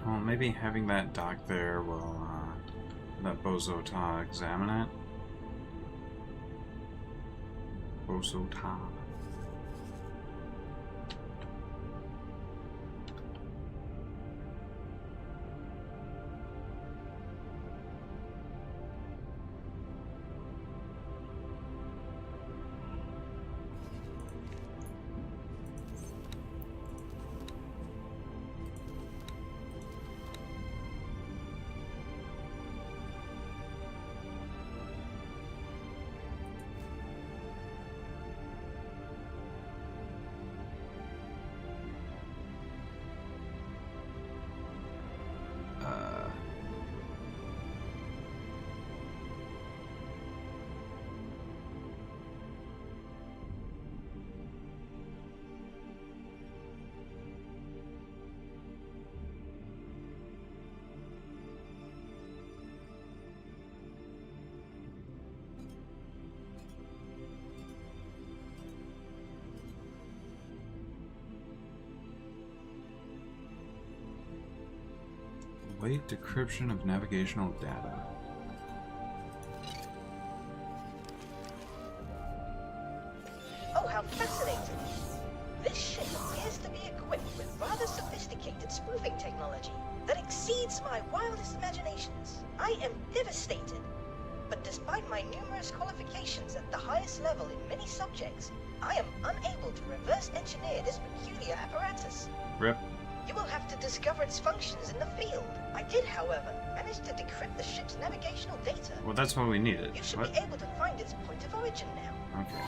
Well, maybe having that dock there will let Bozota examine it. Bozota. Await decryption of navigational data. Oh, how fascinating. This ship appears to be equipped with rather sophisticated spoofing technology that exceeds my wildest imaginations. I am devastated. But despite my numerous qualifications at the highest level in many subjects, I am unable to reverse engineer this peculiar apparatus. Rip. You will have to discover its functions in the field. I did, however, manage to decrypt the ship's navigational data. Well, that's what we needed. You should What? be able to find its point of origin now. Okay.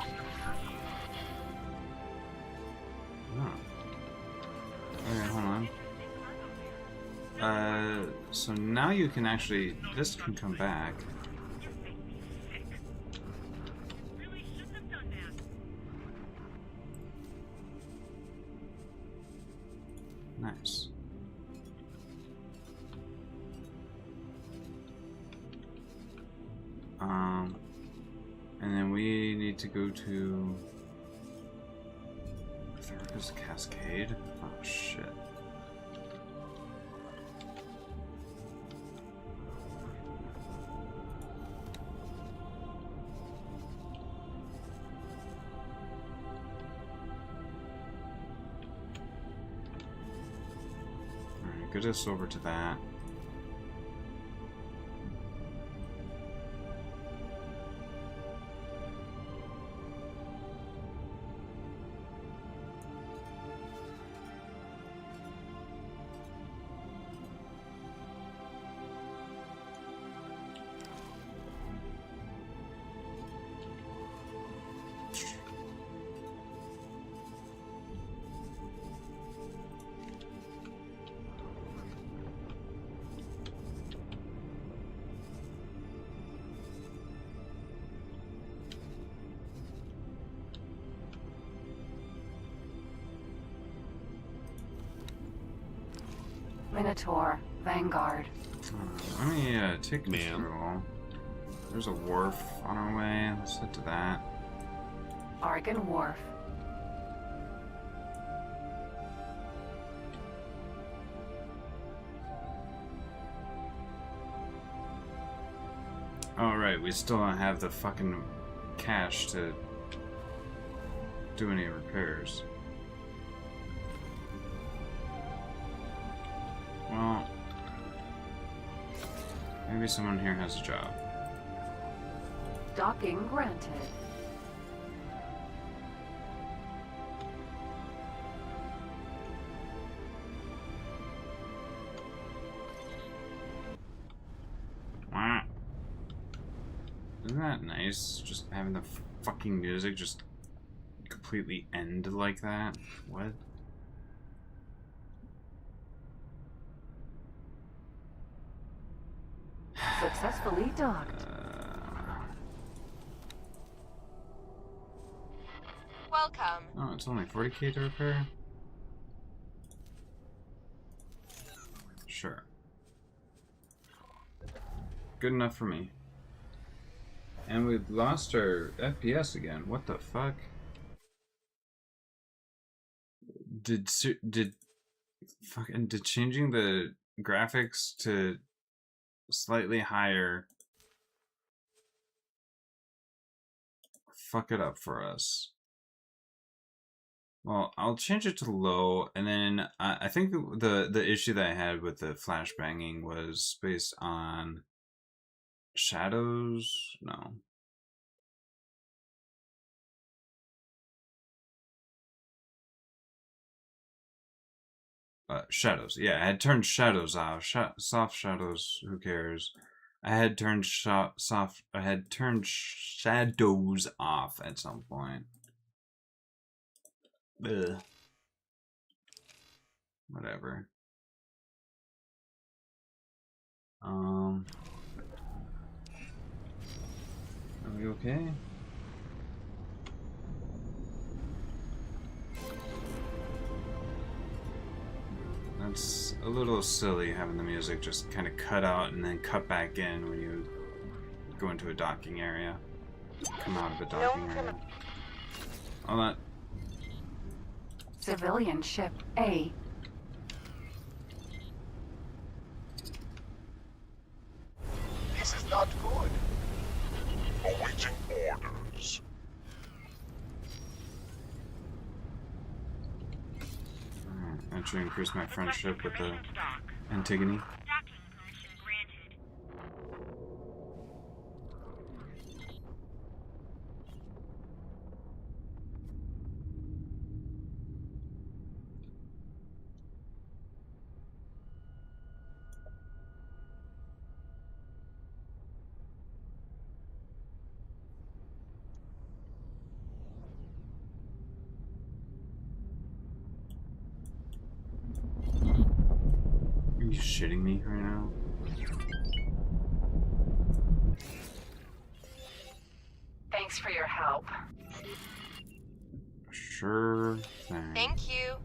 Oh. Okay, hold on. So now you can actually... This can come back. Nice. And then we need to go to Thurgus Cascade. Oh shit. Alright, get us over to that. Minotaur, Vanguard. Let me take this roll. There's a wharf on our way. Let's head to that. Argon Wharf. Alright, we still don't have the fucking cash to do any repairs. Well, maybe someone here has a job. Docking granted. Wow. Isn't that nice? Just having the fucking music just completely end like that? What? Successfully docked. Welcome. Oh, it's only 40k to repair? Sure. Good enough for me. And we've lost our FPS again. What the fuck? Did changing the graphics to slightly higher fuck it up for us? Well, I'll change it to low, and then I think the issue that I had with the flashbanging was based on shadows. No. Shadows. Yeah, I had turned shadows off. Soft shadows. Who cares? I had turned I had turned shadows off at some point. Ugh. Whatever. Are we okay? That's a little silly having the music just kind of cut out and then cut back in when you go into a docking area. Come out of a docking area. All that. Civilian ship A. This is not good. Awaiting orders. That should increase my friendship with the Antigone. Are you shitting me right now? Thanks for your help. Sure thing. Thank you.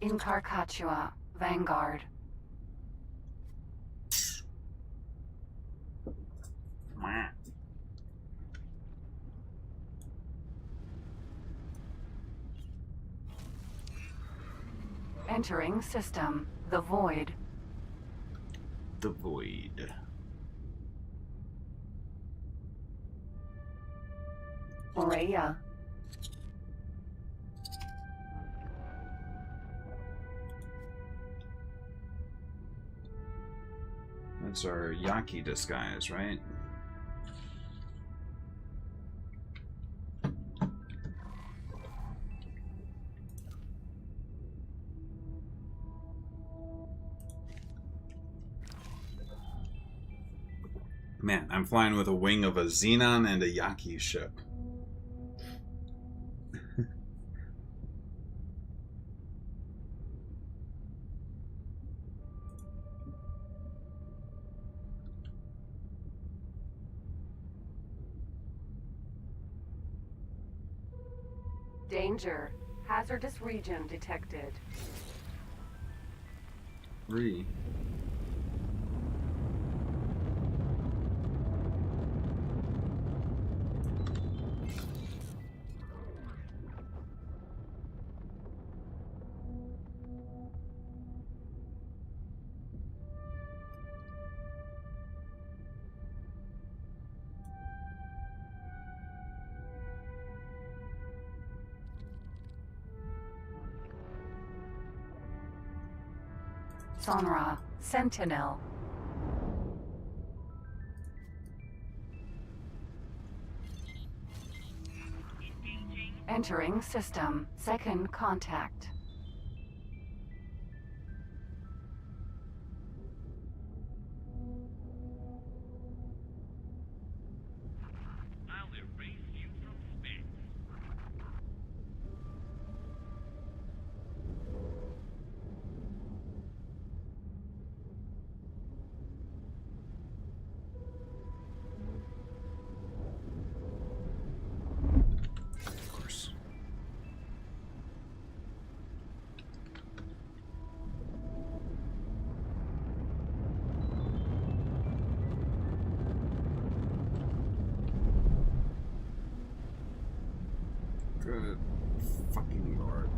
In Carcachua, Vanguard. Entering system. The Void. The Void. Rhea. That's our Yaki disguise, right? Man, I'm flying with a wing of a Xenon and a Yaki ship. Danger. Hazardous region detected. 3. Sonra. Sentinel. Entering system. Second contact. I'll erase you from space. Of course. Good fucking lord.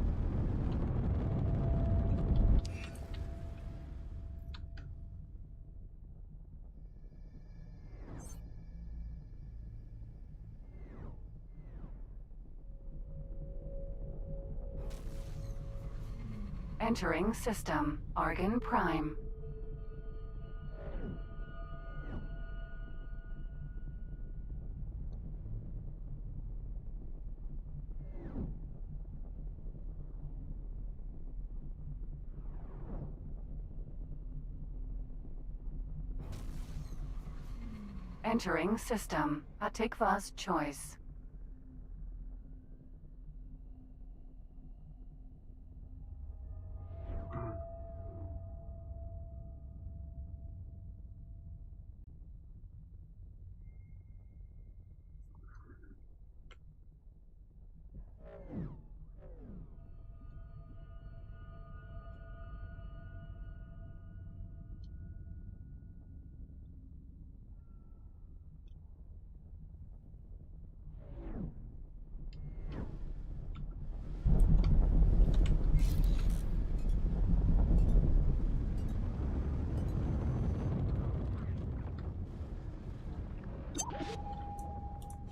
Entering system. Argon Prime. Entering system. Atikva's choice.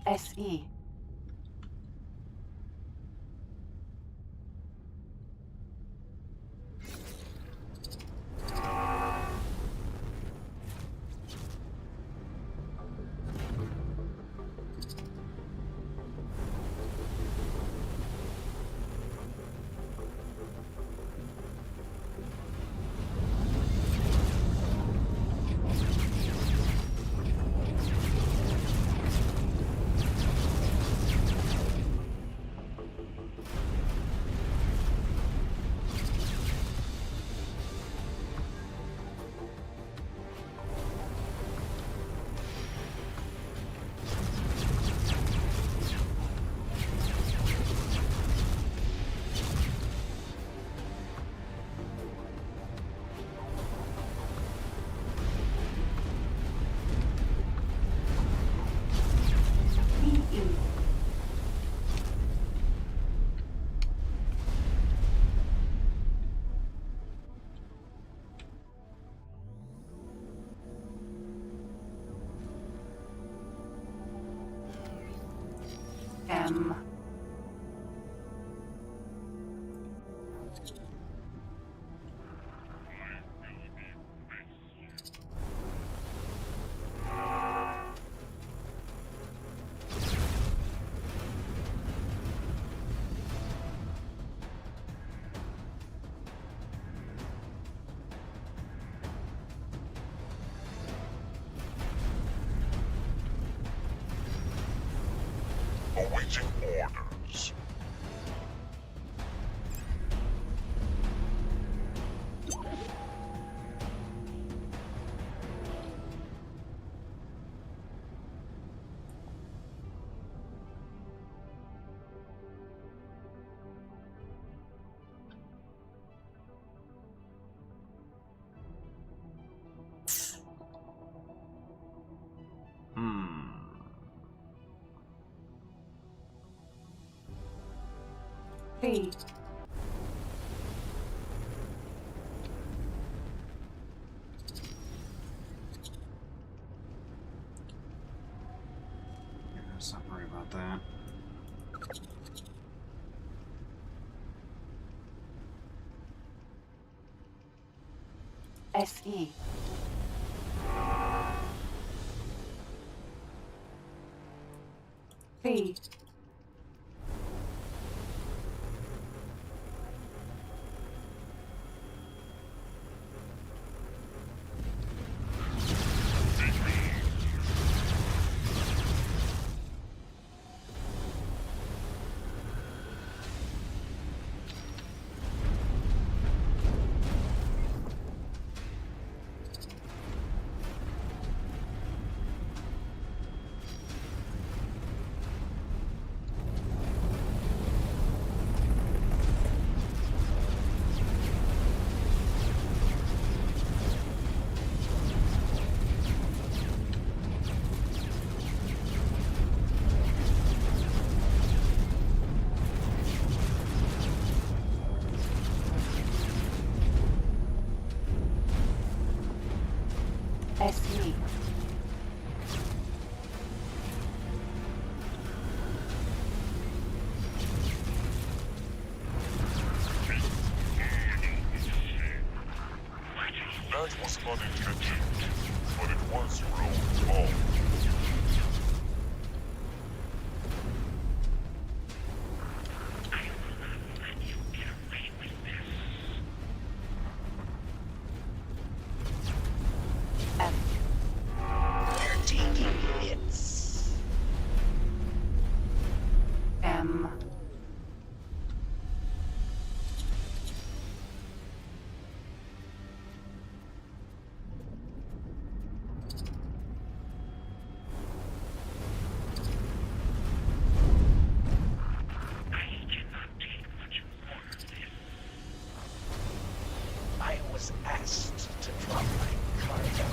SE. M. Awaiting orders. B. Let's not worry about that. SE. B. SE. That was unintentional, but it was your own fault. We're taking hits. M. I was asked to drop my cargo.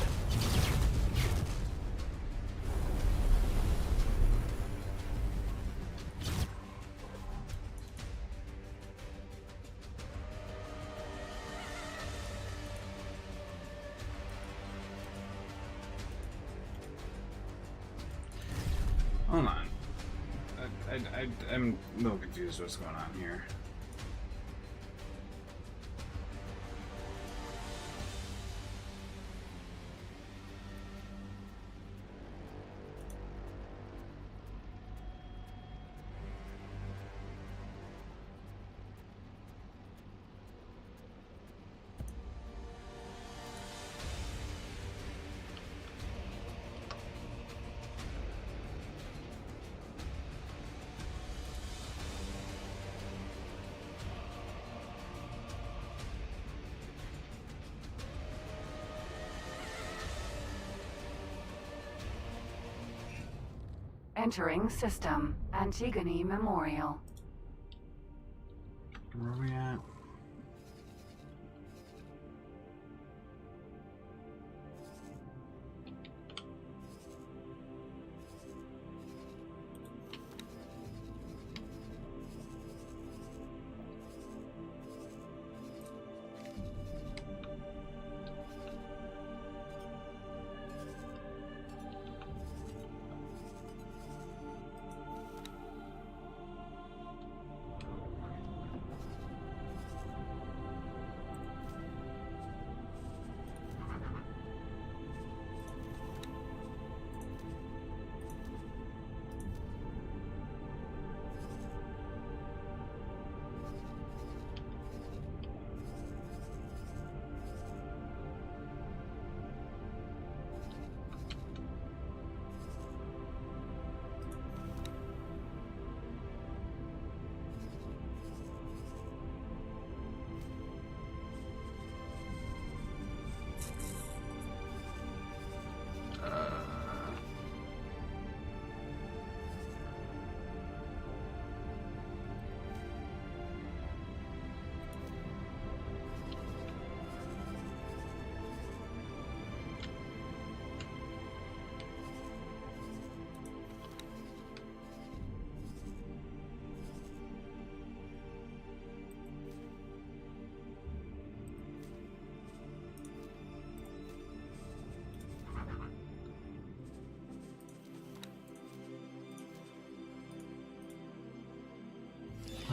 Hold on. I'm a little confused what's going on here. Entering system. Antigone Memorial. Where are we at?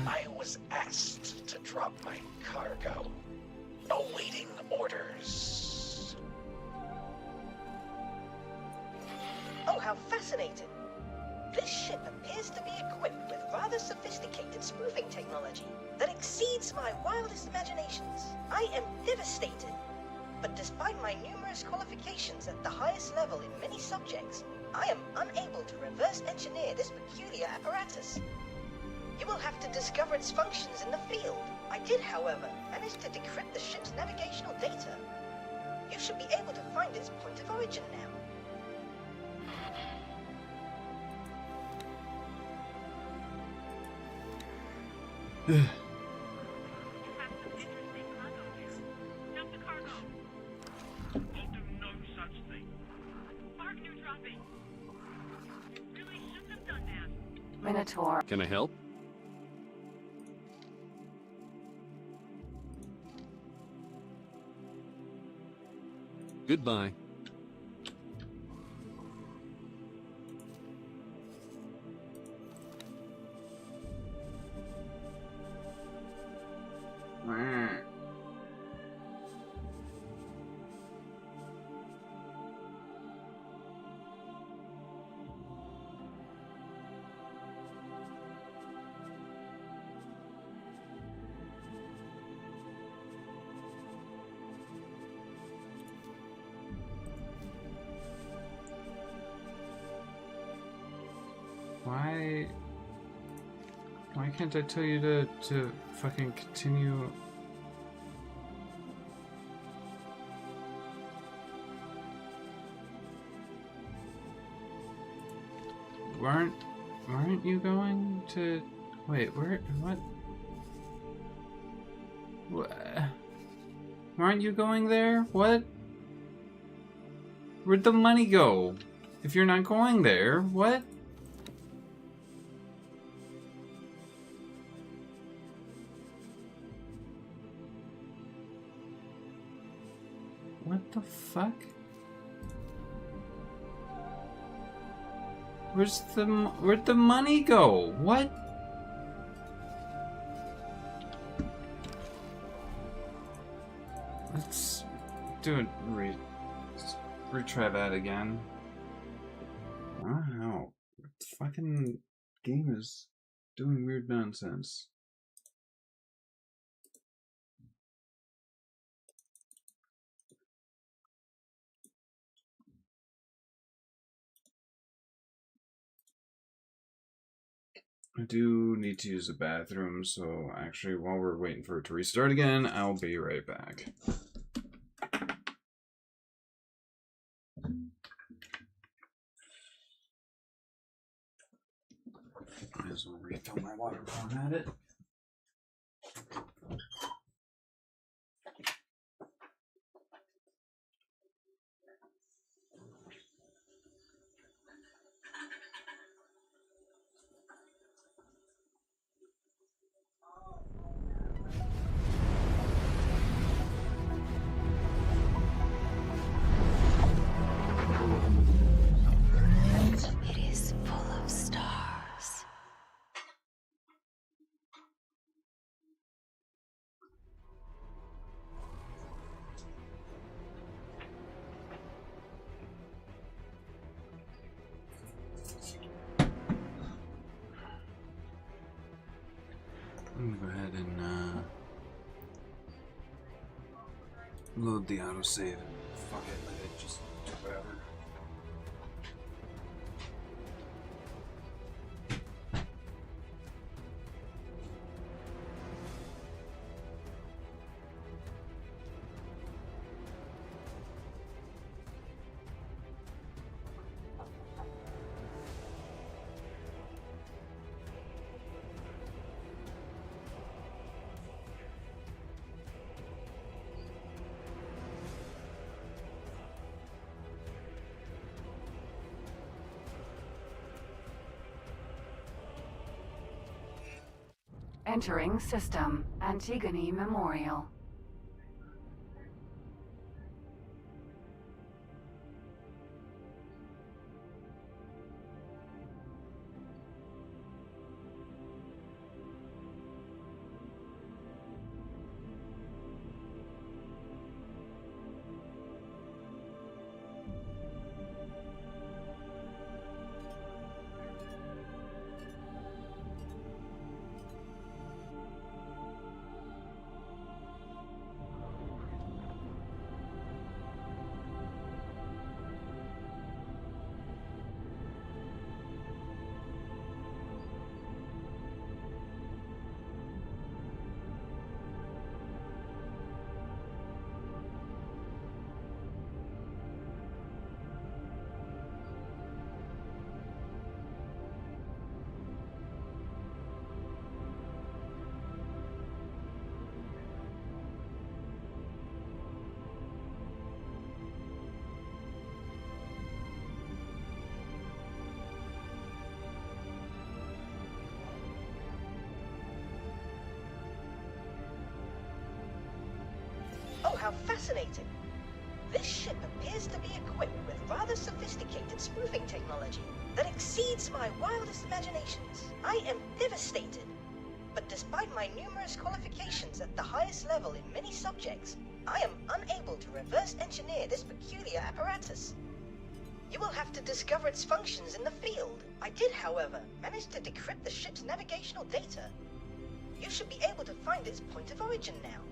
I was asked to drop my cargo. Awaiting orders. Oh, how fascinating. This ship appears to be equipped with rather sophisticated spoofing technology that exceeds my wildest imaginations. I am devastated. But despite my numerous qualifications at the highest level in many subjects, I am unable to reverse engineer this peculiar apparatus. You will have to discover its functions in the field. I did, however, manage to decrypt the ship's navigational data. You should be able to find its point of origin now. Dump the cargo. We'll do no such thing. Partner dropping. You really shouldn't have done that. Minotaur. Can I help? Goodbye. Why can't I tell you to fucking continue? Weren't you going to wait, what? Aren't you going there? What? Where'd the money go? If you're not going there, what? What the fuck? Where'd the money go? What? Let's do it. Retry that again. I don't know. The fucking game is doing weird nonsense. I do need to use the bathroom, so actually, while we're waiting for it to restart again, I'll be right back. Might as well refill my water while I'm at it. It is full of stars. I'm gonna go ahead and load the autosave. Fuck it, let it just do whatever. Entering system. Antigone Memorial. how fascinating. This ship appears to be equipped with rather sophisticated spoofing technology that exceeds my wildest imaginations. I am devastated. But despite my numerous qualifications at the highest level in many subjects, I am unable to reverse engineer this peculiar apparatus. You will have to discover its functions in the field. I did, however, manage to decrypt the ship's navigational data. You should be able to find its point of origin now.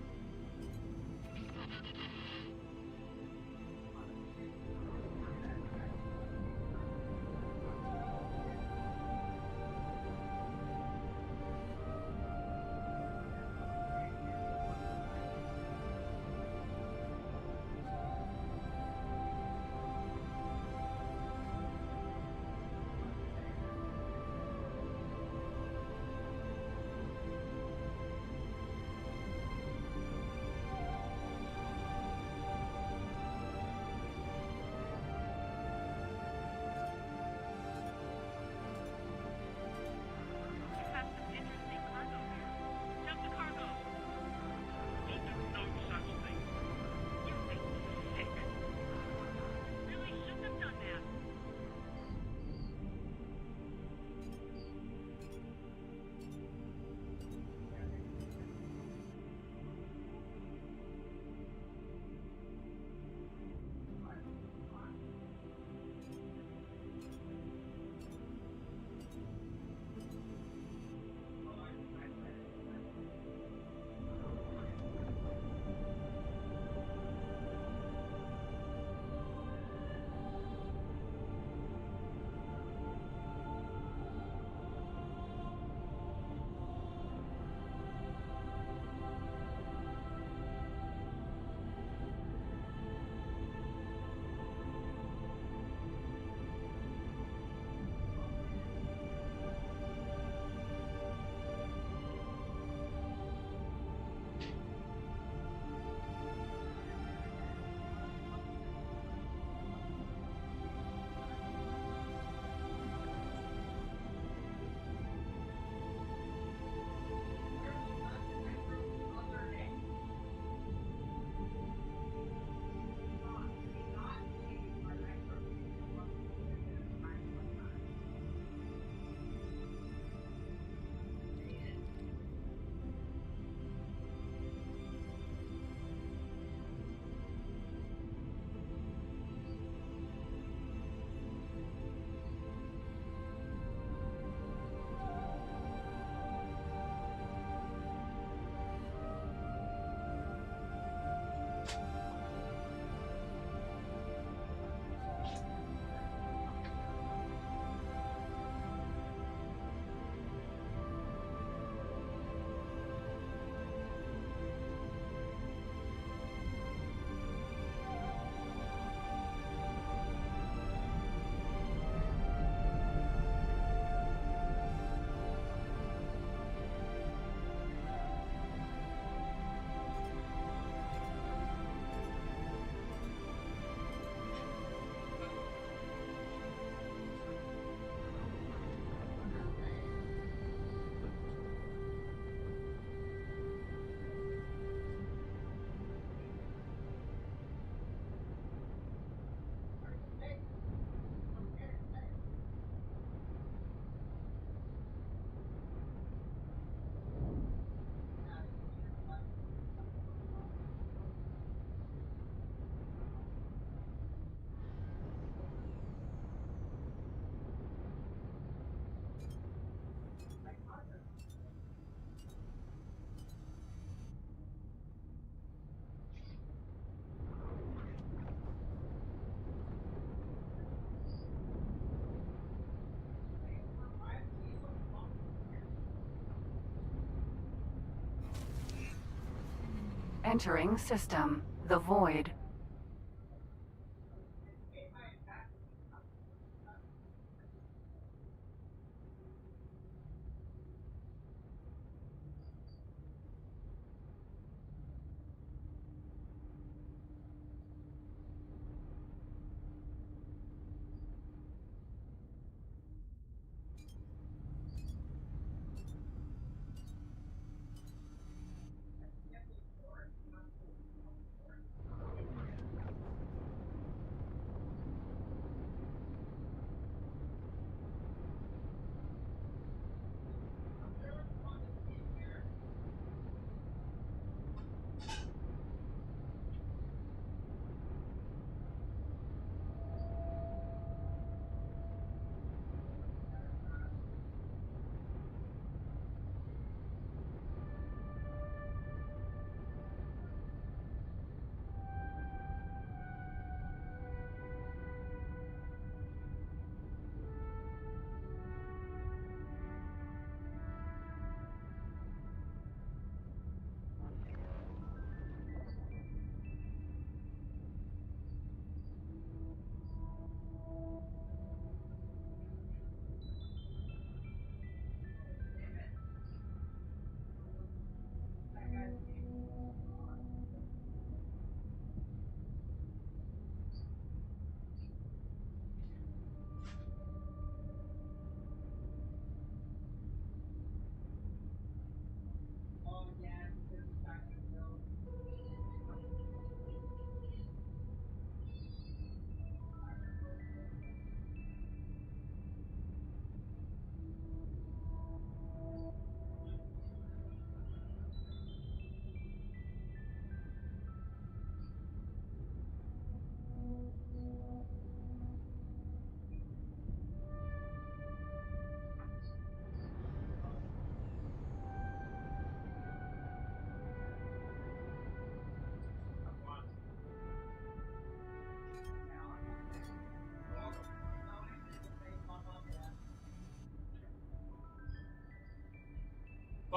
Entering system. The Void.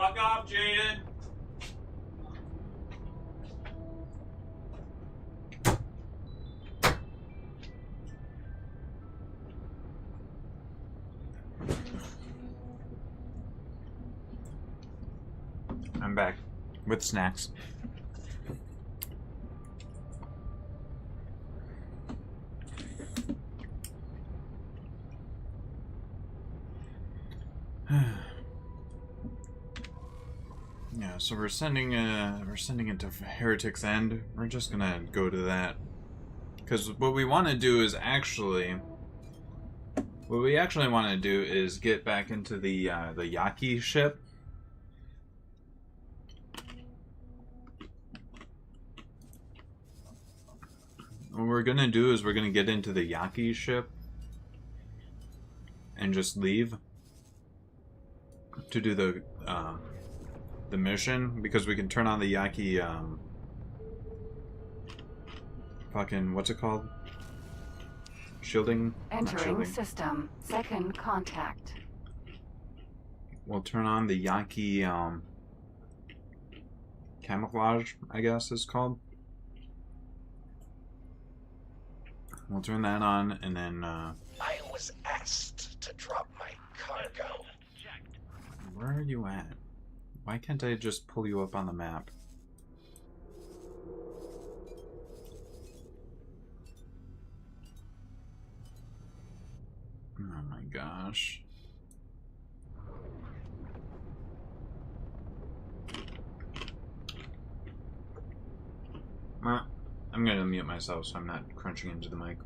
Fuck off, Jaden! I'm back with snacks. Yeah, so we're sending it to Heretic's End. We're just gonna go to that. Because what we want to do is what we actually want to do is get back into the Yaki ship. What we're gonna do is we're gonna get into the Yaki ship and just leave to do the mission, because we can turn on the Yaki fucking, what's it called? Shielding? Not Entering shielding. system. Second contact. We'll turn on the Yaki camouflage, I guess is called. We'll turn that on, and then I was asked to drop my cargo. where are you at? Why can't I just pull you up on the map? Oh my gosh. I'm gonna mute myself so I'm not crunching into the mic.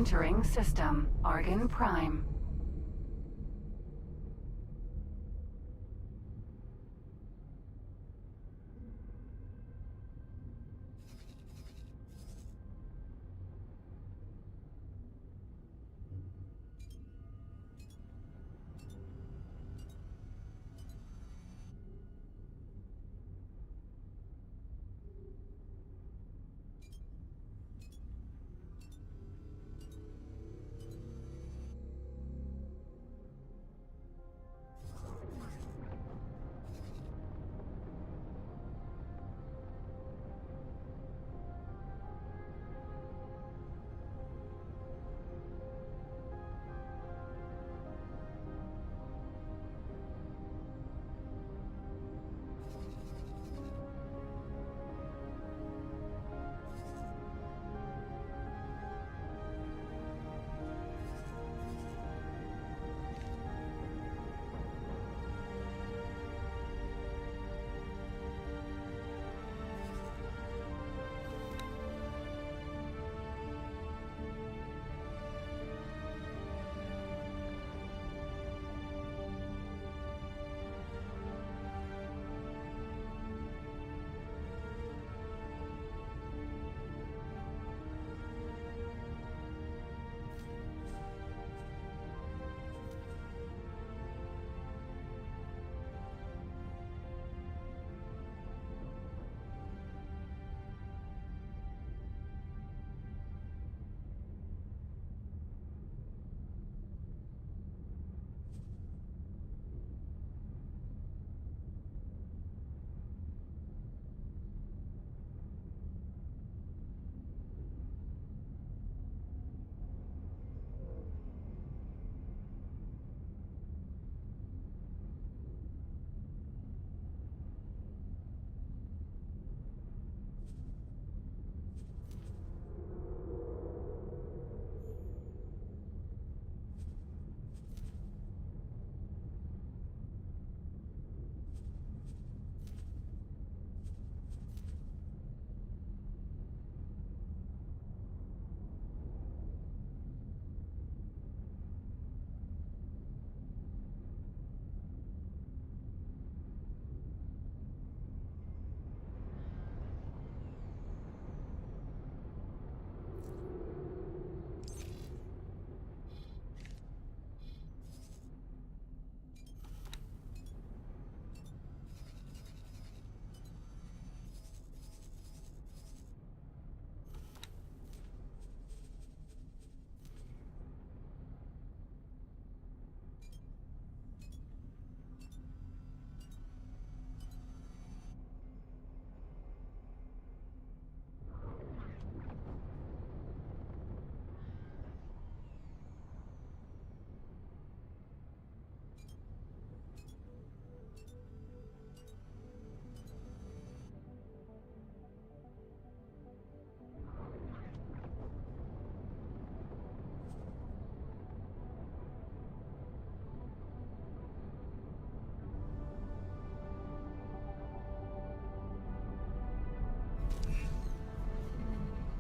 Entering system. Argon Prime.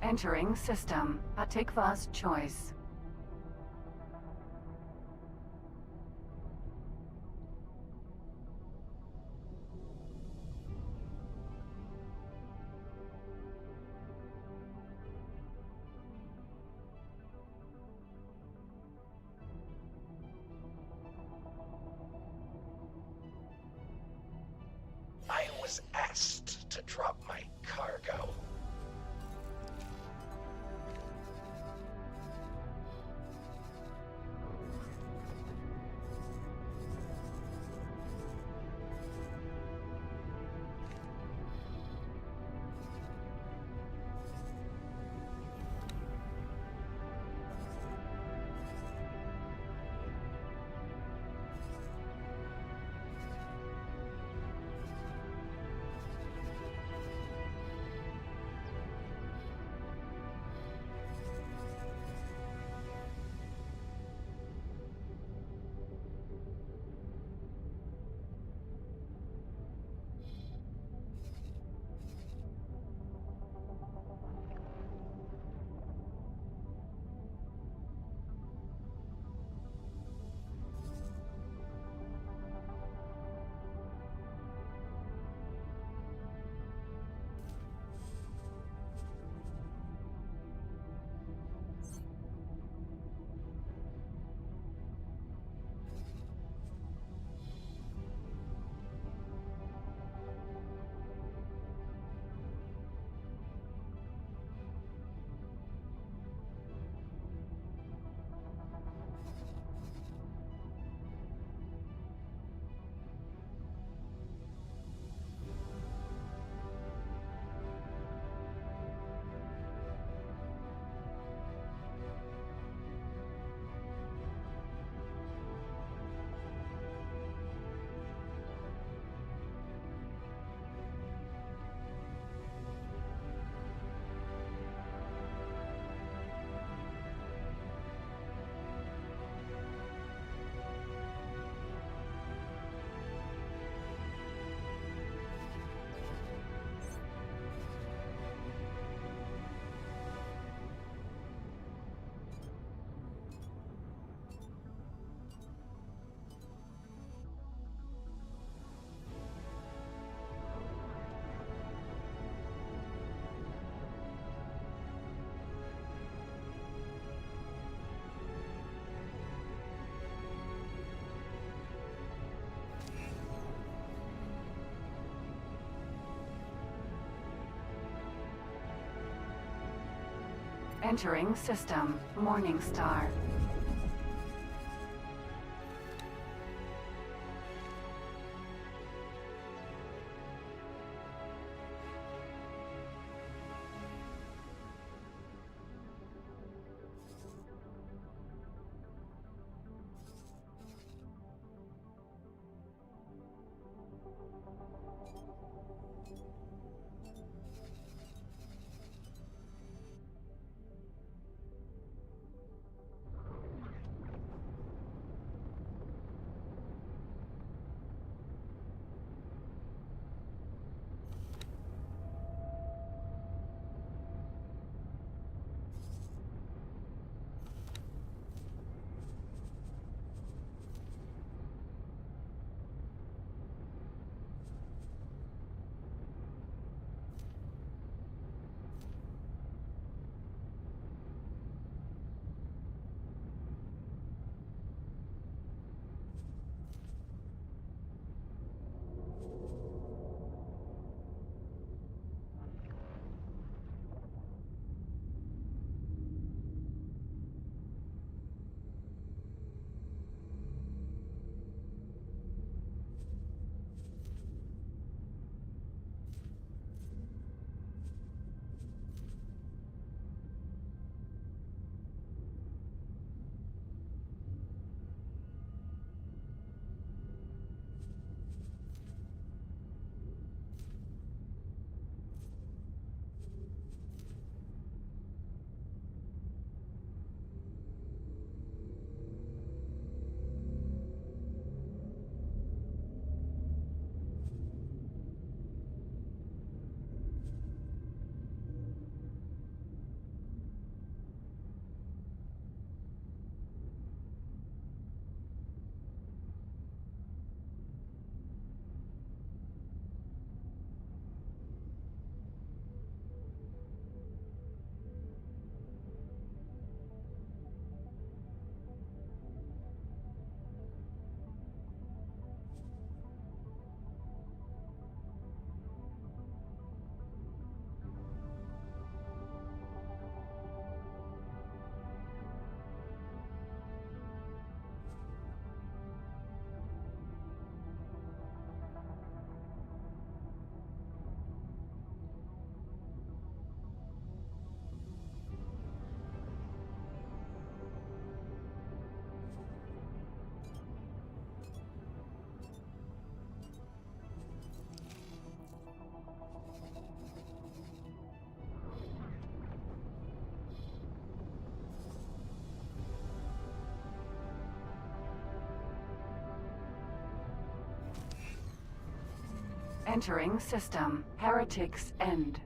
Entering system. Atikva's choice. I was asked to drop my cargo. Entering system. Morningstar. Entering system. Heretics End.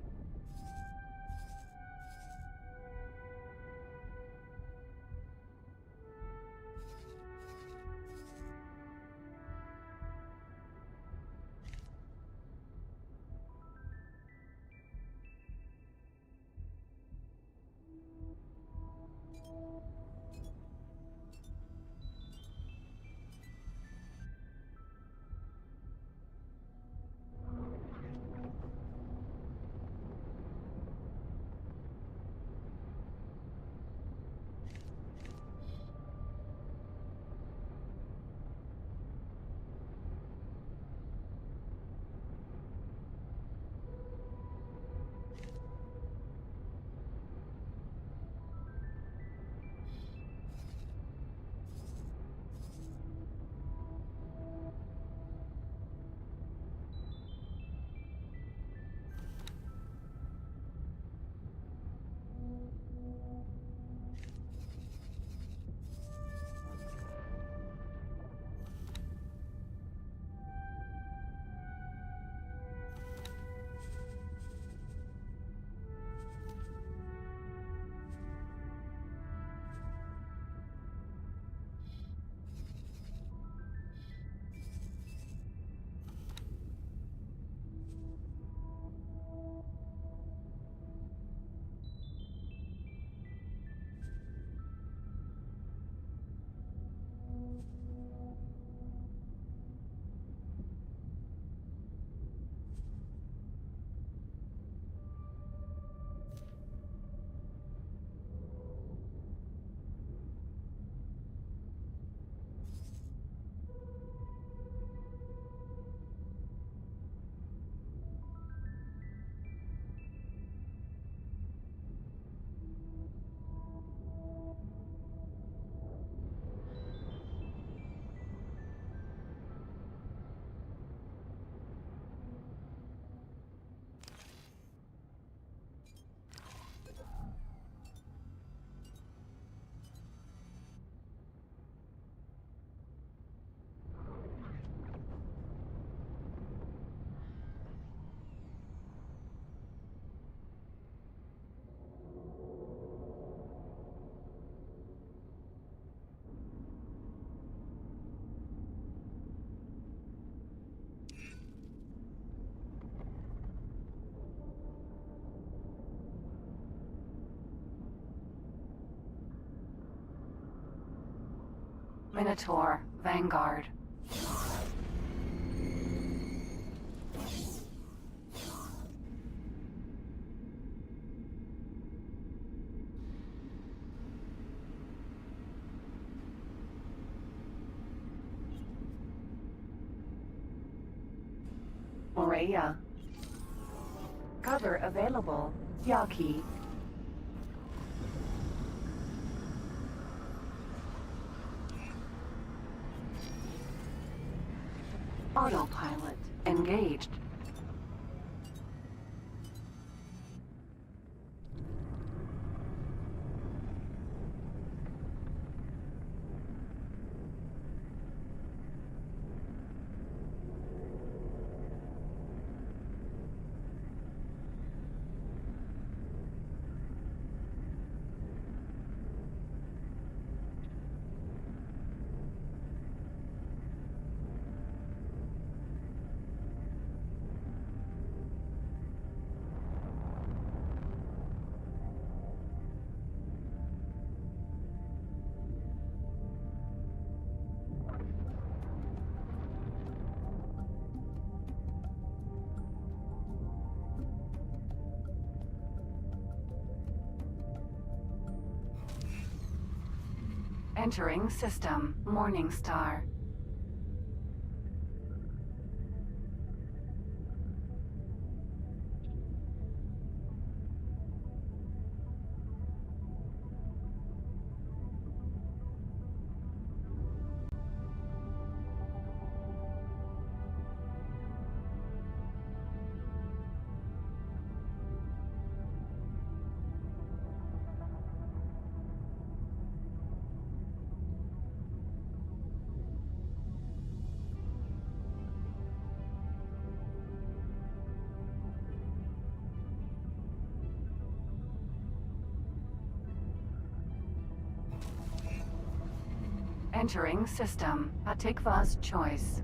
Minotaur, Vanguard. Morea. Cover available. Yaki. Autopilot engaged. Entering system. Morningstar. Entering system. Atikva's choice.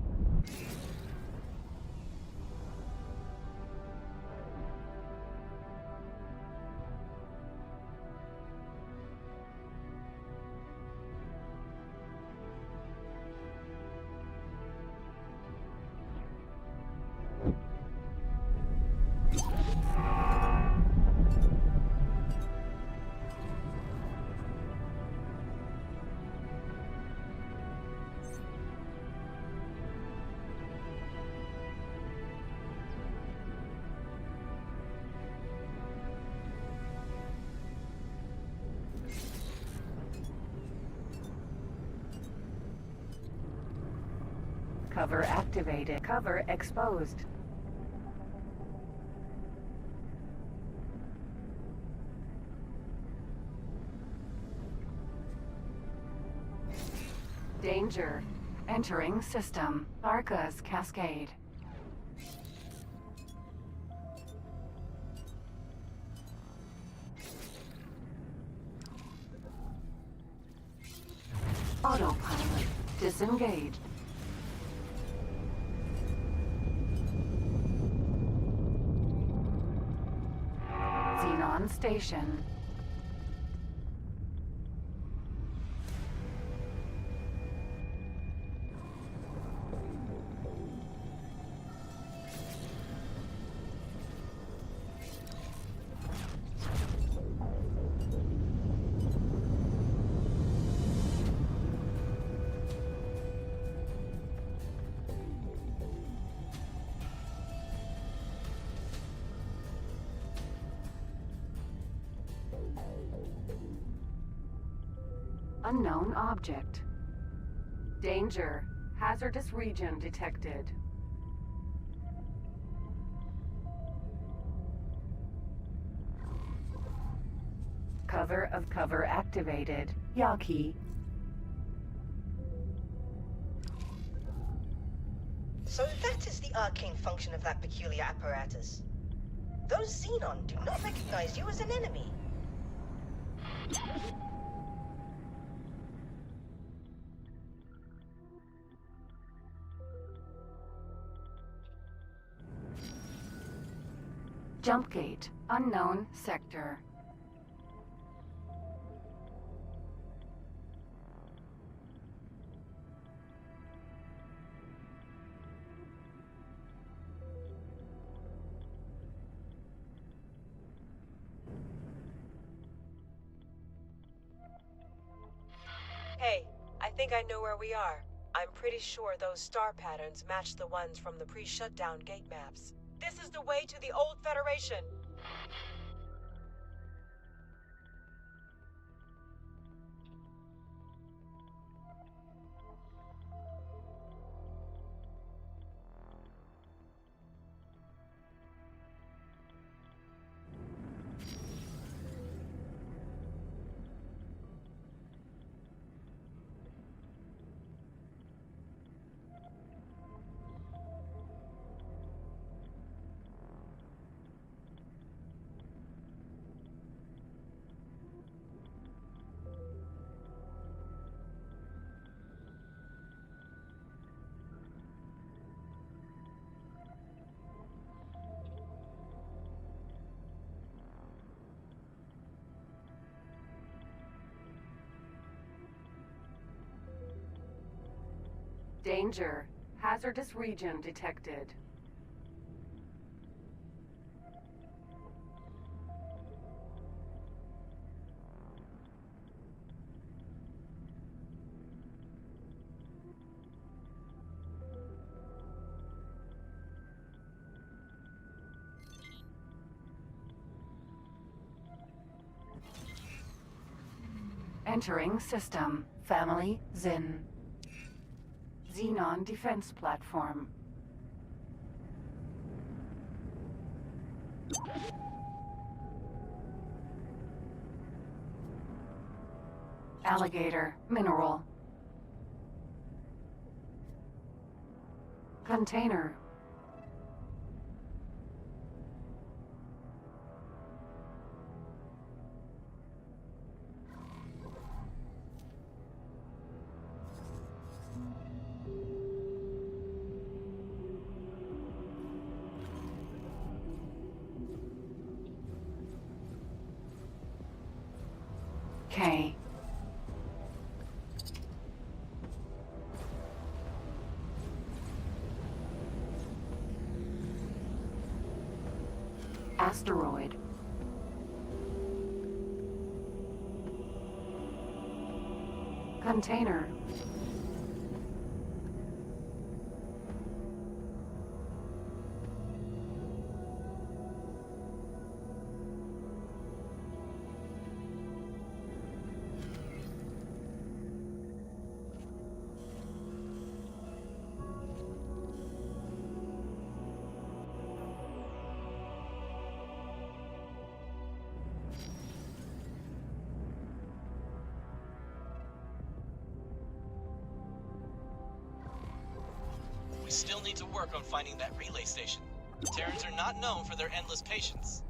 Cover activated. Cover exposed. Danger. Entering system. Arca's Cascade. Autopilot. Disengaged. Xenon Station. Unknown object. Danger. Hazardous region detected. Cover activated. Yaki. So that is the arcane function of that peculiar apparatus. Those Xenon do not recognize you as an enemy. Jump gate. Unknown sector. think I know where we are. I'm pretty sure those star patterns match the ones from the pre-shutdown gate maps. This is the way to the old Federation. Danger. Hazardous region detected. Entering system. Family Zin. Xenon defense platform. Alligator mineral. Container. K. Asteroid. Container. We still need to work on finding that relay station. Terrans are not known for their endless patience.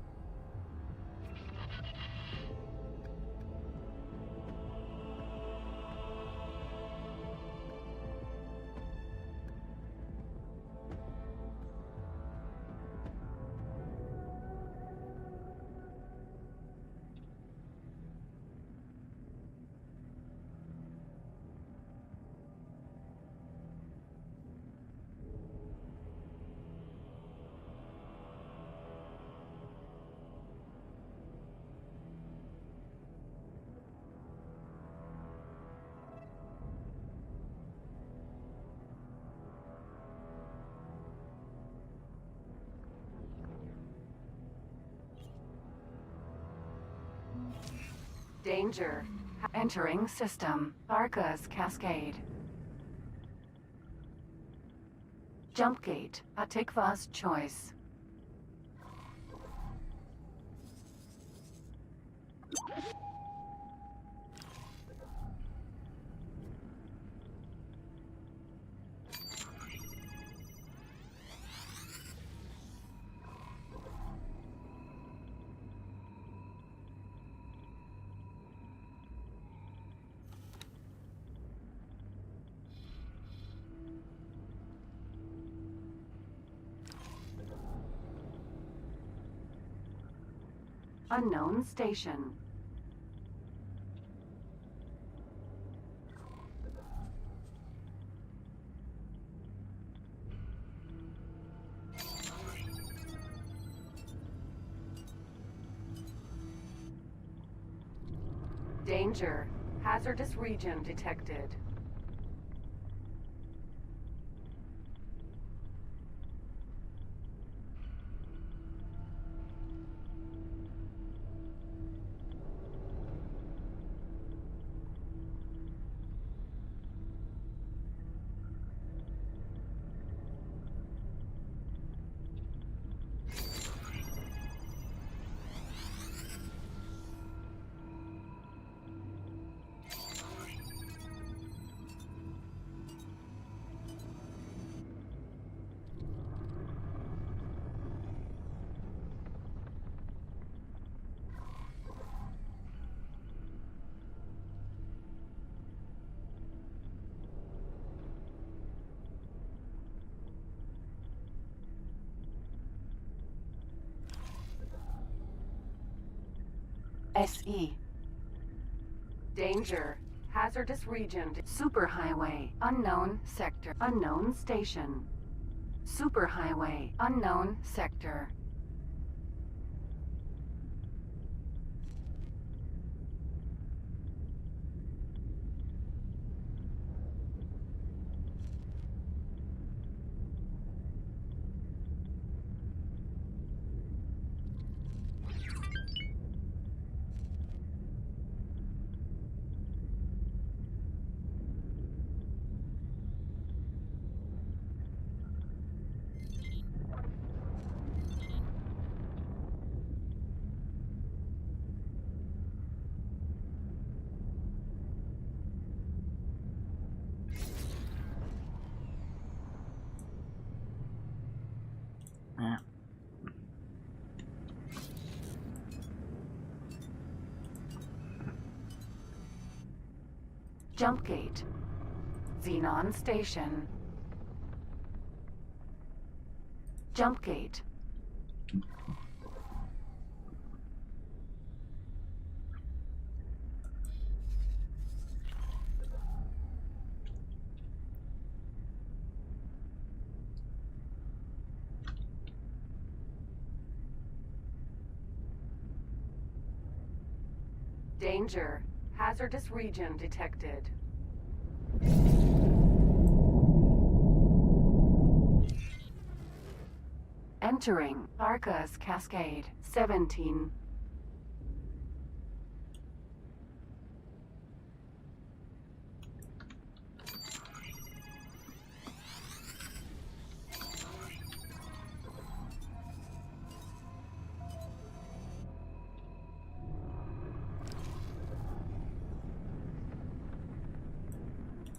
Danger. Entering system. Barca's Cascade. Jump gate. Atikva's choice. Unknown station. Danger. Hazardous region detected. SE. Danger. Hazardous region. Superhighway. Unknown sector. Unknown station. Superhighway. Unknown sector. Jump gate. Xenon station. Jump gate. Danger. Hazardous region detected. Entering Arca's Cascade 17.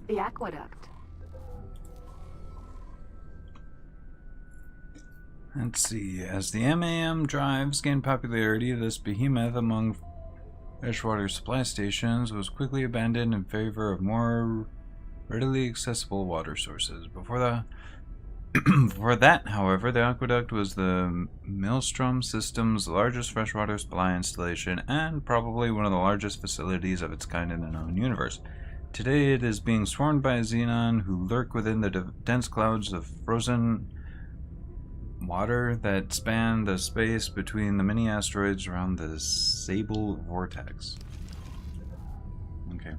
The aqueduct. Let's see. As the MAM drives gained popularity, this behemoth among freshwater supply stations was quickly abandoned in favor of more readily accessible water sources. Before that, however, the aqueduct was the Maelstrom system's largest freshwater supply installation and probably one of the largest facilities of its kind in the known universe. Today it is being swarmed by Xenon who lurk within the dense clouds of frozen water that span the space between the many asteroids around the Sable Vortex. Okay.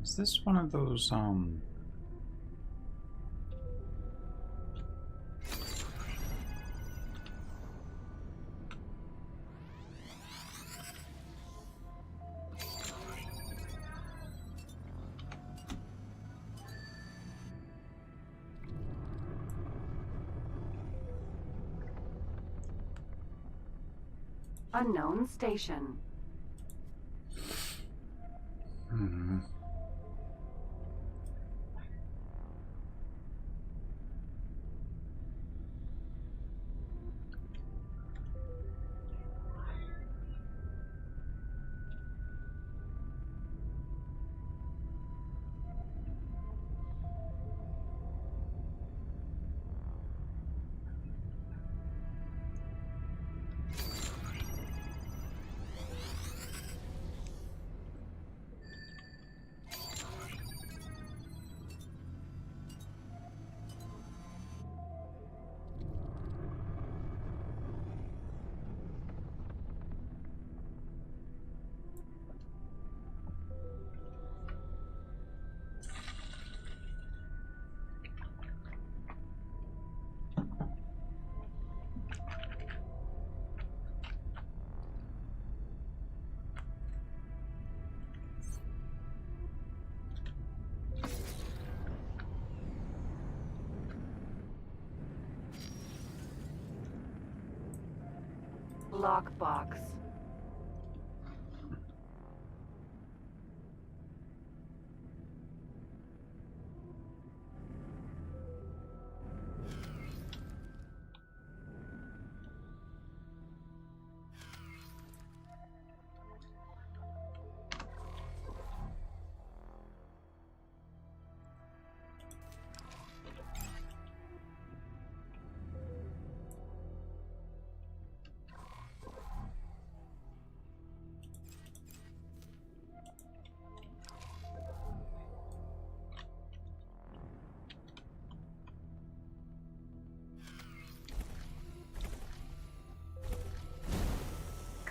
Is this one of those, Unknown station. Lockbox.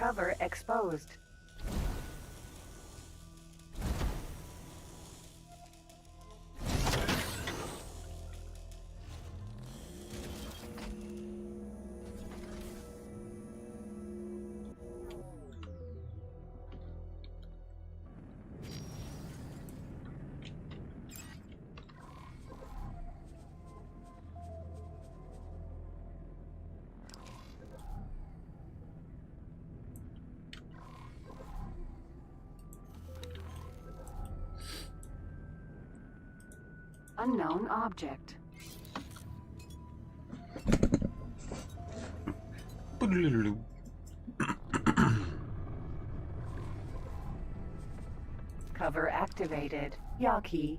Cover exposed. Unknown object. Cover activated. Yaki.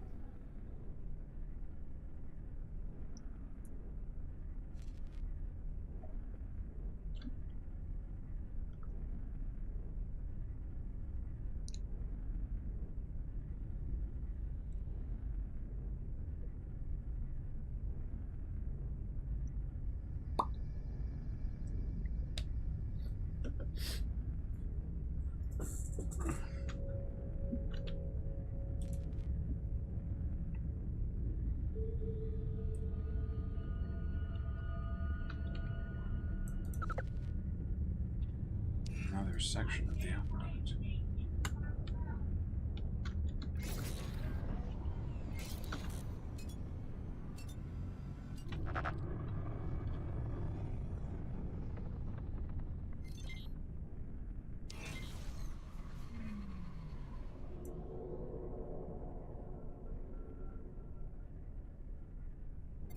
Another section of the output.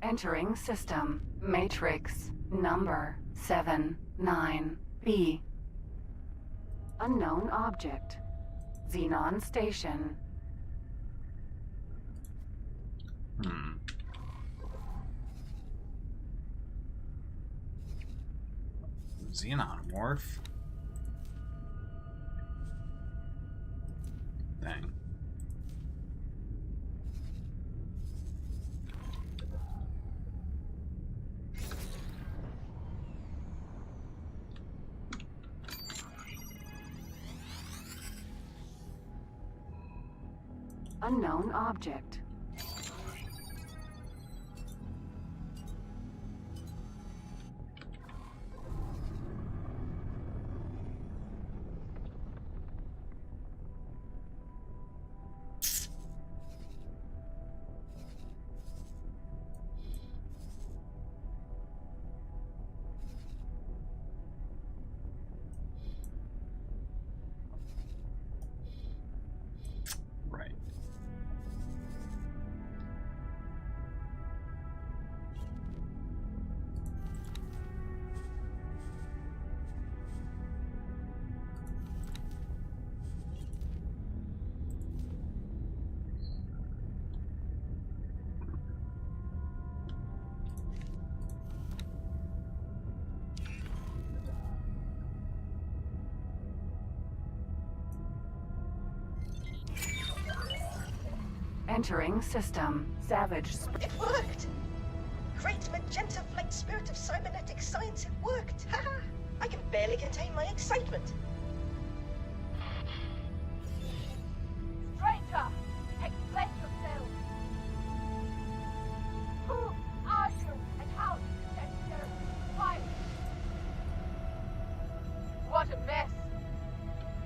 Entering system. Matrix. Number 79B. Unknown object. Xenon station. Xenon wharf? Dang. Unknown object. Right. Entering system. Savage. It worked! Great magenta flight spirit of cybernetic science, it worked! Haha! I can barely contain my excitement. Stranger, explain yourself. Who are you and how did you get here? Why? What a mess.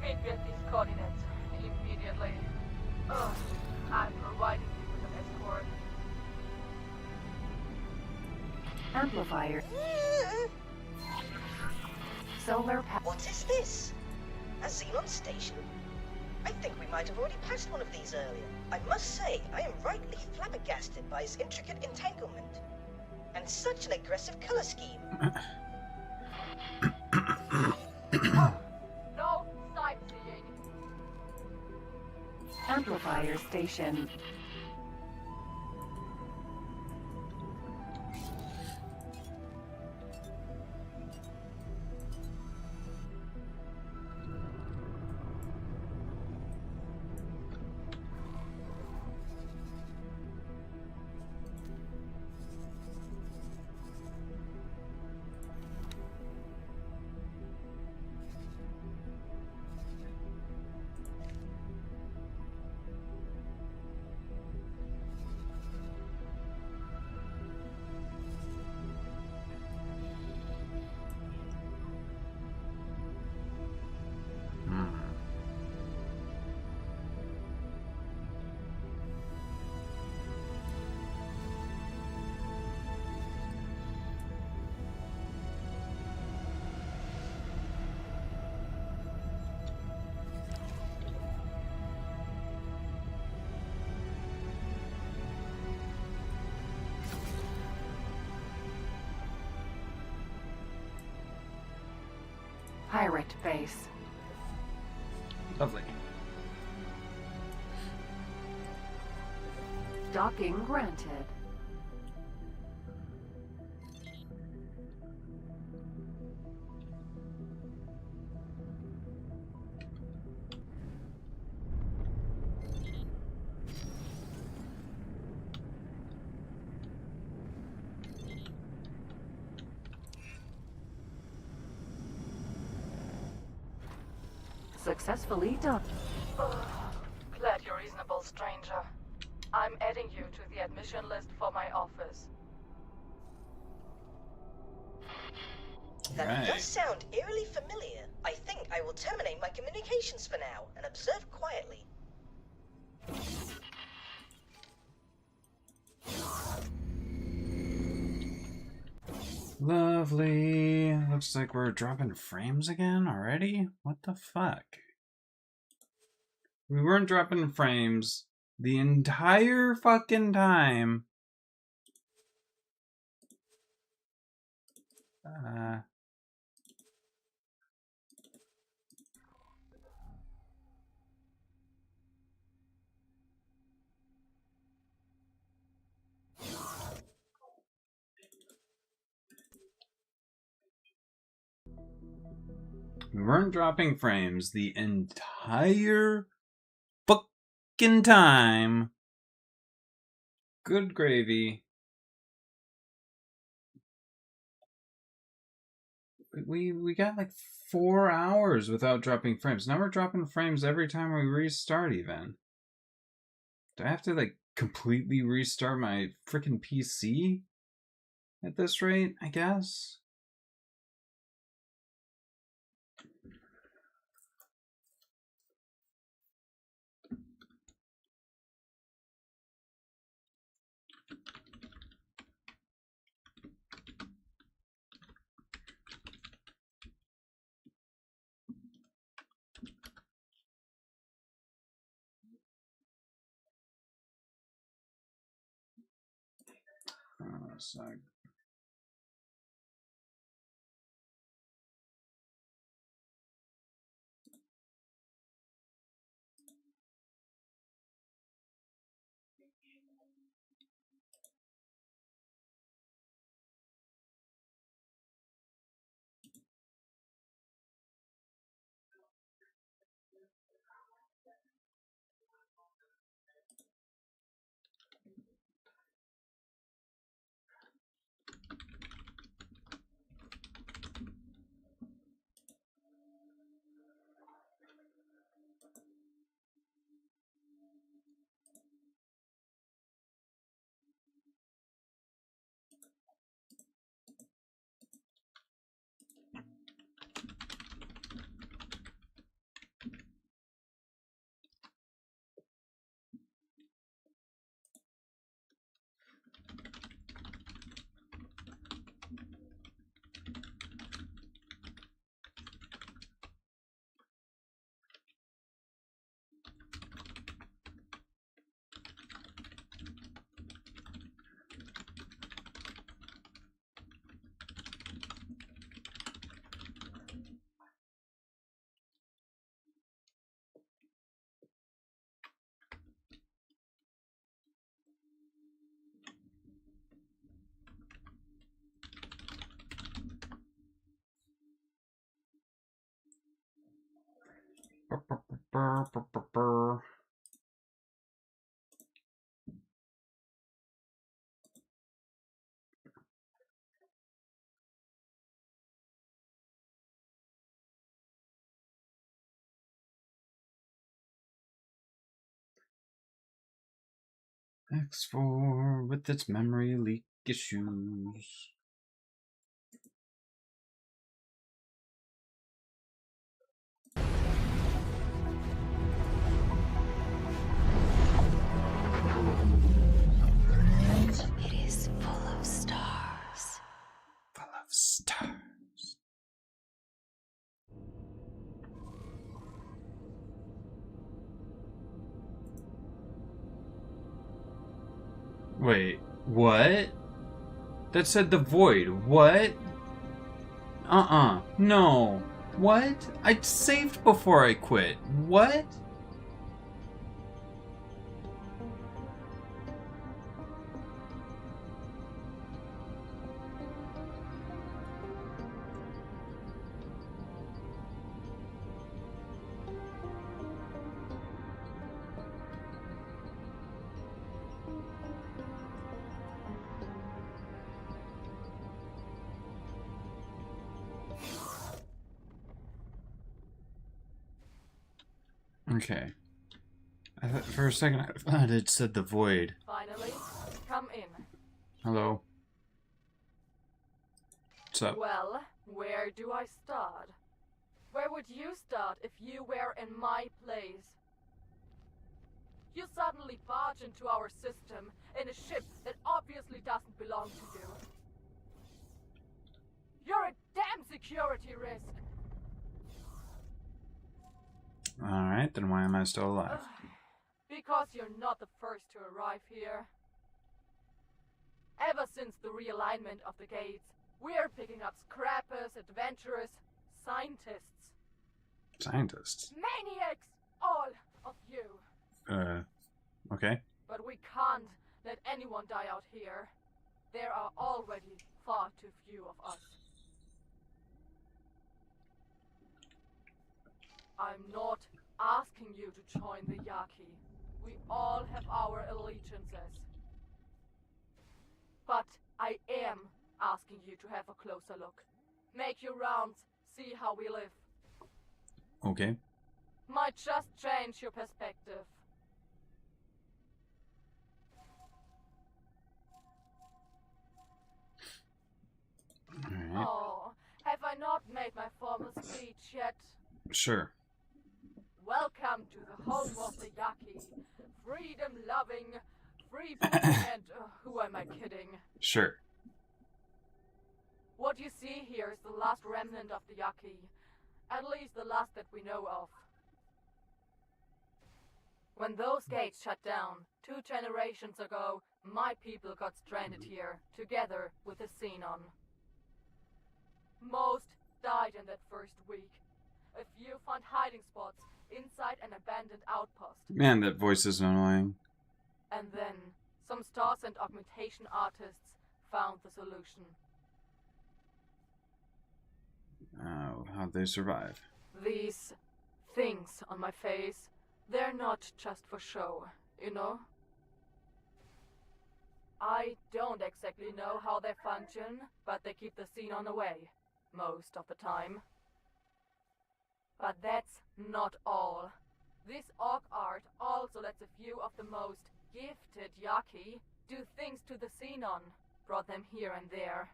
Meet me at these coordinates immediately. I'm providing you with an escort. Amplifier. Solar power. What is this? A Xenon station? I think we might have already passed one of these earlier. I must say, I am rightly flabbergasted by its intricate entanglement. And such an aggressive color scheme. No sightseeing. Amplifier station. pirate base. Lovely. Docking granted. Successfully done. Glad you're reasonable, stranger. I'm adding you to the admission list for my office. That does sound eerily familiar. I think I will terminate my communications for now and observe quietly. Lovely. Looks like we're dropping frames again already? What the fuck? We weren't dropping frames the entire fucking time. We weren't dropping frames the entire fucking time. Good gravy. We got like 4 hours without dropping frames. Now we're dropping frames every time we restart even. Do I have to like completely restart my freaking PC at this rate, I guess? So X4 with its memory leak issues. It is full of stars. Full of stars. Wait, what? That said the void. What? No. What? I saved before I quit. What? Okay. For a second, I thought it said the void. Finally, come in. Hello. What's up? Well, where do I start? Where would you start if you were in my place? You suddenly barge into our system in a ship that obviously doesn't belong to you. You're a damn security risk. Alright, then why am I still alive? Because you're not the first to arrive here. Ever since the realignment of the gates, we're picking up scrappers, adventurers, scientists. Scientists? Maniacs! All of you. Okay. But we can't let anyone die out here. There are already far too few of us. I'm not asking you to join the Yaki. We all have our allegiances. But I am asking you to have a closer look. Make your rounds, see how we live. Okay. Might just change your perspective. Alright. Oh, have I not made my formal speech yet? Sure. Welcome to the home of the Yaki. Freedom-loving, free-thinking, and who am I kidding? Sure. What you see here is the last remnant of the Yaki. At least the last that we know of. When those gates shut down, 2 generations ago, my people got stranded here, together with the Xenon. Most died in that first week. A few found hiding spots inside an abandoned outpost. Man, that voice is annoying. And then, some stars and augmentation artists found the solution. How'd they survive? These things on my face, they're not just for show, you know? I don't exactly know how they function, but they keep the Xenon away, most of the time. But that's not all. This orc art also lets a few of the most gifted Yaki do things to the Xenon, brought them here and there.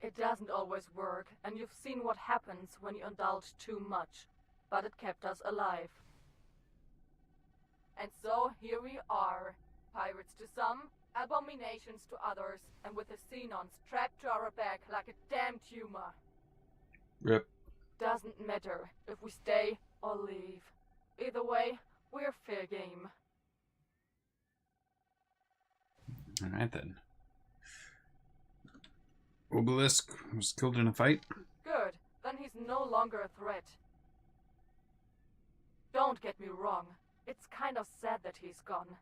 It doesn't always work, and you've seen what happens when you indulge too much, but it kept us alive. And so here we are, pirates to some, abominations to others, and with the Xenon strapped to our back like a damn tumor. Rip. Doesn't matter if we stay or leave. Either way, we're fair game. Alright then. Obelisk was killed in a fight? Good, then he's no longer a threat. Don't get me wrong, it's kind of sad that he's gone.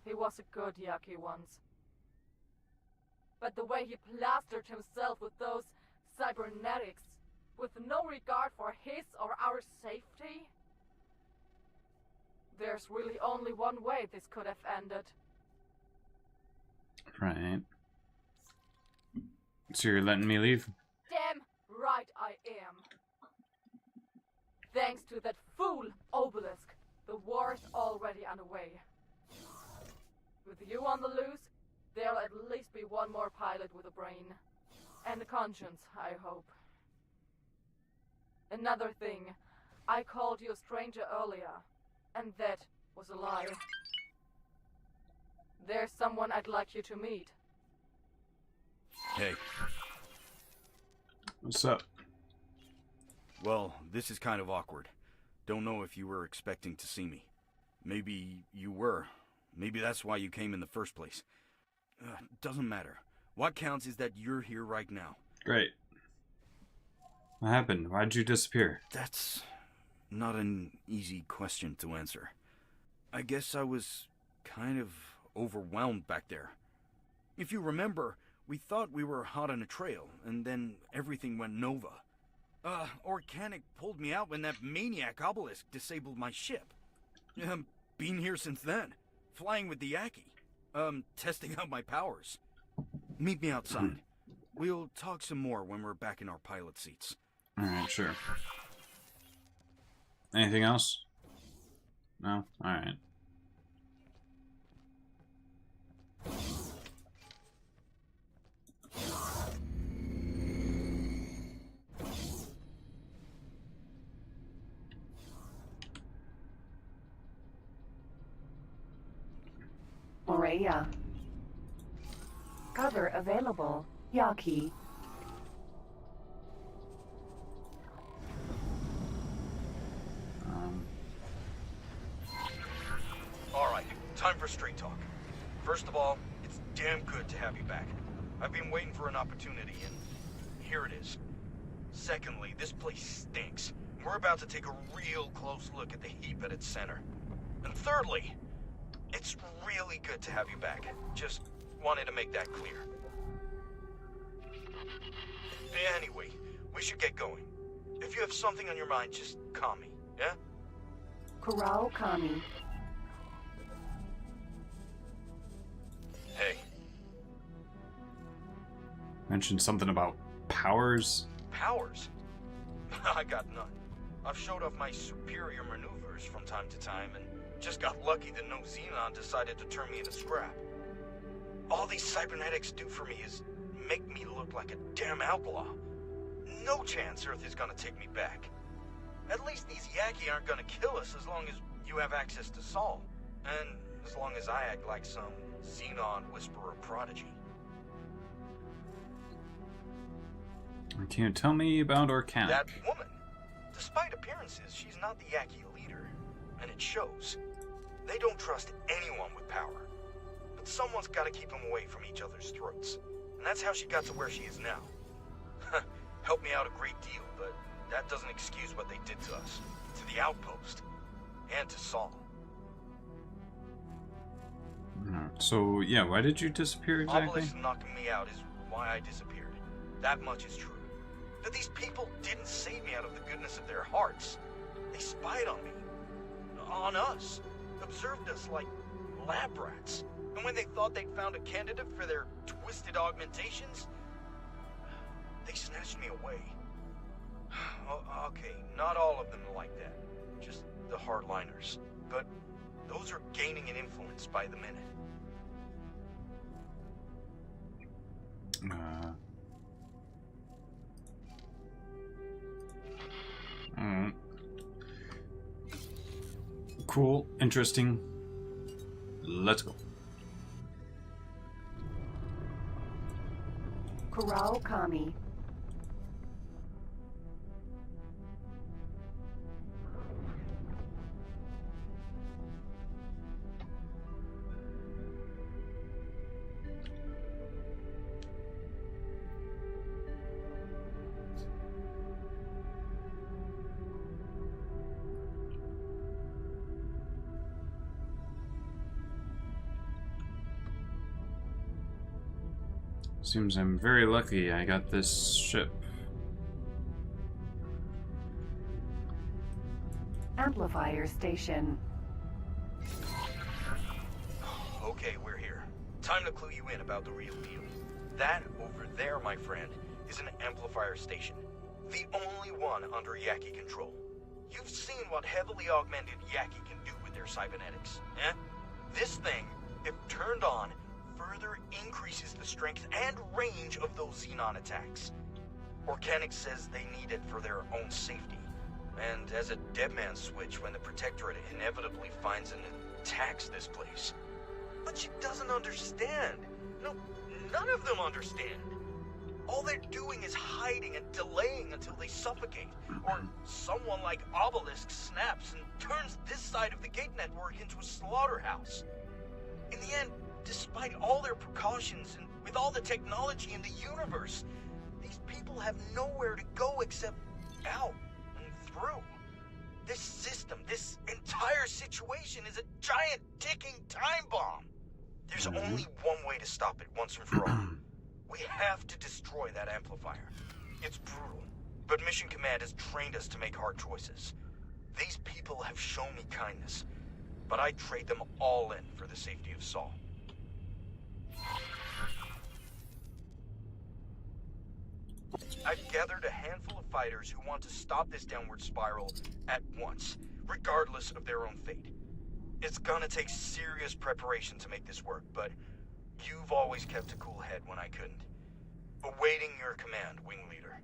He was a good Yaki once. But the way he plastered himself with those cybernetics, with no regard for his or our safety, there's really only one way this could have ended. Right. So you're letting me leave? Damn right I am. Thanks to that fool Obelisk, the war's already underway. With you on the loose, there'll at least be one more pilot with a brain. And a conscience, I hope. Another thing, I called you a stranger earlier, and that was a lie. There's someone I'd like you to meet. Hey. What's up? Well, this is kind of awkward. Don't know if you were expecting to see me. Maybe you were. Maybe that's why you came in the first place. Doesn't matter. What counts is that you're here right now. Great. What happened? Why'd you disappear? That's not an easy question to answer. I guess I was kind of overwhelmed back there. If you remember, we thought we were hot on a trail, and then everything went nova. Organic pulled me out when that maniac obelisk disabled my ship. Been here since then, flying with the Yaki. Testing out my powers. Meet me outside. We'll talk some more when we're back in our pilot seats. Alright, sure. Anything else? No? Alright. Morea. Cover available. Yaki. Alright, time for straight talk. First of all, it's damn good to have you back. I've been waiting for an opportunity, and here it is. Secondly, this place stinks. We're about to take a real close look at the heap at its center. And thirdly, it's really good to have you back. Just wanted to make that clear. Anyway, we should get going. If you have something on your mind, just call me, yeah? Kurao Kami. Hey. Mentioned something about powers. Powers? I got none. I've showed off my superior maneuvers from time to time, and just got lucky that no Xenon decided to turn me into scrap. All these cybernetics do for me is make me look like a damn outlaw. No chance Earth is gonna take me back. At least these Yaki aren't gonna kill us as long as you have access to Saul. And as long as I act like some Xenon whisperer prodigy. Can you tell me about Organic? That woman. Despite appearances, she's not the Yaki leader. And it shows. They don't trust anyone with power. But someone's gotta keep them away from each other's throats. And that's how she got to where she is now. Helped me out a great deal, but that doesn't excuse what they did to us. To the outpost. And to Saul. So, yeah, why did you disappear exactly? Obelisk knocking me out is why I disappeared. That much is true. But these people didn't save me out of the goodness of their hearts. They spied on me. On us. Observed us like lab rats. And when they thought they'd found a candidate for their twisted augmentations, they snatched me away. Okay, not all of them are like that. Just the hardliners. But those are gaining an influence by the minute. Cool, interesting. Let's go. Kurao Kami. Seems I'm very lucky I got this ship. Amplifier station. Okay, we're here. Time to clue you in about the real deal. That over there, my friend, is an amplifier station. The only one under Yaki control. You've seen what heavily augmented Yaki can do with their cybernetics, eh? This thing, if turned on, further increases the strength and range of those Xenon attacks. Organic says they need it for their own safety, and as a dead man's switch when the Protectorate inevitably finds and attacks this place. But she doesn't understand. No, none of them understand. All they're doing is hiding and delaying until they suffocate, or someone like Obelisk snaps and turns this side of the gate network into a slaughterhouse. In the end, despite all their precautions and with all the technology in the universe, these people have nowhere to go except out and through. This system, this entire situation is a giant ticking time bomb. There's only one way to stop it once and for all. We have to destroy that amplifier. It's brutal, but Mission Command has trained us to make hard choices. These people have shown me kindness, but I'd trade them all in for the safety of Saul. I've gathered a handful of fighters who want to stop this downward spiral at once, regardless of their own fate. It's gonna take serious preparation to make this work, but you've always kept a cool head when I couldn't. Awaiting your command, Wing Leader.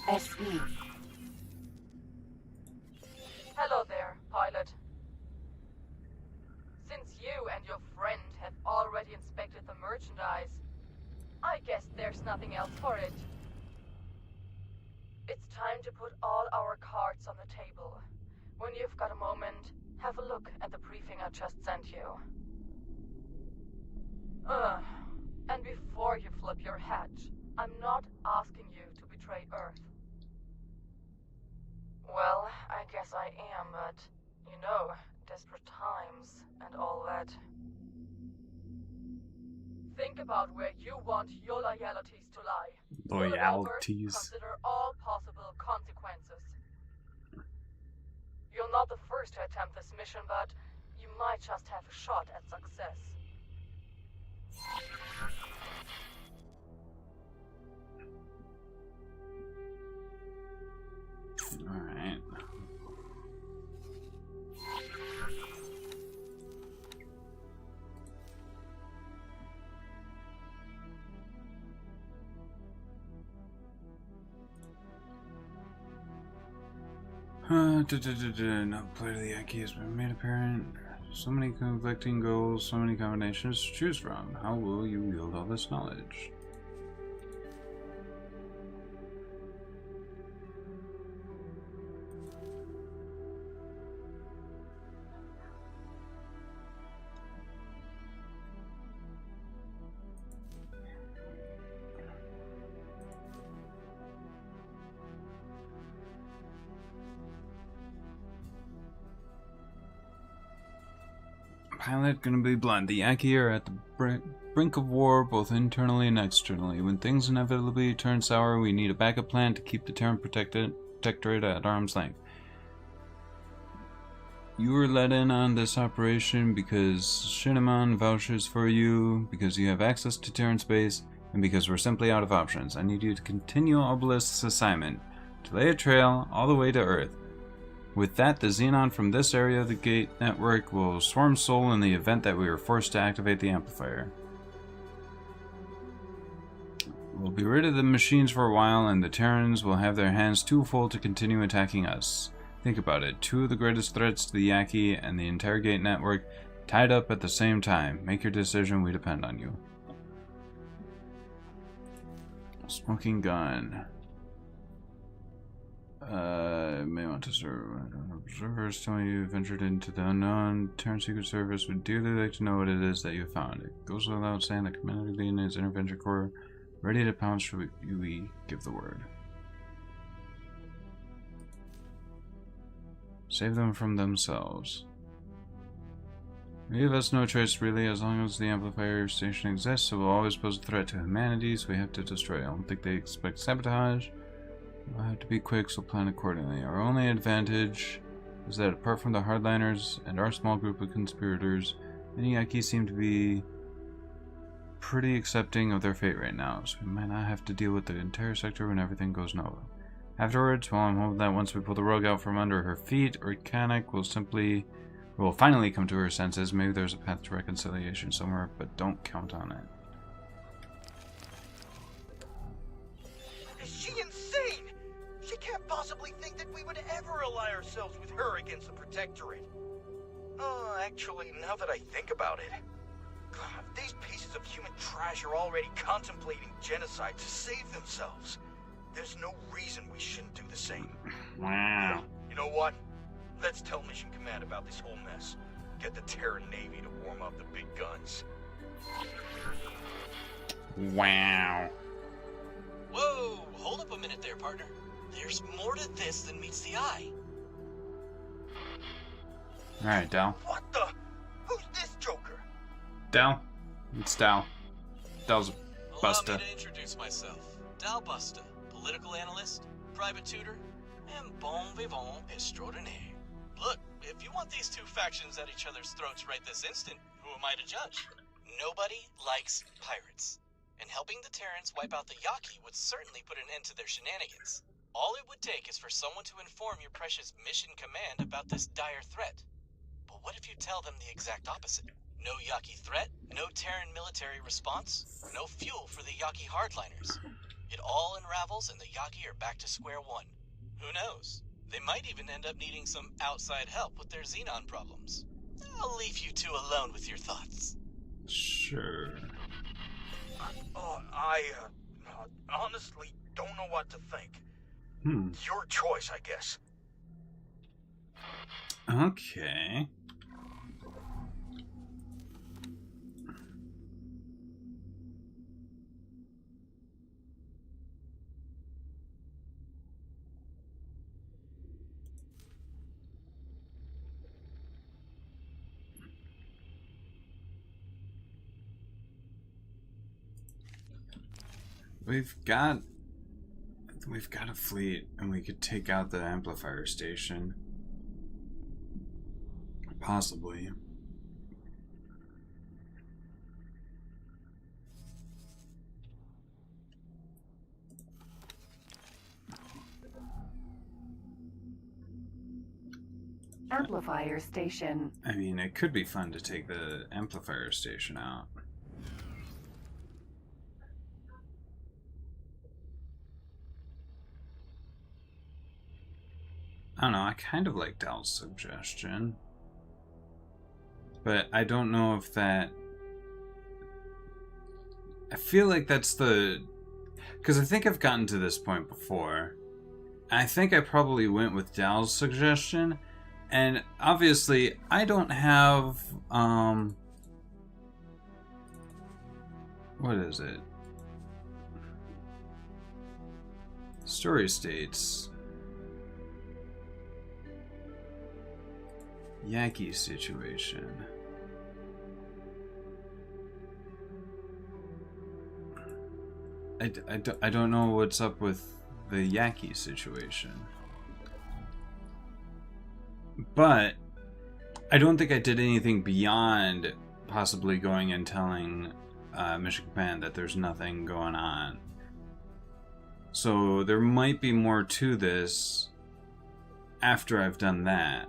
SE. Hello there, pilot. Since you and your friend have already inspected the merchandise, I guess there's nothing else for it. It's time to put all our cards on the table. When you've got a moment, have a look at the briefing I just sent you. And before you flip your hatch, I'm not asking you to betray Earth. Well, I guess I am, but, you know, desperate times and all that. Think about where you want your loyalties to lie. Loyalties. Consider all possible consequences. You're not the first to attempt this mission, but you might just have a shot at success. Alright. No play to the Yaki has been made apparent. So many conflicting goals, so many combinations to choose from. How will you wield all this knowledge? Pilot, gonna be blunt. The Yaki are at the brink of war, both internally and externally. When things inevitably turn sour, we need a backup plan to keep the Terran Protectorate at arm's length. You were let in on this operation because Shinamon vouches for you, because you have access to Terran space, and because we're simply out of options. I need you to continue Obelisk's assignment, to lay a trail all the way to Earth. With that, the Xenon from this area of the Gate network will swarm Sol in the event that we are forced to activate the amplifier. We'll be rid of the machines for a while, and the Terrans will have their hands too full to continue attacking us. Think about it. Two of the greatest threats to the Yaki and the entire Gate network tied up at the same time. Make your decision, we depend on you. Smoking gun. May want to serve. Observers tell you ventured into the unknown. Terran Secret Service would dearly like to know what it is that you found. It goes without saying that Commander Lee and his intervention corps ready to pounce should we give the word. Save them from themselves. We have us no choice really. As long as the amplifier station exists, it will always pose a threat to humanity, so we have to destroy it. I don't think they expect sabotage. We'll have to be quick, so plan accordingly. Our only advantage is that apart from the hardliners and our small group of conspirators, many Yaki seem to be pretty accepting of their fate right now, so we might not have to deal with the entire sector when everything goes nova. Afterwards, well, I'm hoping that once we pull the rug out from under her feet, Organic will finally come to her senses. Maybe there's a path to reconciliation somewhere, but don't count on it. Is she insane? She can't possibly think that we would ever ally ourselves with her against the Protectorate. Actually, now that I think about it, God, these pieces of human trash are already contemplating genocide to save themselves. There's no reason we shouldn't do the same. Wow. You know what? Let's tell Mission Command about this whole mess. Get the Terran Navy to warm up the big guns. Wow. Whoa, hold up a minute there, partner. There's more to this than meets the eye. Alright, Dal. What the? Who's this joker? Dal? It's Dal. Dal's a Allow buster. me to introduce myself. Dal Busta, political analyst, private tutor, and bon vivant extraordinaire. Look, if you want these two factions at each other's throats right this instant, who am I to judge? Nobody likes pirates. And helping the Terrans wipe out the Yaki would certainly put an end to their shenanigans. All it would take is for someone to inform your precious mission command about this dire threat. But what if you tell them the exact opposite? No Yaki threat, no Terran military response, no fuel for the Yaki hardliners. It all unravels and the Yaki are back to square one. Who knows? They might even end up needing some outside help with their Xenon problems. I'll leave you two alone with your thoughts. Sure. I honestly don't know what to think. Your choice, I guess. Okay. We've got a fleet, and we could take out the amplifier station. Possibly. Amplifier station. I mean, it could be fun to take the amplifier station out. I don't know, I kind of like Dal's suggestion. But I don't know if that... I feel like that's the... Because I think I've gotten to this point before. I think I probably went with Dal's suggestion. And obviously, I don't have... What is it? Story states... Yaki situation. I don't know what's up with the Yaki situation. But I don't think I did anything beyond possibly going and telling Mission Command that there's nothing going on. So there might be more to this after I've done that.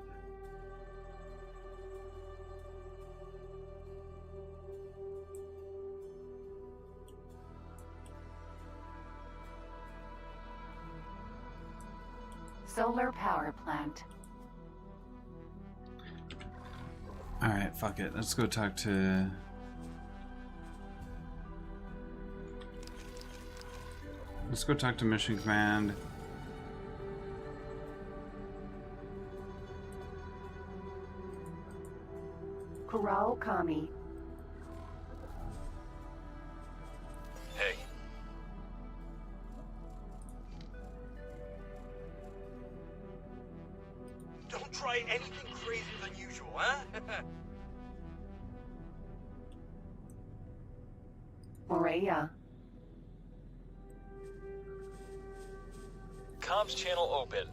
Solar power plant. Alright, fuck it. Let's go talk to... Let's go talk to Mission Command. Kurao Kami. Hey. Don't try anything crazier than usual, huh? Morea. Comms channel open.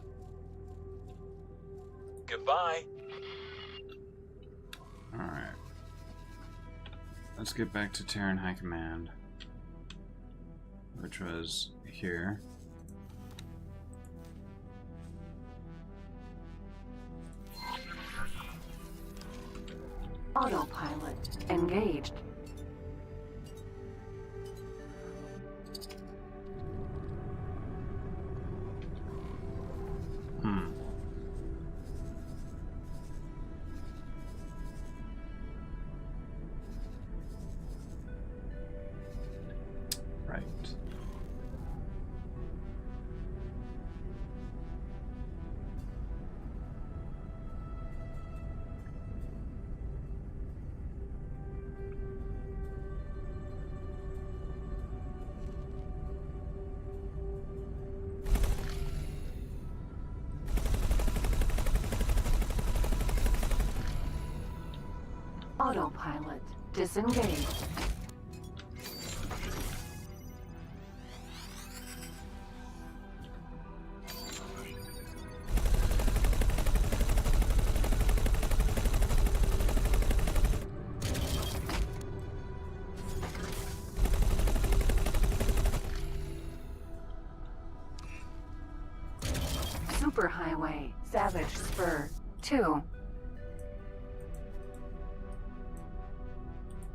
Goodbye. Alright. Let's get back to Terran High Command. Which was here. Autopilot engaged. Right. Autopilot disengaged. Superhighway Savage Spur 2.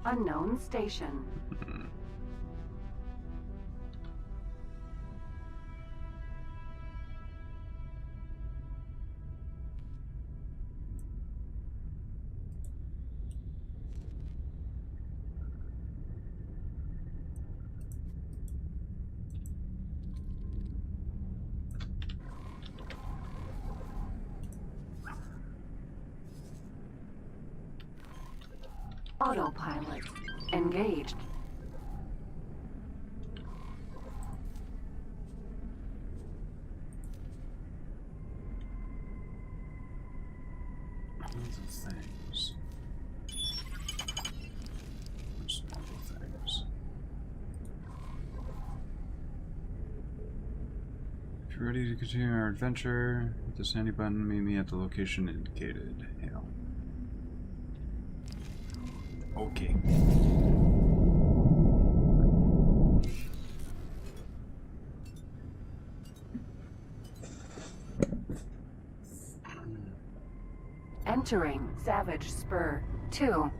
Unknown station. Autopilot engaged. Lots of things. There's lots of things. If you're ready to continue our adventure, hit the sandy button, meet me at the location indicated. Hail. Okay. Entering Savage Spur 2.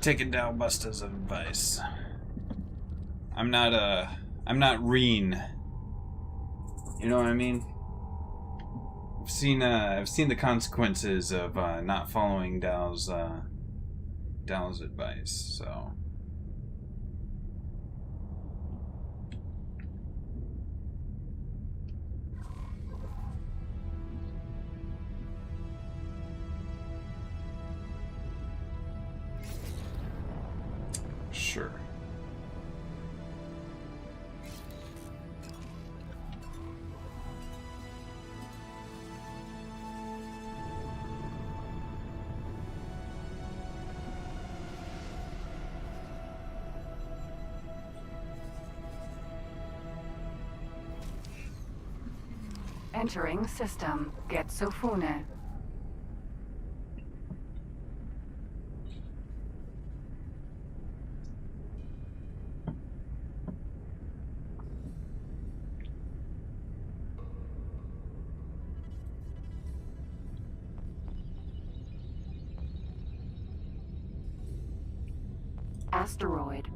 Taking down Busta's advice. I'm not Reen. You know what I mean? I've seen the consequences of not following Dal's advice, so sure. Entering system Getsofune. Asteroid.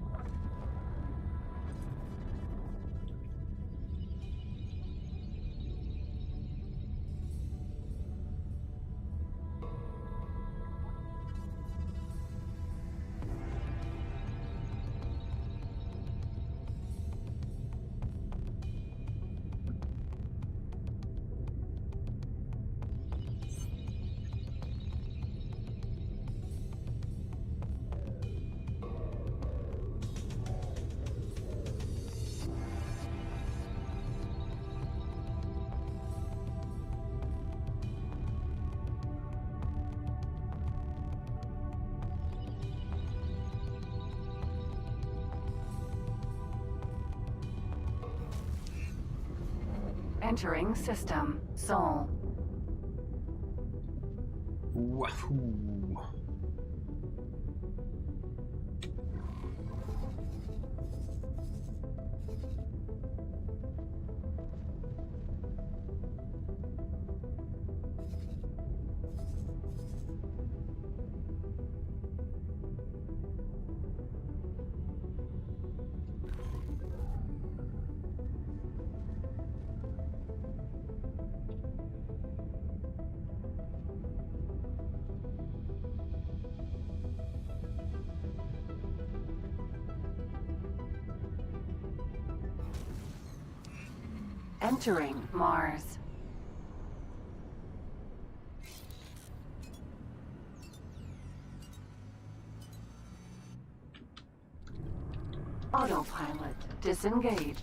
Entering system Sol. Wahoo. Entering Mars. Autopilot disengaged.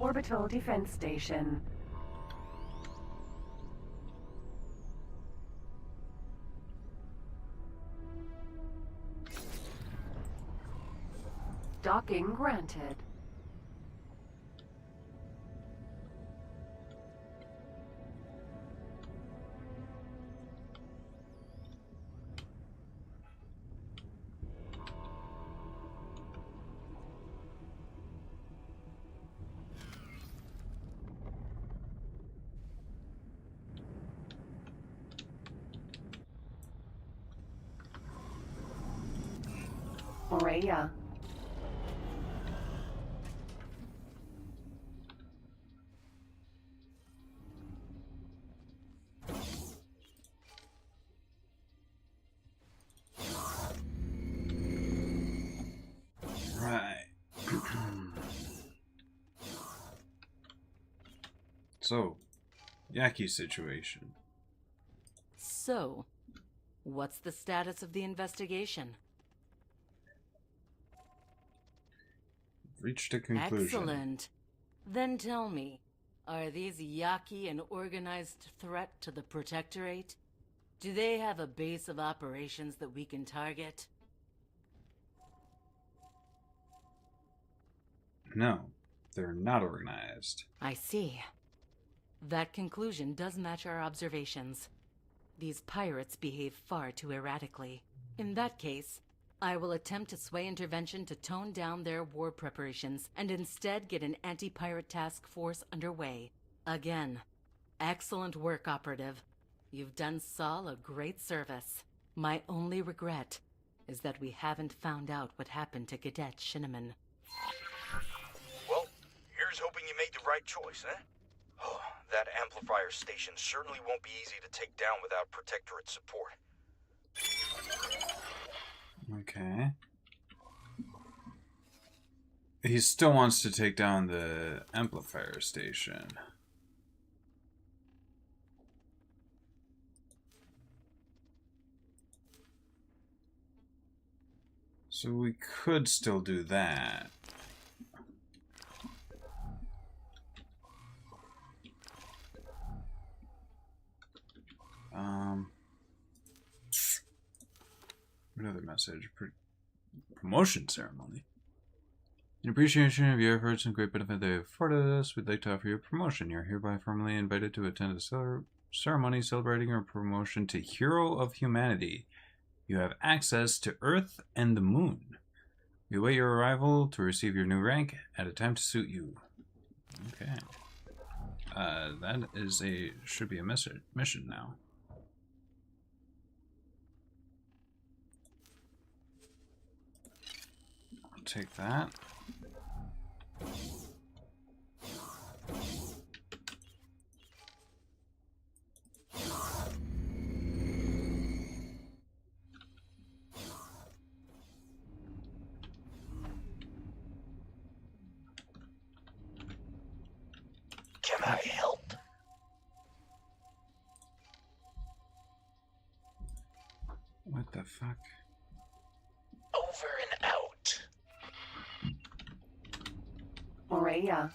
Orbital defense station. Docking granted. Rhea. Right. So, Yaki situation. So, what's the status of the investigation? Reached a conclusion. Excellent. Then tell me, are these Yaki an organized threat to the Protectorate? Do they have a base of operations that we can target? No, they're not organized. I see. That conclusion does match our observations. These pirates behave far too erratically. In that case, I will attempt to sway intervention to tone down their war preparations and instead get an anti-pirate task force underway. Again, excellent work, Operative. You've done Saul a great service. My only regret is that we haven't found out what happened to Cadet Shinneman. Well, here's hoping you made the right choice, eh? Oh, that amplifier station certainly won't be easy to take down without Protectorate support. Okay. He still wants to take down the amplifier station. So we could still do that. Another message. Promotion ceremony. In appreciation of your efforts and great benefit they have afforded us, we'd like to offer you a promotion. You're hereby formally invited to attend a ceremony celebrating your promotion to Hero of Humanity. You have access to Earth and the Moon. We await your arrival to receive your new rank at a time to suit you. Okay. That is should be a mission now. I'll take that. Can I help? What the fuck? Over and out. Rhea.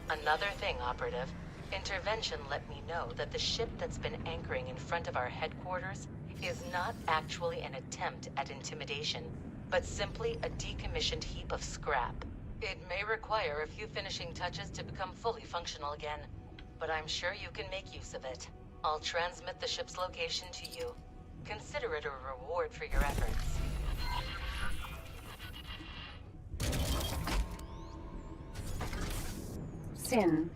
Another thing, Operative. Intervention let me know that the ship that's been anchoring in front of our headquarters is not actually an attempt at intimidation, but simply a decommissioned heap of scrap. It may require a few finishing touches to become fully functional again, but I'm sure you can make use of it. I'll transmit the ship's location to you. Consider it a reward for your efforts. Sin.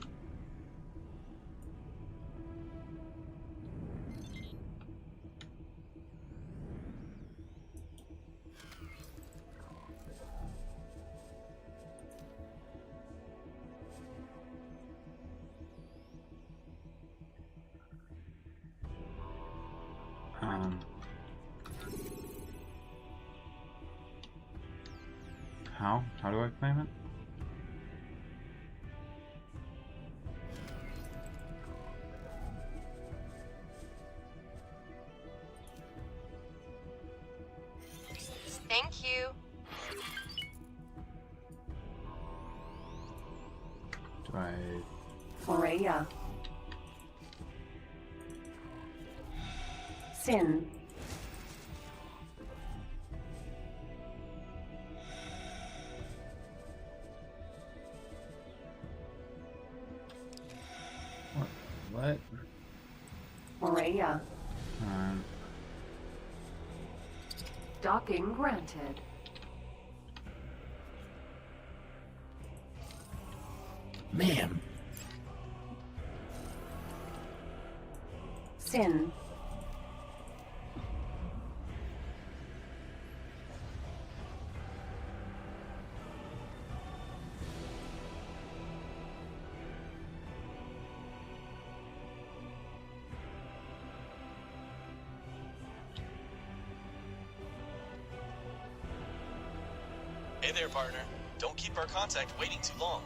How? How do I claim it? Thank you. Do I... Freya. Sin. What? Freya. Um, Docking granted. Ma'am. Sin. Hey there, partner. Don't keep our contact waiting too long.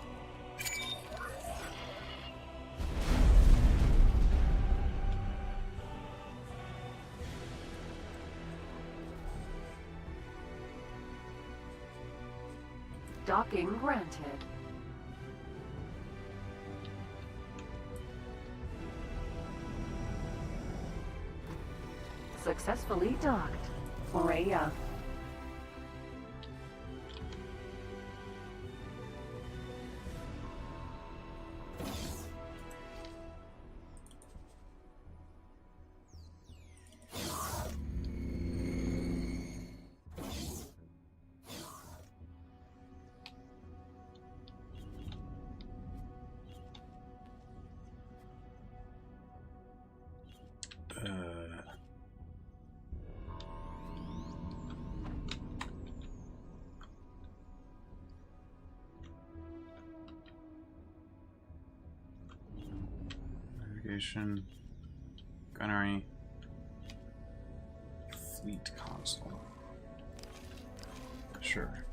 Docking granted. Successfully docked. Freya. Navigation, gunnery, fleet console. Sure.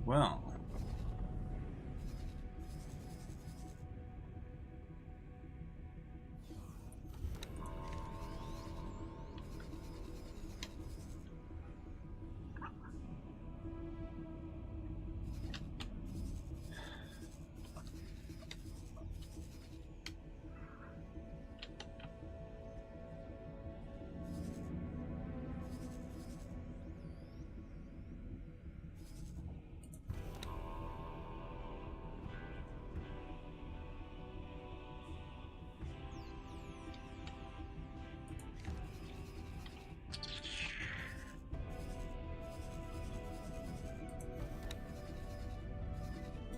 Well.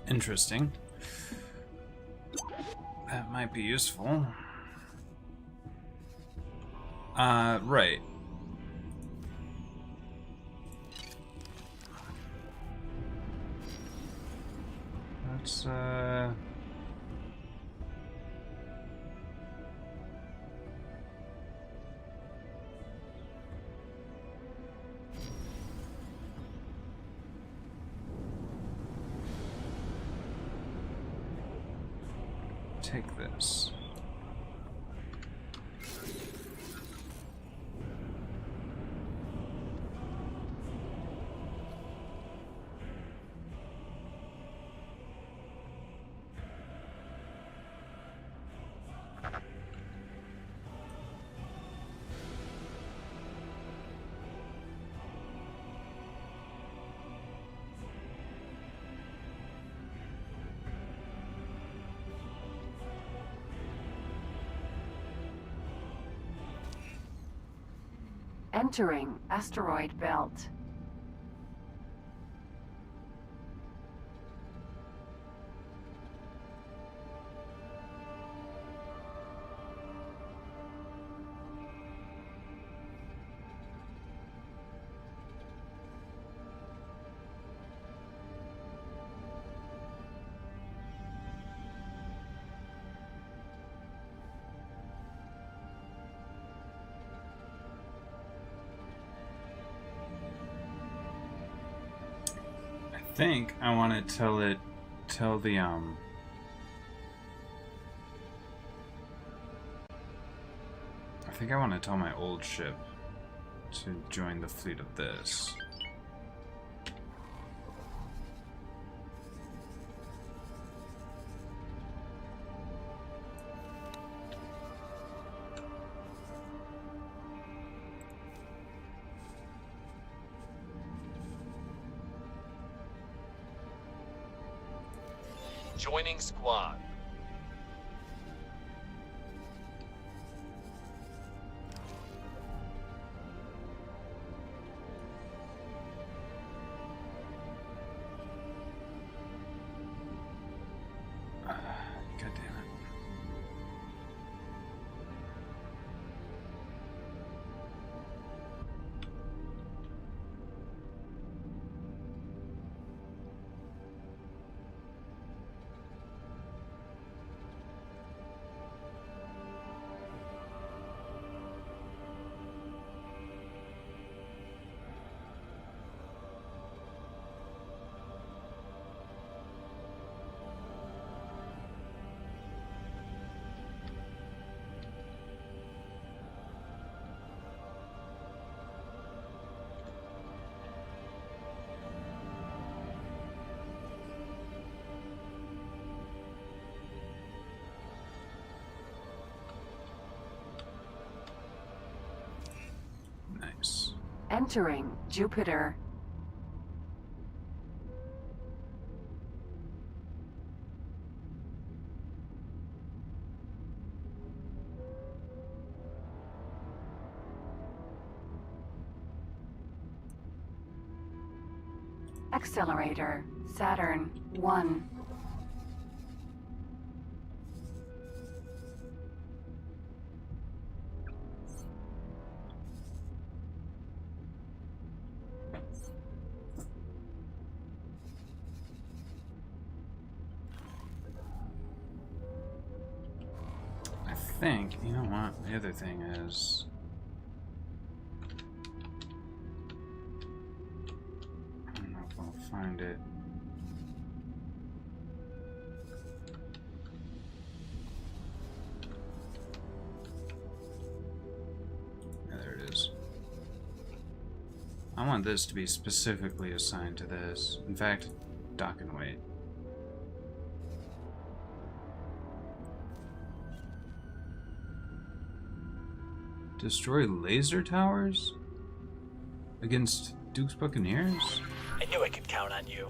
Interesting. That might be useful. Right. Let's, take this. Entering asteroid belt. think I want to tell the I think I want to tell my old ship to join the fleet of this. Joining squad. God damn it. Nice. Entering Jupiter. Accelerator, Saturn 1. I think, you know what, the other thing is... I don't know if I'll find it. Yeah, there it is. I want this to be specifically assigned to this. In fact, dock and wait. Destroy laser towers? Against Duke's Buccaneers? I knew I could count on you.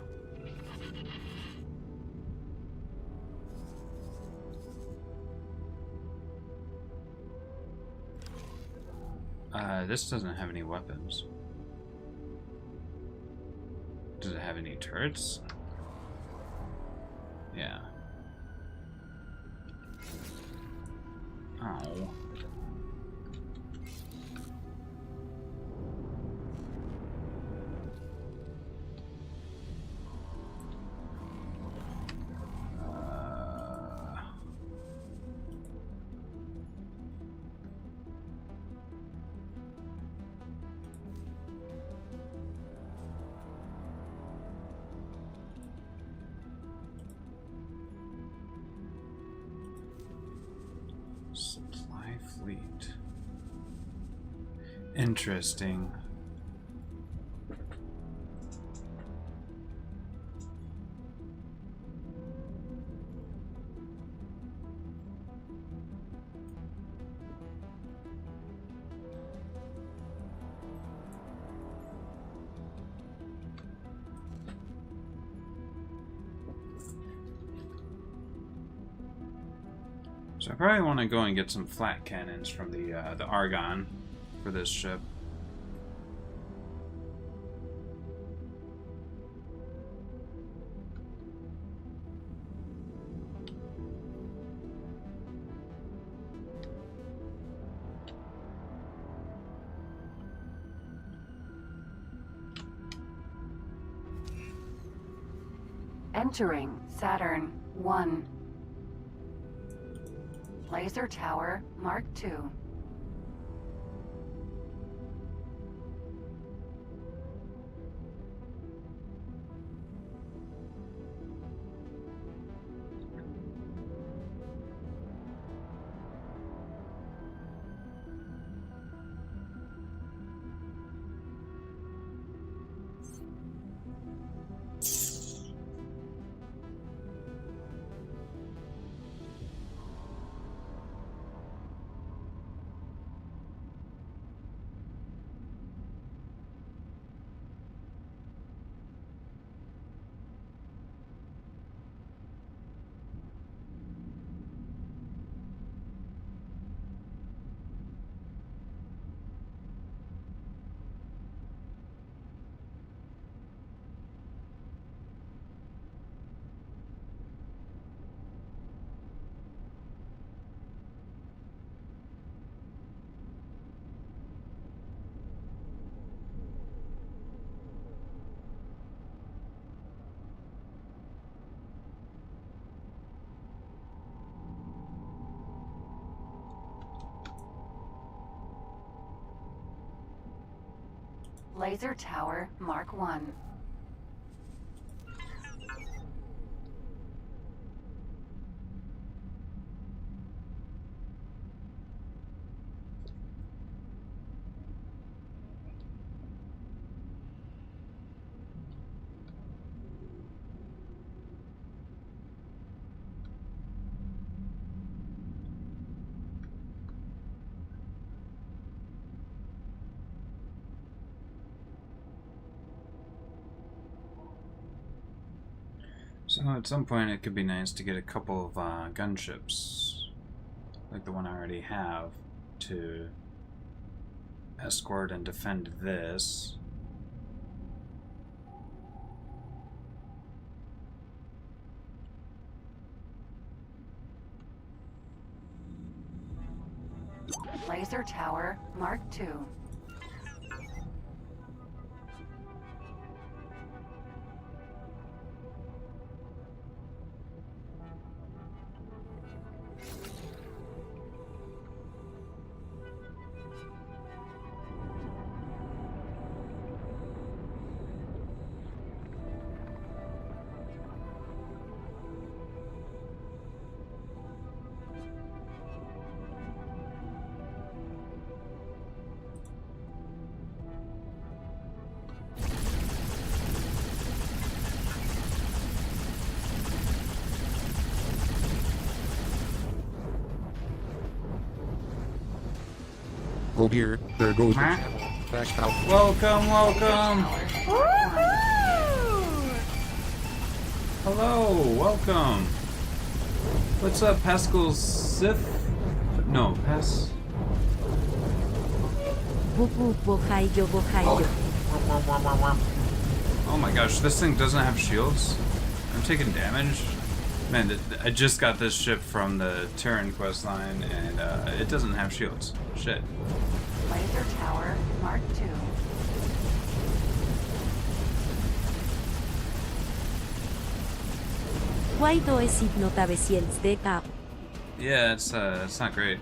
This doesn't have any weapons. Does it have any turrets? Yeah. Oh. Supply fleet. Interesting. So I probably want to go and get some flat cannons from the Argon for this ship. Entering Saturn 1. Laser Tower Mark II. Laser Tower Mark 1. So at some point it could be nice to get a couple of gunships, like the one I already have, to escort and defend this. Laser Tower Mark 2. Go here. There goes the Huh? back out. Welcome, welcome! Hello, welcome! What's up, Pascal Sith? No, Pass... Oh my gosh, this thing doesn't have shields? I'm taking damage? Man, I just got this ship from the Terran quest line, and it doesn't have shields. Shit. Laser Tower Mark 2. Yeah, it's not great.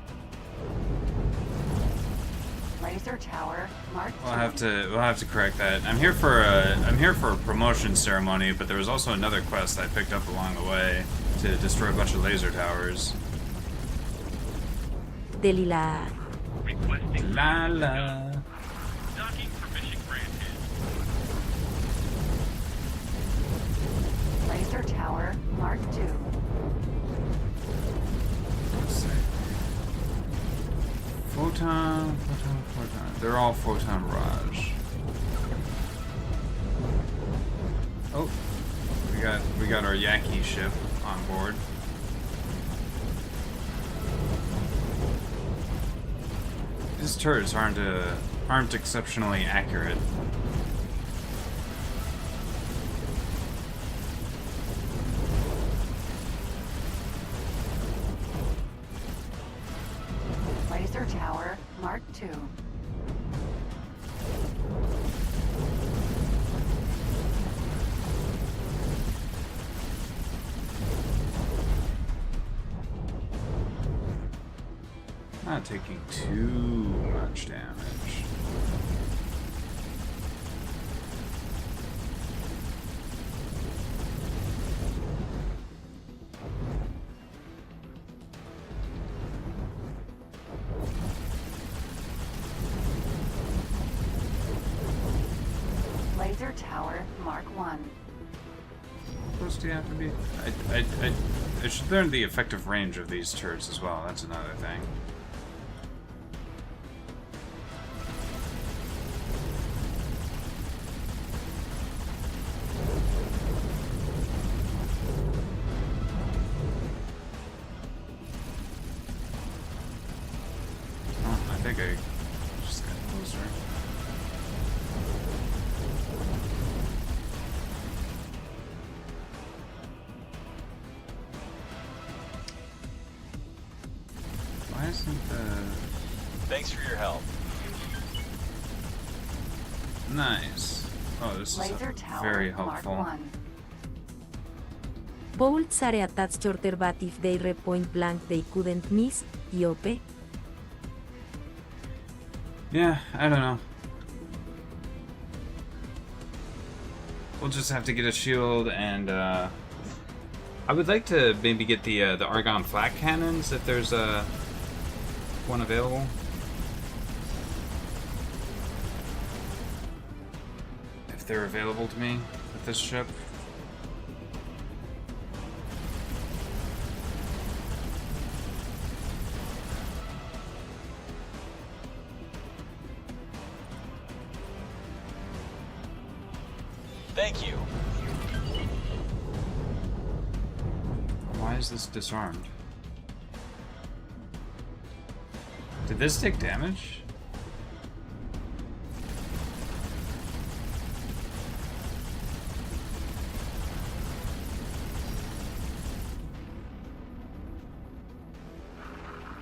Laser Tower Mark 2. We'll have to correct that. I'm here for a promotion ceremony, but there was also another quest I picked up along the way to destroy a bunch of laser towers. Delilah. Requesting La. docking permission granted. Laser Tower Mark 2. Let's see. Photon. They're all photon barrage. Oh, we got our Yaki ship on board. These turrets aren't exceptionally accurate. Laser Tower Mark 2. Not taking too much damage. Laser Tower Mark 1. Supposed to have to be. I should learn the effective range of these turrets as well. That's another thing. I think I just got closer. Why isn't the... Thanks for your help. Nice. Oh, this Laser is Tower very Mark helpful. 1. Bold Sare attacks shorter but if they re point blank they couldn't miss, IOP. Yeah, I don't know. we'll just have to get a shield, and I would like to maybe get the Argon flak cannons if there's one available. If they're available to me with this ship. Thank you. Why is this disarmed? Did this take damage?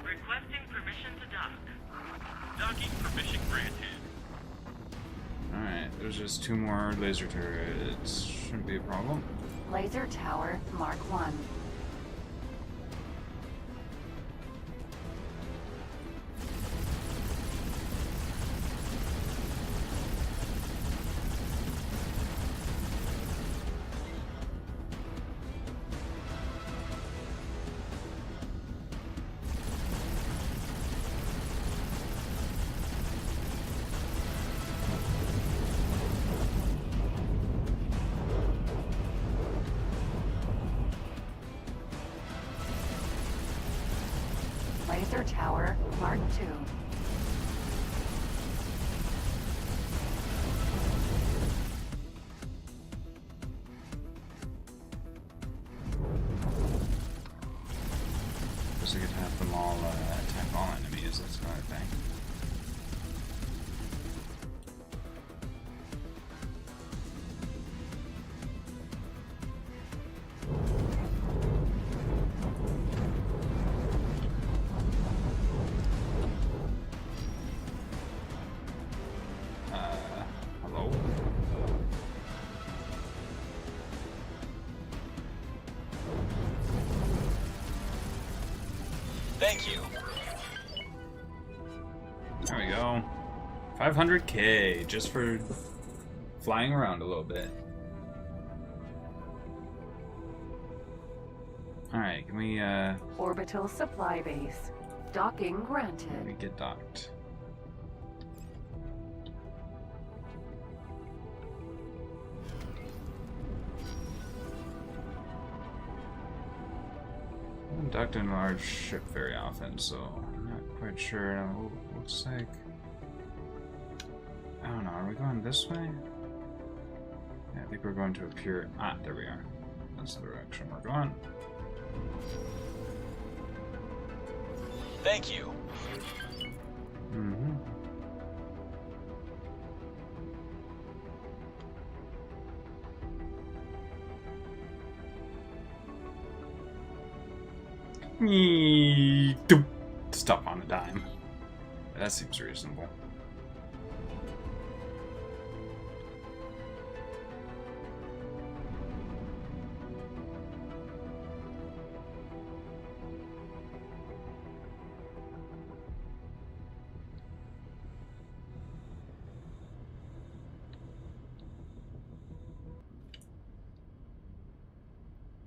Requesting permission to dock. Docking permission granted. Alright, there's just 2 more laser turrets. Shouldn't be a problem. Laser Tower Mark 1. Laser Tower Mark 2. Guess I could have them all attack all enemies, that's another thing. Hello? Thank you. There we go. 500k just for flying around a little bit. Alright, can we Orbital Supply Base. Docking granted. let me get docked? I haven't docked in a large ship very often, so I'm not quite sure. Looks like, I don't know, are we going this way? Yeah, I think we're going to a pure... Ah, there we are. That's the direction we're going. Thank you. Mm-hmm. Stop on a dime. That seems reasonable.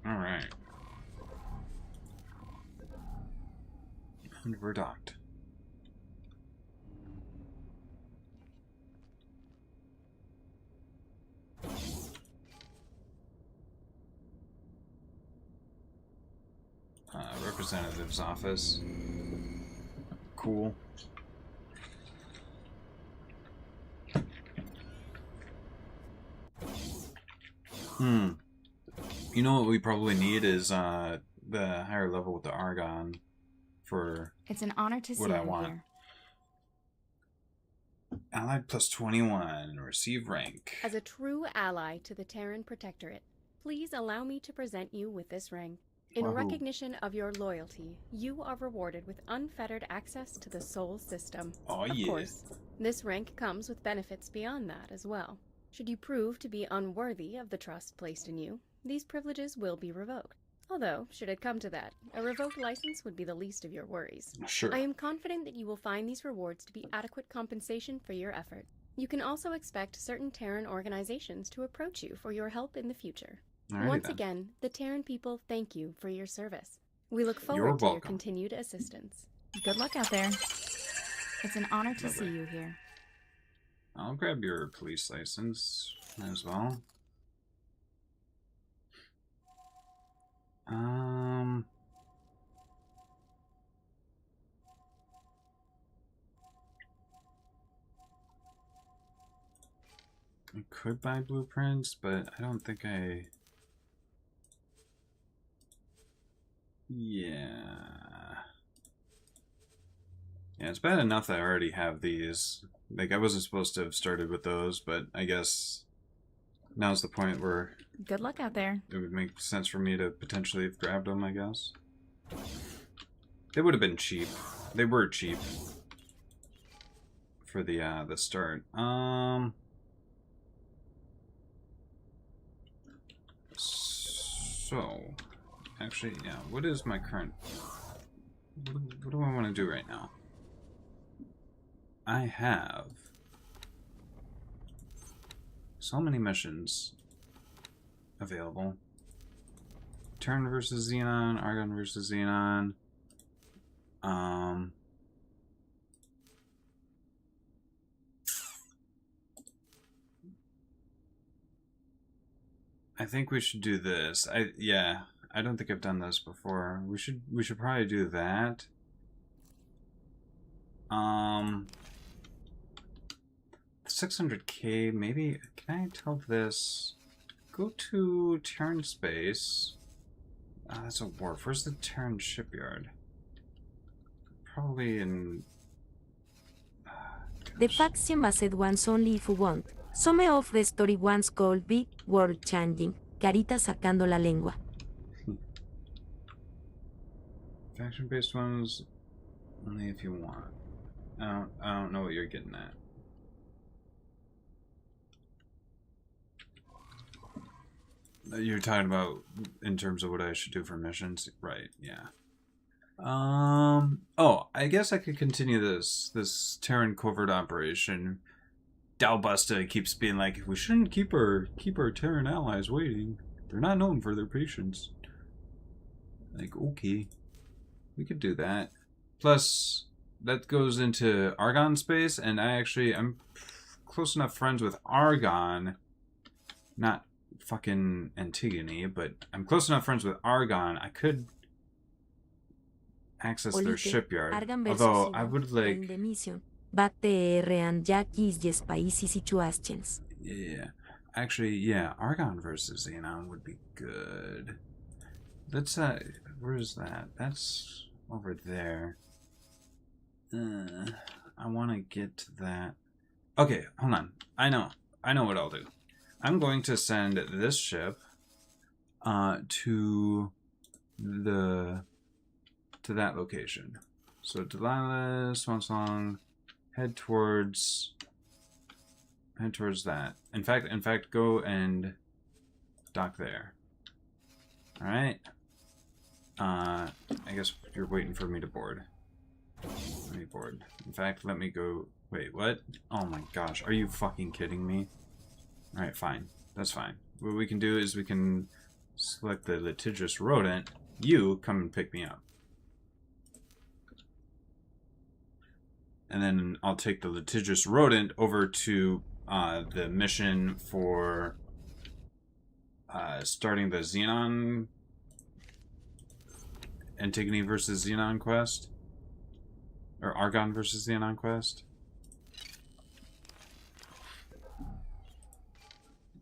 Alright. And we're docked. Representative's office. Cool. You know what we probably need is the higher level with the Argon for It's an honor to see what I you want. here. Allied plus 21, receive rank. As a true ally to the Terran Protectorate, please allow me to present you with this ring. In Wahoo. recognition of your loyalty, you are rewarded with unfettered access to the Sol system. Oh, of yeah. course, this rank comes with benefits beyond that as well. Should you prove to be unworthy of the trust placed in you, these privileges will be revoked. Although, should it come to that, a revoked license would be the least of your worries. Sure. I am confident that you will find these rewards to be adequate compensation for your effort. You can also expect certain Terran organizations to approach you for your help in the future. Alrighty Once then. again, the Terran people thank you for your service. We look You're forward to your welcome. continued assistance. Good luck out there. It's an honor to Lovely. see you here. I'll grab your police license as well. I could buy blueprints, but I don't think I... Yeah, it's bad enough that I already have these. Like, I wasn't supposed to have started with those, but I guess now's the point where Good luck out there. it would make sense for me to potentially have grabbed them, I guess. They would have been cheap. They were cheap for the start. So, actually, yeah, what is my current... What do I want to do right now? I have so many missions available. Terran versus Xenon, Argon versus Xenon. I think we should do this. I don't think I've done this before. We should probably do that. 600k, maybe. Can I tell this? Go to Terran space. That's a wharf. Where's the Terran shipyard? Probably in... The faction based ones only if you want. Some of the story ones could be world changing. Carita sacando la lengua. Faction-based ones, only if you want. I don't know what you're getting at. You're talking about in terms of what I should do for missions, right? Yeah. Oh, I guess I could continue this Terran covert operation. Dalbusta keeps being like, we shouldn't keep our Terran allies waiting. They're not known for their patience. Like, okay. We could do that. Plus, that goes into Argon space, and I'm close enough friends with Argon. Not fucking Antigone, but I'm close enough friends with Argon. I could access their shipyard. Although, I would like... But the and Jackie's spicy situations. Yeah. Actually, yeah, Argon versus Xenon would be good. Let's, where is that? That's over there. I want to get to that. Okay, hold on. I know what I'll do. I'm going to send this ship to that location. So Delilah, Swansong, head towards that. In fact, go and dock there. All right. I guess you're waiting for me to board. Let me board. In fact, let me go. Wait, what? Oh my gosh, are you fucking kidding me? All right, fine. That's fine. What we can do is we can select the litigious rodent. You come and pick me up. And then I'll take the litigious rodent over to the mission for starting the Xenon Antigone versus Xenon quest. Or Argon versus Xenon quest.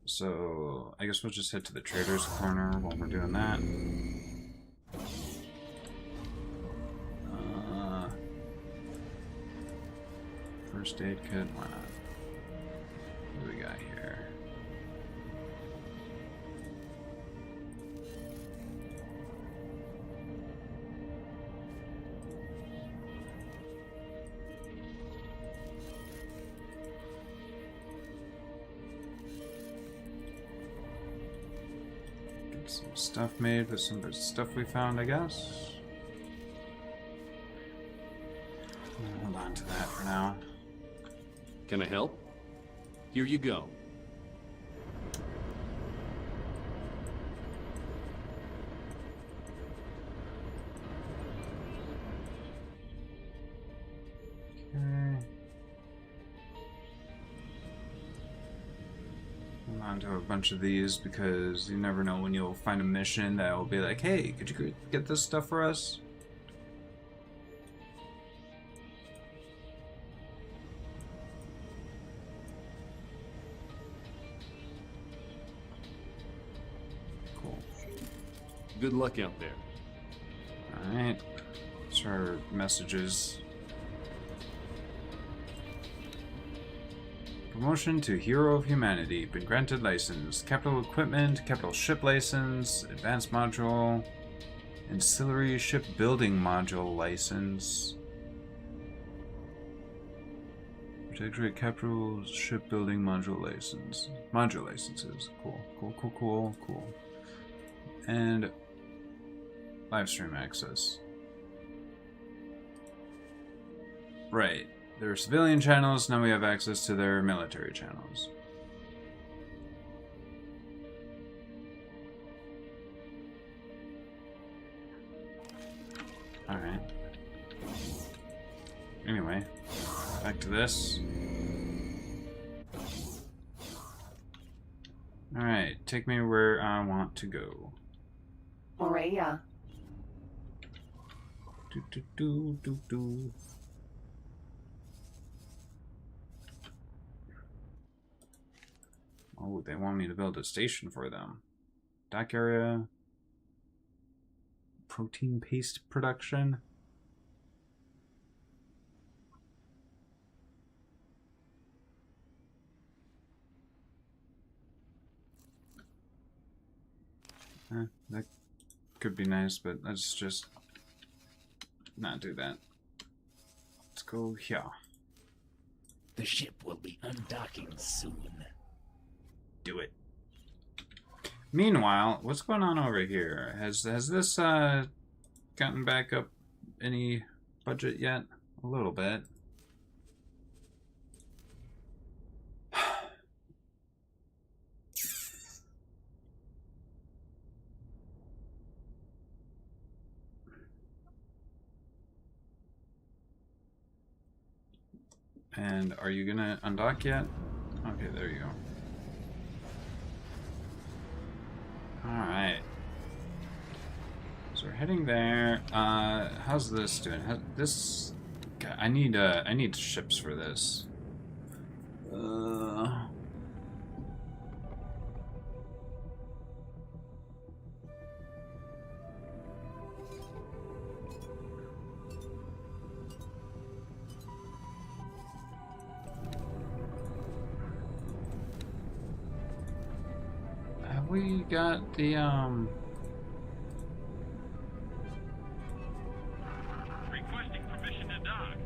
So I guess we'll just head to the Trader's Corner while we're doing that. First aid kit, why not? What do we got here? Get some stuff made with some of the stuff we found, I guess. Hold on to that for now. Can I help? Here you go. Hold on to a bunch of these because you never know when you'll find a mission that will be like, hey, could you get this stuff for us? Cool. Good luck out there. Alright. What's our messages? Promotion to Hero of Humanity. Been granted license. Capital Equipment, Capital Ship License, Advanced Module, Ancillary Ship Building Module License. Protectorate Capital Ship Building Module License. Module licenses. Cool. Cool, cool, cool, cool. And live stream access. Right. There are civilian channels, now we have access to their military channels. Alright. Anyway, back to this. Alright, take me where I want to go. Morea. Do do do do do. Oh, they want me to build a station for them. Dock area. Protein paste production. That could be nice, but let's just not do that. Let's go here. The ship will be undocking soon. Do it. Meanwhile, what's going on over here? Has this gotten back up any budget yet? A little bit. And are you gonna undock yet? Okay, there you go. Alright. So we're heading there. How's this doing? This... God, I need ships for this. Have we got the, Requesting permission to dock.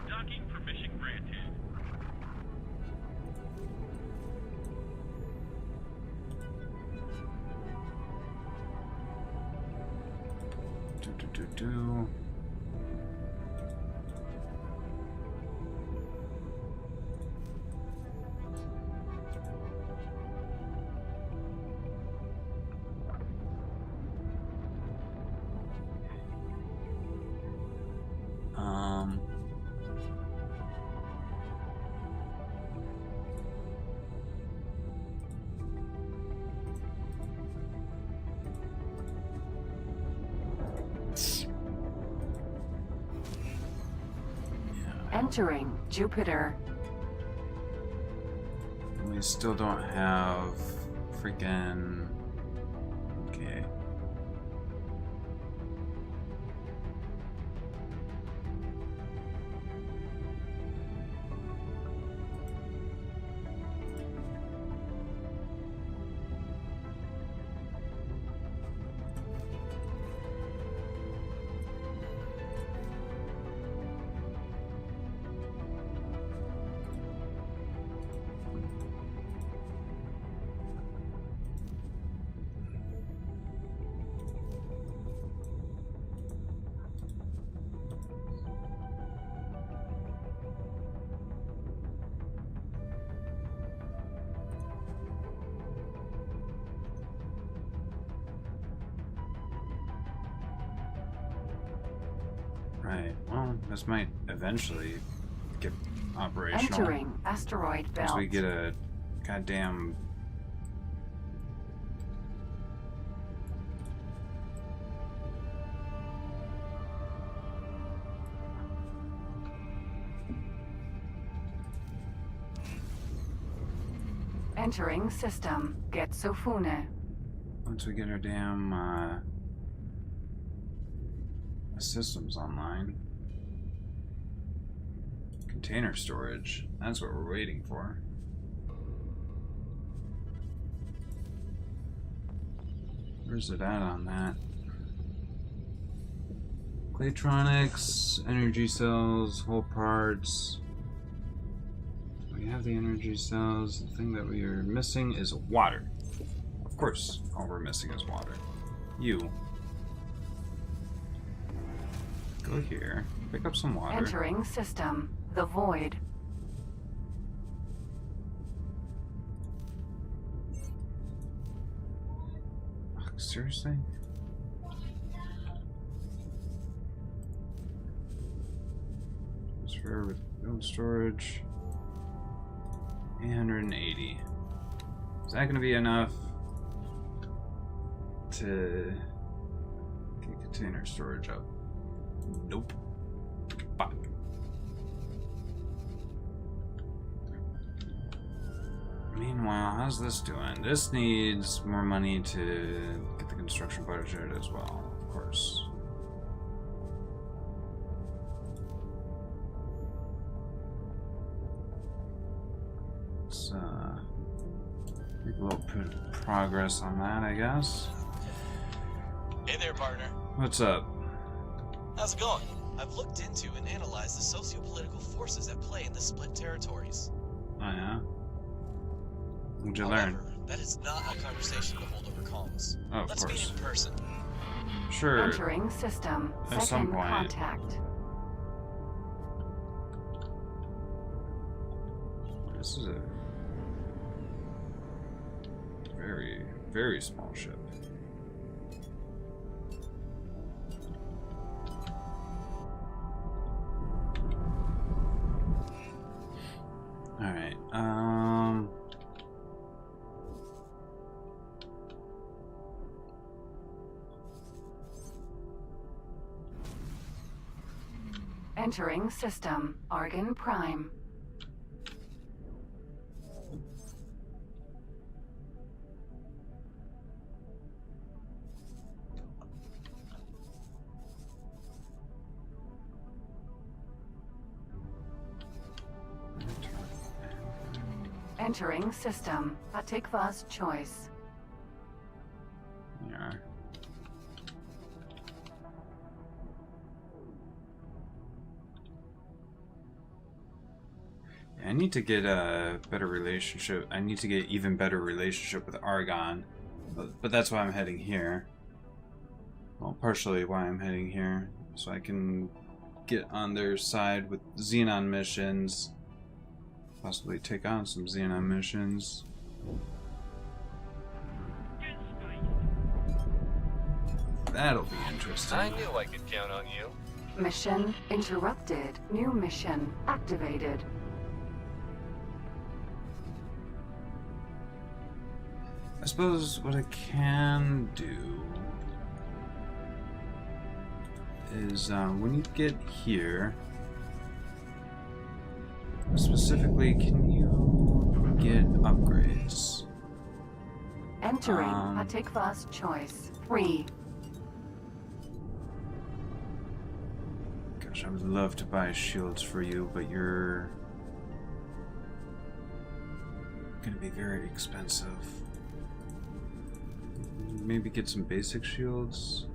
Docking permission granted. do. Entering Jupiter. We still don't have freaking... Okay. Right. Well, this might eventually get operational. Entering asteroid belt. Once we get a goddamn... Entering system. Getsofune. Once we get our damn systems online. Container storage. That's what we're waiting for. Where's it at on that? Claytronics, energy cells, whole parts. We have the energy cells. The thing that we are missing is water. Of course, all we're missing is water. You. Go here. Pick up some water. Entering system. The void. Seriously? Transfer with build storage. 880. Is that going to be enough to get container storage up? Nope. Fuck. Meanwhile, how's this doing? This needs more money to get the construction budget as well, of course. Let's make a little bit of progress on that, I guess. Hey there, partner. What's up? How's it going? I've looked into and analyzed the socio-political forces at play in the split territories. Oh yeah? What'd you However, learn? that is not a conversation to hold over comms. Oh, of Let's course. meet in person. Sure. Entering system. At some Second point. contact. This is a very, very small ship. Alright, Entering system. Argon Prime. Entering system. Atikva's choice. yeah. I need to get a better relationship. I need to get even better relationship with Argon, but that's why I'm heading here. Well, partially why I'm heading here, so I can get on their side with Xenon missions, possibly take on some Xenon missions. That'll be interesting. I knew I could count on you. Mission interrupted. New mission activated. I suppose what I can do is when you get here, specifically, can you get upgrades? Entering Atikva's choice. 3. Gosh, I would love to buy shields for you, but you're gonna be very expensive. Maybe get some basic shields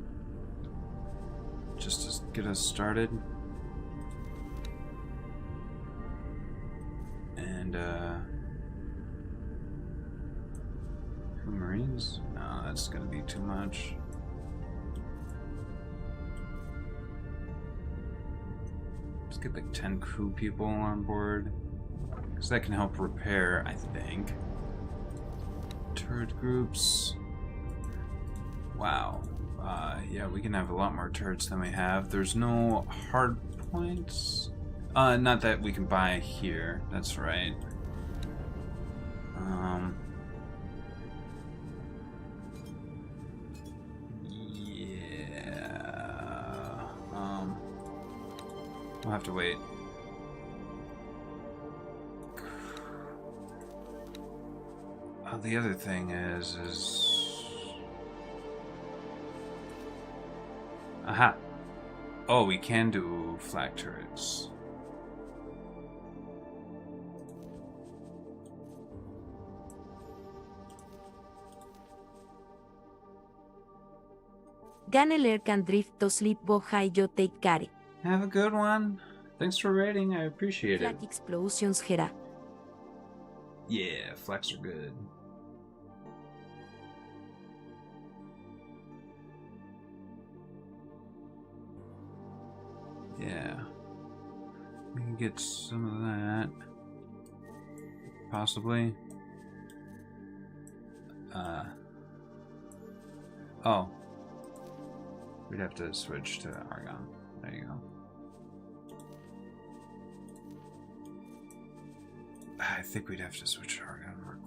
just to get us started. And crew Marines? No, that's gonna be too much. Let's get like 10 crew people on board, because that can help repair, I think. Turret groups. Wow. Yeah, we can have a lot more turrets than we have. There's no hard points. Not that we can buy here. That's right. Yeah. We'll have to wait. Oh, the other thing is... Aha! Oh, we can do flak turrets. Ganeler can drift to sleep bohai yo take care. Have a good one. Thanks for rating, I appreciate it. Flak explosions Hera. Yeah, flaks are good. Yeah. We can get some of that. Possibly. Oh. We'd have to switch to Argon. There you go. I think we'd have to switch to Argon Mark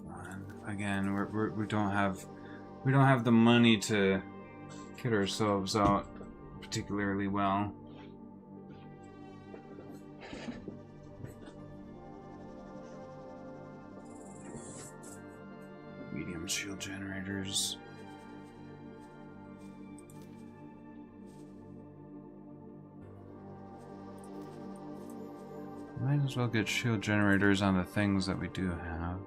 1. Again, we don't have the money to kit ourselves out particularly well. Medium shield generators. Might as well get shield generators on the things that we do have.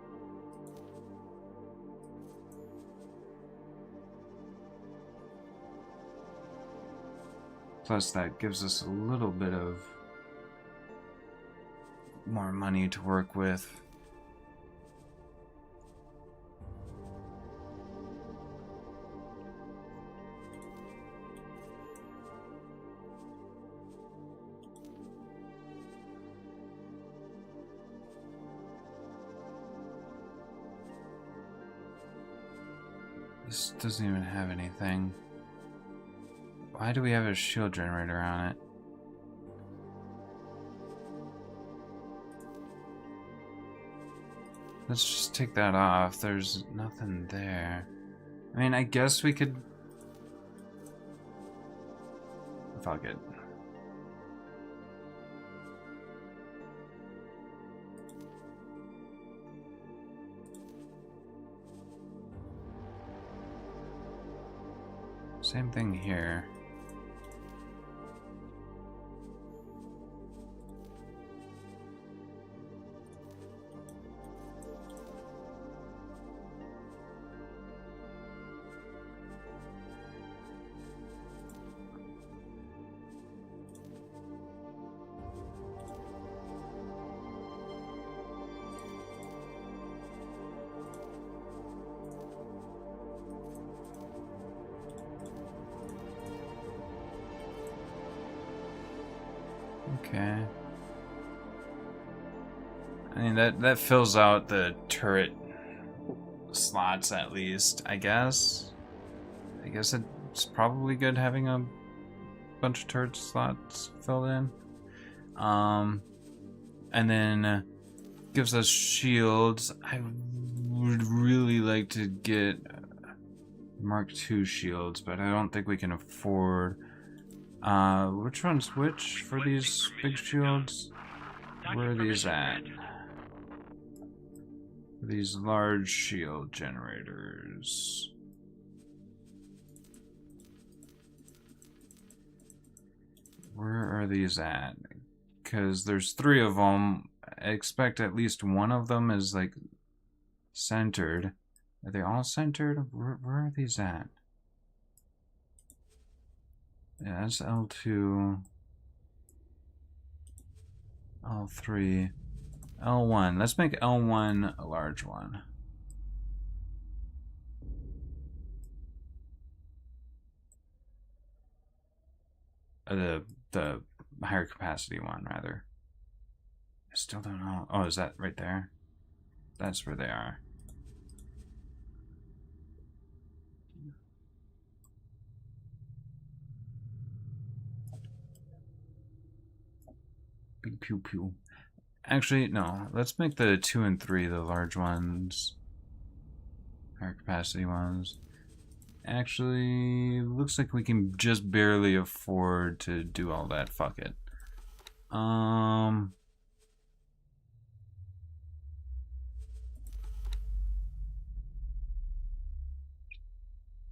Plus that gives us a little bit of more money to work with. This doesn't even have anything. Why do we have a shield generator on it? Let's just take that off. There's nothing there. I mean, I guess we could... Fuck it. Same thing here. Okay. I mean, that fills out the turret slots at least, I guess. I guess it's probably good having a bunch of turret slots filled in. And then gives us shields. I would really like to get Mark II shields, but I don't think we can afford... which one's which for these big shields? Where are these at? These large shield generators. Where are these at? Because there's 3 of them. I expect at least one of them is like centered. Are they all centered? Where are these at? Yeah, that's L2, L3, L1. Let's make L1 a large one. The higher capacity one, rather. I still don't know. Oh, is that right there? That's where they are. pew pew. Actually, no. Let's make the 2 and 3 the large ones. Higher capacity ones. Actually, looks like we can just barely afford to do all that. Fuck it.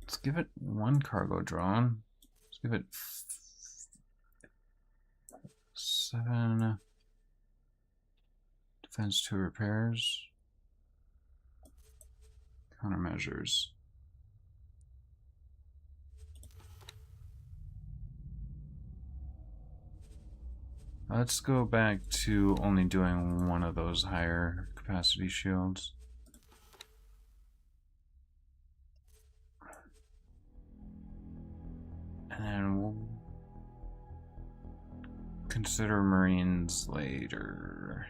Let's give it 1 cargo drone. Let's give it 7 defense, 2 repairs. Countermeasures. Let's go back to only doing 1 of those higher capacity shields. And then we'll consider Marines later.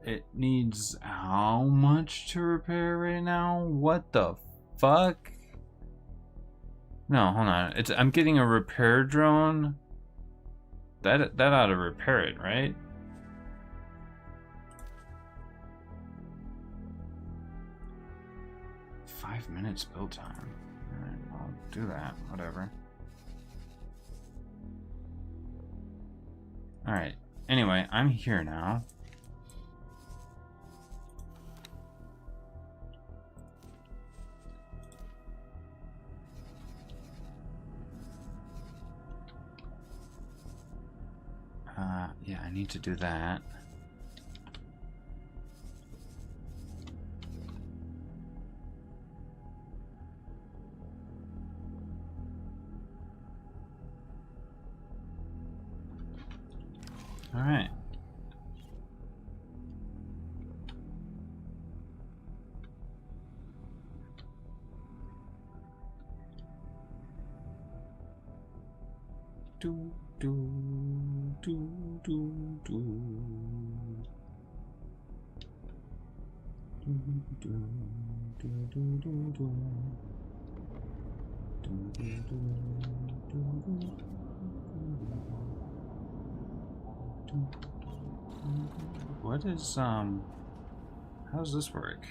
It needs how much to repair right now? What the fuck? No, hold on. I'm getting a repair drone. That ought to repair it, right? Five minutes build time. Alright, I'll do that. Whatever. Alright. Anyway, I'm here now. Yeah, I need to do that. All right. Do do do do do do do do do do do. What is how does this work?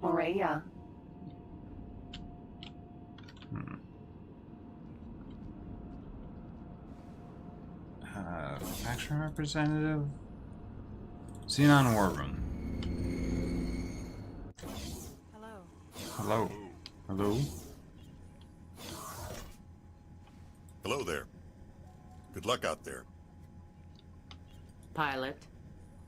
Morea. Faction representative? Xenon War Room. Hello. Hello. Hello. Hello there. Good luck out there. Pilot.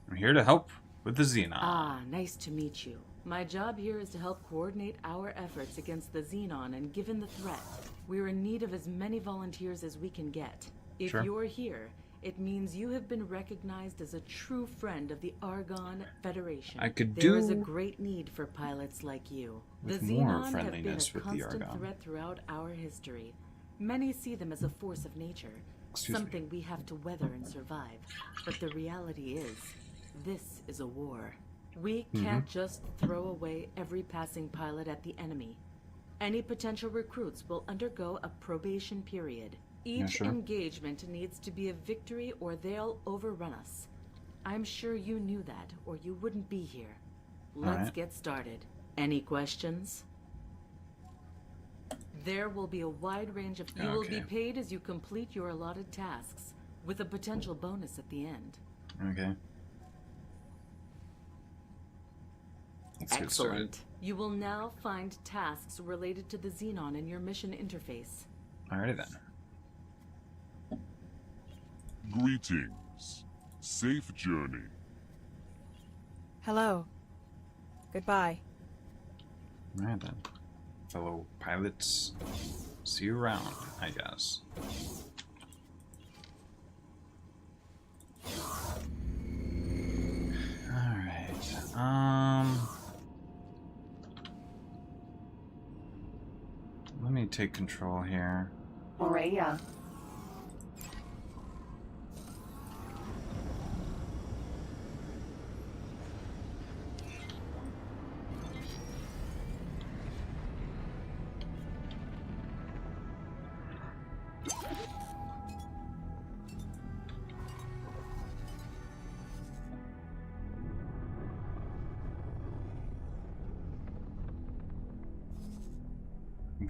I'm here to help with the Xenon. Ah, nice to meet you. My job here is to help coordinate our efforts against the Xenon, and given the threat, we're in need of as many volunteers as we can get. If Sure. you're here, it means you have been recognized as a true friend of the Argonne Federation. I could There is a do great need for pilots like you. with The more Xenon have been a friendliness with the constant Argonne. threat throughout our history. Many see them as a force of nature, Excuse me. something we have to weather and survive. But the reality is, this is a war. We can't just throw away every passing pilot at the enemy. Any potential recruits will undergo a probation period. Each sure. engagement needs to be a victory or they'll overrun us. I'm sure you knew that, or you wouldn't be here. Let's right. get started. Any questions? There will be a wide range of... You will be Okay. paid as you complete your allotted tasks, with a potential bonus at the end. Okay. Let's get started. Excellent. You will now find tasks related to the Xenon in your mission interface. Alrighty then. Greetings. Safe journey. Hello. Goodbye. Alright then. Fellow pilots, see you around, I guess. Alright. Let me take control here. Aurea.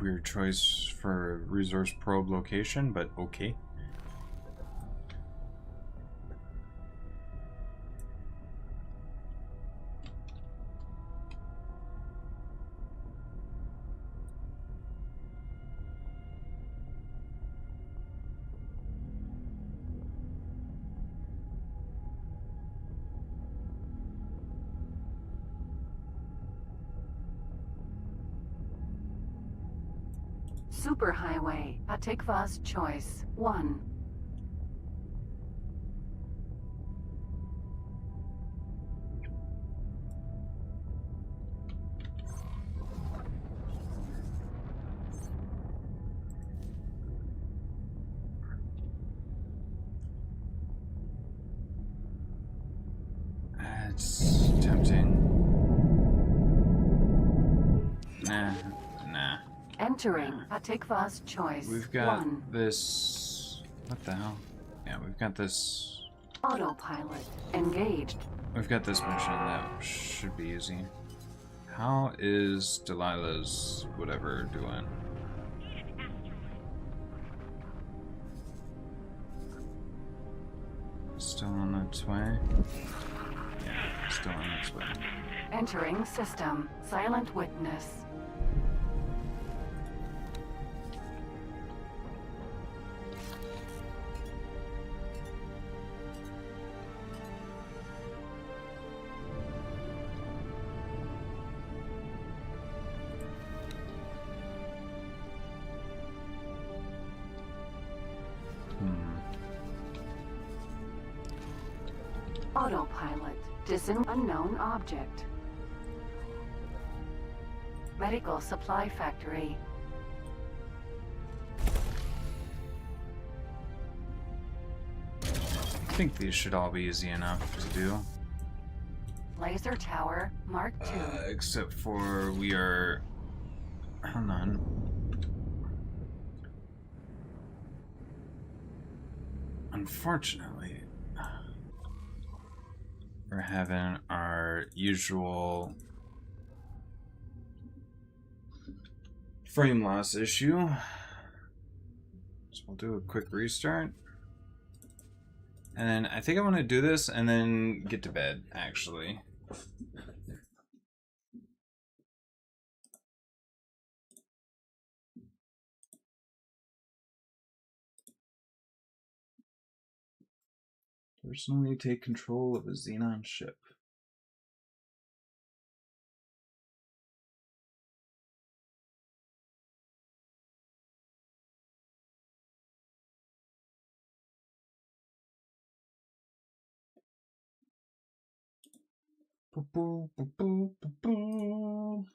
Weird choice for resource probe location, but okay. Superhighway, Atikva's choice 1. It's tempting. Nah. Entering Atikva's choice We've got 1. this. What the hell? Yeah, we've got this. Autopilot engaged. We've got this mission that should be easy. How is Delilah's whatever doing? Still on its way? Yeah, still on its way. Entering system. Silent witness. Autopilot. Unknown object. Medical supply factory. I think these should all be easy enough to do. Laser tower Mark II. Except for we are... Hold on. Unfortunately, we're having our usual frame loss issue. So we'll do a quick restart. And then I think I want to do this and then get to bed, actually. Personally take control of a Xenon ship. Boop, boop, boop, boop, boop, boop.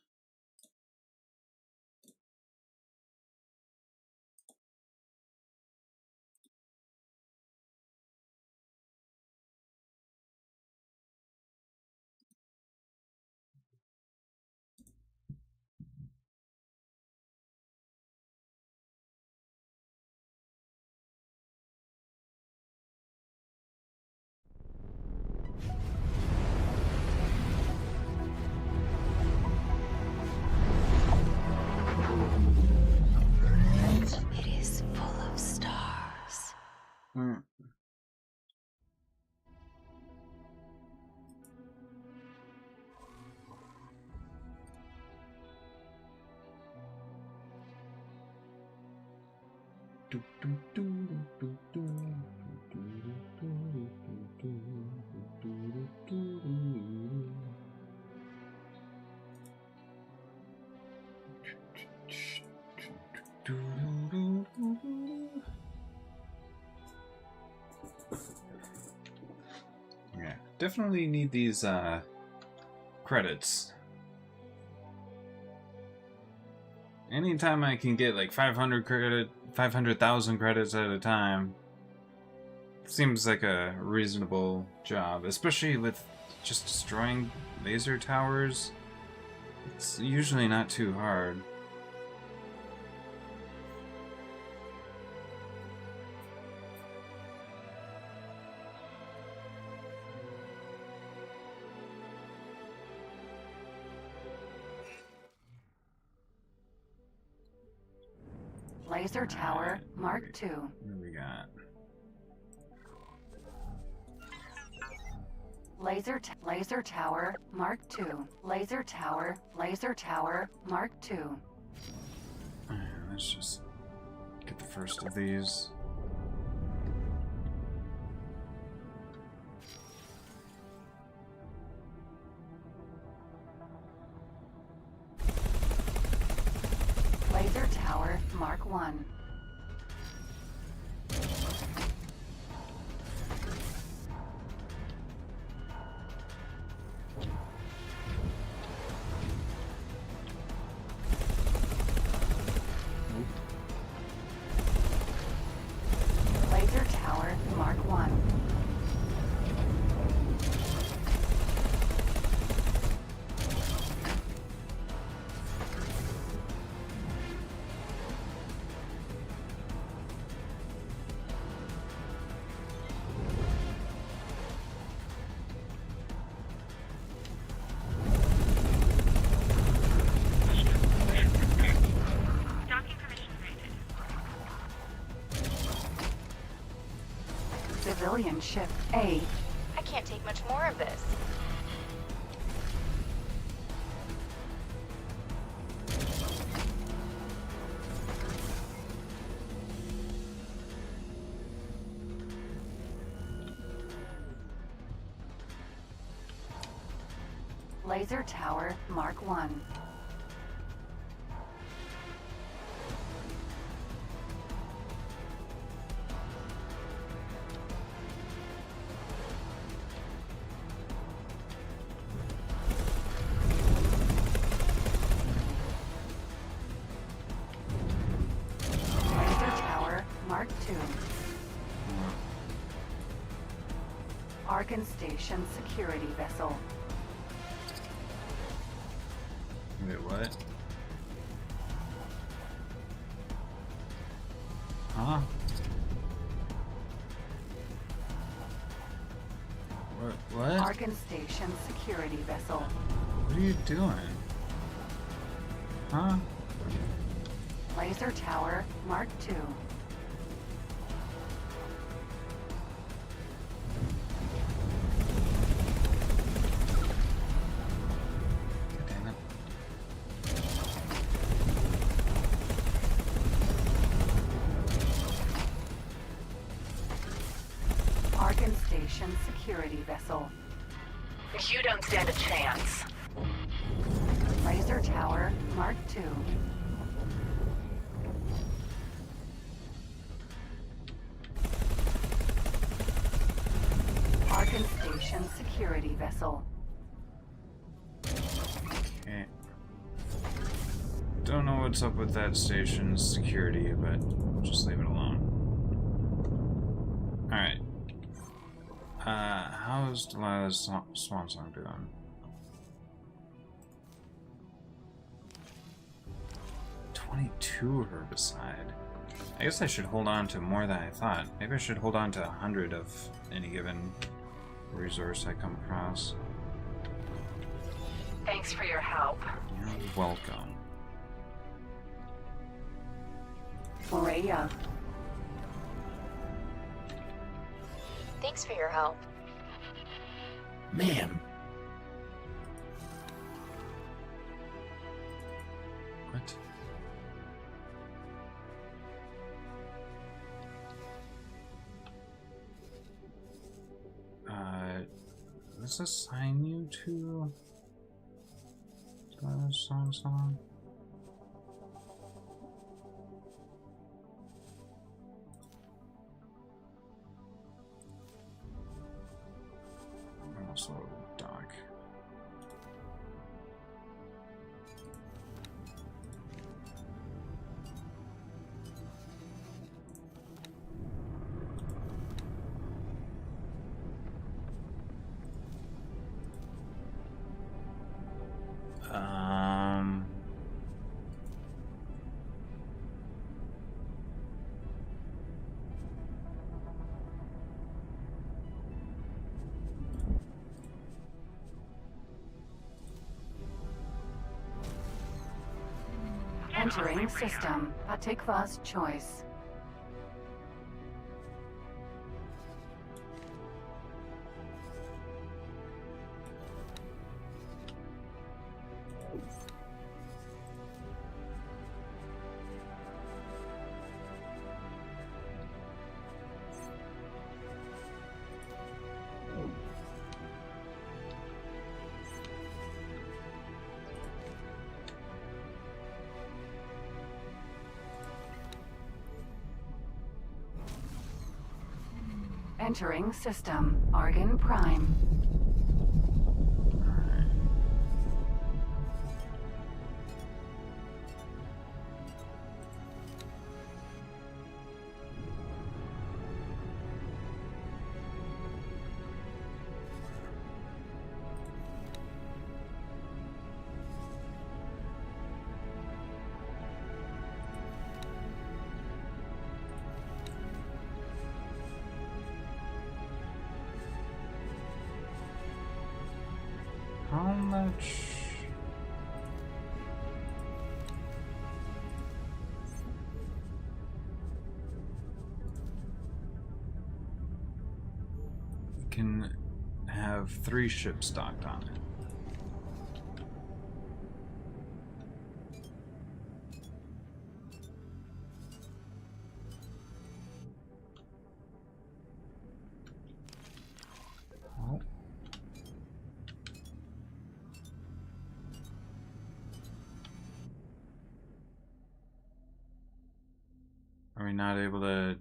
It is full of stars. Yeah, definitely need these credits. Anytime I can get like 500,000 credits at a time, seems like a reasonable job, especially with just destroying laser towers. It's usually not too hard. Laser Tower Mark II. What do we got? Laser Tower Mark II. Laser Tower Mark II. Alright, let's just get the first of these. Laser Tower Mark I. Laser Tower Mark I. Civilian ship A. I can't take much more of this. Laser Tower Mark I. Laser Tower Mark II. Argon Station Security Vessel. Wait, what? Huh? What? Argon Station Security Vessel. What are you doing? Huh? Laser Tower Mark II. Damn it. Argon Station Security Vessel. You don't stand a chance. Laser Tower Mark II. Argon Station Security Vessel. Okay. Don't know what's up with that station's security, but we'll just leave it alone. Alright. How's Delilah's swan song doing? $22 herbicide. I guess I should hold on to more than I thought. Maybe I should hold on to 100 of any given resource I come across. Thanks for your help. You're welcome. Morea. Thanks for your help. Ma'am. What? Does this assign you to song? Also, Doc. Entering system. Patikva's choice. Entering system. Argon Prime. How much? Can have 3 ships stocked on it. Well. Are we not able to?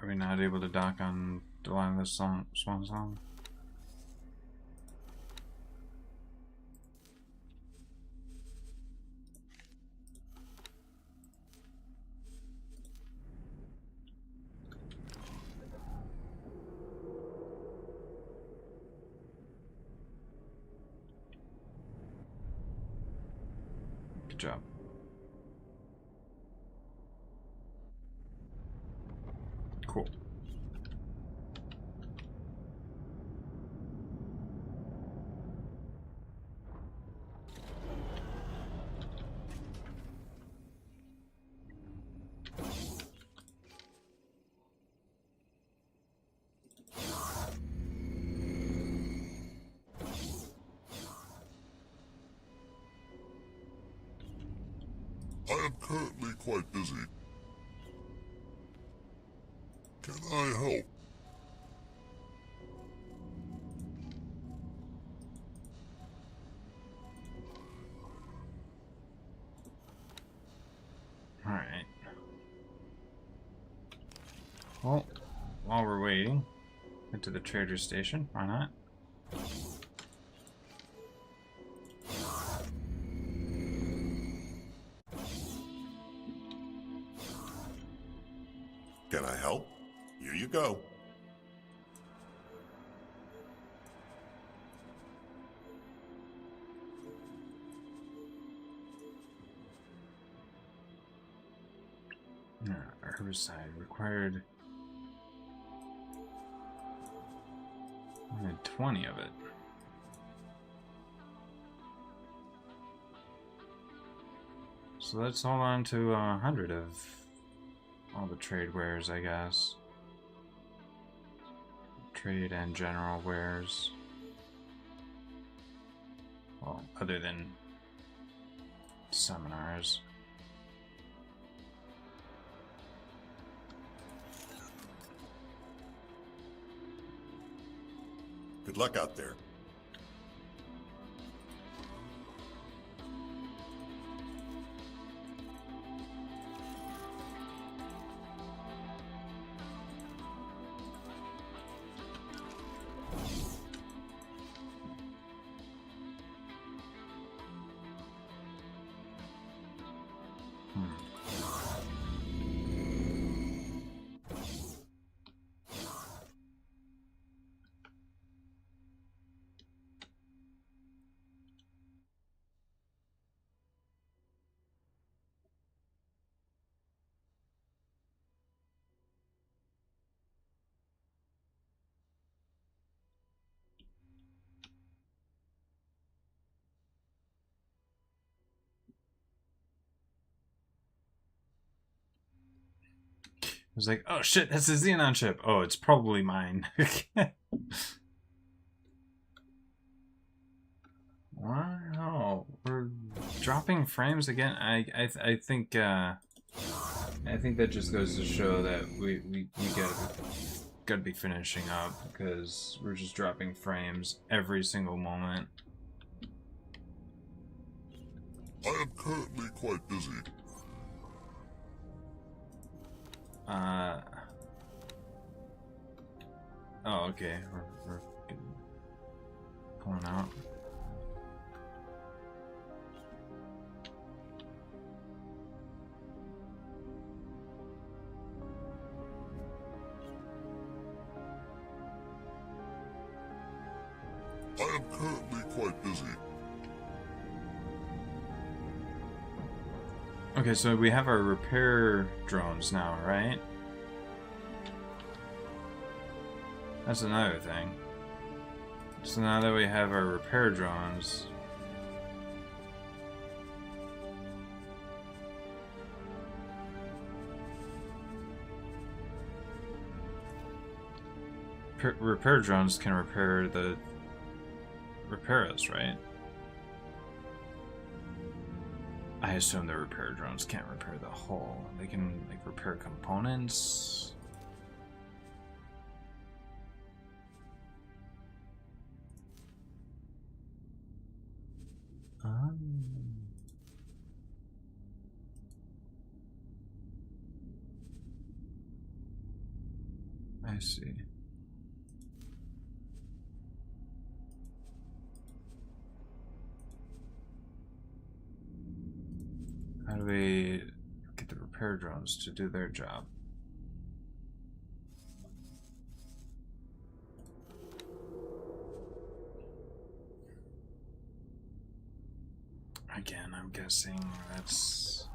Are we not able to dock on the line of the Swan Song? Good job. Cool. I am currently quite busy. Can I help? Alright. Well, while we're waiting, head to the trader station. Why not? Can I help? Here you go. Herbicide required 20 of it. So let's hold on to 100 of all the trade wares, I guess. Trade and general wares. Well, other than seminars. Good luck out there. was like, oh shit, that's a Xenon ship. Oh, it's probably mine. Wow, we're dropping frames again. I think that just goes to show that we gotta be finishing up, because we're just dropping frames every single moment. I am currently quite busy. Oh, okay. We're pulling out. I am currently quite busy. Okay, so we have our repair drones now, right? That's another thing. So now that we have our repair drones, repair drones can repair us, right? I assume the repair drones can't repair the hull. They can like repair components. I see. How do we get the repair drones to do their job? Again, I'm guessing that's...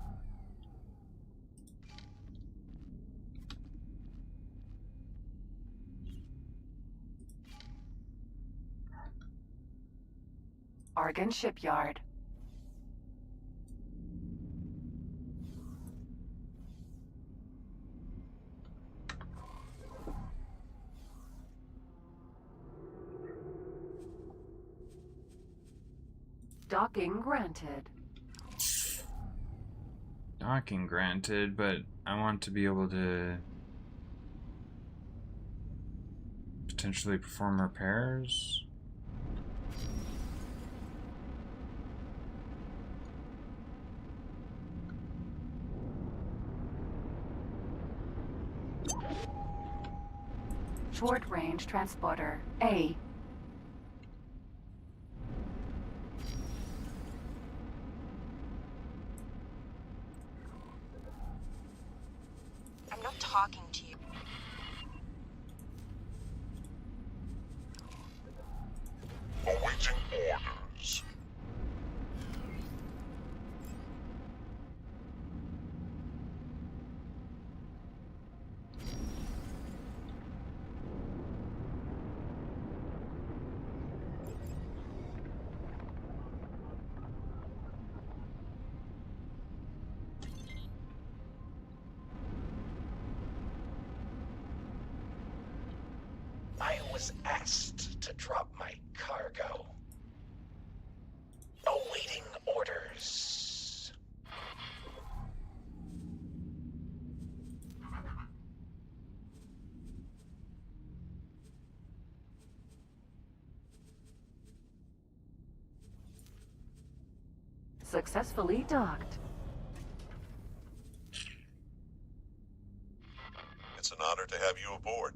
Argon Shipyard. Docking granted. Docking granted, but I want to be able to potentially perform repairs. Short range transporter A. I'm not talking to you. Awaiting orders. I was asked to drop my cargo. Awaiting orders. Successfully docked. It's an honor to have you aboard.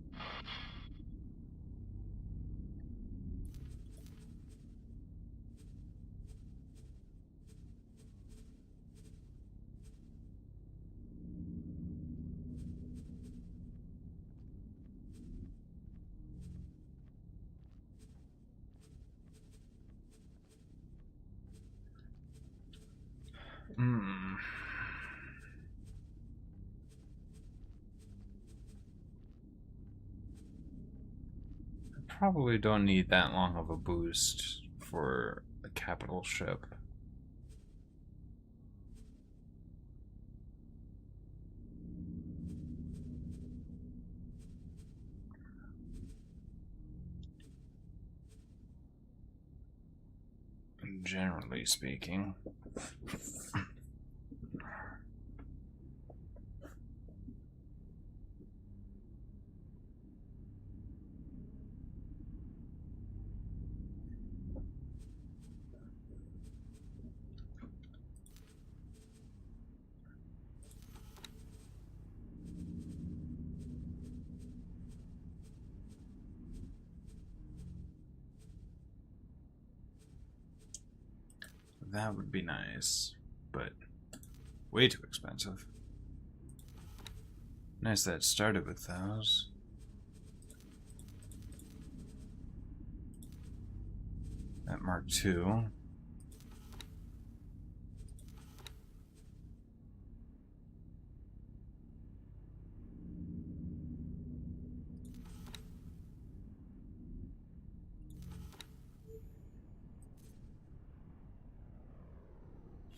Probably don't need that long of a boost for a capital ship. generally speaking. That would be nice, but way too expensive. Nice that it started with those. That Mark II.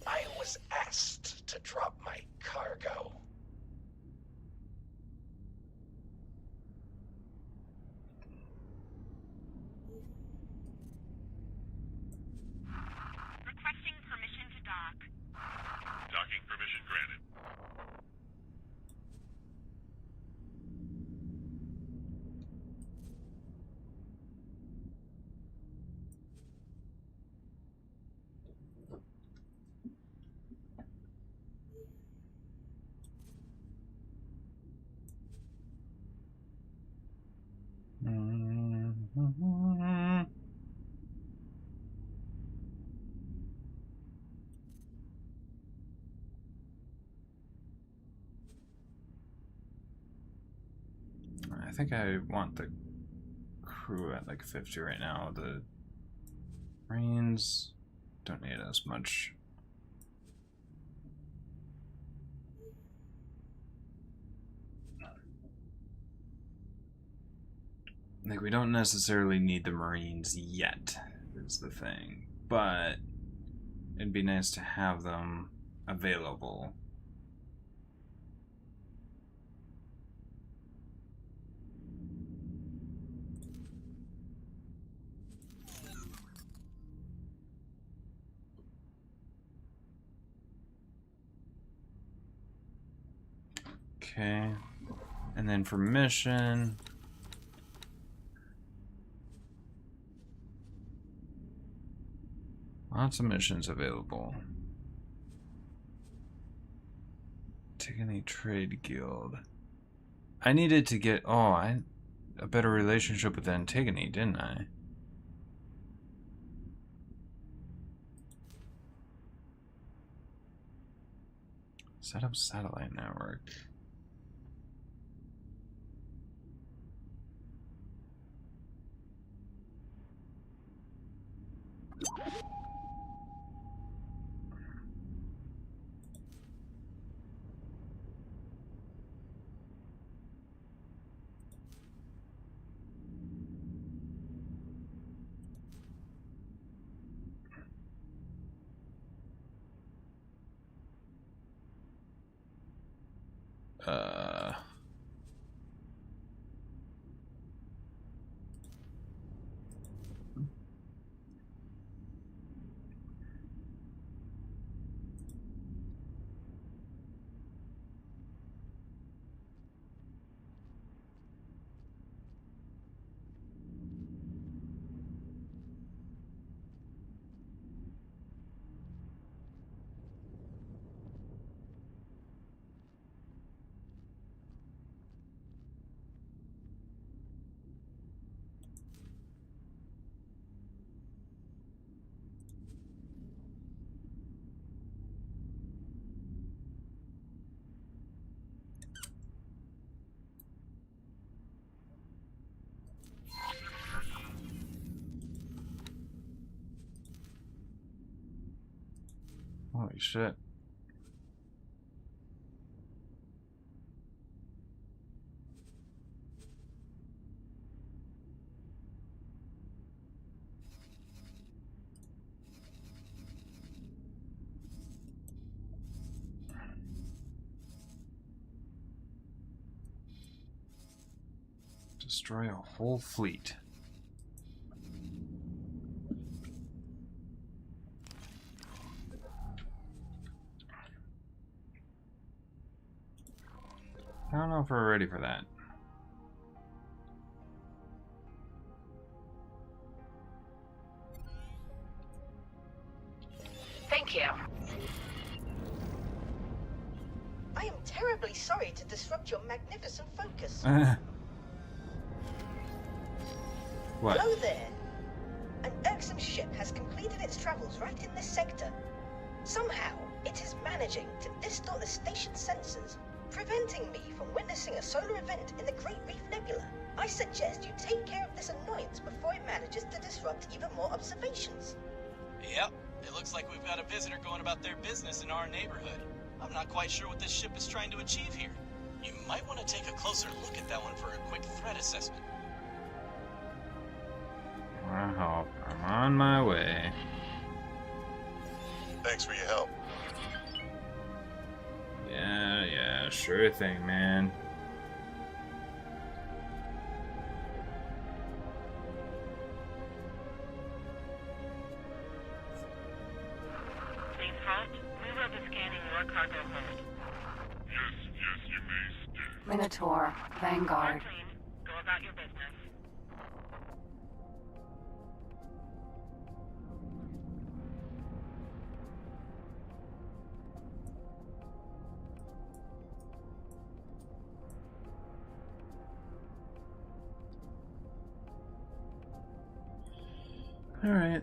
I was asked to drop my cargo. Requesting permission to dock. Docking permission granted. I think I want the crew at like 50 right now. The Marines don't need as much. Like, we don't necessarily need the Marines yet, is the thing. But it'd be nice to have them available. Okay. And then for mission... lots of missions available. Antigone Trade Guild. I needed to get a better relationship with Antigone, didn't I? Set up satellite network. Holy shit. Destroy a whole fleet. I don't know if we're ready for that. Thank you. I am terribly sorry to disrupt your magnificent focus. What? Hello there. An irksome ship has completed its travels right in this sector. Somehow, it is managing to distort the station's sensors, preventing me from witnessing a solar event in the Great Reef Nebula. I suggest you take care of this annoyance before it manages to disrupt even more observations. Yep, it looks like we've got a visitor going about their business in our neighborhood. I'm not quite sure what this ship is trying to achieve here. You might want to take a closer look at that one for a quick threat assessment. Wow, I'm on my way. Thanks for your help. Yeah, sure thing, man. Please halt. We will be scanning your cargo hold. Yes, you may stay. Minotaur, Vanguard. Clean. Go about your business. All right.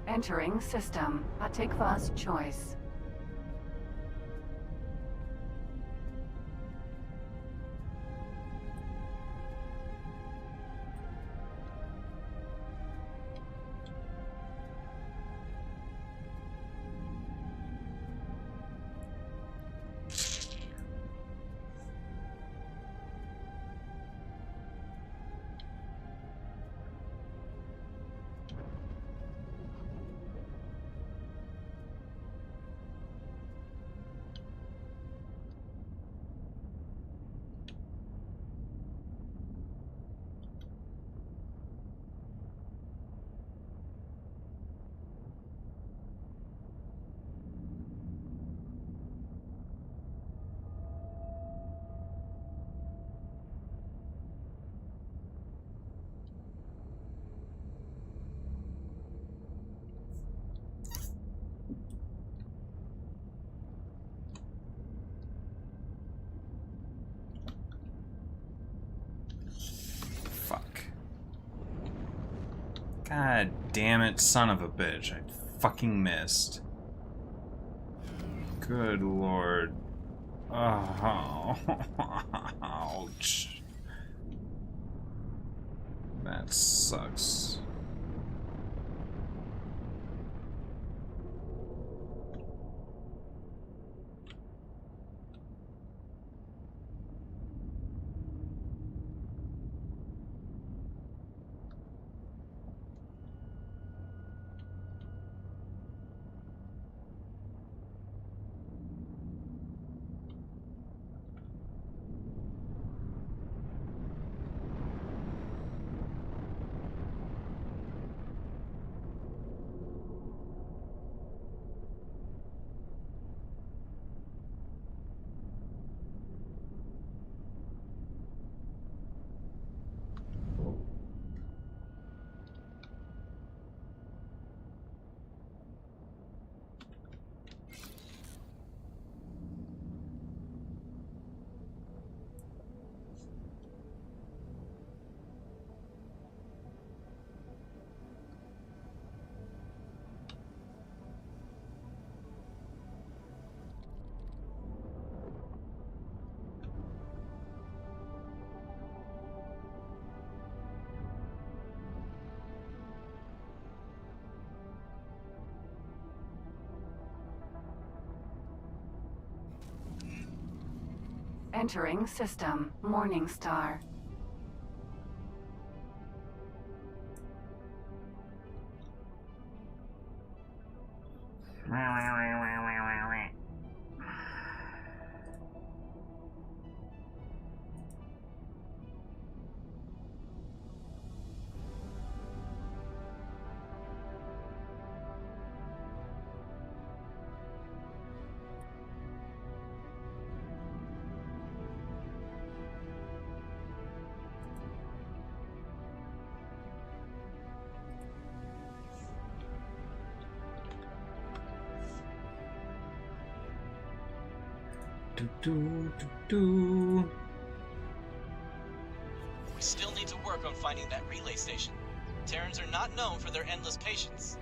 Entering system. Atikva's choice. God damn it, son of a bitch. I fucking missed. Good lord. Oh, ouch. That sucks. Entering system. Morningstar. We still need to work on finding that relay station. Terrans are not known for their endless patience.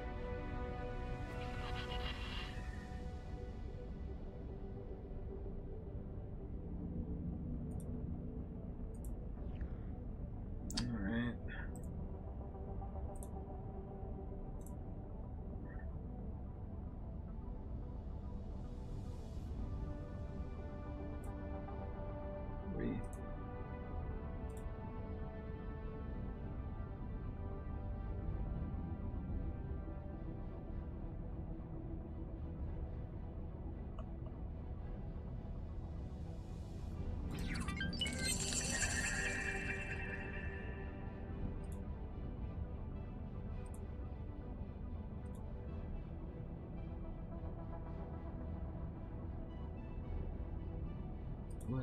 Alright. What?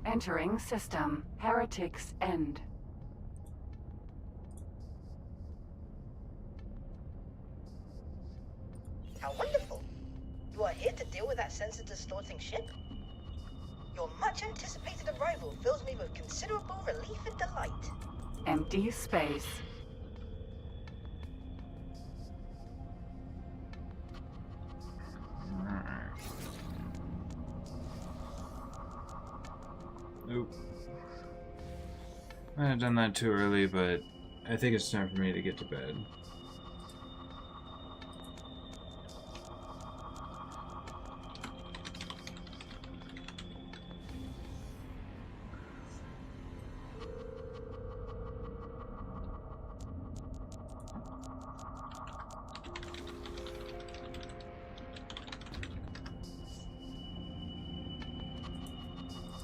Entering system. Heretics End. How wonderful. You are here to deal with that sensor-distorting ship? Your much-anticipated arrival fills me with considerable relief and delight. Empty space. Nope. I have done that too early, but I think it's time for me to get to bed.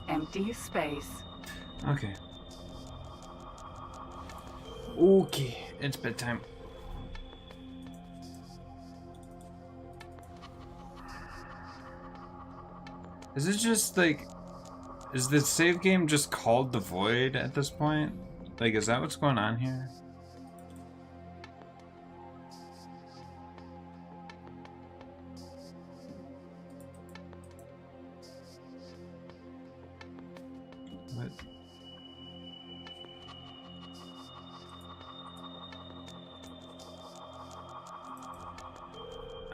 Empty space. Okay. Okay, it's bedtime. Is it just like... Is the save game just called The Void at this point? Like, is that what's going on here? What?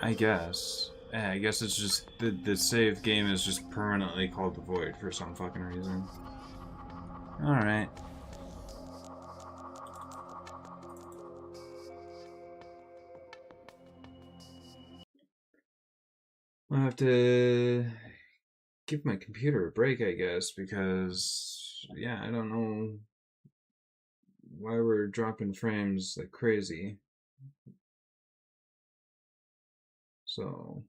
I guess. Yeah, I guess it's just the save game is just permanently called The Void for some fucking reason. Alright. I'll have to give my computer a break, I guess, because, yeah, I don't know why we're dropping frames like crazy. So...